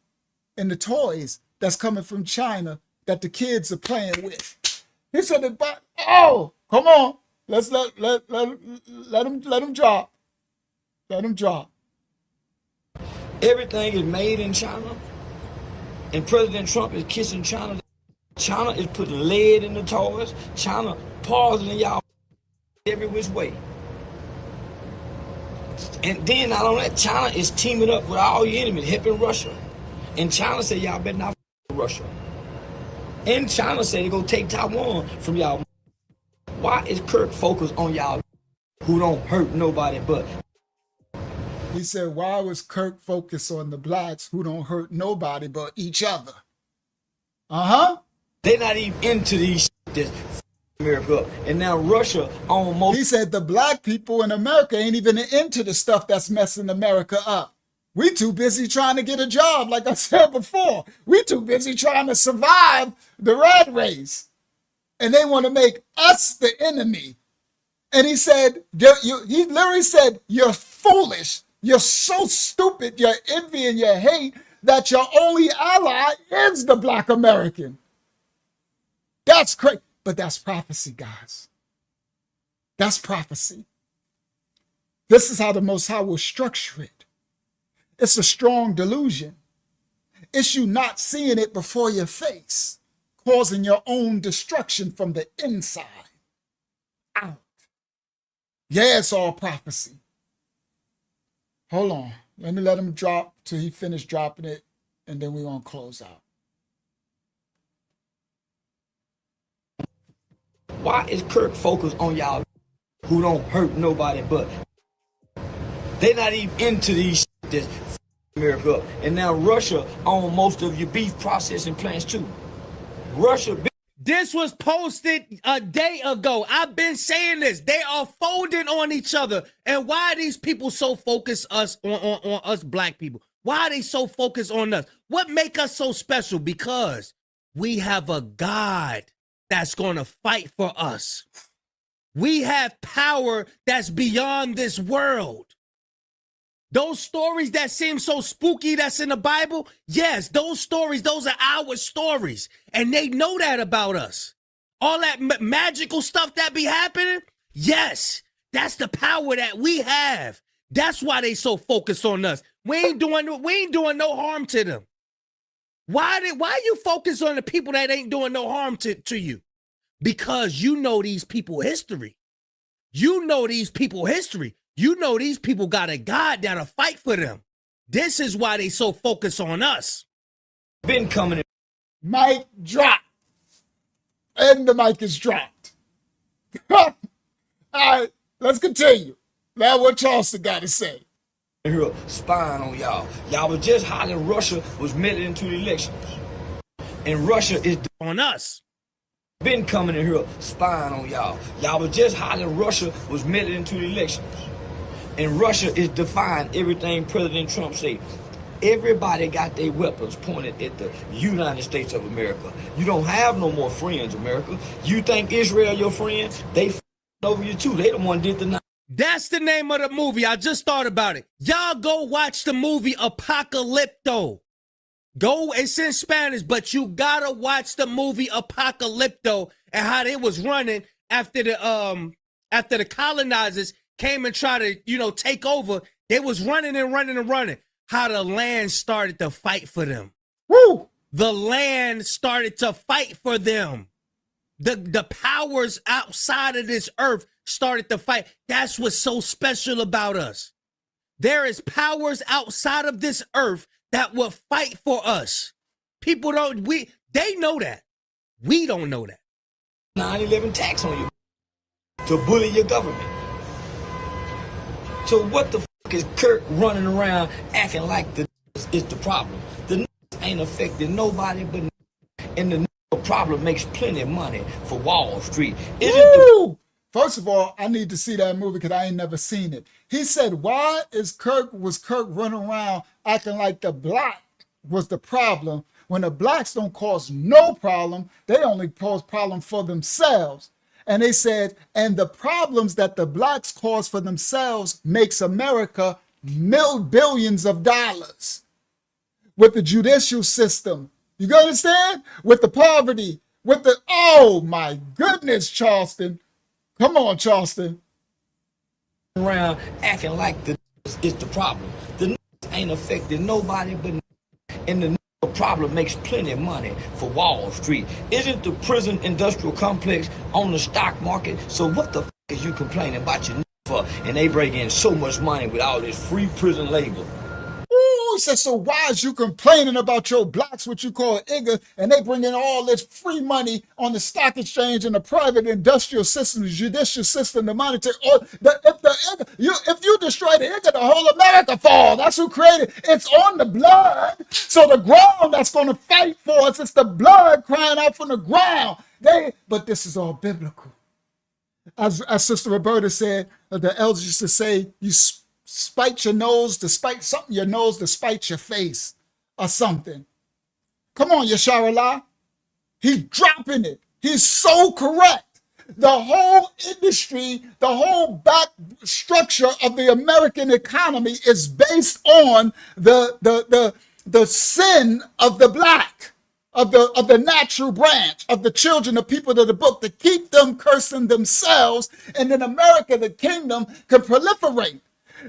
in the toys that's coming from China that the kids are playing with. He said, oh, come on. Let's let him drop. Let him drop. Everything is made in China. And President Trump is kissing China. China is putting lead in the toys. China poisoning y'all every which way. And then not only that, China is teaming up with all your enemies, helping Russia. And China said y'all better not with Russia. And China said they're gonna take Taiwan from y'all. Why is Kirk focused on y'all who don't hurt nobody but? He said, why was Kirk focused on the blacks who don't hurt nobody but each other? They're not even into these that America. And now Russia almost. He said the black people in America ain't even into the stuff that's messing America up. We too busy trying to get a job, like I said before. We too busy trying to survive the rat race. And they want to make us the enemy. And he said, he literally said, you're foolish. You're so stupid, your envy and your hate, that your only ally is the black American. That's crazy. But that's prophecy, guys. That's prophecy. This is how the Most High will structure it. It's a strong delusion. It's you not seeing it before your face, causing your own destruction from the inside out. Yeah, it's all prophecy. Hold on. Let me let him drop till he finished dropping it, and then we're going to close out. Why is Kirk focused on y'all who don't hurt nobody but? They're not even into these that America. And now Russia owns most of your beef processing plants too. Russia. This was posted a day ago. I've been saying this. They are folding on each other. And why are these people so focused on us black people? Why are they so focused on us? What make us so special? Because we have a God that's going to fight for us. We have power that's beyond this world. Those stories that seem so spooky that's in the Bible, yes, those stories, those are our stories. And they know that about us. All that magical stuff that be happening, yes, that's the power that we have. That's why they so focused on us. We ain't doing no harm to them. Why you focus on the people that ain't doing no harm to you? Because you know these people history. You know these people history. You know these people got a God that'll fight for them. This is why they so focused on us. Been coming in. Mic drop. And the mic is dropped. All right, let's continue. Now what Charleston got to say. Here spying on y'all. Y'all was just hollering Russia was meddling into the elections. And Russia is on us. Been coming in here spying on y'all. Y'all was just hollering Russia was meddling into the elections. And Russia is defying everything President Trump said. Everybody got their weapons pointed at the United States of America. You don't have no more friends, America. You think Israel your friend? They over you too. They the one did the. That's the name of the movie. I just thought about it. Y'all go watch the movie Apocalypto. Go, it's in Spanish, but you gotta watch the movie Apocalypto and how they was running after the colonizers came and tried to, take over. They was running and running and running. How the land started to fight for them. Woo! The land started to fight for them. The powers outside of this earth started to fight. That's what's so special about us. There is powers outside of this earth that will fight for us. People they know that. We don't know that. 9/11 tax on you to bully your government. So what the fuck is Kirk running around acting like the is the problem? The ain't affecting nobody but and the problem makes plenty of money for Wall Street. First of all, I need to see that movie because I ain't never seen it. He said, why was Kirk running around acting like the black was the problem when the blacks don't cause no problem, they only cause problem for themselves. And they said, and the problems that the blacks cause for themselves makes America billions of dollars. With the judicial system, you understand? With the poverty, with the, oh my goodness, Charleston. Come on, Charleston. Around acting like the is the problem. The ain't affecting nobody but and the problem makes plenty of money for Wall Street. Isn't the prison industrial complex on the stock market? So what the is you complaining about your for? And they bring in so much money with all this free prison labor. Ooh, he says, so why is you complaining about your blacks, what you call IGA, and they bring in all this free money on the stock exchange and the private industrial system, the judicial system, the monetary, if you destroy the IGA, the whole America fall. That's who created it. It's on the blood. So the ground that's going to fight for us, it's the blood crying out from the ground. But this is all biblical. As Sister Roberta said, the elders used to say, you spite your nose to spite something, your nose to spite your face or something. Come on, Yasharallah. He's dropping it. He's so correct. The whole industry, the whole back structure of the American economy is based on the sin of the black, of the natural branch, of the children, the people of the book, to keep them cursing themselves, and then America, the kingdom, can proliferate.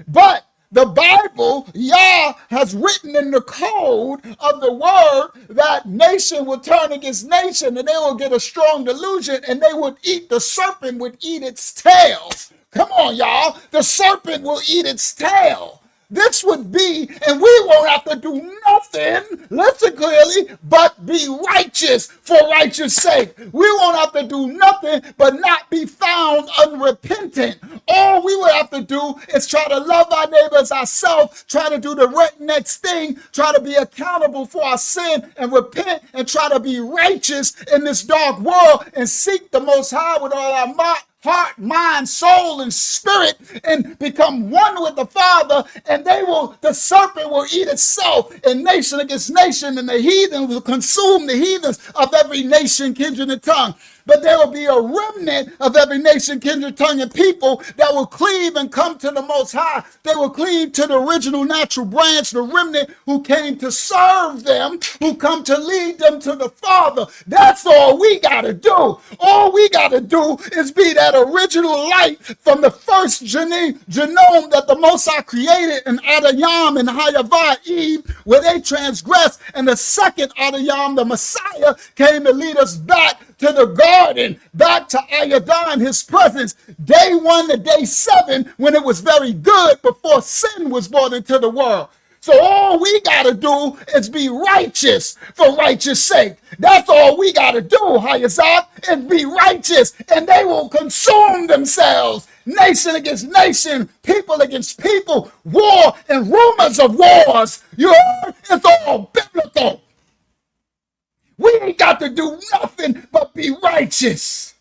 But the Bible, Yah has written in the code of the word that nation will turn against nation and they will get a strong delusion and they would eat, the serpent would eat its tail. Come on, y'all. The serpent will eat its tail. This would be, and we won't have to do nothing, listen clearly, but be righteous for righteous sake. We won't have to do nothing but not be found unrepentant. All we would have to do is try to love our neighbors ourselves, try to do the right next thing, try to be accountable for our sin and repent and try to be righteous in this dark world and seek the Most High with all our heart, mind, soul, and spirit, and become one with the Father, and the serpent will eat itself, and nation against nation, and the heathen will consume the heathens of every nation, kindred, and tongue. But there will be a remnant of every nation, kindred, tongue, and people that will cleave and come to the Most High. They will cleave to the original natural branch, the remnant who came to serve them, who come to lead them to the Father. That's all we got to do. All we got to do is be that original light from the first genome that the Most High created in Adayam and Hayavah, Eve, where they transgressed, and the second Adayam, the Messiah, came to lead us back to the garden, back to Ayadon, his presence, day 1 to day 7, when it was very good before sin was brought into the world. So all we got to do is be righteous for righteous sake. That's all we got to do, Hayazah, is be righteous, and they will consume themselves. Nation against nation, people against people, war and rumors of wars. You heard? It's all biblical. We ain't got to do nothing but be righteous.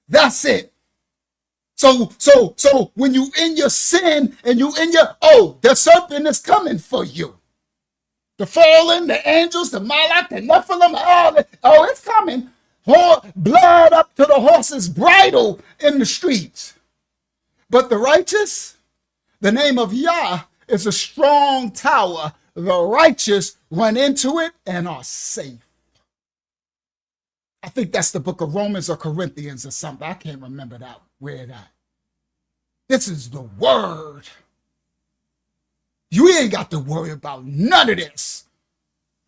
That's it. So when you in your sin and you in your, the serpent is coming for you. The fallen, the angels, the Malak, the Nephilim, it's coming. Blood up to the horse's bridle in the streets. But the righteous, the name of Yah is a strong tower the righteous run into it and are safe. I think that's the book of Romans or Corinthians or something. I can't remember that, where that. This is the word. You ain't got to worry about none of this.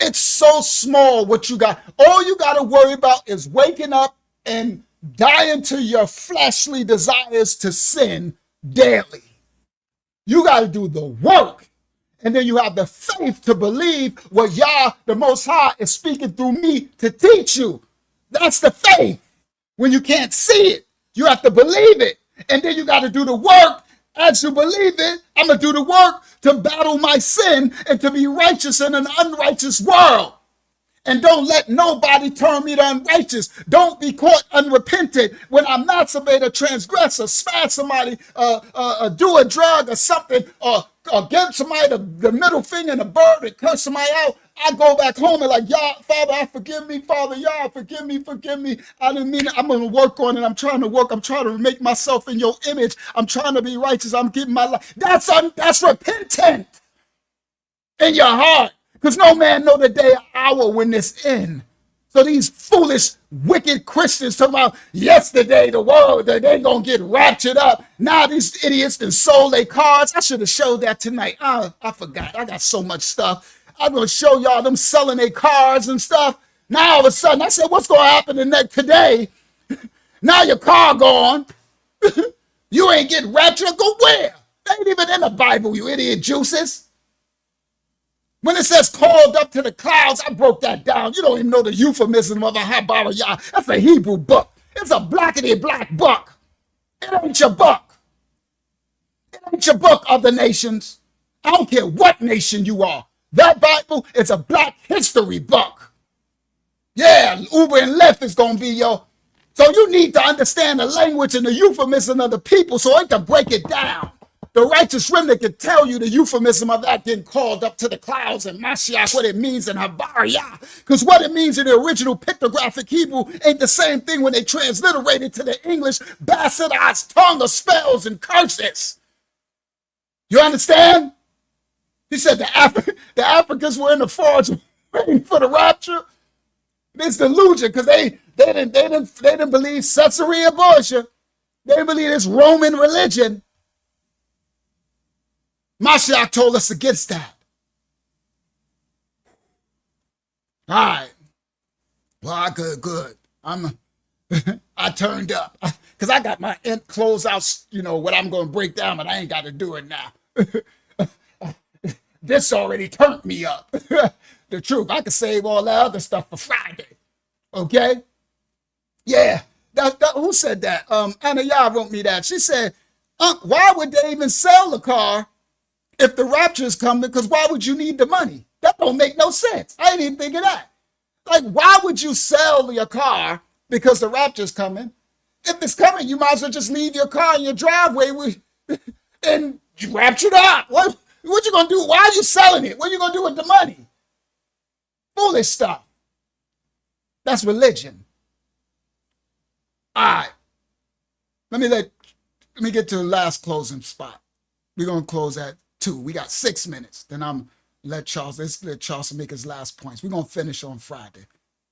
It's so small what you got. All you got to worry about is waking up and dying to your fleshly desires to sin daily. You got to do the work. And then you have the faith to believe what Yah, the Most High, is speaking through me to teach you. That's the faith. When you can't see it, you have to believe it. And then you got to do the work. As you believe it, I'm going to do the work to battle my sin and to be righteous in an unrighteous world. And don't let nobody turn me to unrighteous. Don't be caught unrepentant when I masturbate or transgress or smash somebody, do a drug or something, or give somebody the middle finger and a bird and curse somebody out. I go back home and like, Yah, Father, I forgive me. Father, Yah, forgive me. I didn't mean it. I'm going to work on it. I'm trying to work. I'm trying to make myself in your image. I'm trying to be righteous. I'm giving my life. That's repentant in your heart. Because no man know the day or hour when this end. So these foolish, wicked Christians talking about yesterday, the world, they going to get raptured up. Now these idiots that sold their cars. I should have showed that tonight. I forgot. I got so much stuff. I'm going to show y'all them selling their cars and stuff. Now all of a sudden, I said, what's going to happen today? Now your car gone. You ain't getting raptured. Go where? They ain't even in the Bible, you idiot juices. When it says called up to the clouds, I broke that down. You don't even know the euphemism of a Habarayah. That's a Hebrew book. It's a blackety black book. It ain't your book. It ain't your book of the nations. I don't care what nation you are. That Bible is a black history book. Yeah, Uber and Lyft is going to be your... So you need to understand the language and the euphemism of the people so it can break it down. The righteous remnant can tell you the euphemism of that getting called up to the clouds and Mashiach, what it means in Habariyah. Because what it means in the original pictographic Hebrew ain't the same thing when they transliterate it to the English bastardized tongue of spells and curses. You understand? He said the Africans were in the forge waiting for the rapture. It's delusion because they didn't believe Caesarea Borgia. They didn't believe this Roman religion. Mashiach told us against that. All right. Well, good. I turned up because I got my close out, what I'm going to break down, but I ain't got to do it now. This already turned me up. The truth. I could save all that other stuff for Friday. Okay? Yeah. Who said that? Anna Yah wrote me that. She said, why would they even sell the car if the rapture is coming? Because why would you need the money? That don't make no sense. I didn't even think of that. Like, why would you sell your car because the rapture is coming? If it's coming, you might as well just leave your car in your driveway and rapture it up. What you going to do? Why are you selling it? What are you going to do with the money? Foolish stuff. That's religion. All right. Let me get to the last closing spot. We're going to close at 2. We got 6 minutes. Then let's let Charles make his last points. We're going to finish on Friday.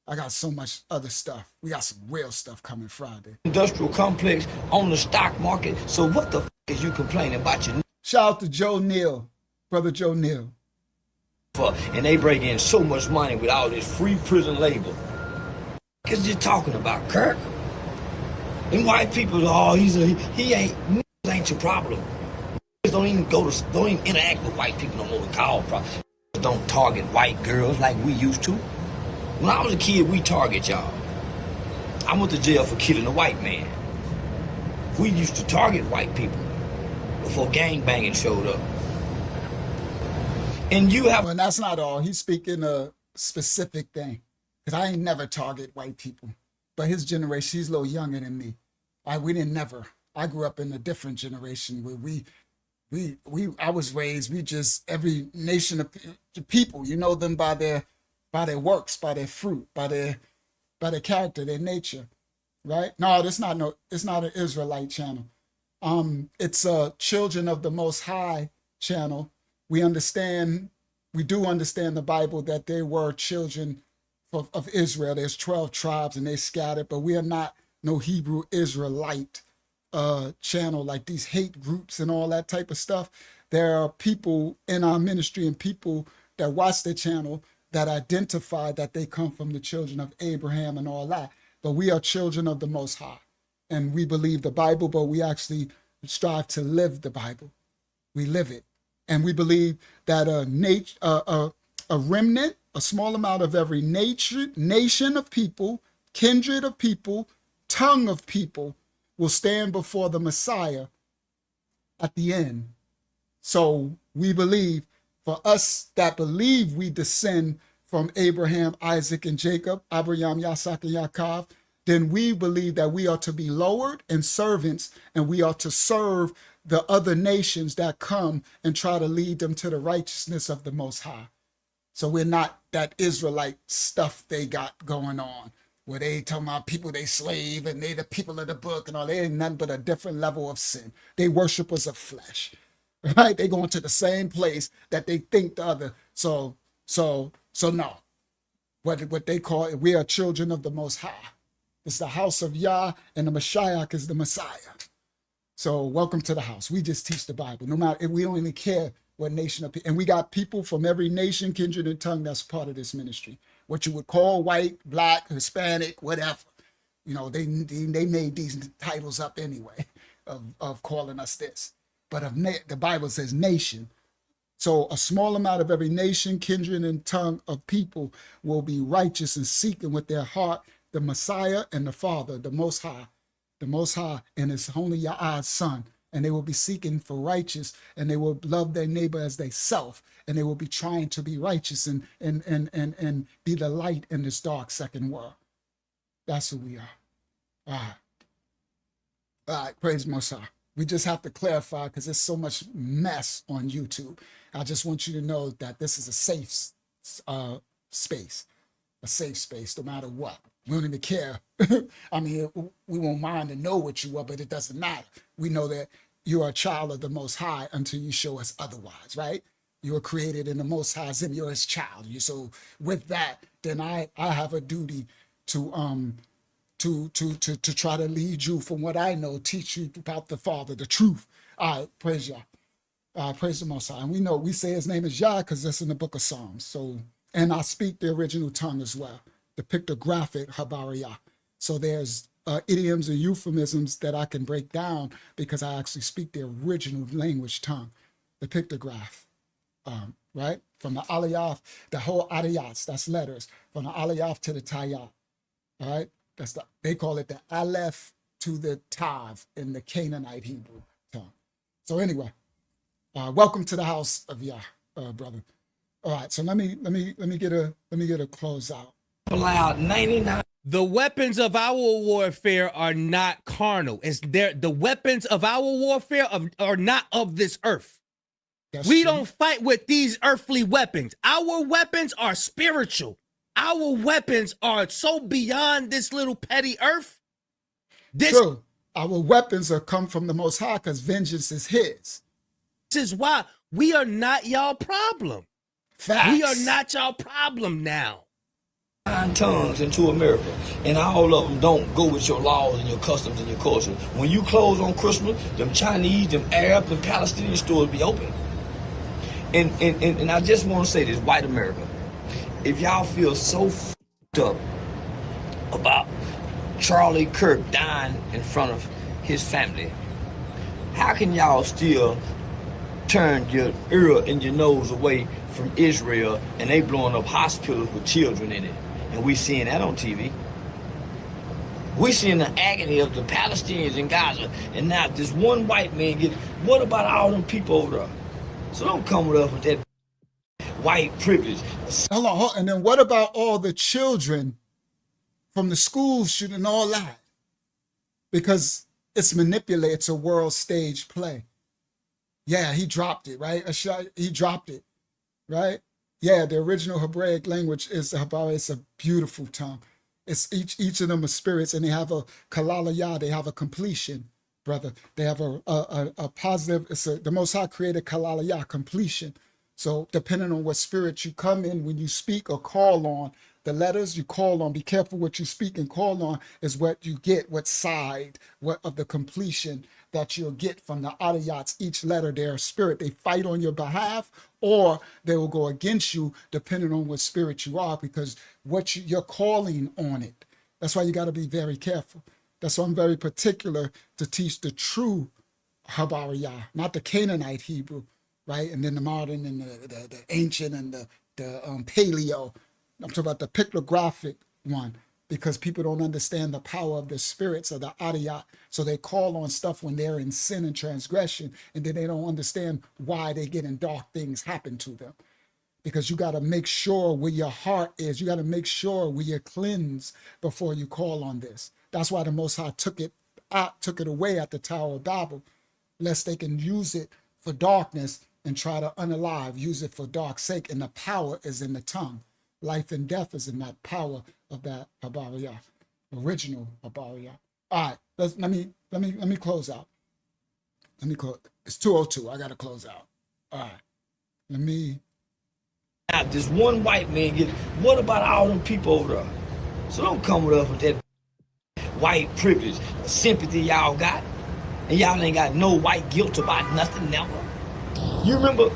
I got so much other stuff. We got some real stuff coming Friday. Industrial complex on the stock market. So what the is you complaining about your... Shout out to Joe Neal, brother Joe Neal. And they bring in so much money with all this free prison labor. Because you're talking about Kirk. And white people, he ain't your problem. Don't even interact with white people no more. We call problem. Don't target white girls like we used to. When I was a kid, we target y'all. I went to jail for killing a white man. We used to target white people before gangbanging showed up. And you have... Well, that's not all. He's speaking a specific thing. Because I ain't never target white people. But his generation, he's a little younger than me. We didn't never. I grew up in a different generation where I was raised, we just, every nation of people, you know them by their works, by their fruit, by their character, their nature, right? No, it's not an Israelite channel. It's a Children of the Most High channel. We understand we do understand the Bible that they were children of Israel. There's 12 tribes and they scattered, but we are not no Hebrew Israelite channel like these hate groups and all that type of stuff. There are people in our ministry and people that watch the channel that identify that they come from the children of Abraham and all that. But we are children of the Most High. And we believe the Bible, but we actually strive to live the Bible. We live it. And we believe that a remnant, a small amount of every nation of people, kindred of people, tongue of people will stand before the Messiah at the end. So we believe, for us that believe we descend from Abraham, Isaac, and Jacob, Abraham, Yitzhak, and Yaakov, then we believe that we are to be lowered and servants, and we are to serve the other nations that come and try to lead them to the righteousness of the Most High. So we're not that Israelite stuff they got going on, where they talking about people they slave and they the people of the book and all. They ain't nothing but a different level of sin. They worshipers of flesh, right? They going to the same place that they think the other. So no. What they call it, we are children of the Most High. It's the house of Yah, and the Mashiach is the Messiah. So welcome to the house. We just teach the Bible. No matter, we don't even care what nation of people. And we got people from every nation, kindred, and tongue that's part of this ministry. What you would call white, black, Hispanic, whatever. You know, they made these titles up anyway of calling us this. But the Bible says nation. So a small amount of every nation, kindred, and tongue of people will be righteous and seeking with their heart the Messiah and the Father, the Most High and his only Yah's Son. And they will be seeking for righteous, and they will love their neighbor as they self, and they will be trying to be righteous and be the light in this dark second world. That's who we are. All right, praise Most High. We just have to clarify because there's so much mess on YouTube. I just want you to know that this is a safe space, no matter what. We don't even care. I mean, we won't mind to know what you are, but it doesn't matter. We know that you are a child of the Most High until you show us otherwise, right? You were created in the Most High's image. You're his child. So with that, then I have a duty to try to lead you from what I know, teach you about the Father, the truth. All right, praise Yah. Praise the Most High. And we say his name is Yah because that's in the book of Psalms. So, and I speak the original tongue as well, the pictographic Habariyah. So there's idioms and euphemisms that I can break down because I actually speak the original language tongue, the pictograph, right? From the aliyah, the whole adiyats, that's letters, from the aliyah to the tayyat, all right? They call it the aleph to the tav in the Canaanite Hebrew tongue. So anyway, welcome to the house of Yah, brother. All right, so let me get a close out. Allowed 99. The weapons of our warfare are not carnal. The weapons of our warfare are not of this earth. We don't fight with these earthly weapons. Our weapons are spiritual. Our weapons are so beyond this little petty earth. True. Our weapons are come from the Most High because vengeance is his. This is why we are not y'all problem. Facts. We are not y'all problem now. 9 tons into America, and all of them don't go with your laws and your customs and your culture. When you close on Christmas, them Chinese, them Arab, and Palestinian stores be open. And I just want to say this, white America, if y'all feel so f***ed up about Charlie Kirk dying in front of his family, how can y'all still turn your ear and your nose away from Israel and they blowing up hospitals with children in it? And we seeing that on TV. We seeing the agony of the Palestinians in Gaza, and now this one white man what about all them people over there? So don't come with us with that white privilege. Hold on. And then what about all the children from the school shooting and all that? Because it's manipulated. It's a world stage play. Yeah, he dropped it, right? He dropped it, right? Yeah, the original Hebraic language is Hebrew. It's a beautiful tongue. It's each of them are spirits, and they have a kalalaya. They have a completion, brother. They have a positive. The Most High created kalalaya, completion. So depending on what spirit you come in when you speak or call on, the letters you call on, be careful what you speak and call on is what you get, what side, what of the completion that you'll get from the Adiyats. Each letter, their spirit, they fight on your behalf or they will go against you depending on what spirit you are, because what you're calling on it. That's why you got to be very careful. That's why I'm very particular to teach the true Habariyah, not the Canaanite Hebrew, right? And then the modern and the ancient and the paleo. I'm talking about the pictographic one, because people don't understand the power of the spirits of the Adiyat. So they call on stuff when they're in sin and transgression, and then they don't understand why they getting dark things happen to them. Because you got to make sure where your heart is. You got to make sure where you're cleansed before you call on this. That's why the Most High took it away at the Tower of Babel, lest they can use it for darkness and try to unalive, use it for dark sake. And the power is in the tongue. Life and death is in that power of that Habariyah, original Habariyah. All right, let me close out. Let me close. It's 2:02. I gotta close out. All right, let me. Now, this one white man get. What about all them people over there? So don't come with us with that white privilege, sympathy y'all got, and y'all ain't got no white guilt about nothing never. You remember?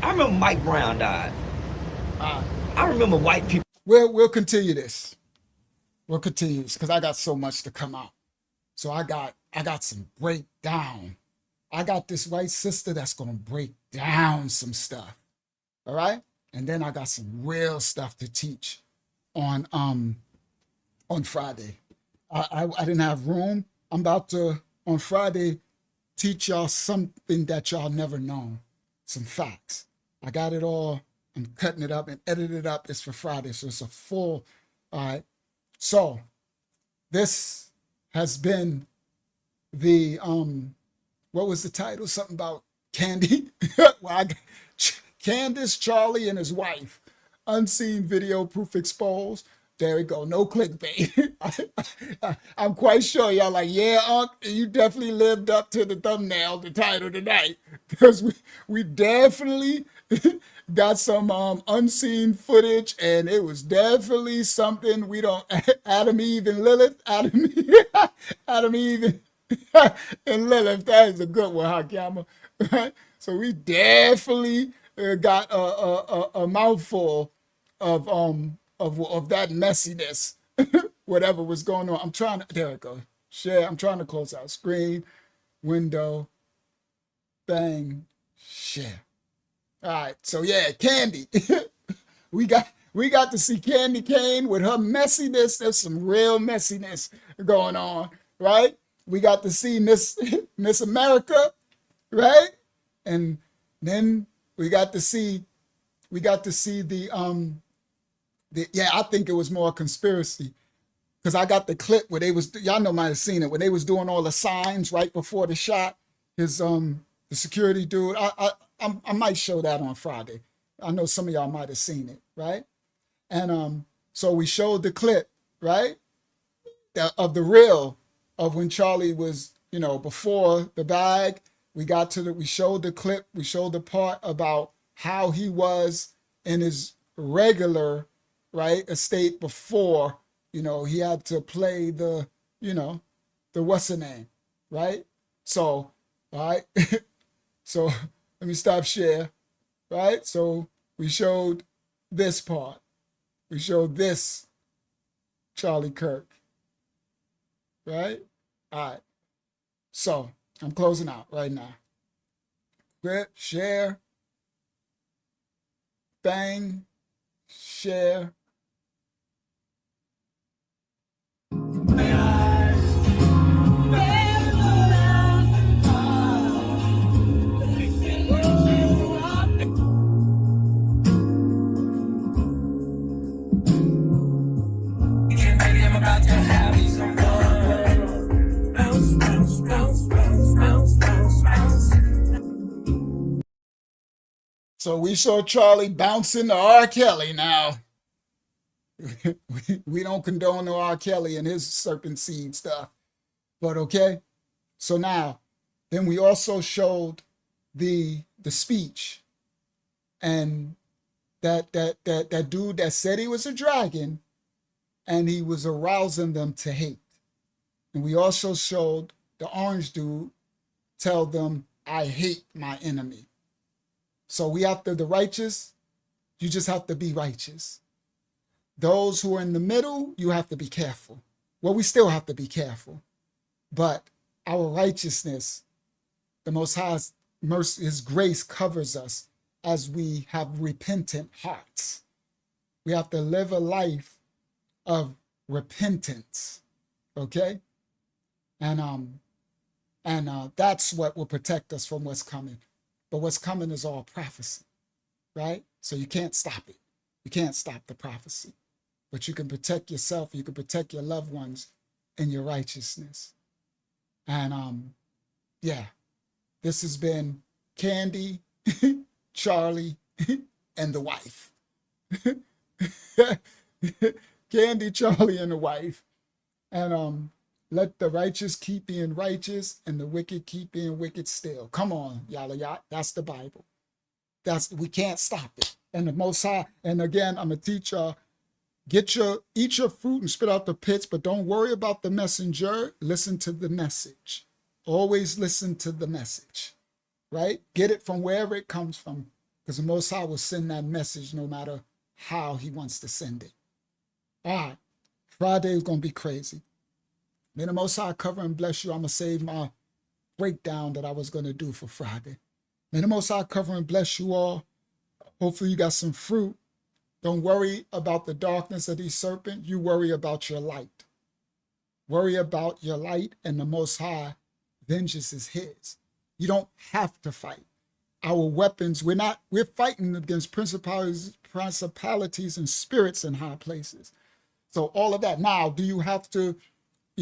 I remember Mike Brown died. I remember white people. We'll continue this. We'll continue this because I got so much to come out. So I got some breakdown. I got this white sister that's gonna break down some stuff. All right, and then I got some real stuff to teach on Friday. I didn't have room. I'm about to on Friday teach y'all something that y'all never known. Some facts. I got it all. I'm cutting it up and edited it up. It's for Friday, so it's a full. All right. So this has been the what was the title? Something about Candy. Well, Candace, Charlie, and his wife. Unseen video proof exposed. There we go. No clickbait. I'm quite sure y'all like, yeah, Unc, you definitely lived up to the thumbnail, the title tonight, because we definitely got some unseen footage, and it was definitely something we don't. Adam, Eve, and Lilith. Adam, Eve, and Lilith. That is a good one, Hakama. Right? So we definitely got a mouthful of that messiness, whatever was going on. There it goes. Share. I'm trying to close out screen, window, bang, share. All right. So yeah, Candy. we got to see Candy Kane with her messiness. There's some real messiness going on, right? We got to see Miss America, right? And then we got to see the yeah, I think it was more a conspiracy, because I got the clip where y'all might have seen it, when they was doing all the signs right before the shot. His the security dude. I might show that on Friday. I know some of y'all might have seen it, right? And so we showed the clip, right, of the real of when Charlie was, before the bag. We showed the clip. We showed the part about how he was in his regular, right, estate before, he had to play the what's the name, right? So, all right. So let me stop share, right? So we showed this part. We showed this Charlie Kirk, right? All right. So I'm closing out right now. Quit, share, bang, share. So we saw Charlie bouncing to R. Kelly now. we don't condone no R. Kelly and his serpent seed stuff. But okay. So now, then we also showed the speech And that dude that said he was a dragon, and he was arousing them to hate. And we also showed the orange dude tell them, I hate my enemy. So we have to, the righteous, you just have to be righteous. Those who are in the middle, you have to be careful. Well, we still have to be careful. But our righteousness, the Most High's mercy, His grace covers us as we have repentant hearts. We have to live a life of repentance, okay? And that's what will protect us from what's coming. But what's coming is all prophecy, right? So you can't stop it. You can't stop the prophecy. But you can protect yourself, you can protect your loved ones in your righteousness. And yeah, this has been Candy, Charlie, and the wife. Candy, Charlie, and the wife. And let the righteous keep being righteous and the wicked keep being wicked still. Come on, y'all. That's the Bible. We can't stop it. And the Most High, and again, I'm a teacher. Eat your fruit and spit out the pits, but don't worry about the messenger. Listen to the message. Always listen to the message, right? Get it from wherever it comes from, because the Most High will send that message no matter how He wants to send it. All right, Friday is going to be crazy. May the Most High cover and bless you. I'm going to save my breakdown that I was going to do for Friday. May the Most High cover and bless you all. Hopefully you got some fruit. Don't worry about the darkness of these serpents. You worry about your light. Worry about your light, and the Most High, vengeance is His. You don't have to fight. Our weapons, we're fighting against principalities and spirits in high places. So all of that. Now, do you have to,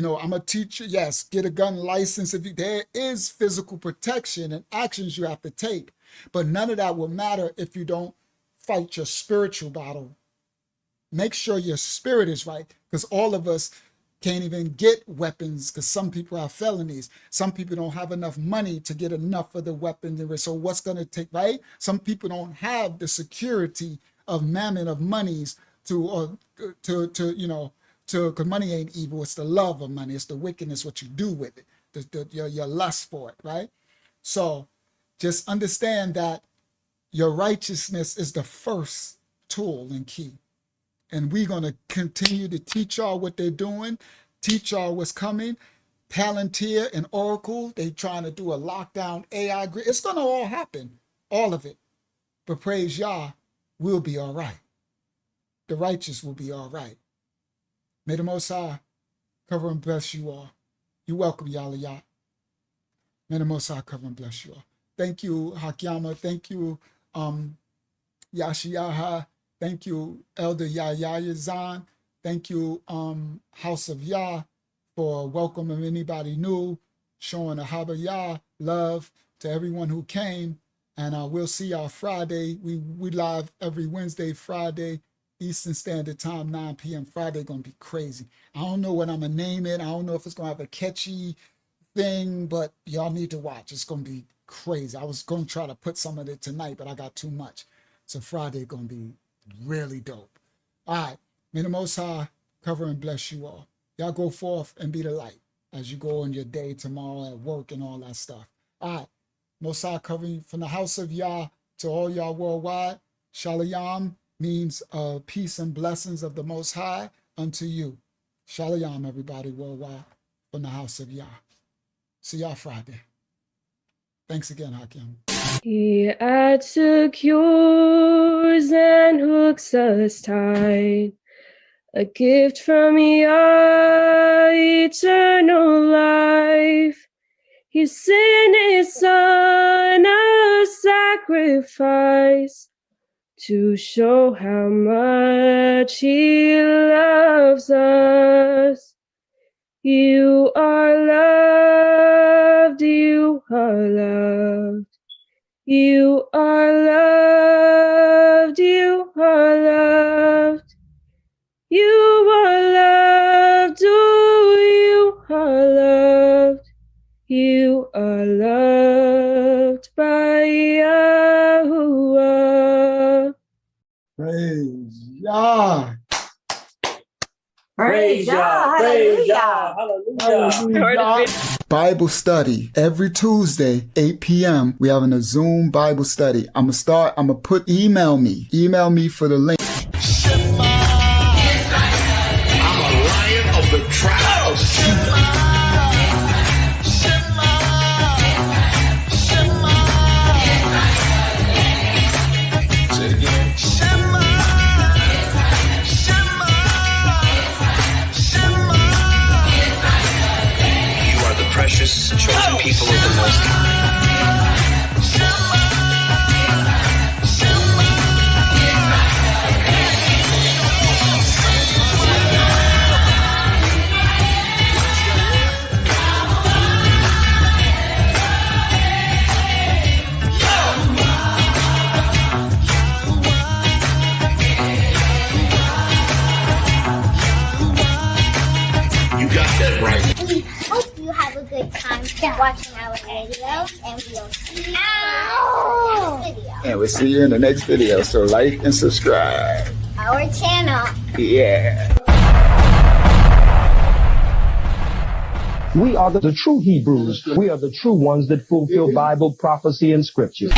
I'm a teacher, yes, get a gun license. There is physical protection and actions you have to take, but none of that will matter if you don't fight your spiritual battle. Make sure your spirit is right, because all of us can't even get weapons, because some people have felonies. Some people don't have enough money to get enough of the weapons. So what's going to take, right? Some people don't have the security of mammon, of monies because money ain't evil. It's the love of money. It's the wickedness, what you do with it, your lust for it, right? So just understand that your righteousness is the first tool and key. And we're going to continue to teach y'all what they're doing, teach y'all what's coming. Palantir and Oracle, they trying to do a lockdown AI grid. It's going to all happen, all of it. But praise Yah, we'll be all right. The righteous will be all right. May the Most High cover and bless you all. You're welcome, Yah. May the Most High cover and bless you all. Thank you, Hakyama. Thank you, Yashiyaha. Thank you, Elder Yazan. Thank you, House of Yah, for welcoming anybody new, showing a Haba Yah love to everyone who came. And we'll see y'all Friday. We live every Wednesday, Friday, Eastern Standard Time, 9 p.m. Friday going to be crazy. I don't know what I'm going to name it. I don't know if it's going to have a catchy thing, but y'all need to watch. It's going to be crazy. I was going to try to put some of it tonight, but I got too much. So Friday going to be really dope. All right. May the Most High cover and bless you all. Y'all go forth and be the light as you go on your day tomorrow at work and all that stuff. All right. Most High cover you from the house of Yah to all y'all worldwide. Shalom means peace and blessings of the Most High unto you. Shalom, everybody worldwide from the house of Yah. See y'all Friday. Thanks again, Hakim. He adds secures and hooks us tight. A gift from Yah, eternal life. He sent His Son, a sacrifice, to show how much He loves us. You are loved, you are loved. You are loved, you are loved. You are loved, oh, you are loved. You are loved by Yahuwah. Praise God. Praise God. Hallelujah. Bible study every Tuesday, 8 p.m. We having a Zoom Bible study. I'm gonna put email me for the link. I'm a lion of the tribe of Judah. Precious chosen people of the Most High. You got that right. We hope you have a good time watching our videos, and we'll see you in the next video. And we'll see you in the next video. So like and subscribe. Our channel. Yeah. We are the true Hebrews. We are the true ones that fulfill Bible prophecy and scripture.